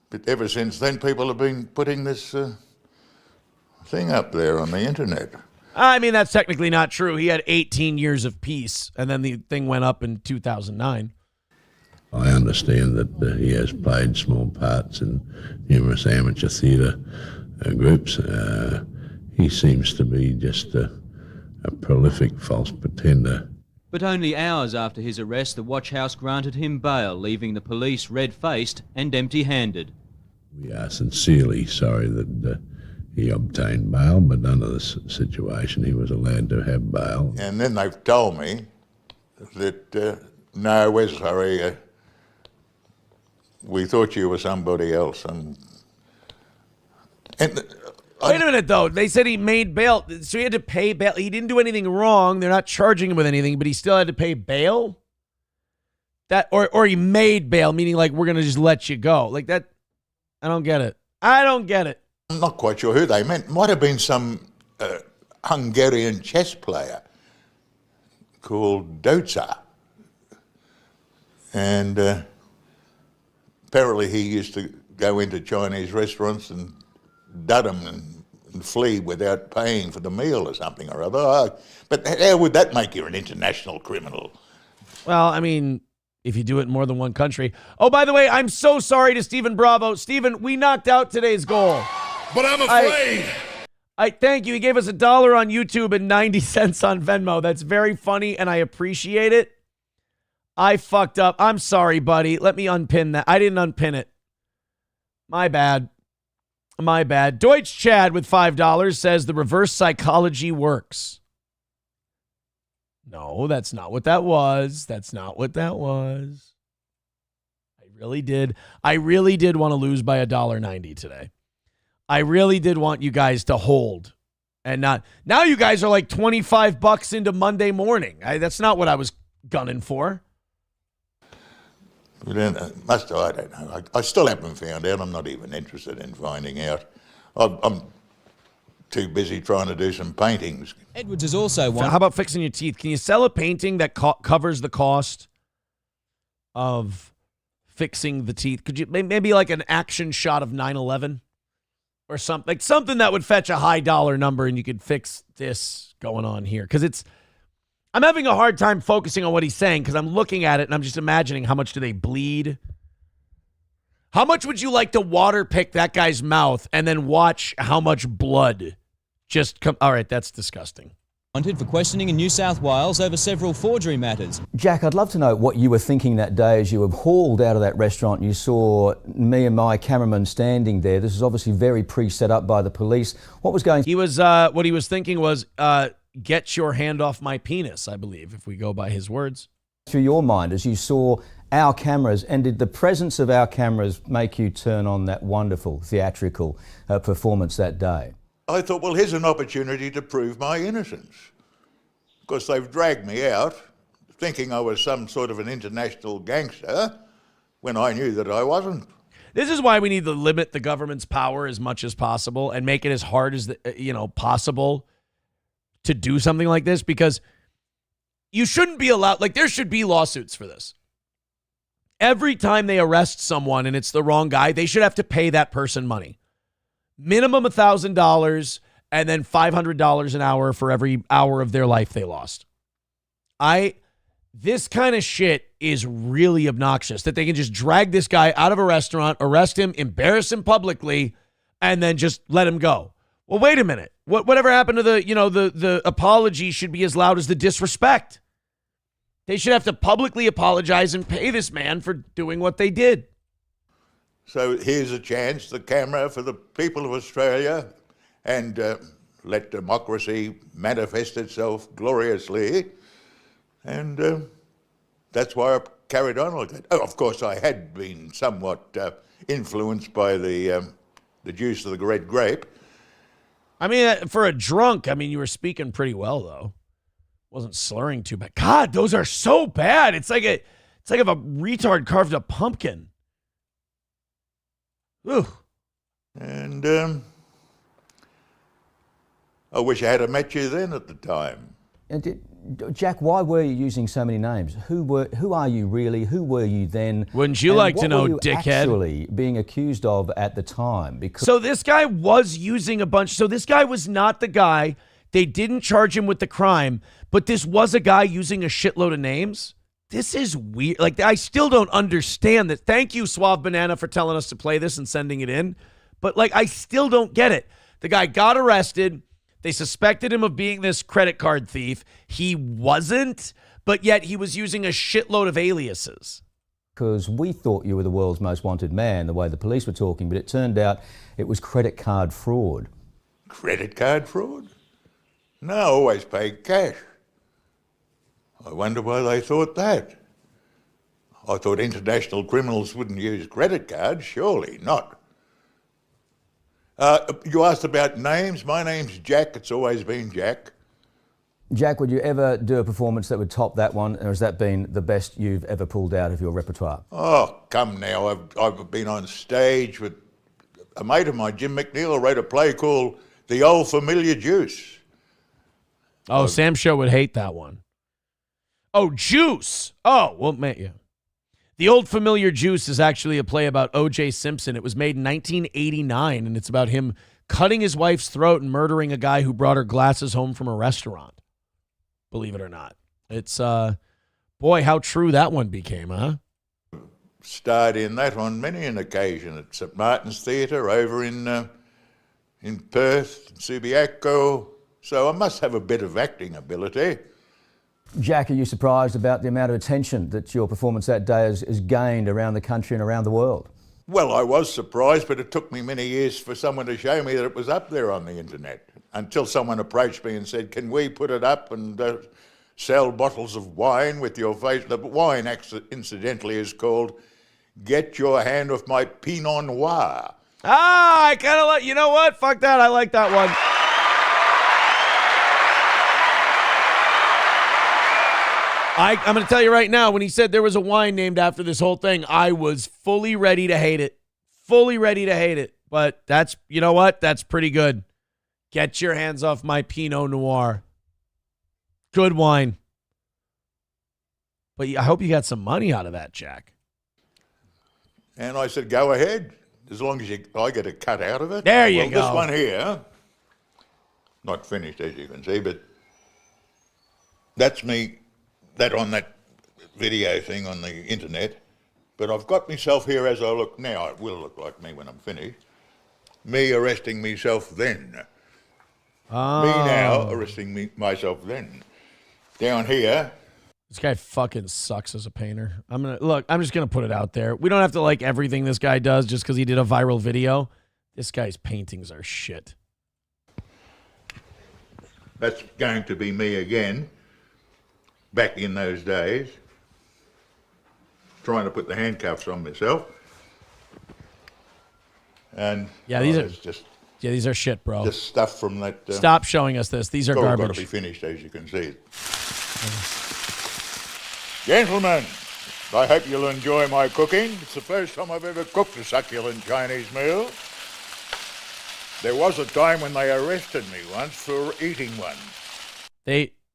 [SPEAKER 1] But ever since then, people have been putting this thing up there on the internet.
[SPEAKER 3] I mean, that's technically not true. He had 18 years of peace, and then the thing went up in 2009.
[SPEAKER 20] I understand that he has played small parts in numerous amateur theatre groups. He seems to be just a prolific false pretender.
[SPEAKER 19] But only hours after his arrest, the watch house granted him bail, leaving the police red-faced and empty-handed.
[SPEAKER 20] We are sincerely sorry that he obtained bail, but under this situation he was allowed to have bail.
[SPEAKER 1] And then they've told me that, no, we're sorry, we thought you were somebody else.
[SPEAKER 3] Wait a minute, though. They said he made bail, so he had to pay bail. He didn't do anything wrong. They're not charging him with anything, but he still had to pay bail? Or he made bail, meaning like we're going to just let you go. Like that, I don't get it. I don't get it.
[SPEAKER 1] I'm not quite sure who they meant. Might have been some Hungarian chess player called Doza. And apparently he used to go into Chinese restaurants and dud them and flee without paying for the meal or something or other. But how would that make you an international criminal?
[SPEAKER 3] Well, I mean, if you do it in more than one country. Oh, by the way, I'm so sorry to Stephen Bravo. Stephen, we knocked out today's goal.
[SPEAKER 4] But I'm afraid.
[SPEAKER 3] I thank you. He gave us $1 on YouTube and 90 cents on Venmo. That's very funny, and I appreciate it. I fucked up. I'm sorry, buddy. Let me unpin that. I didn't unpin it. My bad. My bad. Deutsch Chad with $5 says the reverse psychology works. No, that's not what that was. That's not what that was. I really did want to lose by $1.90 today. I really did want you guys to hold and not. Now you guys are like $25 into Monday morning. That's not what I was gunning for.
[SPEAKER 1] I don't know. I still haven't found out. I'm not even interested in finding out. I'm too busy trying to do some paintings.
[SPEAKER 19] Edwards is also one.
[SPEAKER 3] How about fixing your teeth? Can you sell a painting that covers the cost of fixing the teeth? Could you maybe like an action shot of 9/11 or something? Like something that would fetch a high dollar number and you could fix this going on here. Because I'm having a hard time focusing on what he's saying because I'm looking at it and I'm just imagining how much do they bleed? How much would you like to water pick that guy's mouth and then watch how much blood just come? All right, that's disgusting.
[SPEAKER 19] Wanted for questioning in New South Wales over several forgery matters.
[SPEAKER 9] Jack, I'd love to know what you were thinking that day as you were hauled out of that restaurant. You saw me and my cameraman standing there. This is obviously very pre-set up by the police. What was going?
[SPEAKER 3] He was what he was thinking was get your hand off my penis, I believe, if we go by his words.
[SPEAKER 9] Through your mind as you saw our cameras, and did the presence of our cameras make you turn on that wonderful theatrical performance that day?
[SPEAKER 1] I thought, well, here's an opportunity to prove my innocence. Of course, they've dragged me out thinking I was some sort of an international gangster when I knew that I wasn't.
[SPEAKER 3] This is why we need to limit the government's power as much as possible and make it as hard as possible to do something like this, because you shouldn't be allowed, like there should be lawsuits for this. Every time they arrest someone and it's the wrong guy, they should have to pay that person money. Minimum $1,000 and then $500 an hour for every hour of their life they lost. This kind of shit is really obnoxious, that they can just drag this guy out of a restaurant, arrest him, embarrass him publicly, and then just let him go. Well, wait a minute. Whatever happened to the apology should be as loud as the disrespect. They should have to publicly apologize and pay this man for doing what they did.
[SPEAKER 1] So here's a chance, the camera for the people of Australia, and let democracy manifest itself gloriously. And that's why I carried on like that. Oh, of course, I had been somewhat influenced by the juice of the red grape.
[SPEAKER 3] I mean, for a drunk, you were speaking pretty well, though. Wasn't slurring too bad. God, those are so bad. It's like if a retard carved a pumpkin. Ooh.
[SPEAKER 1] And I wish I had met you then at the time.
[SPEAKER 9] And Jack, why were you using so many names? Who are you really? Who were you then?
[SPEAKER 3] Wouldn't you like to know,
[SPEAKER 9] what were you
[SPEAKER 3] dickhead?
[SPEAKER 9] Actually being accused of at the time?
[SPEAKER 3] So this guy was using a bunch. So this guy was not the guy. They didn't charge him with the crime, but this was a guy using a shitload of names. This is weird. Like, I still don't understand that. Thank you, Suave Banana, for telling us to play this and sending it in. But, I still don't get it. The guy got arrested. They suspected him of being this credit card thief. He wasn't, but yet he was using a shitload of aliases.
[SPEAKER 9] Because we thought you were the world's most wanted man, the way the police were talking, but it turned out it was credit card fraud.
[SPEAKER 1] Credit card fraud? No, I always paid cash. I wonder why they thought that. I thought international criminals wouldn't use credit cards. Surely not. You asked about names. My name's Jack. It's always been Jack.
[SPEAKER 9] Jack, would you ever do a performance that would top that one, or has that been the best you've ever pulled out of your repertoire?
[SPEAKER 1] Oh, come now. I've been on stage with a mate of mine, Jim McNeil, wrote a play called The Old Familiar Juice.
[SPEAKER 3] Oh, Sam Show would hate that one. Oh, Juice. Oh, well, yeah. The Old Familiar Juice is actually a play about O.J. Simpson. It was made in 1989, and it's about him cutting his wife's throat and murdering a guy who brought her glasses home from a restaurant. Believe it or not. It's Boy, how true that one became, huh?
[SPEAKER 1] Starred in that on many an occasion at St Martin's Theatre over in Perth, Subiaco. So I must have a bit of acting ability.
[SPEAKER 9] Jack, are you surprised about the amount of attention that your performance that day has gained around the country and around the world?
[SPEAKER 1] Well, I was surprised, but it took me many years for someone to show me that it was up there on the internet, until someone approached me and said, can we put it up and sell bottles of wine with your face? The wine, incidentally, is called Get Your Hand Off My Pinot Noir.
[SPEAKER 3] I kind of like, you know what? Fuck that. I like that one. I'm going to tell you right now, when he said there was a wine named after this whole thing, I was fully ready to hate it. Fully ready to hate it. But that's, you know what? That's pretty good. Get your hands off my Pinot Noir. Good wine. But I hope you got some money out of that, Jack.
[SPEAKER 1] And I said, go ahead, as long as I get a cut out of it.
[SPEAKER 3] There you go.
[SPEAKER 1] This one here, not finished as you can see, but that's me. That on that video thing on the internet, but I've got myself here as I look now. It will look like me when I'm finished. Me arresting myself then. Me now arresting myself then. Down here.
[SPEAKER 3] This guy fucking sucks as a painter. I'm just gonna put it out there. We don't have to like everything this guy does just because he did a viral video. This guy's paintings are shit.
[SPEAKER 1] That's going to be me again. Back in those days, trying to put the handcuffs on myself, and
[SPEAKER 3] yeah, these are shit, bro.
[SPEAKER 1] Just stuff from that.
[SPEAKER 3] Stop showing us this. These are garbage.
[SPEAKER 1] Got to be finished, as you can see. Gentlemen, I hope you'll enjoy my cooking. It's the first time I've ever cooked a succulent Chinese meal. There was a time when they arrested me once for eating one.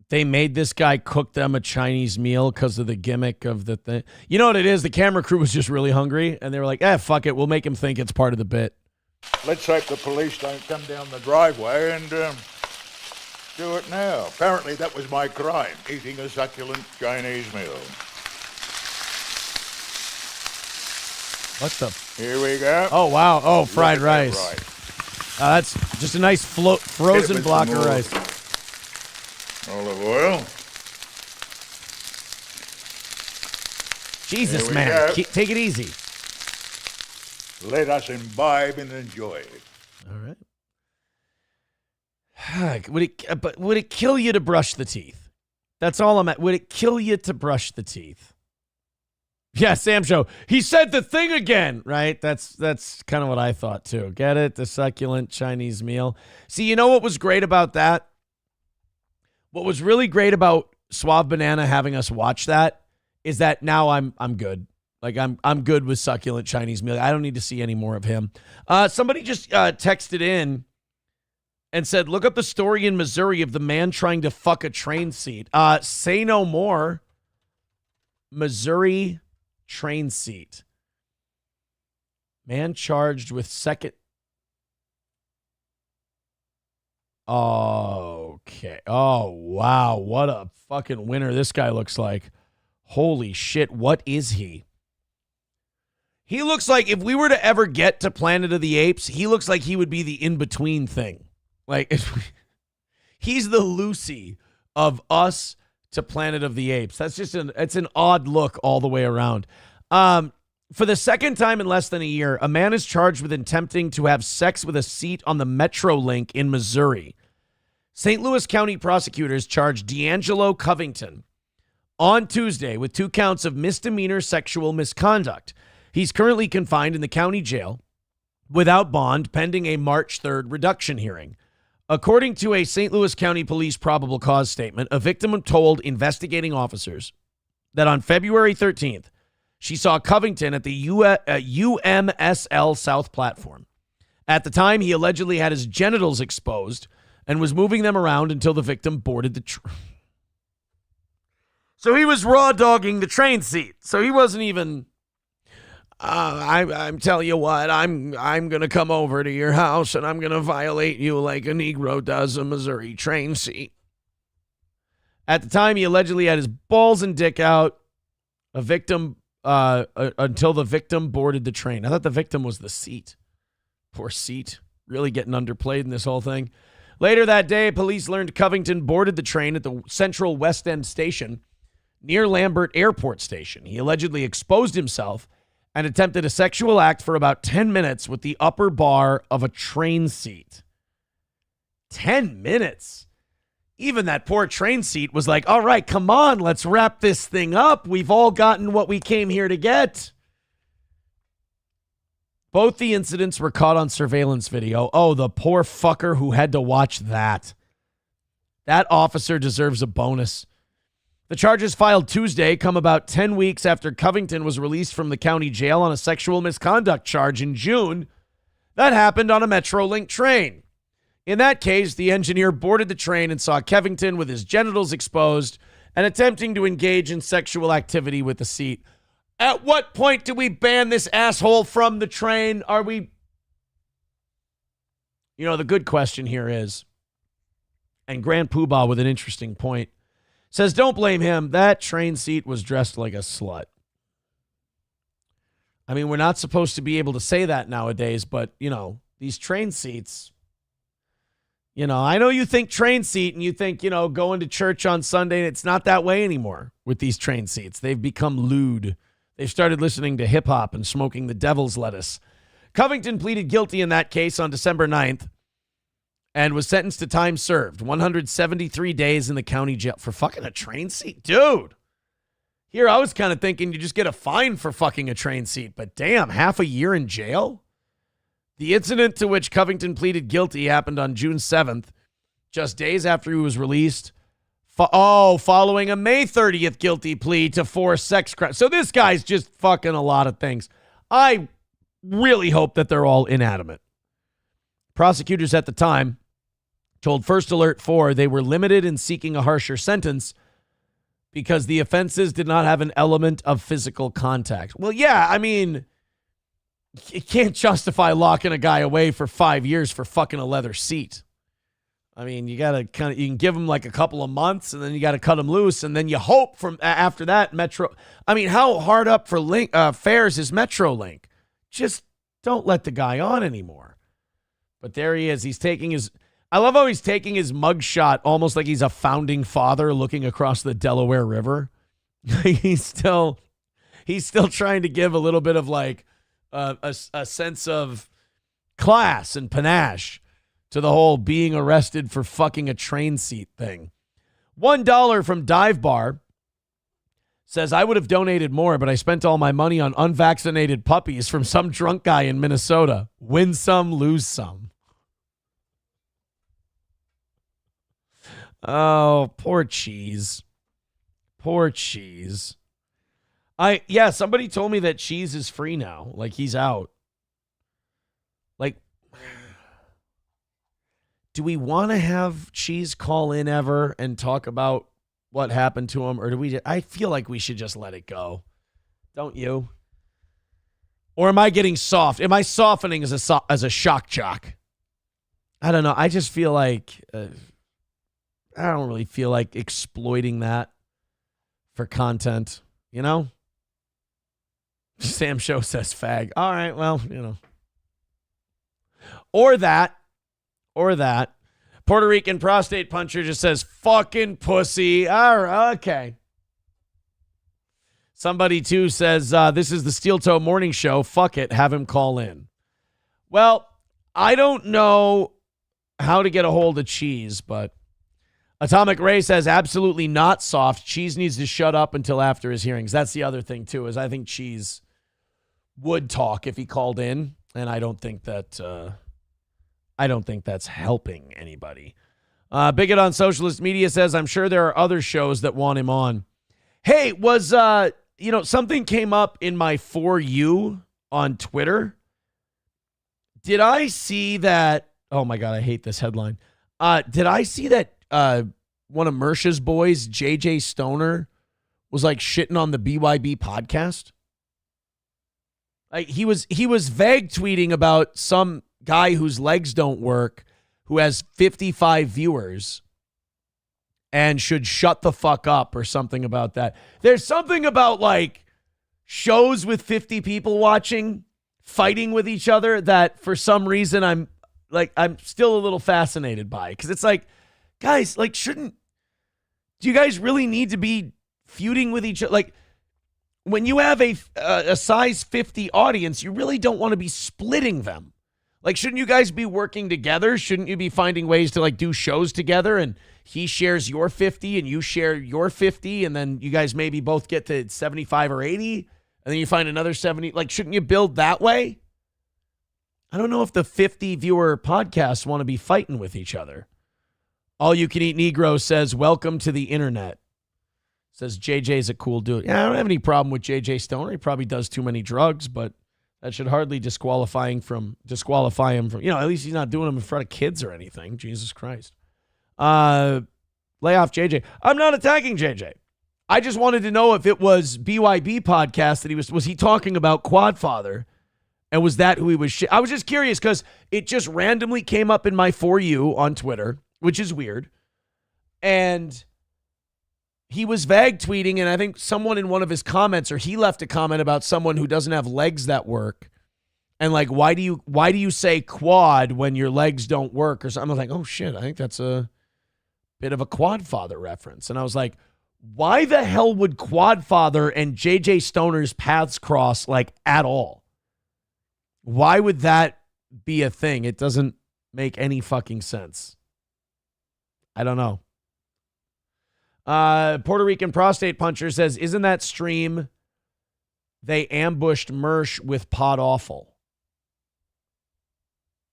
[SPEAKER 3] They made this guy cook them a Chinese meal because of the gimmick of the thing. You know what it is? The camera crew was just really hungry, and they were like, fuck it. We'll make him think it's part of the bit.
[SPEAKER 1] Let's hope the police don't come down the driveway and do it now. Apparently that was my crime, eating a succulent Chinese meal.
[SPEAKER 3] What the?
[SPEAKER 1] Here we go.
[SPEAKER 3] Oh, wow. Oh, fried rice. That's just a nice frozen block of rice.
[SPEAKER 1] Olive oil.
[SPEAKER 3] Jesus, man. Take it easy.
[SPEAKER 1] Let us imbibe and enjoy it.
[SPEAKER 3] All right. Would it kill you to brush the teeth? That's all I'm at. Would it kill you to brush the teeth? Yeah, Sam Show. He said the thing again, right? That's kind of what I thought too. Get it? The succulent Chinese meal. See, you know what was great about that? What was really great about Suave Banana having us watch that is that now I'm good. Like I'm good with succulent Chinese meal. I don't need to see any more of him. Somebody just texted in and said, look up the story in Missouri of the man trying to fuck a train seat. Say no more. Missouri train seat. Man charged with second. Okay. Oh, wow. What a fucking winner this guy looks like. Holy shit. What is he? He looks like if we were to ever get to Planet of the Apes, he looks like he would be the in-between thing. Like, he's the Lucy of us to Planet of the Apes. That's just it's an odd look all the way around. For the second time in less than a year, a man is charged with attempting to have sex with a seat on the Metrolink in Missouri. St. Louis County prosecutors charged D'Angelo Covington on Tuesday with 2 counts of misdemeanor sexual misconduct. He's currently confined in the county jail without bond pending a March 3rd reduction hearing. According to a St. Louis County Police probable cause statement, a victim told investigating officers that on February 13th, she saw Covington at the UMSL South platform. At the time, he allegedly had his genitals exposed and was moving them around until the victim boarded the train. So he was raw dogging the train seat. So he wasn't even, I'm telling you what, I'm going to come over to your house and I'm going to violate you like a Negro does a Missouri train seat. At the time, he allegedly had his balls and dick out. Until the victim boarded the train. I thought the victim was the seat. Poor seat. Really getting underplayed in this whole thing. Later that day, police learned Covington boarded the train at the Central West End station near Lambert Airport Station. He allegedly exposed himself and attempted a sexual act for about 10 minutes with the upper bar of a train seat. 10 minutes? Even that poor train seat was like, all right, come on, let's wrap this thing up. We've all gotten what we came here to get. Both the incidents were caught on surveillance video. Oh, the poor fucker who had to watch that. That officer deserves a bonus. The charges filed Tuesday come about 10 weeks after Covington was released from the county jail on a sexual misconduct charge in June. That happened on a Metrolink train. In that case, the engineer boarded the train and saw Covington with his genitals exposed and attempting to engage in sexual activity with the seat. At what point do we ban this asshole from the train? Are we... You know, the good question here is, and Grand Poobah with an interesting point, says, don't blame him. That train seat was dressed like a slut. I mean, we're not supposed to be able to say that nowadays, but, you know, these train seats... You know, I know you think train seat and you think, you know, going to church on Sunday. It's not that way anymore with these train seats. They've become lewd. They've started listening to hip hop and smoking the devil's lettuce. Covington pleaded guilty in that case on December 9th and was sentenced to time served, 173 days in the county jail for fucking a train seat. Dude, here I was kind of thinking you just get a fine for fucking a train seat, but damn, half a year in jail? The incident to which Covington pleaded guilty happened on June 7th, just days after he was released. Following a May 30th guilty plea to 4 sex crimes. So this guy's just fucking a lot of things. I really hope that they're all inanimate. Prosecutors at the time told First Alert 4 they were limited in seeking a harsher sentence because the offenses did not have an element of physical contact. Well, yeah, I mean... You can't justify locking a guy away for 5 years for fucking a leather seat. I mean, you got to you can give him like a couple of months and then you got to cut him loose. And then you hope from after that I mean, how hard up for fares is Metrolink? Just don't let the guy on anymore. But there he is. I love how he's taking his mugshot almost like he's a founding father looking across the Delaware River. He's still trying to give a little bit of like, a sense of class and panache to the whole being arrested for fucking a train seat thing. $1 from Dive Bar says, I would have donated more, but I spent all my money on unvaccinated puppies from some drunk guy in Minnesota. Win some, lose some. Oh, poor Cheese. Poor Cheese. Somebody told me that Cheese is free now. Like, he's out. Like, do we want to have Cheese call in ever and talk about what happened to him? Or do we? I feel like we should just let it go. Don't you? Or am I getting soft? Am I softening as a shock jock? I don't know. I just feel like I don't really feel like exploiting that for content, you know? Sam Show says fag. All right, well, you know. Or that. Puerto Rican prostate puncher just says fucking pussy. All right, okay. Somebody too says this is the Steel Toe Morning Show. Fuck it, have him call in. Well, I don't know how to get a hold of Cheese, but Atomic Ray says absolutely not soft. Cheese needs to shut up until after his hearings. That's the other thing too, is I think Cheese would talk if he called in, and I don't think that's helping anybody. Bigot on Socialist Media says, I'm sure there are other shows that want him on. Hey, was something came up in my For You on Twitter. Did I see that? Oh my God, I hate this headline. Did I see that one of Mersha's boys, JJ Stoner, was like shitting on the BYB podcast? Like he was vague tweeting about some guy whose legs don't work, who has 55 viewers, and should shut the fuck up or something about that. There's something about like shows with 50 people watching, fighting with each other that for some reason I'm still a little fascinated by, because it's like, guys, like, do you guys really need to be feuding with each other? Like, when you have a size 50 audience, you really don't want to be splitting them. Like, shouldn't you guys be working together? Shouldn't you be finding ways to like do shows together, and he shares your 50 and you share your 50, and then you guys maybe both get to 75 or 80, and then you find another 70. Like, shouldn't you build that way? I don't know if the 50 viewer podcasts want to be fighting with each other. All You Can Eat Negro says, welcome to the internet. Says JJ's a cool dude. Yeah, I don't have any problem with JJ Stoner. He probably does too many drugs, but that should hardly disqualify him from, at least he's not doing them in front of kids or anything. Jesus Christ. Lay off JJ. I'm not attacking JJ. I just wanted to know if it was BYB podcast that was he talking about Quadfather, and was that who he was? I was just curious because it just randomly came up in my For You on Twitter, which is weird. And he was vague tweeting, and I think someone in one of his comments, or he left a comment about someone who doesn't have legs that work. And like, why do you say quad when your legs don't work or something? I was like, oh shit, I think that's a bit of a Quadfather reference. And I was like, why the hell would Quadfather and JJ Stoner's paths cross like at all? Why would that be a thing? It doesn't make any fucking sense. I don't know. Puerto Rican Prostate Puncher says, isn't that stream they ambushed Mersh with Pod Awful?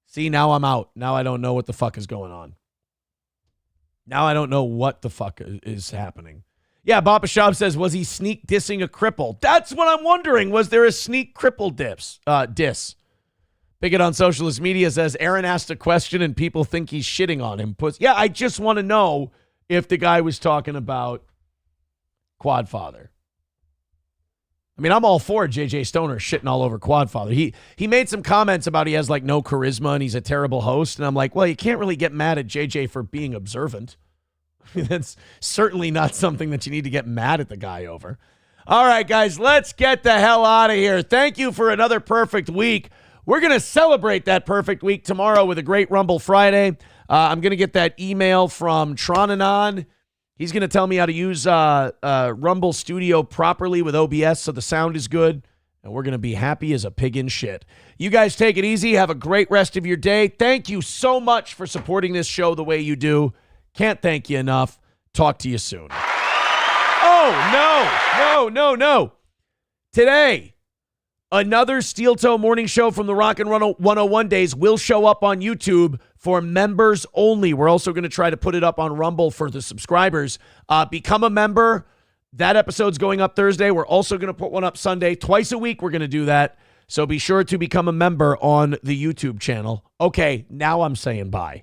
[SPEAKER 3] See, now I'm out. Now I don't know what the fuck is going on. Now I don't know what the fuck is happening. Yeah, Baba Shab says, was he sneak dissing a cripple? That's what I'm wondering. Was there a sneak cripple diss? Bigot on Socialist Media says, Aaron asked a question and people think he's shitting on him. Yeah, I just want to know if the guy was talking about Quadfather. I mean, I'm all for JJ Stoner shitting all over Quadfather. He made some comments about he has like no charisma and he's a terrible host. And I'm like, well, you can't really get mad at JJ for being observant. I mean, that's certainly not something that you need to get mad at the guy over. All right, guys, let's get the hell out of here. Thank you for another perfect week. We're going to celebrate that perfect week tomorrow with a great Rumble Friday. I'm going to get that email from Tronanon. He's going to tell me how to use Rumble Studio properly with OBS so the sound is good, and we're going to be happy as a pig in shit. You guys take it easy. Have a great rest of your day. Thank you so much for supporting this show the way you do. Can't thank you enough. Talk to you soon. Oh, no. Today, another Steel Toe Morning Show from the Rock and Roll 101 days will show up on YouTube for members only. We're also going to try to put it up on Rumble for the subscribers. Become a member. That episode's going up Thursday. We're also going to put one up Sunday. Twice a week we're going to do that. So be sure to become a member on the YouTube channel. Okay, now I'm saying bye.